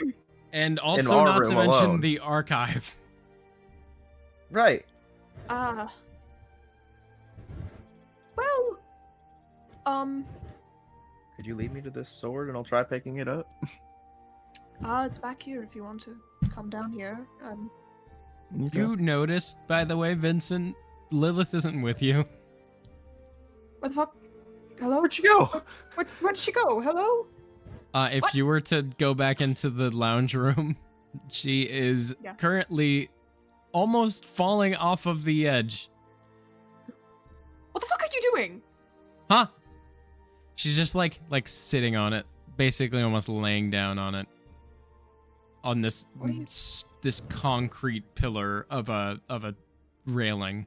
And also our not to room mention alone. the archive. Right. Well, Could you lead me to this sword and I'll try picking it up? it's back here if you want to come down here. You noticed, by the way, Vincent, Lilith isn't with you. Where the fuck? Hello? Where'd she go? Where'd she go? Hello? If What? you were to go back into the lounge room, she is currently almost falling off of the edge. What the fuck are you doing? Huh? She's just like sitting on it, basically almost laying down on it. On this this concrete pillar of a railing.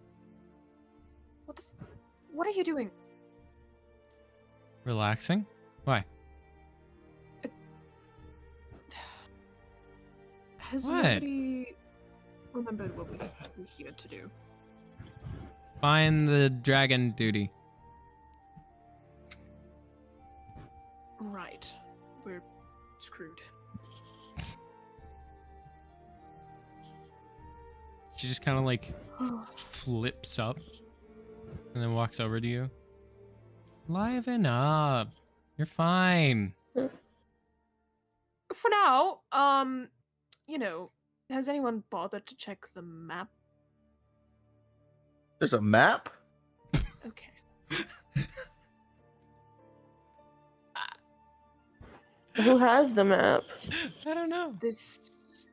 What are you doing? Relaxing? Why? Has What? nobody remembered what we're here to do? Find the dragon duty. Right. We're screwed. She just kind of like flips up and then walks over to you. Liven up. You're fine. For now, you know, has anyone bothered to check the map? There's a map? Okay. Who has the map? I don't know. This.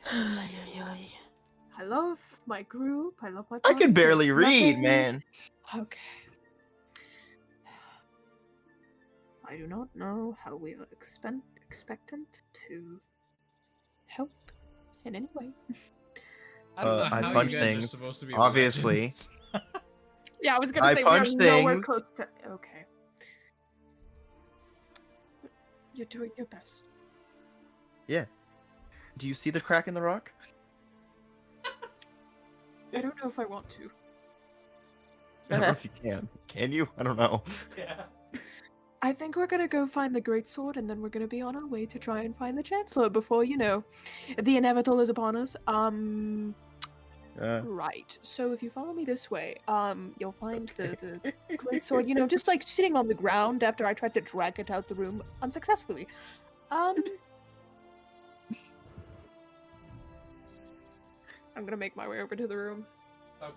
I love my group. I love my. I can party, barely but read, nothing- man. Okay. I do not know how we are expectant to help in any way. I don't know I how punch you guys are things, supposed to be obviously. legends. Yeah, I was gonna I say we are punch nowhere things. close to. Okay. You're doing your best. Yeah. Do you see the crack in the rock? I don't know if I want to. I don't know if you can. Can you? I don't know. Yeah. I think we're gonna go find the great sword, and then we're gonna be on our way to try and find the chancellor before the inevitable is upon us. Right. So if you follow me this way, you'll find the great sword. You know, just like sitting on the ground after I tried to drag it out the room unsuccessfully. I'm gonna make my way over to the room.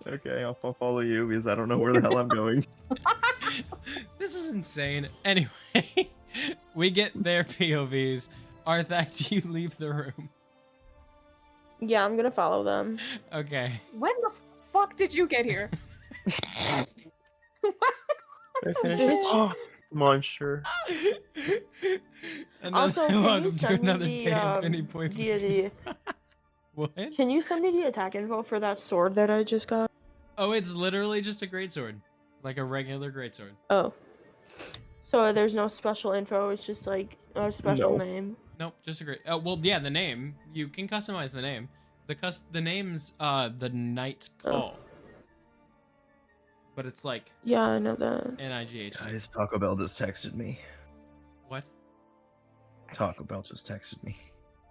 Okay, I'll follow you because I don't know where the hell I'm going. This is insane. Anyway, we get their POVs. Arthak, do you leave the room? Yeah, I'm gonna follow them. Okay. When the fuck did you get here? Can I finish it? Oh, monster. Also, can you welcome to send me another the, day of Penny Point. What? Can you send me the attack info for that sword that I just got? Oh, it's literally just a greatsword. Like a regular greatsword. Oh. So there's no special info, it's just like a special name. Nope, just a great. Oh, well, yeah, the name. You can customize the name. The name's the Night Call. But it's like Yeah, I know that. NIGH. Guys, Taco Bell just texted me. What? Taco Bell just texted me.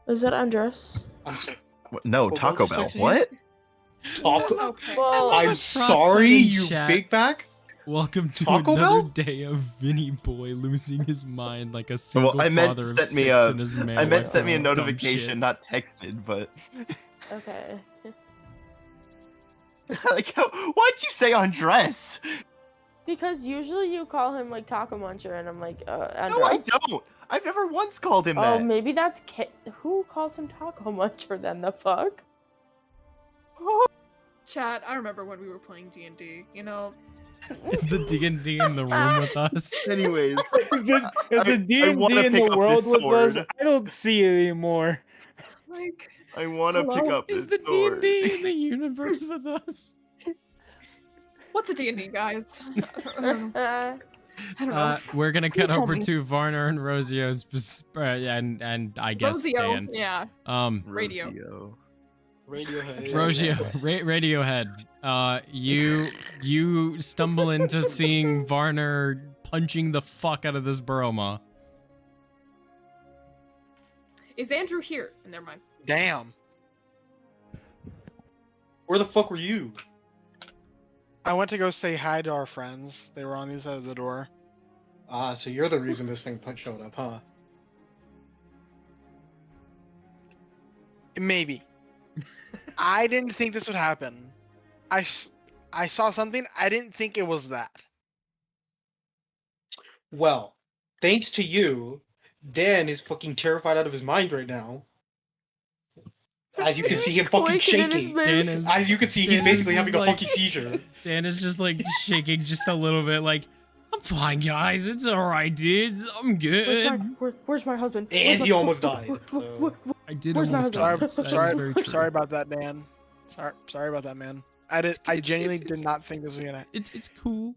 Is that Andres? What? No, Taco Bell. What? Taco. Okay. Well, I'm Cross sorry, in you chat. big back. Welcome to Taco another Bell? day of Vinny Boy losing his mind like a single Well, I meant father of sent me six a. in his mail. I meant like sent me a doing dumb notification, shit. not texted, but. okay. Like, why'd you say undress? Because usually you call him like Taco Muncher, and I'm like, No, I Andros? don't. I've never once called him Oh, that. maybe that's who calls him Taco Muncher then? The fuck? Chat, I remember when we were playing D&D, you know? Is the D&D in the room with us? Anyways, Is the D&D in the world with us? I don't see it anymore. Like, I want to pick up Is this the sword. D&D in the universe with us? what's a D&D, guys? I don't know. I don't know. We're gonna Can you cut tell over me? to Varner and Rosio's, and I guess Rosio, Dan. yeah. Radiohead. Radio. Radiohead. You stumble into seeing Varner punching the fuck out of this burrow maw. Is Andrew here? Never mind. Damn. Where the fuck were you? I went to go say hi to our friends. They were on the side of the door. Ah, so you're the reason this thing showed up, huh? Maybe. I didn't think this would happen. I saw something. I didn't think it was that. Well, thanks to you, Dan is fucking terrified out of his mind right now. As you can see him fucking shaking. Dan is, As you can see, he's Dan is basically just having a like- fucking seizure. Dan is just like shaking just a little bit, like, I'm fine, guys. It's alright, dudes. I'm good. Where's my husband? And he almost died. So. I did Where's my almost husband? die. Sorry, That is very true. sorry about that, Dan. Sorry about that, man. I genuinely did not think this was gonna. It's cool.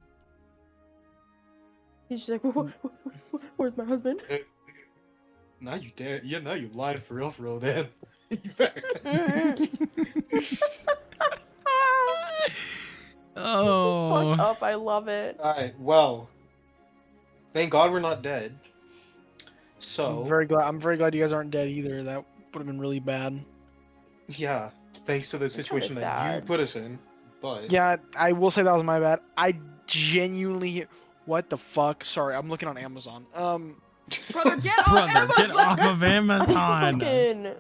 He's just like, where's my husband? Now you dare. Yeah, now you lied for real, Dan. Oh. Fuck up, I love it. Alright, well. Thank God we're not dead. So. I'm very glad you guys aren't dead either. That would have been really bad. Yeah, thanks to the situation that you sad. put us in. But. Yeah, I will say that was my bad. I genuinely. What the fuck? Sorry, I'm looking on Amazon. Brother, get off Brother, Amazon! get off of Amazon. Fucking...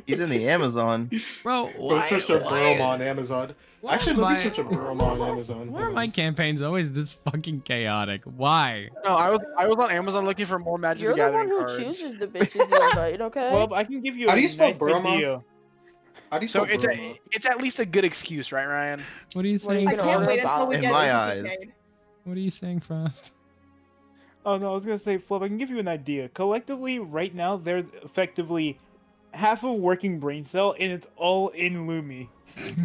He's in the Amazon. Bro, Go search a why- Burma on Amazon. why Actually, am let me I- search a Burma on Amazon. Why are my campaigns always this fucking chaotic? Why? No, I was on Amazon looking for more Magic You're the the one Gathering who cards. chooses the bitches you invite, okay? Well, I can give you How a do you spell nice Burma? idea. How do you So spell Burma? it's at least a good excuse, right, Ryan? What are you What are saying, you I gonna can't order wait Frost? until we In get my this eyes. made. What are you saying, Frost? Oh no, I was gonna say, Flip, I can give you an idea. Collectively, right now, there's effectively half a working brain cell, and it's all in Lumi.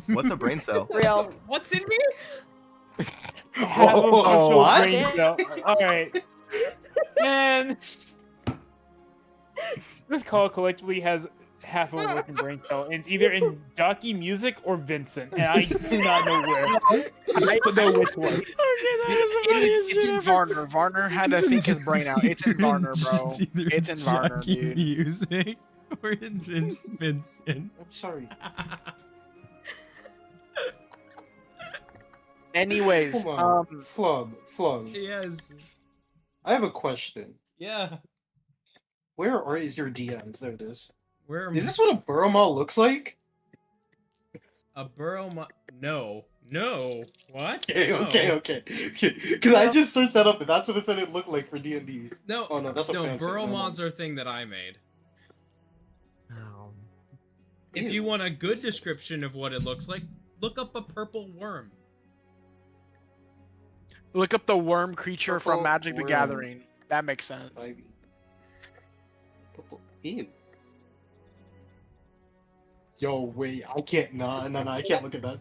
What's a brain cell? Real. What's in me? Half a functional what? brain cell. Alright. And this call collectively has half a working brain cell, and it's either in Jockey Music or Vincent, and I do not know where. I don't know which one. It's in Varner. Varner had to think his brain out. It's in Varner, bro. It's either It's in Varner, Jockey dude. Music or it's in Vincent. I'm sorry. Anyways, Hold on. Flub. Yes. I have a question. Yeah. Where is your DMs? There it is. Where am Is this what a Burma looks like? a burrow? No. No. What? Okay. Because I just searched that up, and that's what it said it looked like for D&D. No. Oh no, that's a No, fan burrow fic, never moths mind. are a thing that I made. If you want a good description of what it looks like, look up a purple worm. look up the worm creature from Purple Magic the worm. Gathering. That makes sense. Purple. Ew. Yo, wait, I can't. No, I can't look at that.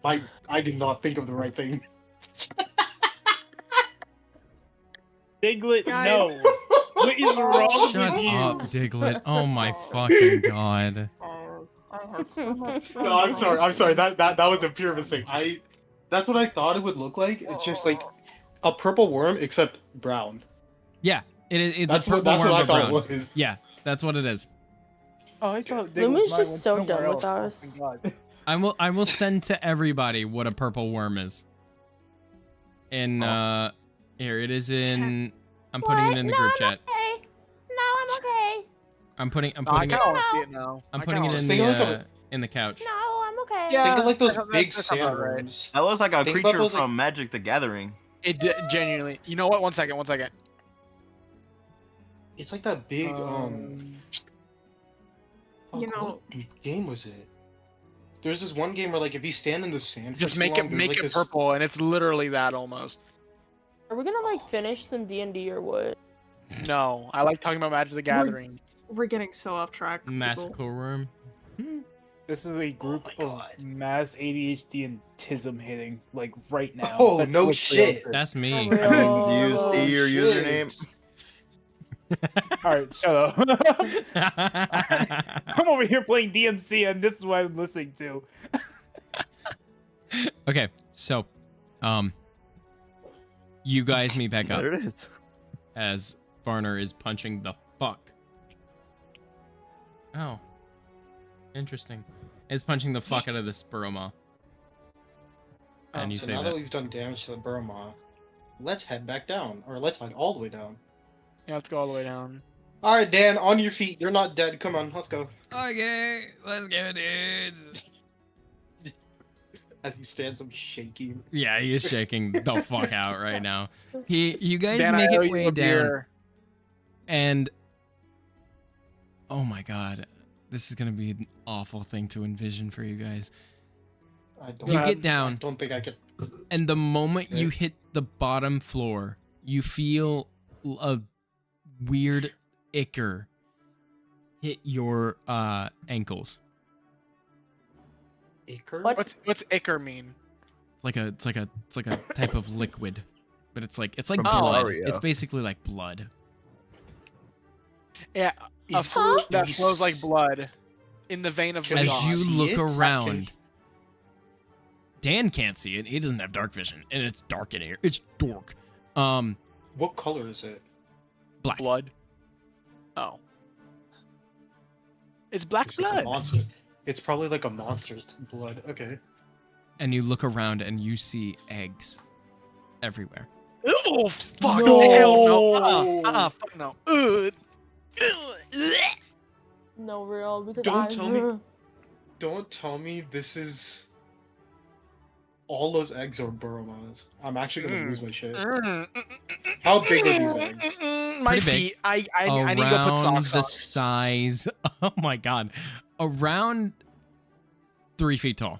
I did not think of the right thing. Diglett, Guys. no. What is wrong Shut with you? up, Diglett. Oh my fucking god. I have so much No, I'm sorry. That was a pure mistake. That's what I thought it would look like. It's just like a purple worm, except brown. Yeah, it's That's a purple what worm I but thought brown. it was. Yeah, that's what it is. Oh, I thought Lumi's might just went so somewhere done with else. us. Oh my God. I will send to everybody what a purple worm is. And here it is in. I'm putting it in the group chat. Okay. No, I'm okay. I'm putting I it. kind of want to see it now. I'm I putting it kinda in wanna Just see think in the couch. No, I'm okay. Yeah. Think of like those that- big that sounds about right. sandworms. That looks like a Think about creature those, like- from Magic the Gathering. Genuinely. You know what? One second. It's like that big You know- what game was it? There's this one game where like if you stand in the sand, for Just too make long, it there's, make like, it this- purple, and it's literally that almost. Are we gonna like finish some D&D or what? No, I like talking about Magic the Gathering. We're getting so off track. people. Massical worm. This is a group of mass ADHD and tism hitting, like right now. Oh, That's no literally shit. what it That's me. I mean, do you see your shit. username? is. All right, shut up. I'm over here playing DMC, and this is what I'm listening to. Okay, so, you guys meet back up There it is. as Varner is punching the fuck. Oh, interesting. Is punching the fuck out of this Buroma. And you so say now that. that we've done damage to the Burma, let's head back down, or let's head all the way down. Yeah, let's go all the way down. All right, Dan, on your feet. You're not dead. Come on, let's go. Okay, let's go, dudes. As he stands up shaking. Yeah, he is shaking the fuck out right now. You guys Dan, make I owe it you way a down, beer. and oh my god, this is gonna be an awful thing to envision for you guys. I don't, You I get down, don't think I can. and the moment you hit the bottom floor, you feel a weird ichor hit your ankles. Ichor? What? What's ichor mean? It's like a type of liquid, but it's like From blood. Mario. It's basically like blood. Yeah, a Is- fluid that is- flows like blood in the vein of Can the we As god. you see look it? around, Dan can't see it. He doesn't have dark vision, and it's dark in here. It's dark. What color is it? Black. Blood. Oh. It's black It's a blood. monster. It's probably like a monster's blood. Okay. And you look around, and you see eggs everywhere. Oh fuck! No. Hell no! Fuck no! No, real. Because Don't I... tell me- Don't tell me this is. All those eggs are Buromans. I'm actually gonna lose my shit. How big are these eggs? My Pretty big. feet. I need to go put Around socks the on. size. Oh my god! Around 3 feet tall.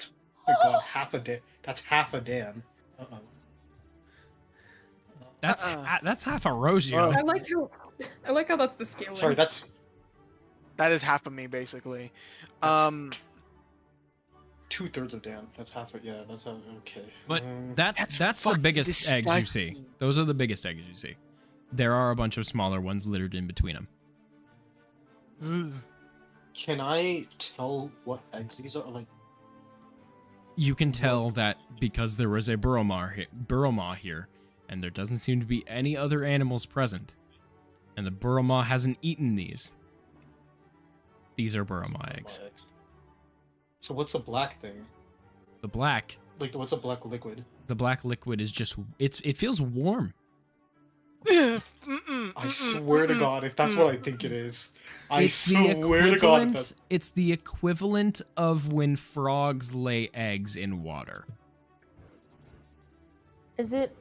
Oh my god, half a day. That's half a Dan. Uh-oh. That's half a Rosio. I like how that's the scale. Sorry, that's That is half of me basically. That's- 2/3 of Dan. That's half it. Yeah, that's okay. But Um, that's the fucking biggest eggs you see. disgusting. Those are the biggest eggs you see. There are a bunch of smaller ones littered in between them. Can I tell what eggs these are? Like, You can tell that because there was a Burromaw here, and there doesn't seem to be any other animals present, and the Burromaw hasn't eaten these. These are Burromaw eggs. so what's the black thing? The black Like, what's a black liquid? is just it feels warm. I swear to God, if that's what I think it is, I It's the swear to God. equivalent. It's the equivalent of when frogs lay eggs in water. Is it?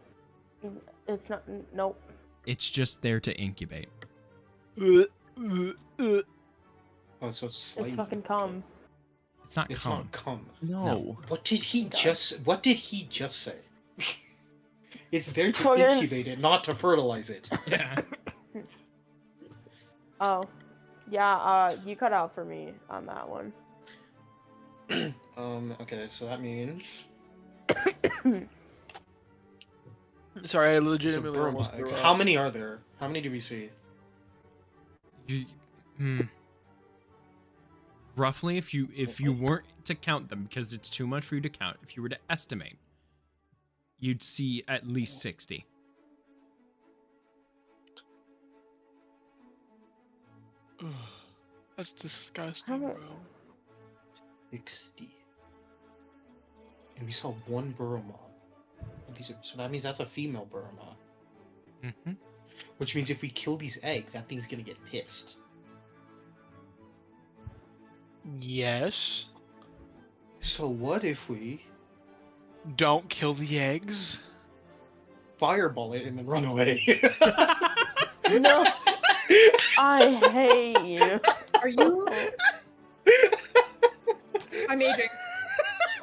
It's not. Nope. It's just there to incubate. Oh, so it's slimy. It's fucking cum. It's not It's cum. not cum. No. What did he just? What did he just say? It's there to Fucking- incubate it, not to fertilize it. Yeah. Oh, yeah. You cut out for me on that one. Okay, so that means. Sorry, I So legitimately Burma almost eggs. threw How up. many are there? How many do we see? Roughly, if you weren't to count them, because it's too much for you to count, if you were to estimate, you'd see at least 60. That's disgusting, bro. 60. And we saw one Burma. So that means that's a female Burma. Mm-hmm. Which means if we kill these eggs, that thing's gonna get pissed. Yes. So what if we don't kill the eggs? Fireball it and then run away? No. I hate you. Are you? I'm aging.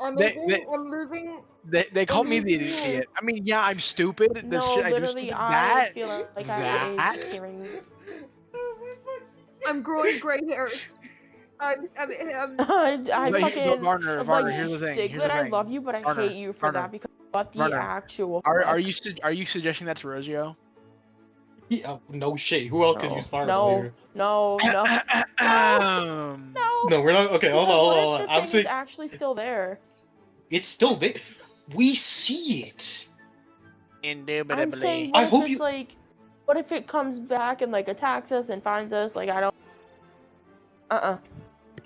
I'm losing. They call me the idiot. I mean, yeah, I'm stupid. The No, shit I do literally, stupid. I feel like I ate hearing. I'm growing gray hairs. I But fucking Varner, like, here's the thing. Here's Diglett, the I thing. love you, but I Varner, hate you for that because what the Varner, actual. Are you suggesting that's Rosio? Yeah, no shit. Who else can use Fireball here? No. No. No, we're not. Okay, hold on. I'm saying it's actually still there. It's still there. We see it. Indubitably. I'm saying, I what hope if it's like, what if it comes back and like attacks us and finds us? Like I don't.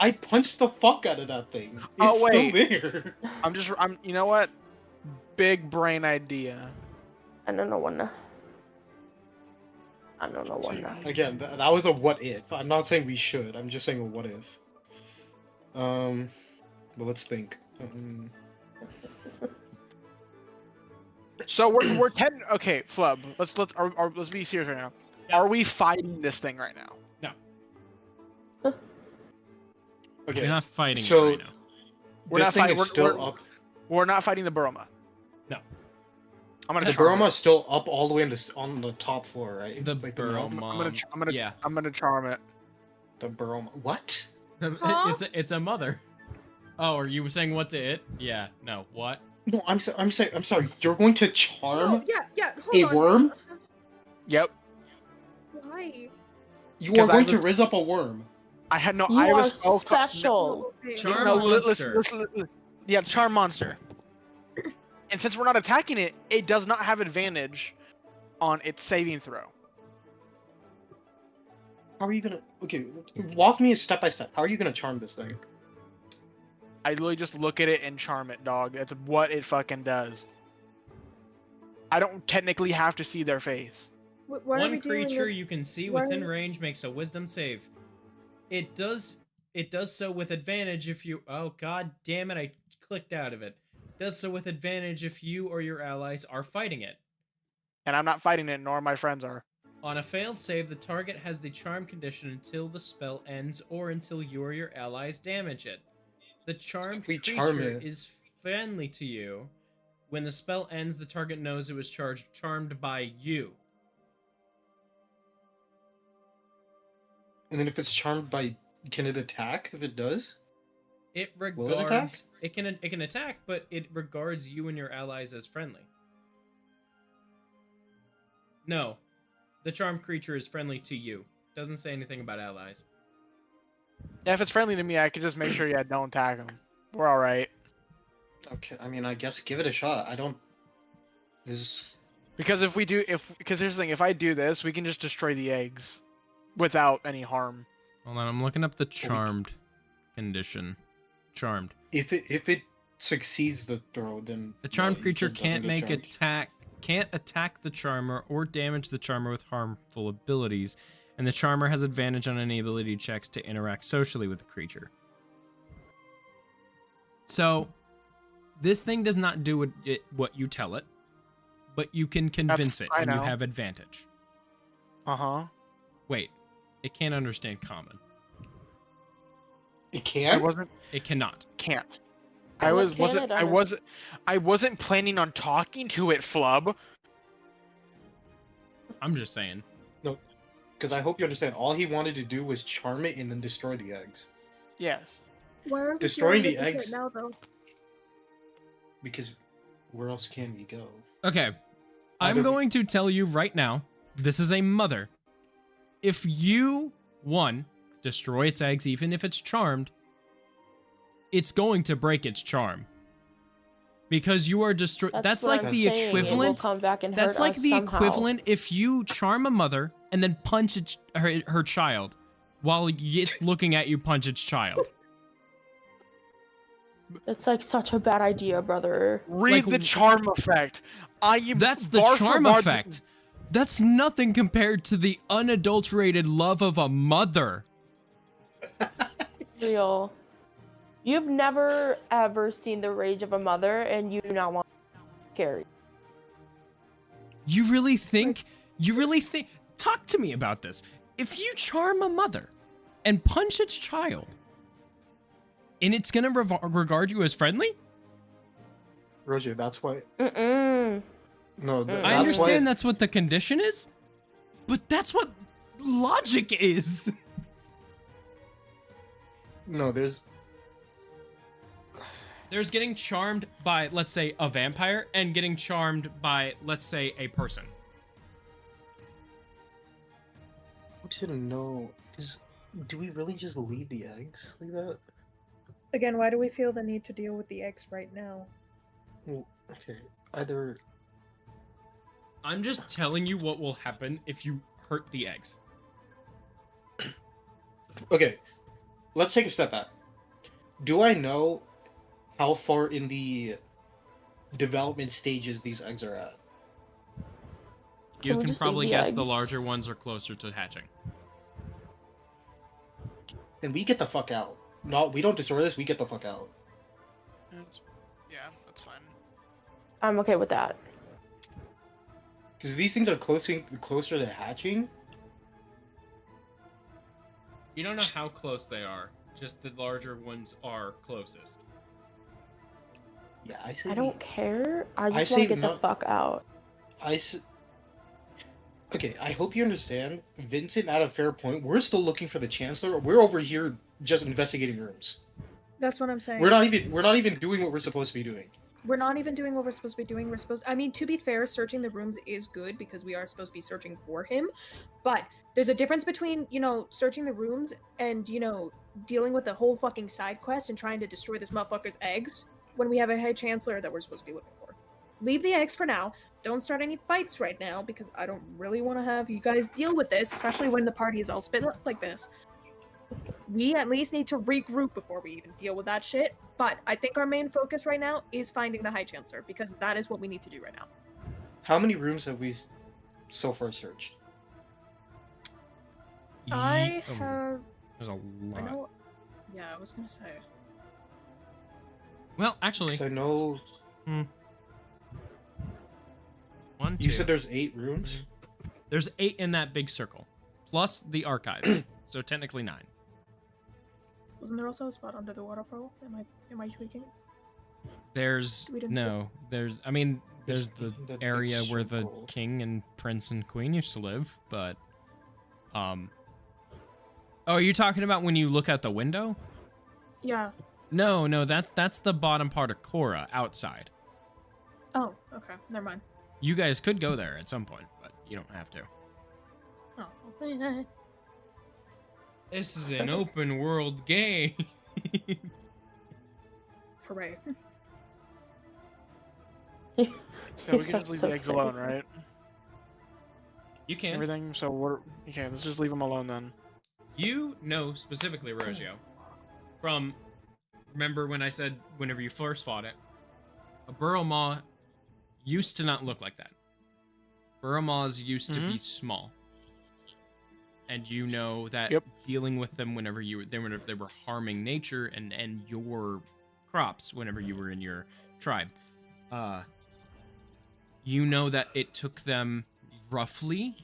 I punched the fuck out of that thing. It's Oh wait. still there. I'm. You know what? Big brain idea. I don't know when. Again, that was a what if. I'm not saying we should. I'm just saying a what if. Well, let's think. So we're okay, Flub. Let's be serious right now. Yeah. Are we fighting this thing right now? No. Okay. We're not fighting so it right now. We're not fighting. We're not fighting the Burma. No. The Burma is still up all the way on the top floor, right? The like Burma. I'm gonna charm it. The Burma. What? It's a mother. Oh, are you saying what to it? Yeah. No. What? No, I'm sorry. You're going to charm Hold on. worm? Yep. Why? You are going to riz up a worm. I had no. You I was are special. Charm no, monster. Listen, yeah, charm monster. And since we're not attacking it, it does not have advantage on its saving throw. How are you gonna? Okay, walk me step by step. How are you gonna charm this thing? I literally just look at it and charm it, dog. That's what it fucking does. I don't technically have to see their face. One creature you can see within range makes a wisdom save. It does so with advantage if you... Oh, god damn it, I clicked out of it. Does so with advantage if you or your allies are fighting it. And I'm not fighting it, nor my friends are. On a failed save, the target has the charm condition until the spell ends or until you or your allies damage it. The charmed creature is friendly to you. When the spell ends, the target knows it was charmed by you. And then if it's charmed by... Can it attack if it does? It regards... It can attack, but it regards you and your allies as friendly. No. The charmed creature is friendly to you. Doesn't say anything about allies. Yeah, if it's friendly to me, I could just make sure, don't attack them. We're alright. Okay, I mean, I guess give it a shot. I don't... Because because here's the thing, if I do this, we can just destroy the eggs. Without any harm. Hold on, I'm looking up the charmed condition. Charmed. If it succeeds the throw, then... The charmed creature can't attack the charmer or damage the charmer with harmful abilities, and the charmer has advantage on any ability checks to interact socially with the creature. So, this thing does not do what you tell it, but you can convince it, and you have advantage. Uh-huh. Wait, it can't understand common. It can? It cannot. Can't. I wasn't planning on talking to it, Flub. I'm just saying. No, because I hope you understand. All he wanted to do was charm it and then destroy the eggs. Yes. Why are we destroying the doing eggs right now, though? Because where else can we go? Okay, I'm going to tell you right now. This is a mother. If you, destroy its eggs, even if it's charmed, it's going to break its charm. Because you are destroying... That's like the equivalent... That's like the equivalent if you charm a mother and then punch her child while it's looking at you punch its child. It's like such a bad idea, brother. Read the charm effect. I am That's the bar for charm bar- effect. That's nothing compared to the unadulterated love of a mother. Real. You've never ever seen the rage of a mother, and you do not want to carry. You really think? Talk to me about this. If you charm a mother and punch its child, and it's gonna regard you as friendly? Roger, that's why. Mm-mm. No, I understand that's what the condition is, but that's what logic is. No, there's getting charmed by, let's say, a vampire, and getting charmed by, let's say, a person. I want you to know, do we really just leave the eggs like that? Again, why do we feel the need to deal with the eggs right now? Well, okay, either... I'm just telling you what will happen if you hurt the eggs. Okay, let's take a step back. Do I know how far in the development stages these eggs are at? You can probably guess the larger ones are closer to hatching. Then we get the fuck out. No, we don't destroy this, we get the fuck out. Yeah, that's fine. I'm okay with that. Because if these things are closer to hatching... You don't know how close they are. Just the larger ones are closest. Yeah, I say... I don't care. I just want to get the fuck out. Okay, I hope you understand. Vincent at a fair point. We're still looking for the Chancellor. We're over here just investigating rooms. That's what I'm saying. We're not even doing what we're supposed to be doing. We're not even doing what we're supposed to be doing. I mean, to be fair, searching the rooms is good because we are supposed to be searching for him. But there's a difference between, searching the rooms and, dealing with the whole fucking side quest and trying to destroy this motherfucker's eggs when we have a head chancellor that we're supposed to be looking for. Leave the eggs for now. Don't start any fights right now because I don't really want to have you guys deal with this, especially when the party is all split up like this. We at least need to regroup before we even deal with that shit. But I think our main focus right now is finding the High Chancellor because that is what we need to do right now. How many rooms have we so far searched? I have... There's a lot. I know... Yeah, I was gonna say. Well, actually... I know... One, You two. said there's 8 rooms? There's 8 in that big circle. Plus the archives. So technically 9. Wasn't there also a spot under the waterfall? Am I tweaking? There's We didn't there's the the area big where the circle. king and prince and queen used to live, but oh, are you talking about when you look out the window? Yeah. No, that's the bottom part of Korra outside. Oh, okay. Never mind. You guys could go there at some point, but you don't have to. Oh, okay. This is an open world game. Hooray. Yeah, we can just leave the eggs alone, right? You can. Everything, so we're... Okay, let's just leave them alone then. You know specifically, Rogio, from... Remember when I said whenever you first fought it, a burrow maw used to not look like that. Burrow maws used to be small. And you know that dealing with them whenever they were harming nature and your crops whenever you were in your tribe, you know that it took them roughly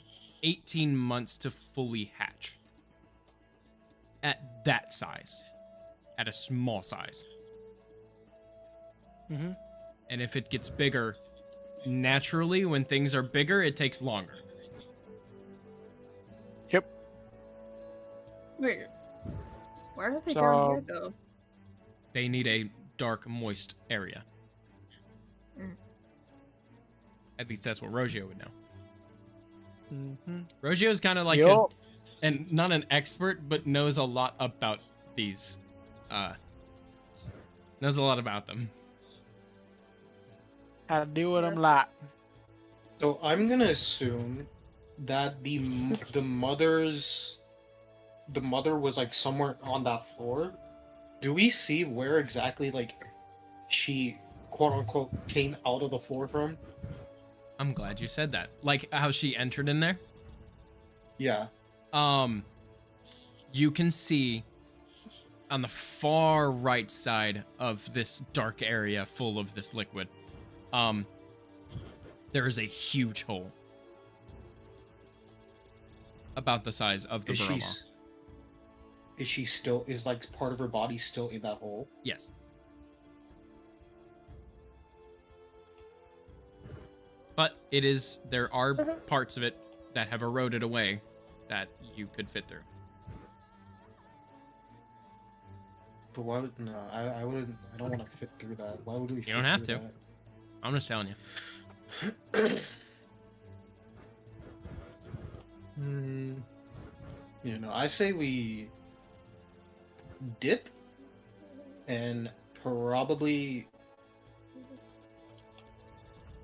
18 months to fully hatch. At that size. At a small size. Mm-hmm. And if it gets bigger, naturally, when things are bigger, it takes longer. Yep. Wait. Why are they So- down here, though? They need a dark, moist area. Mm. At least that's what Rogio would know. Mm-hmm. Rogio's kind of like Yup. and not an expert, but knows a lot about these. Knows a lot about them. How to deal with them like. So I'm gonna assume that the mother was like somewhere on that floor. Do we see where exactly like she quote unquote came out of the floor from? I'm glad you said that. Like how she entered in there? Yeah. You can see on the far right side of this dark area full of this liquid, there is a huge hole. About the size of the burrow maw. Is she still, is like part of her body still in that hole? Yes. But it is, there are parts of it that have eroded away that you could fit through. But why would, no, I wouldn't, I don't want to fit through that. Why would we You fit don't have through to. I'm just telling you. You know, I say we dip and probably.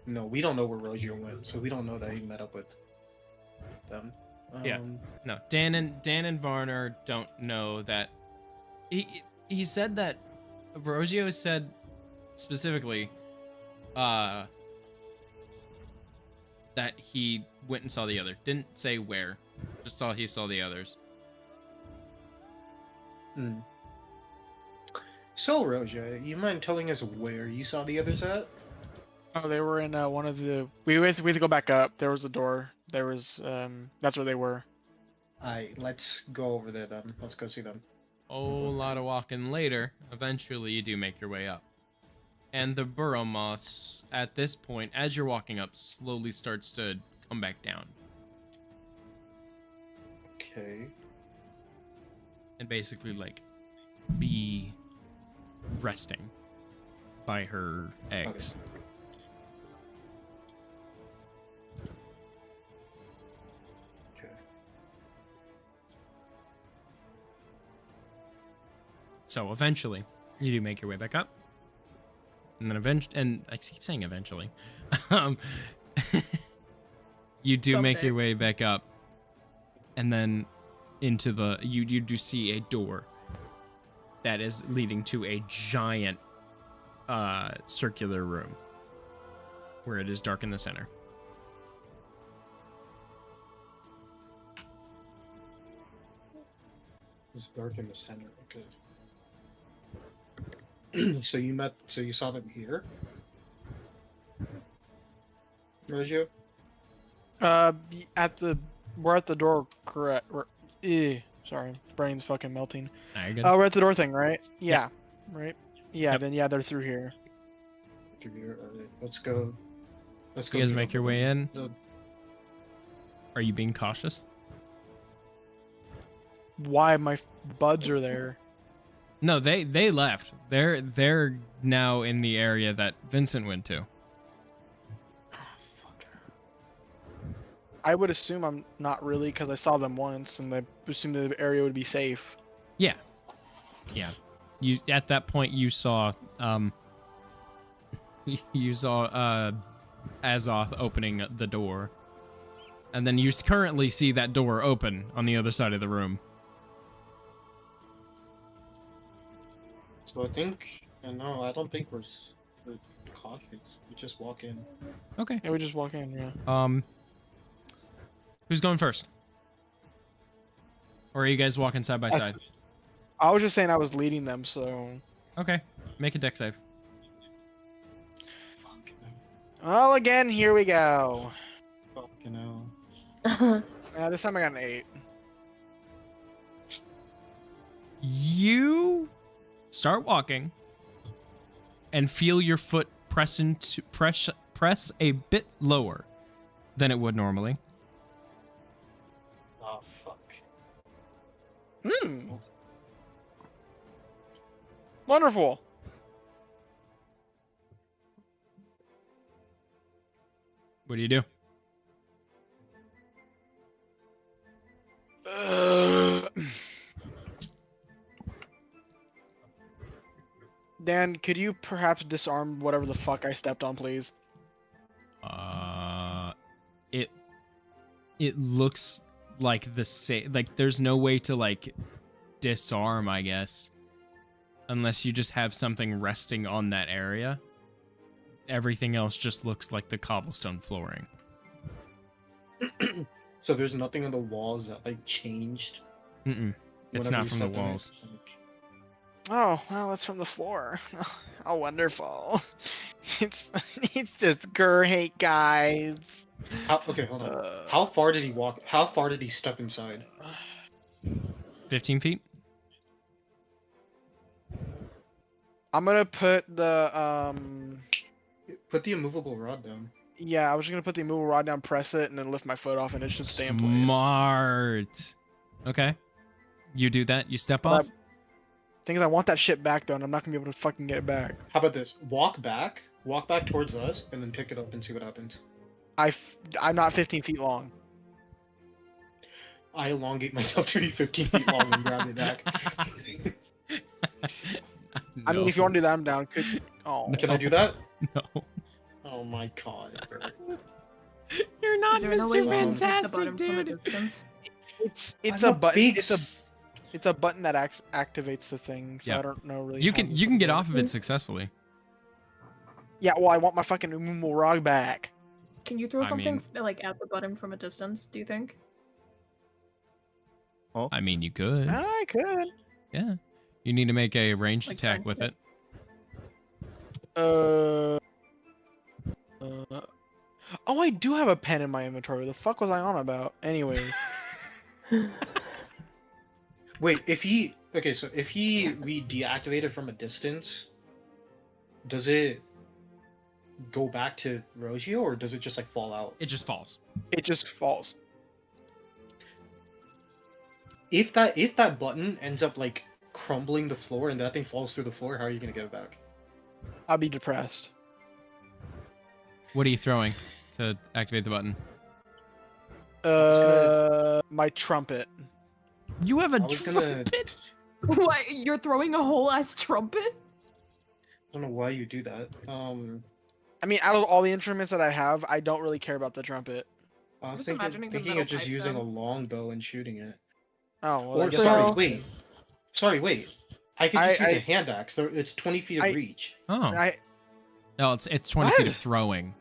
No, we don't know where Rogio went, so we don't know that he met up with them. Yeah. No, Dan and Varner don't know that. He said that Rogio said specifically that he went and saw the other. Didn't say where. Just saw he saw the others. So, Roja, you mind telling us where you saw the others at? Oh, they were in one of the. We had to go back up. There was a door. There was. That's where they were. Alright, let's go over there then. Let's go see them. Whole lot of walking later, eventually you do make your way up. And the burrow moss, at this point, as you're walking up, slowly starts to come back down. Okay. And basically, like, be resting by her eggs. Okay. So eventually, you do make your way back up. And then and I keep saying eventually. You do make your way back up. And then into the you do see a door that is leading to a giant circular room where it is dark in the center. It's dark in the center. Okay. So you saw them here? Rogio? We're at the door, correct? Sorry, brain's fucking melting. Nah, you're good. We're at the door thing, right? Yeah. Right? Yeah, yep. Then yeah, they're through here. Through here, alright. Let's go. Let's go. You guys make your way in? No. Are you being cautious? Why my buds are there? No, they left. They're now in the area that Vincent went to. I would assume I'm not really, because I saw them once, and I assumed the area would be safe. Yeah. Yeah. You at that point you saw Azoth opening the door. And then you currently see that door open on the other side of the room. So I think, no, I don't think we're cautious. We just walk in. Okay. Yeah, we just walk in, yeah. Who's going first? Or are you guys walking side by side? I was just saying I was leading them, so... Okay. Make a deck save. Well, again, here we go. Fucking hell. Yeah, this time I got an 8. You start walking and feel your foot press a bit lower than it would normally. Oh, fuck. Wonderful. What do you do? Dan, could you perhaps disarm whatever the fuck I stepped on, please? It looks like the same. Like there's no way to like disarm, I guess. unless you just have something resting on that area. Everything else just looks like the cobblestone flooring. So there's nothing on the walls that like changed. Mm-mm. It's whenever not you from the stepped in it? walls. Oh, well, it's from the floor. Oh, wonderful. It's just great, guys. Okay, hold on. How far did he walk? How far did he step inside? 15 feet? I'm gonna put the Put the immovable rod down. Yeah, I was just gonna put the immovable rod down, press it, and then lift my foot off, and it should stay in place. Smart. Okay. You do that. You step But off. Thing is, I want that shit back though, and I'm not gonna be able to fucking get it back. How about this? Walk back towards us, and then pick it up and see what happens. I'm not 15 feet long. I elongate myself to be 15 feet long and grab it back. I mean, if you want to do that, I'm down. Oh. Can I do that? No. Oh my god. You're not Is there no way Mr. you can hit the Fantastic, button from a dude. distance? It's I'm a button. big It's a button that activates the thing. So Yeah. I don't know really. You how can this you can would get work. off of it successfully. Yeah, well, I want my fucking immovable rod back. Can you throw I something mean- like at the button from a distance? Do you think? I mean, you could. I could. Yeah. You need to make a ranged Like attack trying with to- it. Oh, I do have a pen in my inventory. The fuck was I on about? Anyways. Wait, if we deactivate it from a distance, does it go back to Rogio or does it just like fall out? It just falls. It just falls. If that button ends up like crumbling the floor and that thing falls through the floor, how are you gonna get it back? I'll be depressed. What are you throwing to activate the button? My trumpet. You have a I was gonna. What? You're throwing a whole ass trumpet? I don't know why you do that. I mean, out of all the instruments that I have, I don't really care about the trumpet. I was just thinking, imagining the thinking metal of just pipes using then. a longbow and shooting it. Oh, well, Or I guess sorry, Well- wait. Sorry, wait. I could just use a hand axe. It's 20 feet of I- reach. Oh. I No, it's 20 feet of What? throwing.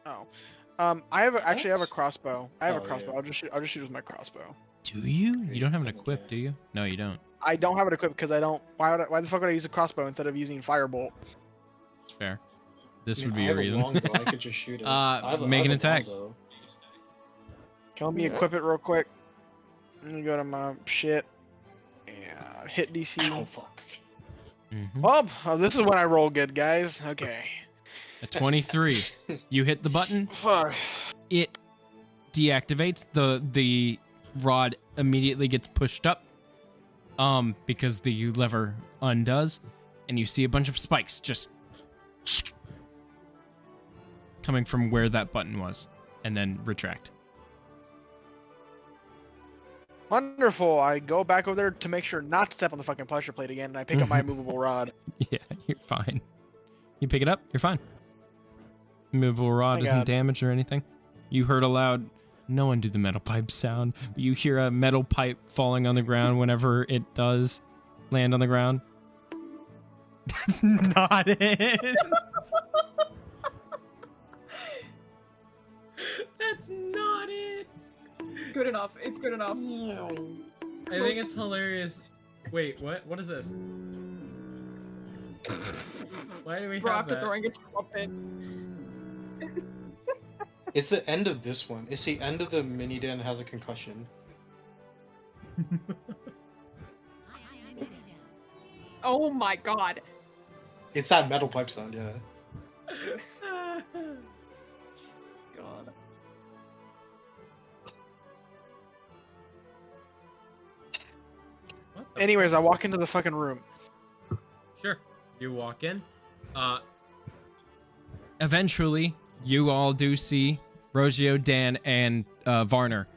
I actually have a crossbow. I have a Oh, crossbow. yeah. I'll just shoot with my crossbow. Do you? You don't have it equipped, do you? No, you don't. I don't have it equipped because I don't. Why the fuck would I use a crossbow instead of using firebolt? It's fair. This I mean, would be I a have reason. longbow. I could just shoot it. I have Make I an have a attack. longbow. Can we equip it real quick? Let me go to my shit. Yeah, hit DC. Oh fuck. Mhm. Oh, this is when I roll good, guys. Okay. A 23. You hit the button. Fuck. It deactivates. The rod immediately gets pushed up. Because the lever undoes, and you see a bunch of spikes just coming from where that button was, and then retract. Wonderful. I go back over there to make sure not to step on the fucking pressure plate again, and I pick up my movable rod. Yeah, you're fine. You pick it up, you're fine. Movable rod Thank isn't God. damaged or anything. You heard a loud, no one do the metal pipe sound, but you hear a metal pipe falling on the ground whenever it does land on the ground. That's not it. That's not it. Good enough. It's good enough. I think it's hilarious. Wait, what? What is this? Why do we Bro, have after that? throwing a trumpet. It's the end of this one. It's the end of the mini den has a concussion. Oh my god. It's that metal pipe sound, yeah. God. What the Anyways, I fuck? walk into the fucking room. Sure. You walk in. Eventually, you all do see Rogio, Dan, and Varner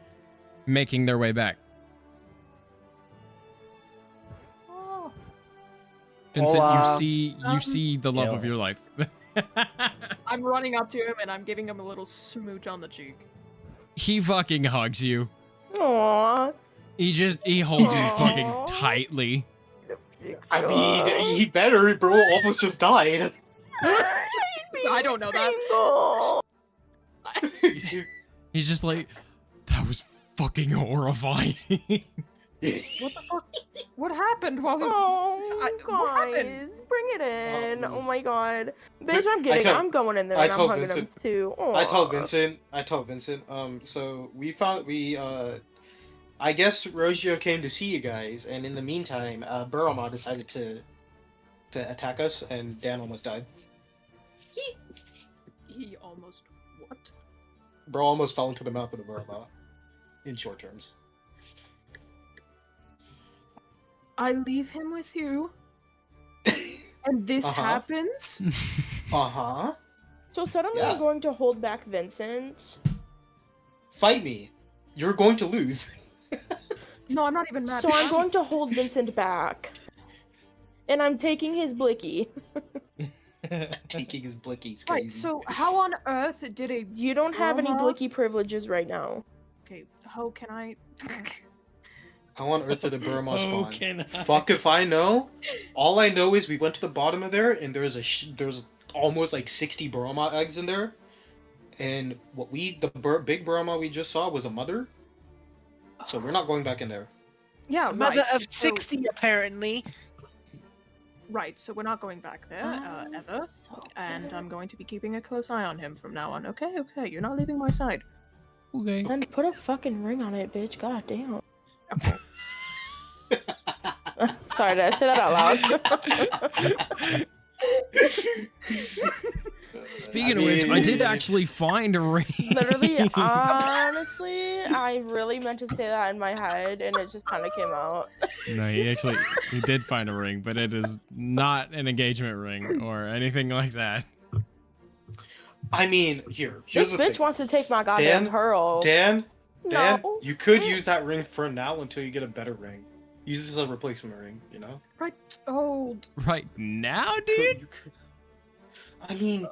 making their way back. Oh. Vincent, Hola. you see the love of your life. I'm running up to him and I'm giving him a little smooch on the cheek. He fucking hugs you. Aww. He holds you fucking Aw. tightly. I mean, he better, bro. Almost just died. I don't know that. He's just like, that was fucking horrifying. What the fuck? What happened while we... Oh, what happened? guys, bring it in. Oh my god. Bitch, I'm going in there and I'm hugging him too. I told Vincent, so I guess Rogio came to see you guys, and in the meantime, Buroma decided to attack us, and Dan almost died. He almost what? Bro almost fell into the mouth of the Buroma, in short terms. I leave him with you, and this happens? Uh-huh. So suddenly I'm going to hold back Vincent. Fight me. You're going to lose. No, I'm not even mad. So I'm going to hold Vincent back. And I'm taking his blicky. Taking his blicky is crazy. Right, so how on earth did a... You don't have any blicky privileges right now. Okay, how can I... How on earth did a Burma spawn? can I? Fuck if I know. All I know is we went to the bottom of there, and there's almost like 60 Burma eggs in there. And the big Burma we just saw was a mother. So we're not going back in there. Yeah, A mother right. of 60, apparently. Right, so we're not going back there, ever. And I'm going to be keeping a close eye on him from now on. Okay, you're not leaving my side. Okay. Then put a fucking ring on it, bitch. God damn. Okay. Sorry, did I say that out loud? Speaking of which, I did actually find a ring. Literally, honestly, I really meant to say that in my head, and it just kind of came out. No, he did find a ring, but it is not an engagement ring or anything like that. I mean, here's This the bitch thing. wants to take my goddamn pearl. Dan, No. you could use that ring for now until you get a better ring. Use this as a replacement ring, you know? Right. Oh. Right now, dude? I mean...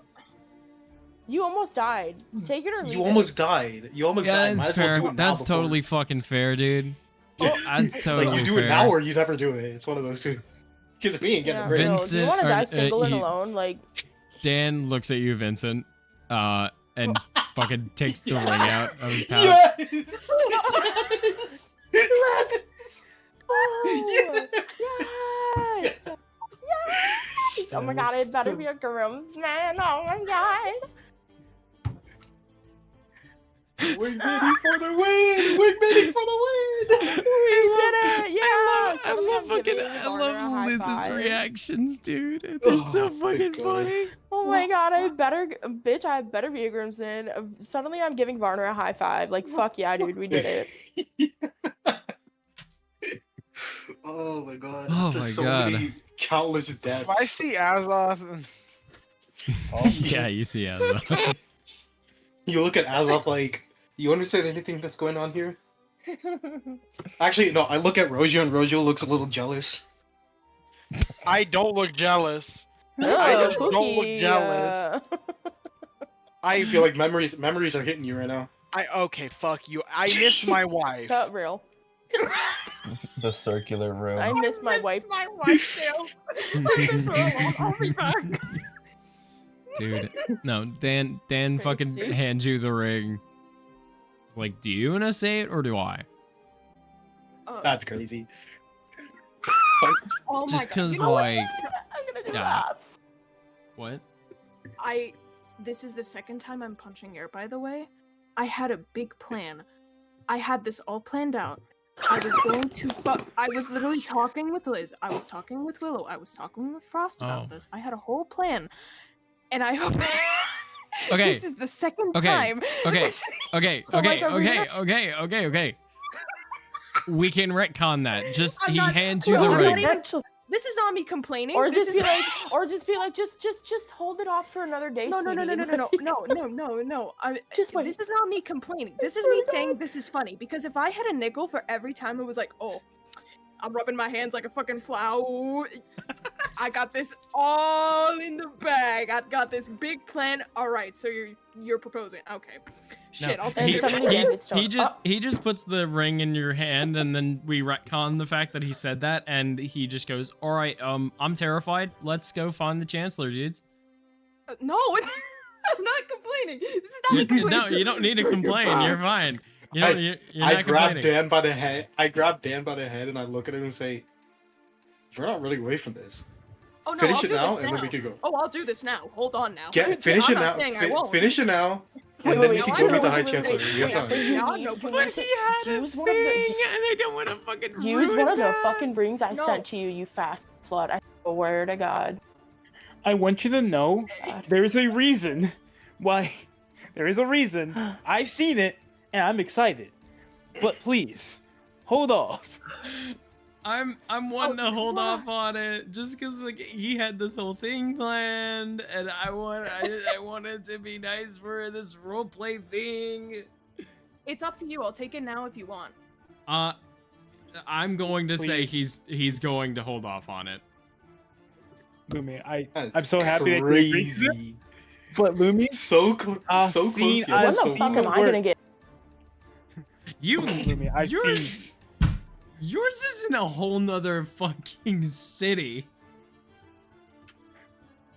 You almost died. Take it or leave You almost died. You almost died. Yeah, Might that's as well fair. do it now That's before- totally fucking fair, dude. That's totally Like, you do fair. it now or you never do it. It's one of those two. Because me and getting Yeah, a ring. no, do you want to die single and he- alone? Like, Dan looks at you, Vincent, and fucking takes the ring out of his pouch. Yes! oh, yes! Yes! Oh my god, it better be a groom's man. Oh my god. Wing Minnie for the win! Wing Minnie for the win! We did it! Yeah! I love Liz's reactions, dude. They're so fucking funny. Oh my god, I better be a groomsman. Suddenly I'm giving Varner a high five. Like, fuck yeah, dude, we did it. Oh my god. Oh There's my so God. many countless deaths. If I see Azoth, Yeah, you see Azza. You look at Azoth like, you understand anything that's going on here? Actually, no, I look at Rogio and Rogio looks a little jealous. I don't look jealous. Oh, I just don't look Pookie, jealous. I feel like memories are hitting you right now. Okay, fuck you. I miss my wife. Cut real. The circular room. I miss my wife. My wife too. I miss her a lot. I'll be back. Dude, no, Dan fucking Crazy. hands you the ring. Like, do you want to say it or do I? That's crazy. Oh my Just god. because, You know what's- like, I'm gonna do yeah. laps. What? This is the second time I'm punching air, by the way. I had a big plan. I had this all planned out. I was going to, but I was literally talking with Liz. I was talking with Willow. I was talking with Frost about Oh. this. I had a whole plan, and I hope Okay. this is the second Okay. time. Okay. So, like, are we Okay. We can retcon that. Just I'm he not- hands you no, the I'm not ring. even- Eventually. This is not me complaining. Or this just is be like, just hold it off for another day. no. Just wait. This is not me complaining. This is me saying this is funny because if I had a nickel for every time it was like, oh, I'm rubbing my hands like a fucking flower, I got this all in the bag. I've got this big plan. All right, so you're proposing. Okay. Shit, No, I'll take it. he just puts the ring in your hand, and then we retcon the fact that he said that, and he just goes, "All right, I'm terrified. Let's go find the Chancellor, dudes." No, I'm not complaining. This is not me complaining. No, you don't need to complain. You're fine. You know, you're I not grab complaining. Dan by the head. I grab Dan by the head, and I look at him and say, "You're not really away from this. Oh no, Finish I'll it do now, this and now. then we can go. Oh, I'll do this now. Hold on now. Finish I'm it not now. saying I won't. Finish it now, Wait, and then wait, we wait, can I go know, meet the wait, High wait, Chancellor. wait, We wait, have time." wait, No, But he had a Use thing, one of the- and I don't want to fucking Use ruin one of the that. fucking rings I No. sent to you, you fat slut. I swear to God. I want you to know there's a reason why. There is a reason. I've seen it, and I'm excited. But please, hold off. I'm wanting to hold off on it just because like he had this whole thing planned, and I want it to be nice for this roleplay thing. It's up to you. I'll take it now if you want. I'm going to say he's going to hold off on it. Lumi, I'm That's so happy that you agreed to it. crazy. But Lumi, So close. So close. Yet What so the fuck am I word. gonna get? You Lumi, I've yours seen. yours is in a whole nother fucking city.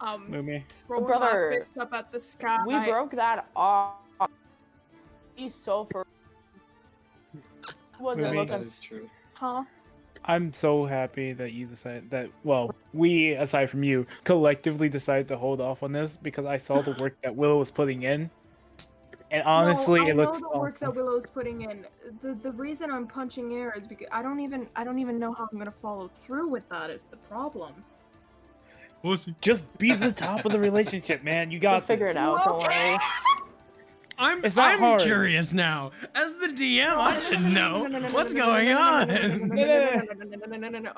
Lumi. Throwing Brother, my fist up at the sky. We broke that off. He's so for. Wasn't Really? looking. That is true. Huh? I'm so happy that you decided that. Well, we, aside from you, collectively decided to hold off on this because I saw the work that Willow was putting in, and honestly, no, it looks I know the work awesome. that Willow's putting in. The reason I'm punching air is because I don't even know how I'm gonna follow through with that. Is the problem. Just be the top of the relationship, man. You got We'll figure this. it out. Don't worry. It's not I'm hard. curious now. As the DM, I should know what's going on.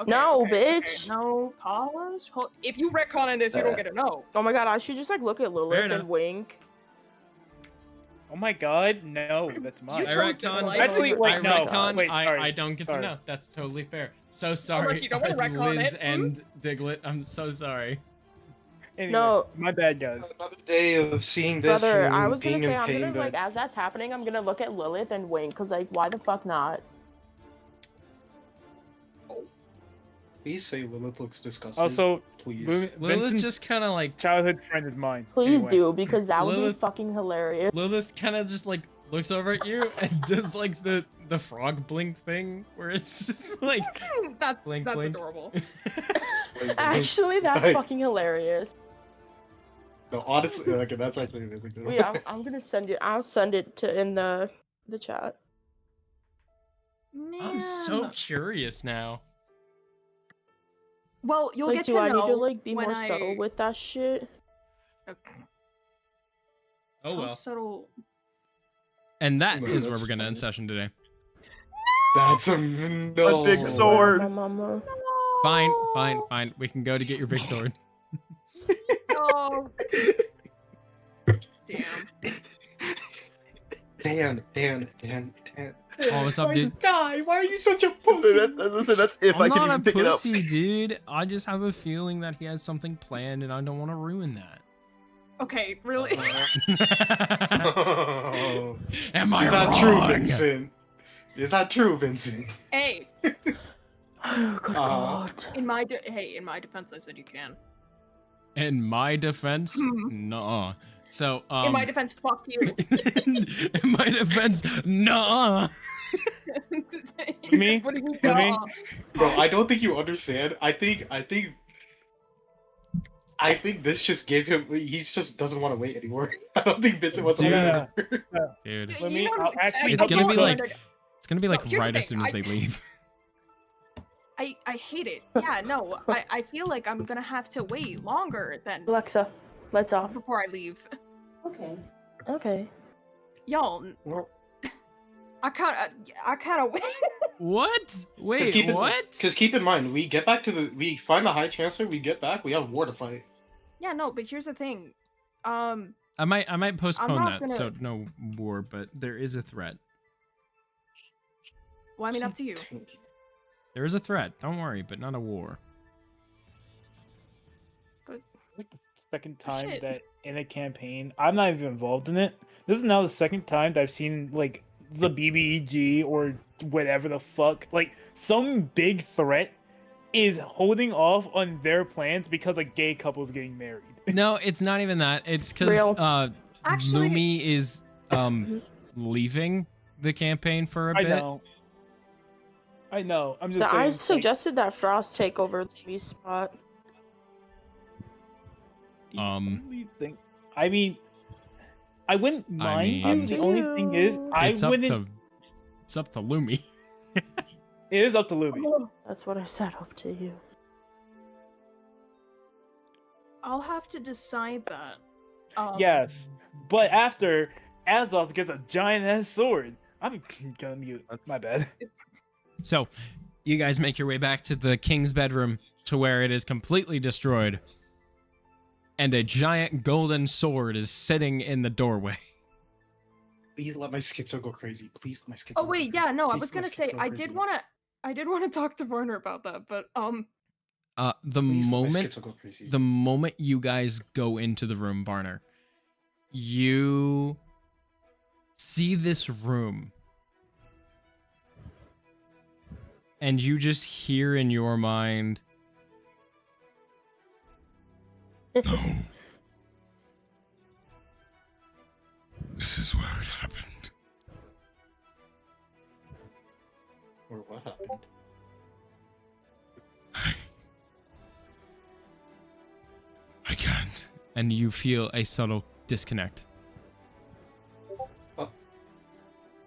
No, bitch. No, pause. If you retcon in this, you don't get a no. Oh my God, I should just like look at Lilith enough. and wink. Oh my God, no, that's mine. I retcon. Actually, wait, I no. retcon. Wait, sorry. I don't get Sorry. to know. That's totally fair. So sorry, you don't wanna retcon Liz it, and Diglett. I'm so sorry. Anyway, No. my bad, guys. Another day of seeing this Brother, and I was gonna being say in I'm pain. gonna That like as that's happening, I'm gonna look at Lilith and wink, cause like why the fuck not? please say Lilith looks disgusting. Also, please. Lilith Vincent's just kind of like childhood friend is mine. Please Anyway. do, because that would Lilith- be fucking hilarious. Lilith kind of just like looks over at you and does like the frog blink thing where it's just like That's blink, that's blink. adorable. Actually, that's Like- fucking hilarious. No, honestly, okay, that's actually really good. Yeah, I'm gonna send it. I'll send it to in the chat. I'm so curious now. Well, you'll Like, get do to I know need to like be when more subtle with that shit? Okay. Oh How well. subtle. And that No, is where that's we're gonna end funny. session today. That's a no. A big sword. My mama. Fine. We can go to get your big sword. Oh. Damn. Dan. Oh, what's up, My dude? guy, why are you such a pussy? Listen, that's if I I'm can not even a pick it up. pussy, dude. I just have a feeling that he has something planned, and I don't want to ruin that. Okay, really? Oh. Am I Is that true, wrong? Vincent? Is that true, Vincent? Hey, Oh, good God. in my defense, I said you can. In my defense, no. So, In my defense, fuck you. in my defense, no. Me? What do you mean? Me? duh? Bro, I don't think you understand. I think this just gave him. He just doesn't want to wait anymore. I don't think Vincent wants to Yeah. wait. Dude, Let me- You know, I'll actually- it's gonna be like understand. it's gonna be like No, here's the right as thing, soon as they leave. I hate it. Yeah, no, I feel like I'm gonna have to wait longer than Alexa, lights off. before I leave. Okay. Okay. Y'all, I kind of wait. What? Wait, what? Because keep in mind, we find the High Chancellor, we get back, we have war to fight. Yeah, no, but here's the thing. I might postpone not that, so gonna- no war, but there is a threat. Well, I mean, up to you. There is a threat. Don't worry, but not a war. like the second time Shit. that in a campaign, I'm not even involved in it. This is now the second time that I've seen like the BBEG or whatever the fuck, like some big threat is holding off on their plans because a gay couple is getting married. No, it's not even that. It's because Real. Actually- Lumi is leaving the campaign for a I bit. know. I know. I'm just saying. I like, suggested that Frost take over Lumi's spot. the only thing. I mean, I wouldn't mind mean- you. The only thing is, I It's up wouldn't. to it's up to Lumi. It is up to Lumi. That's what I said up to you. I'll have to decide that. Yes, but after Azoth gets a giant ass sword, I'm gonna mute. My bad. So, you guys make your way back to the king's bedroom to where it is completely destroyed, and a giant golden sword is sitting in the doorway. Please let my schizo go crazy. Please let my schizo. Oh wait, yeah, no, I Please was let my gonna say schizo go I crazy. did wanna talk to Werner about that, but The Please let my moment schizo go crazy. the moment you guys go into the room, Varner, you see this room, and you just hear in your mind, No. This is where it happened. Or what happened? I can't. and you feel a subtle disconnect.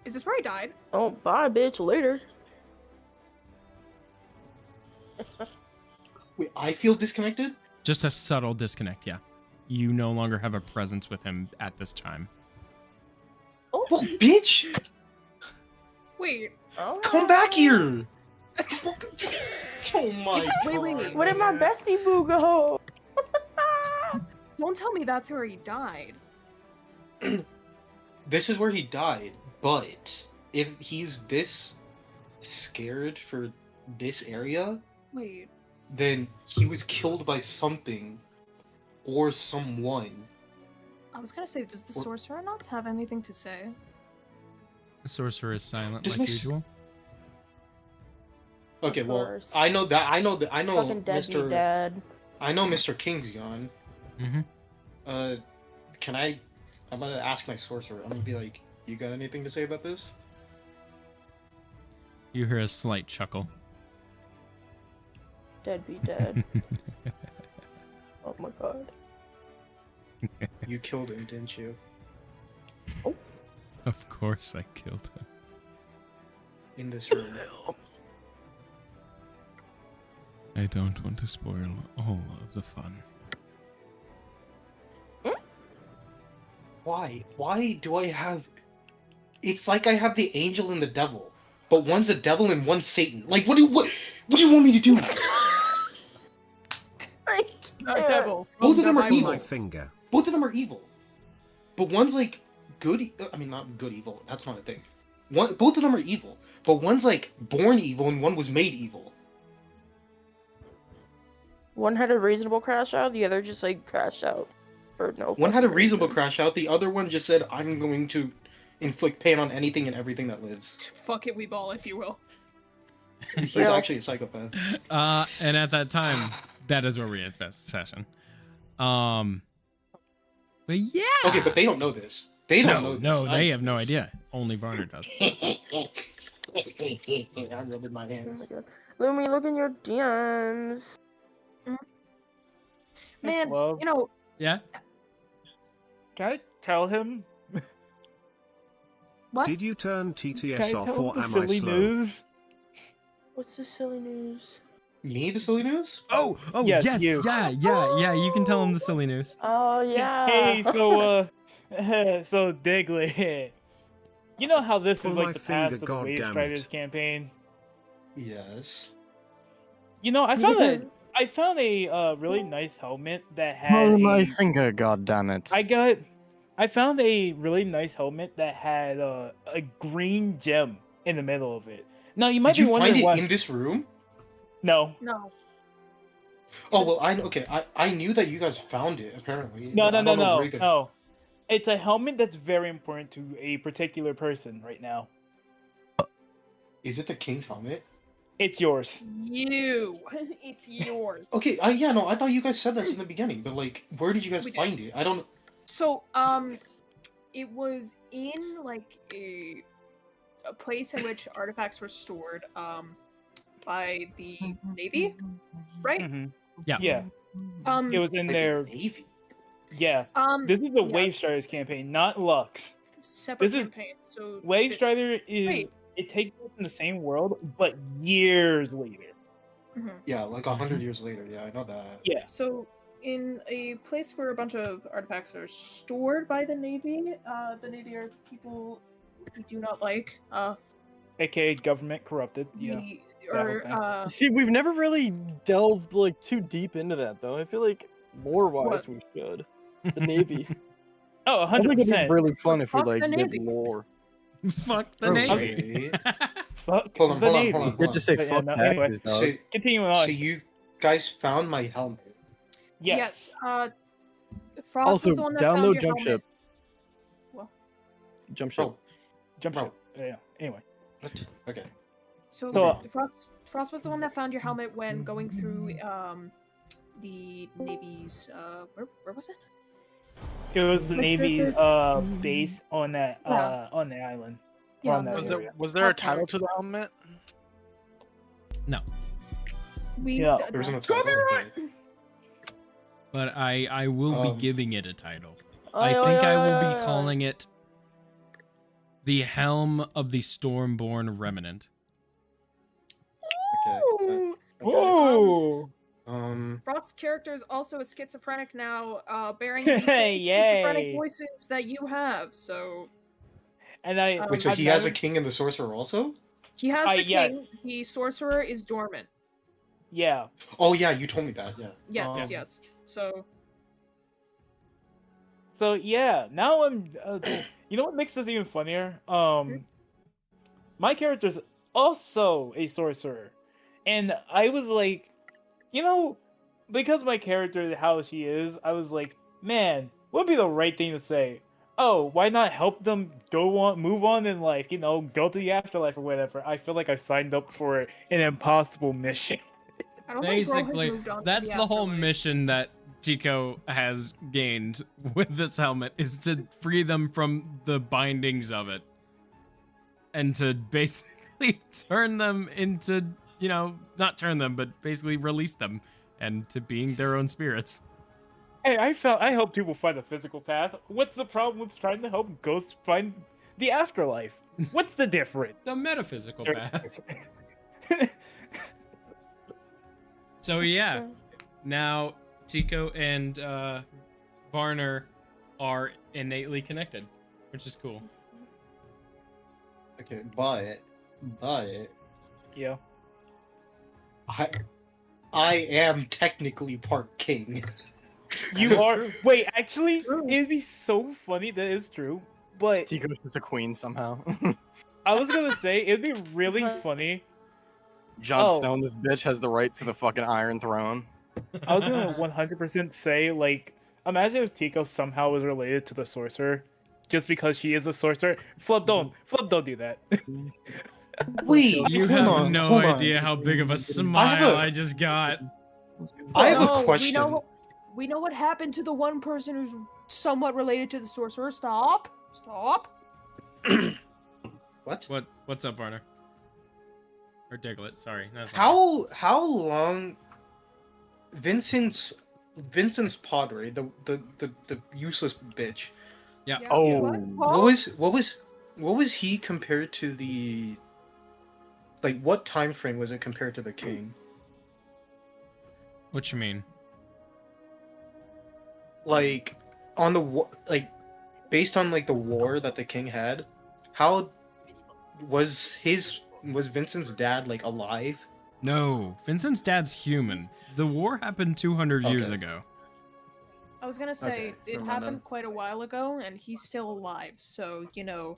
is this where he died? Oh, bye, bitch. Later. Wait, I feel disconnected? Just a subtle disconnect, yeah. You no longer have a presence with him at this time. Oh, Well, bitch! Wait. Come back here! Oh my Wait. Where did my bestie boo go? Don't tell me that's where he died. This is where he died, but if he's this scared for this area, Wait. then he was killed by something or someone. I was gonna say, does the sorcerer not have anything to say? The sorcerer is silent Does like my usual. Okay, well, course. I know Fucking deadbeat Mr. dad. I know Mr. King's gone. Mm-hmm. I'm gonna ask my sorcerer. I'm gonna be like, you got anything to say about this? You hear a slight chuckle. Deadbeat dad. Oh my god. You killed him, didn't you? Of course I killed him. In this room. I don't want to spoil all of the fun. Why? Why do I have... It's like I have the angel and the devil. But one's a devil and one's Satan. Like, what do you want me to do? Devil. Both of them are Pull evil. my finger. Both of them are evil. But one's like good... I mean, not good evil. That's not a thing. Both of them are evil. But one's like born evil and one was made evil. One had a reasonable crash out, the other just like crashed out for no. One had a fucking reasonable reason. crash out. The other one just said, I'm going to inflict pain on anything and everything that lives. Fuck it, we ball, if you will. He's Yeah. actually a psychopath. And at that time, that is where we end the session. But yeah. Okay, but they don't know this. They don't know this. No, I they know have no this. idea. Only Varner does. I rubbed my Oh hands. my god. Lumi, look in your DMs. Man, Well, you know, Yeah? can I tell him? what? Did you turn Can I TTS off tell or him the am I silly slow? news? What's the silly news? Me, the silly news? Oh, Yes, yes, you. yeah. You can tell him the silly news. Oh yeah. Hey, so Diglett, you know how this Pull is my like the past finger, of the Wave goddammit. Striders campaign? Yes. You know, I found a really nice helmet that had a, finger, goddammit. I found a really nice helmet that had a green gem in the middle of it. Now you might Did you be find wondering it why. in this room? No, No. Oh well, I knew that you guys found it apparently. No, but no, I no, don't know where no, you guys- no. It's a helmet that's very important to a particular person right now. Is it the king's helmet? It's yours. You. It's yours. Okay, yeah, no, I thought you guys said this in the beginning, but like, where did you guys We did. find it? I don't. So, it was in like a place in which artifacts were stored, by the Navy, right? Mhm. Yeah. Yeah. It was in Like their Navy. Yeah. This is the Wave Striders campaign, not Lux. Separate This is campaign. So Wave the- Strider is Wait. it takes place in the same world, but years later. Yeah, like 100 years later. Yeah, I know that. Yeah. So in a place where a bunch of artifacts are stored by the Navy are people we do not like. AKA government corrupted. Yeah. We or See, we've never really delved like too deep into that though. I feel like lore-wise we should. The Navy. Oh, I think it'd be 100%. really fun if we Fuck like the did Navy. lore. Fuck the Okay. Navy. Fuck Hold on, the hold on, Navy. hold on, You hold just say But yeah, fuck no, taxes, anyway. dog. So, Continuing on. so you guys found my helmet. Yes. Frost Also, was the one that download found your Jump helmet. Ship. Well, Jump ship. Bro, Jump bro. ship. Yeah. Anyway. What? Okay. so So- Frost was the one that found your helmet when going through the Navy's where was it? It was the Navy's base on that on the island. Yeah, On that Was area. there a title to the helmet? No. We Yeah. There was no Copyright! title. But I will be Um, giving it a title. Oi, I oi, think I oi, will oi, be oi. calling it The Helm of the Stormborn Remnant. Okay. Ooh. Whoa! Frost's character is also a schizophrenic now, bearing the same Yay. schizophrenic voices that you have. So And I Wait, so I've he has a never- king and the sorcerer also? he has the yeah. king. The sorcerer is dormant. Yeah. Oh yeah, you told me that. Yeah. Yes, yes. So So yeah, now I'm. You know what makes this even funnier? My character's also a sorcerer, and I was like, you know, because my character how she is, I was like, man, what would be the right thing to say? Oh, why not help them move on, and like, you know, go to the afterlife or whatever? I feel like I signed up for an impossible mission. I don't think Bro has Basically, moved on to that's the the whole afterlife. mission that Tico has gained with this helmet, is to free them from the bindings of it. And to basically turn them into, you know, not turn them, but basically release them and to being their own spirits. Hey, I help people find the physical path. What's the problem with trying to help ghosts find the afterlife? What's the difference? The metaphysical path. So yeah, now Tico and Varner are innately connected, which is cool. Okay, but Yeah. I am technically part king. You That's are. true. Wait, actually, it'd be so funny that is true. But Tico's just a queen somehow. I was gonna say it'd be really funny. Jon Oh. Snow, this bitch, has the right to the fucking Iron Throne. I was gonna 100% say like, imagine if Tico somehow was related to the sorcerer, just because she is a sorcerer. Flub, don't do that. Wait, You hold have on, no hold on. idea how big of a smile I just got. I have No, a question. We know what happened to the one person who's somewhat related to the sorcerer. Stop. What? What's up, Varner? Or Diglett, sorry. not Varner. How long Vincent's Padre, the useless bitch. Yeah. Oh. What was he compared to the, like, what time frame was it compared to the king? What you mean? Like on the like based on like the war that the king had, how was Vincent's dad like alive? No, Vincent's dad's human. The war happened 200 years Okay. ago. I was gonna say Okay, it never mind happened then. quite a while ago, and he's still alive. So you know,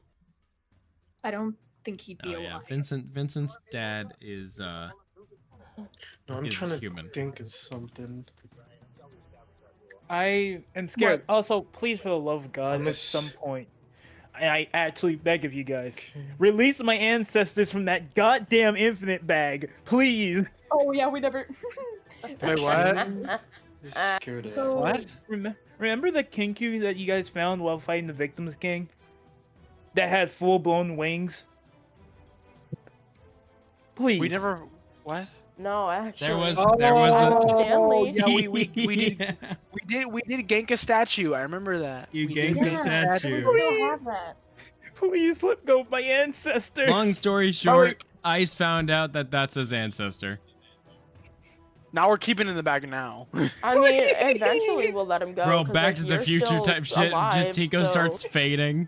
I don't think he'd be Oh yeah, alive. Vincent's dad is No, I'm He's a trying to human. think of something. I am scared. Also, please, for the love of God, at some point, I actually beg of you guys, release my ancestors from that goddamn infinite bag, please. Oh yeah, we never. Wait, what? Scared of So- What? Remember the Kinku that you guys found while fighting the Victims King? That had full-blown wings? Please. We never. What? No, actually. There was a Stanley. Yeah, we did gank a statue. I remember that. You We did ganked a gank statue. We still have that. Please let go of my ancestors. Long story short, Ice found out that that's his ancestor. Now we're keeping it in the bag now. I mean, eventually we'll let him go. Bro, 'cause, Back like, to the you're Future still type shit. alive, Just Tico so- starts fading.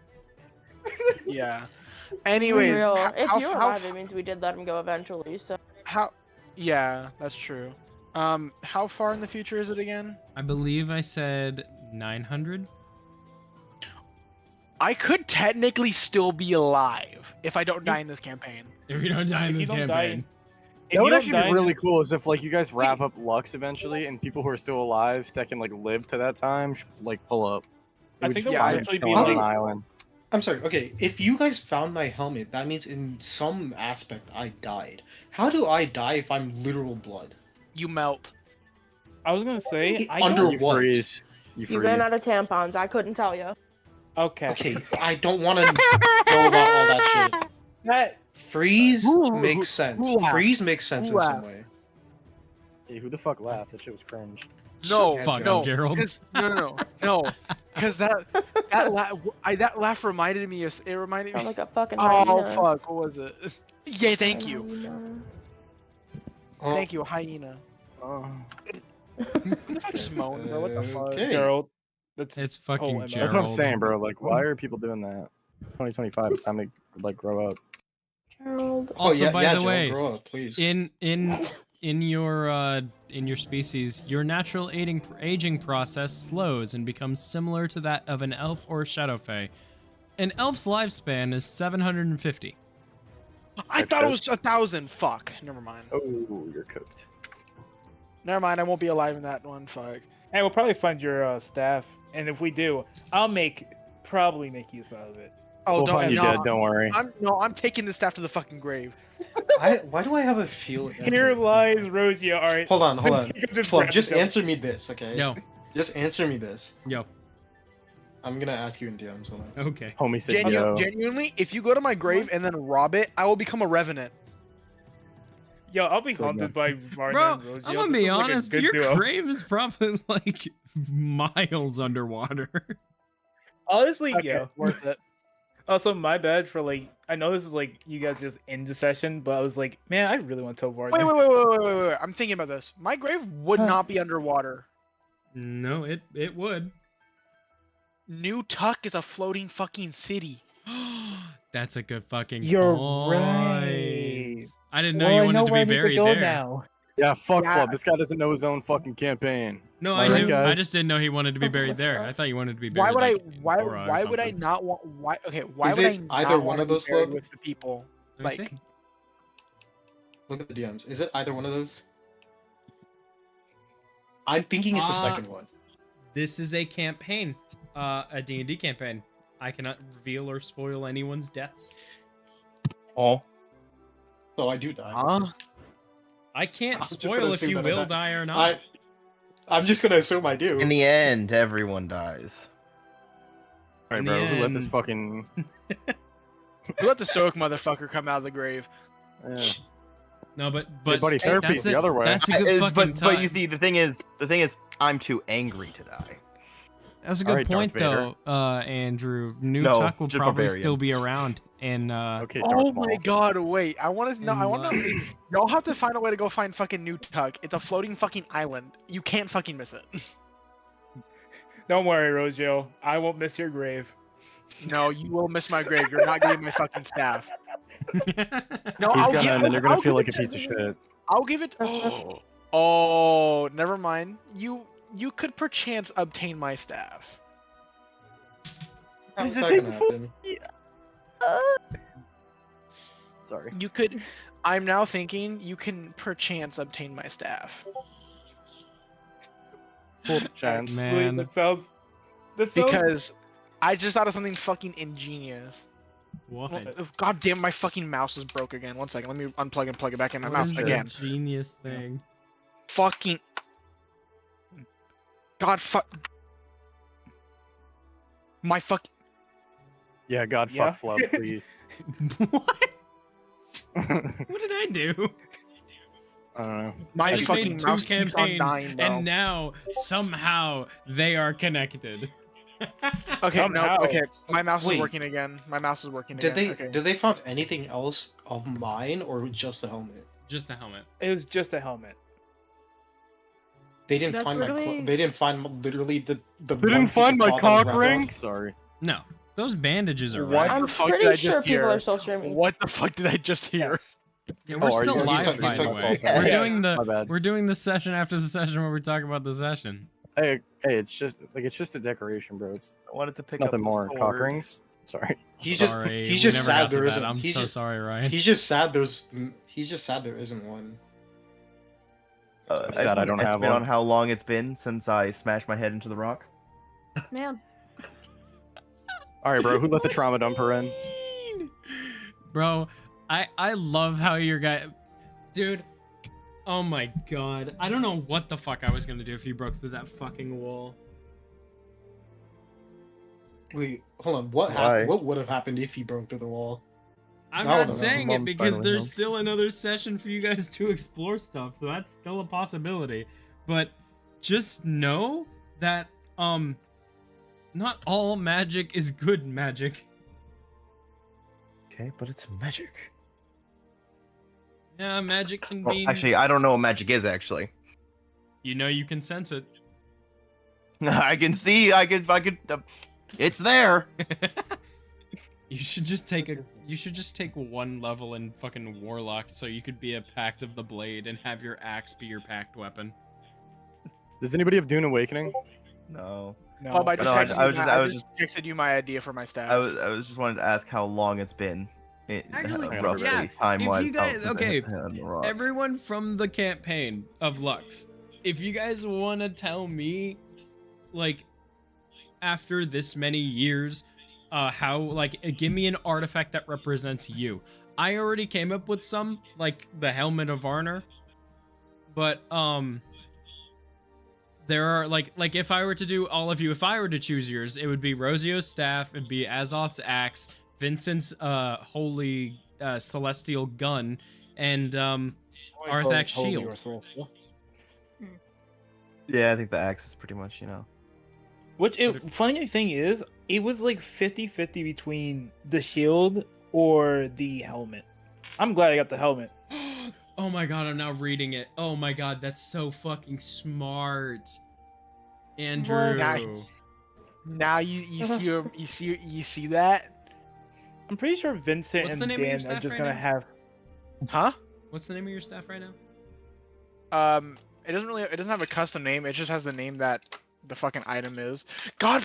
Yeah. Anyways, Real. how, If how, you're how, alive, it means we did let him go eventually. So yeah, that's true. How far in the future is it again? I believe I said 900. I could technically still be alive if I don't die in this campaign. If you don't die in this campaign. That would actually be really cool is if like you guys wrap up Lux eventually and people who are still alive that can like live to that time like pull up. I We think just that would find actually them be chilling on like- an island. I'm sorry. Okay, if you guys found my helmet, that means in some aspect I died. How do I die if I'm literal blood? You melt. I was gonna say, I Under don't... You what? freeze. you ran out of tampons. I couldn't tell you. Okay. Okay, I don't want to know about all that shit. That Freeze Who- makes sense. who laughed? Freeze makes sense Who in some laughed? way. Hey, who the fuck laughed? That shit was cringe. No, Fuck no, up, Gerald. 'cause- no, because that laugh reminded me of it reminded Sound me. like a fucking Oh hyena. fuck, what was it? Yeah, thank you, Hyena. Oh, thank you, hyena. Oh. What the fuck just moaned, bro? What the fuck? Okay. Gerald. That's It's fucking Oh, Gerald. That's what I'm saying, bro. Like, why are people doing that? 2025. It's time to like grow up. Gerald. Also, yeah, by yeah, the Joe, way, grow up, please. in your species, your natural aging process slows and becomes similar to that of an elf or shadow fae. An elf's lifespan is 750. I thought it was 1,000. Fuck. Never mind. Oh, you're cooked. Never mind. I won't be alive in that one. Fuck. Hey, we'll probably find your staff, and if we do, I'll probably make use out of it. Oh, We'll don't. find you no, dead. Don't worry. I'm taking this staff to the fucking grave. Why do I have a feeling? Here lies Rogia. All right. Hold on. Just Flub, wrap just it up. answer me this, okay? Yo, Just answer me this. yo. I'm gonna ask you in DMs. Hold on. Okay. Homie said yo. Genuinely, if you go to my grave and then rob it, I will become a revenant. Yo, I'll be So, haunted by Martin Bro, and Rogia. I'm gonna This be is like a honest. good Your duo. grave is probably like miles underwater. Honestly, Okay, yeah. worth it. Also, my bad for like. I know this is like you guys just end the session, but I was like, man, I really want to tell Varden. Wait. I'm thinking about this. My grave would not be underwater. No, it would. New Tuck is a floating fucking city. That's a good fucking You're point. right. I didn't know you wanted to be buried there. Now. Yeah, fuck Yeah. Flub. This guy doesn't know his own fucking campaign. No, Am I right, knew. guys? I just didn't know he wanted to be buried there. I thought you wanted to be buried. Why would like, I? in Why? Bora or Why would I something. not want? Why? Okay. Why Is would I it not either one want of to be those, buried Flub? with the people? Let me Like, see. Look at the DMs. Is it either one of those? I'm thinking it's the second one. This is a campaign, a D&D campaign. I cannot reveal or spoil anyone's deaths. Oh. So I do die. huh? I can't I'm just spoil gonna if assume you that I will die. die or not. I'm just gonna assume I do. In the end, everyone dies. Alright, In bro. the Who let this end- fucking? Who let the stoic motherfucker come out of the grave? Yeah. No, but Hey, buddy, therapy that's is the other way. That's a good fucking but you time. see, the thing is, I'm too angry to die. That's a good Alright, Darth point, Vader. though, Andrew. New No, Tuck will just probably Barbarian. still be around, and Okay, Oh Darth my Maul. god! Wait, I want to know. I In want to. Y'all have to find a way to go find fucking New Tuck. It's a floating fucking island. You can't fucking miss it. Don't worry, Rojo. I won't miss your grave. No, you will miss my grave. You're not getting my fucking staff. No, He's I'll gonna, give- and then you're gonna I'll feel give like a it piece to- of shit. I'll give it. Oh, never mind. You could perchance obtain my staff. How's Does it that take gonna full- happen? Sorry. You could. I'm now thinking you can perchance obtain my staff. Cool chance. Man. That sounds. Because I just thought of something fucking ingenious. What? God damn, my fucking mouse is broke again. One second, let me unplug and plug it back in my What mouse is again. the genius thing? Fucking. God fuck. My fuck. Yeah, God Yeah. fuck Flub, please. What? What did I do? I don't know. My I just fucking made two mouse keeps on campaigns, dying, bro. and now somehow they are connected. Okay, Somehow. no, okay. My mouse is Wait. working again. My mouse is working Did again. they Okay. did they find anything else of mine or just the helmet? Just the helmet. It was just a helmet. They didn't That's find literally- they didn't find literally the They one didn't piece find of my cloth that was cock wrapped ring. around- Sorry. No, those bandages are What right. the I'm fuck did I pretty just sure people hear? are still streaming. What the fuck did I just hear? Yes. Yeah, Oh, we're are still you? live, He's by the talking way. about- We're Yeah. doing My the bad. we're doing the session after the session where we talk about the session. Hey, it's just a decoration, bro. It's I wanted to pick nothing up the more. Cock sword. rings. Sorry. He's Sorry, he's we just never sad got to there that. isn't. I'm he's so just, sorry, Ryan. He's just sad there isn't one. I'm sad I don't have estimate one. on how long it's been since I smashed my head into the rock. Man. All right, bro. Who let the trauma dumper in? Bro, I love how your guy, dude. Oh my god, I don't know what the fuck I was gonna do if you broke through that fucking wall. Wait, hold on. What Why? happened? What would have happened if he broke through the wall? I'm I don't not know. saying Mom it because finally there's helped. still another session for you guys to explore stuff, so that's still a possibility. But just know that not all magic is good magic. Okay, but it's magic. Yeah, magic can Well, be. actually, I don't know what magic is. Actually, You know you can sense it. I can see. I could. It's there. You should just take one level in fucking Warlock so you could be a Pact of the Blade and have your axe be your pact weapon. Does anybody have Dune Awakening? No. No. Oh, I just No, texted I you was just- my- I was texted you my idea for my staff. I was just wanted to ask how long it's been. Actually, Roughly, yeah, time-wise. if you guys, since I okay, hit on the rock. everyone from the campaign of Lux, if you guys want to tell me, like, after this many years, how, like, give me an artifact that represents you. I already came up with some, like the Helmet of Arnor, but, there are, like if I were to do all of you, if I were to choose yours, it would be Rosio's staff, it'd be Azoth's axe, Vincent's holy celestial gun, and Arthak's shield. Yeah, I think the axe is pretty much, Funny thing is, it was like 50-50 between the shield or the helmet. I'm glad I got the helmet. Oh my god, I'm now reading it. Oh my god, that's so fucking smart. Andrew. Now you see that? I'm pretty sure Vincent What's and the name of your Dan are staff just right gonna now? have. Huh? What's the name of your staff right now? It doesn't have a custom name. It just has the name that the fucking item is. God,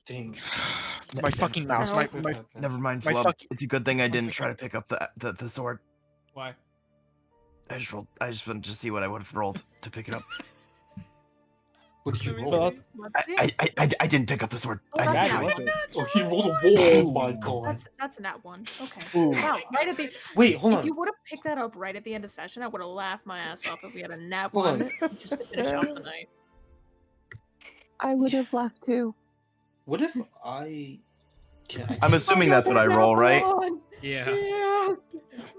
Dang. my fucking mouse. My Never mind, my Flub. fucking- It's a good thing I didn't try to pick up the sword. Why? I just wanted to see what I would have rolled to pick it up. What did you Let me roll? see. I didn't pick up the sword. Oh, I that's didn't not do it. one. Oh, he rolled a wall. Oh my god. That's a nat one. Okay. Ooh. Wow. Right at the. Wait, hold If on. you would have picked that up right at the end of session, I would have laughed my ass off if we had a nat Hold one on. just to finish out the night. I would have left too. What if I? I'm assuming that's what I roll, right? Yeah. Yes.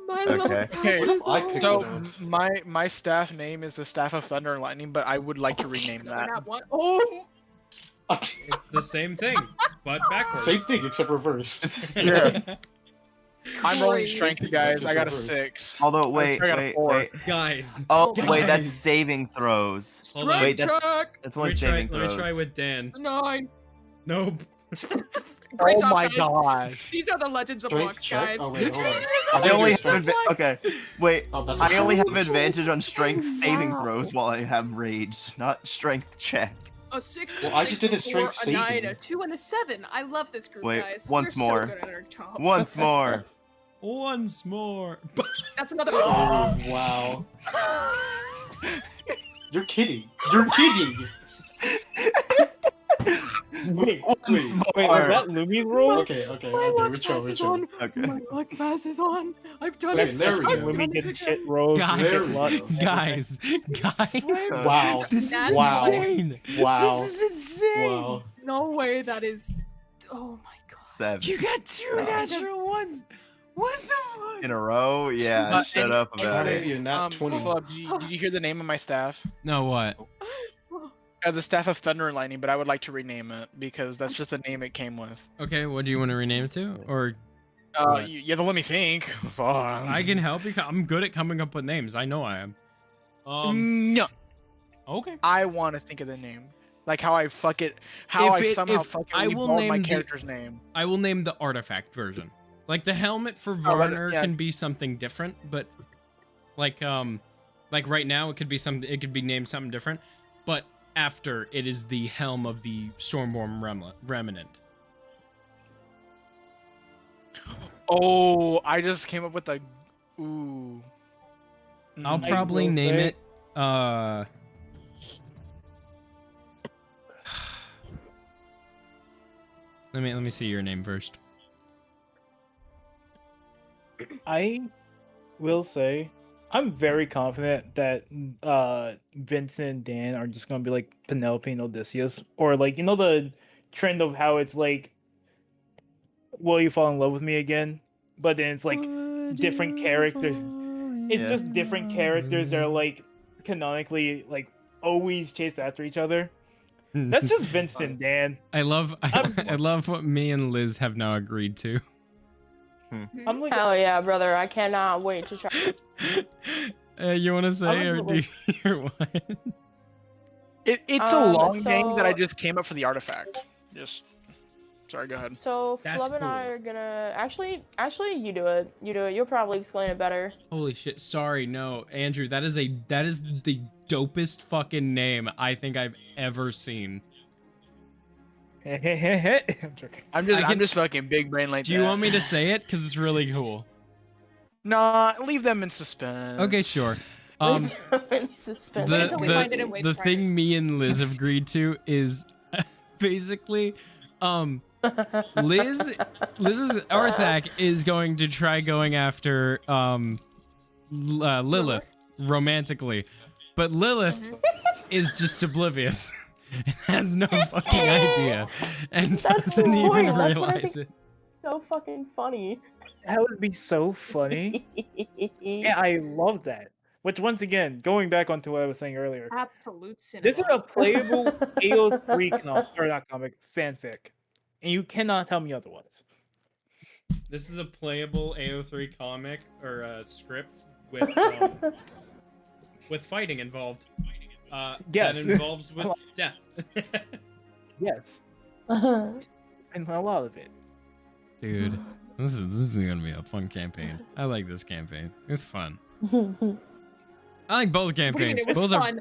My Okay. love Okay, passes I on. picked So it up. my staff name is the Staff of Thunder and Lightning, but I would like to rename Another that. nat one. Oh. It's the same thing, but backwards. Same thing except reversed. Yeah. I'm rolling Crazy. strength, guys. I got a Reverse. 6. Although, wait, I got a wait, 4. wait. Guys. Oh, Guys. wait, that's saving throws. Hold on. Wait, that's check. only Let me try, saving let me throws. try with Dan. 9. Nope. Great Oh job, my guys. gosh. These are the legends of Strength Lux, check? guys. Oh, wait, hold on. I only have Strength okay. Wait, Oh, that's a I only have strength. advantage on strength saving Wow. throws while I have raged, not strength check. A 6, Well, a I 6, just did a a 4, strength a 9, saving. a 2, and a 7. I love this group, Wait, guys. once We're more. So good at our jobs. Once more. Once more. That's another. Oh, wow. You're kidding. You're kidding. Wait, Wait, was that Lumi's roll? Okay, My luck which one, pass which is on. one? My luck pass is on. I've done Okay, it. there we I've go. done Lumi it did shit again. rolls. Guys, luck, guys, Wow. This is Wow. insane. Wow. This is insane. Wow. No way. That is. Oh my god. 7 You got 2 natural ones. What the fuck? in a row. Yeah, shut up about it. You're not 20. Flub, did you hear the name of my staff? No, what? The Staff of Thunder and Lightning, but I would like to rename it because that's just the name it came with. Okay, what do you want to rename it to? Or You, you have to let me think. Fuck. I can help you. I'm good at coming up with names. I know I am. No. Okay. I want to think of the name, like how I fuck it, how I somehow fucking I will evolve name my the- character's name. I will name the artifact version. Like the helmet for but, Varner yeah. can be something different, but like right now it could be something. It could be named something different, but after it is the helm of the Stormborn Remnant. Oh, I just came up with a. Ooh. I'll Mm. probably will name say- it. Let me see your name first. I will say I'm very confident that Vincent and Dan are just gonna be like Penelope and Odysseus, or like the trend of how it's like, will you fall in love with me again? But then it's like different characters. It's just different characters that are like canonically like always chased after each other. That's just Vincent and Dan. I love what me and Liz have now agreed to. I'm like, Hell yeah, brother! I cannot wait to try. You want to say or do you hear what? It's a long so- name that I just came up for the artifact. Just. Sorry, go ahead. So That's Flub and I cool. are gonna actually you do it. You do it. You'll probably explain it better. Holy shit! Sorry, no, Andrew. That is the dopest fucking name I think I've ever seen. I'm joking. I'm just fucking big brain like Do you want me to say it? Cause it's really cool. Nah, leave them in suspense. Okay, sure. In suspense. Wait until we find it in Wave the Striders. thing me and Liz have agreed to is basically, Liz's Arthak is going to try going after Lilith romantically, but Lilith is just oblivious and has no fucking idea and That's the doesn't even point. That's what I realize think- it. So fucking funny. That would be so funny. Yeah, I love that. Which once again, going back onto what I was saying earlier, Absolute cinema. this is a playable AO3 or not comic fanfic, and you cannot tell me otherwise. This is a playable AO3 comic or script with fighting involved. Yes. That involves with death. Yes, and a lot of it. Dude, this is gonna be a fun campaign. I like this campaign. It's fun. I like both What do you mean campaigns. it was Both fun?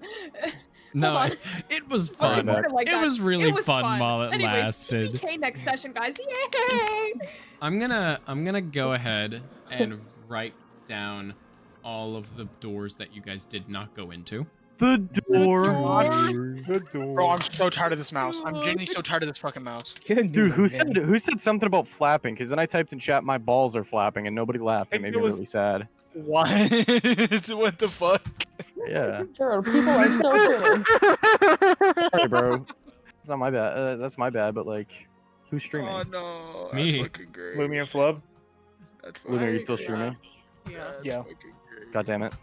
no, Hold on. it was Why'd you fun. put it like It that? was really It was fun while it Anyways, lasted. CPK next session, guys. Yay! I'm gonna go ahead and write down all of the doors that you guys did not go into. The door. Bro, I'm so tired of this mouse. I'm genuinely so tired of this fucking mouse. Dude, who said something about flapping? Because then I typed in chat, my balls are flapping, and nobody laughed. It made me really sad. What? What the fuck? Yeah. Sure, people are still tuning. Sorry, bro. It's not my bad. That's my bad. But like, who's streaming? Oh no. That's Me. fucking great. Lumi and Flub. That's Lumi, are you fucking still great. streaming? Yeah. That's Yeah. fucking great. God damn it.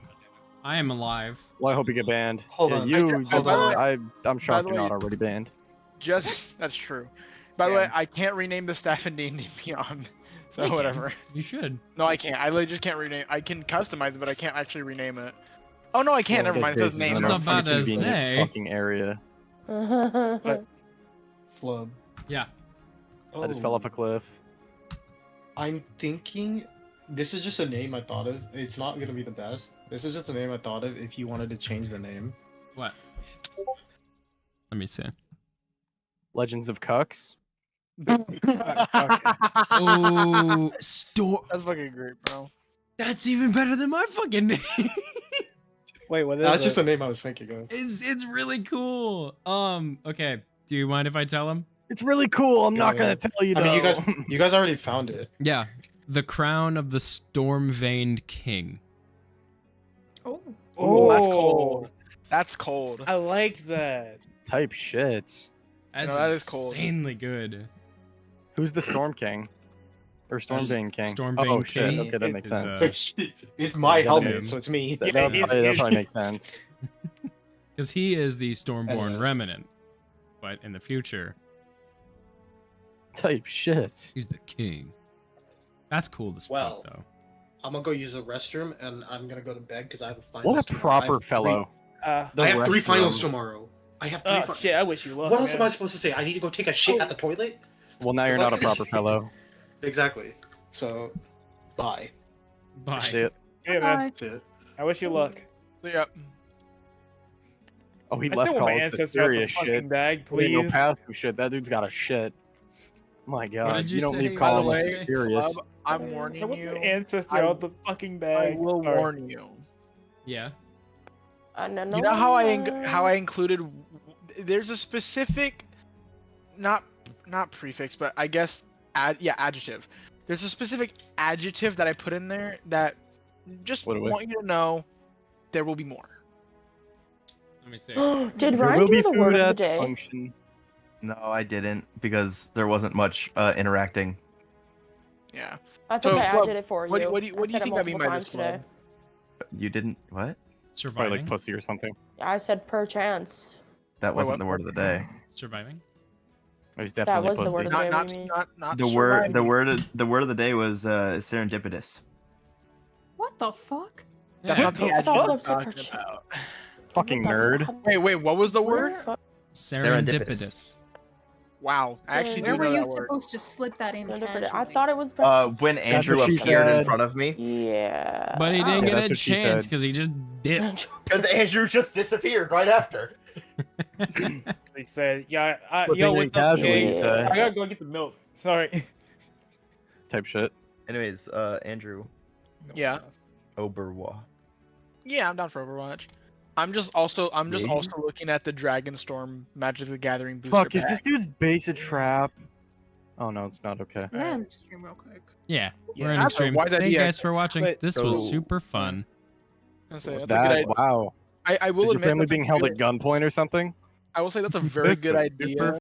I am alive. Well, I hope you get banned. Hold Yeah, on. you. Oh, by the way- I'm shocked the you're not way- already banned. Just that's true. By the way, I can't rename the staff in D&D Beyond. So You can. whatever. You should. No, I can't. I literally just can't rename. I can customize it, but I can't actually rename it. Oh no, I can't. Well, Never mind. It says this is name. an It's about to inconvenient say. fucking area. Flub. Yeah. I just fell off a cliff. I'm thinking this is just a name I thought of. It's not gonna be the best. This is just a name I thought of if you wanted to change the name. What? Let me see. Legends of Cucks. Oh, storm. That's fucking great, bro. That's even better than my fucking name. Wait, what is That's it? just a name I was thinking of. It's really cool. Okay. Do you mind if I tell him? It's really cool. I'm not Yeah. gonna tell you. I mean, though. you guys already found it. Yeah. The crown of the storm-veined king. Oh. Oh, that's cold. That's cold. I like that. Type shit. That's that is cold. insanely good. Who's the Storm King? Or Stormvane King? Stormvane Oh shit. King Okay, that makes is, sense. It's my It's helmet, him. so it's me. That probably makes sense. Because he is the Stormborn Anyways. remnant. But in the future, Type shit. he's the king. That's cool as Well, fuck, though. I'm gonna go use the restroom, and I'm gonna go to bed because I have a finals. What a tomorrow. I proper have fellow. I have three restroom. finals tomorrow. I have three. Oh shit! I wish you luck. What else am man. I supposed to say? I need to go take a shit at the toilet. Well, now you're not a proper fellow. Exactly. So, bye. Bye. See it. Yeah, man. Bye. That's it. I wish you luck. So, yeah. Oh, he I left still want my college. That's ancestor out the serious fucking shit. bag, Please. No please. past shit. That dude's got a shit. My God, did you don't say? leave By the college way, serious. Club, I'm warning I want you. my ancestor I- out the fucking I bag. will Sorry. warn you. Yeah. You know how I included? There's a specific, not prefix, but I guess adjective. There's a specific adjective that I put in there that just What do we- want you to know there will be more. Let me see. Did There Ryan will do be the word food of the at the day? function. No, I didn't because there wasn't much interacting. Yeah. That's So, okay. I Club, did it for you. what do you I said it think I mean multiple by this, times today. Club? You didn't what? Probably Surviving. like pussy or something. Yeah, I said perchance. That wasn't what? the word of the day. Surviving. Oh, he's That definitely was the pussy. word of the day. Not What do you mean? not The word surviving. the word of the day was serendipitous. What the fuck? That's Yeah. not the I thought adjective Flip I'm said talking perchance. about. Fucking What the nerd. fuck? Wait, what was the word? Serendipitous. Wow, I actually do Where were know you that word. supposed to slip that in casually? I thought it was. When Andrew what she appeared in said. front of me. Yeah. But he Oh. didn't Yeah, get that's a what she chance said. because he just dipped. Because Andrew just disappeared right after. They said, "Yeah, Flipping yo, in what's up, casually, Jay? you say. I gotta go get the milk." Sorry. Type shit. Anyways, Andrew Yeah. Oberwa. Yeah, I'm down for Overwatch. I'm just also looking at the Dragonstorm Magic the Gathering booster Fuck, is pack. this dude's base a trap? Oh no, it's not okay. I'm gonna end stream real quick. Yeah, Yeah, we're in that's a extreme. wise Thank you idea. guys for watching. Wait, This so- was super fun. That's a good That idea. wow. I will Is your admit family that's a being held good- at gunpoint or something? I will say that's a very This good was idea. super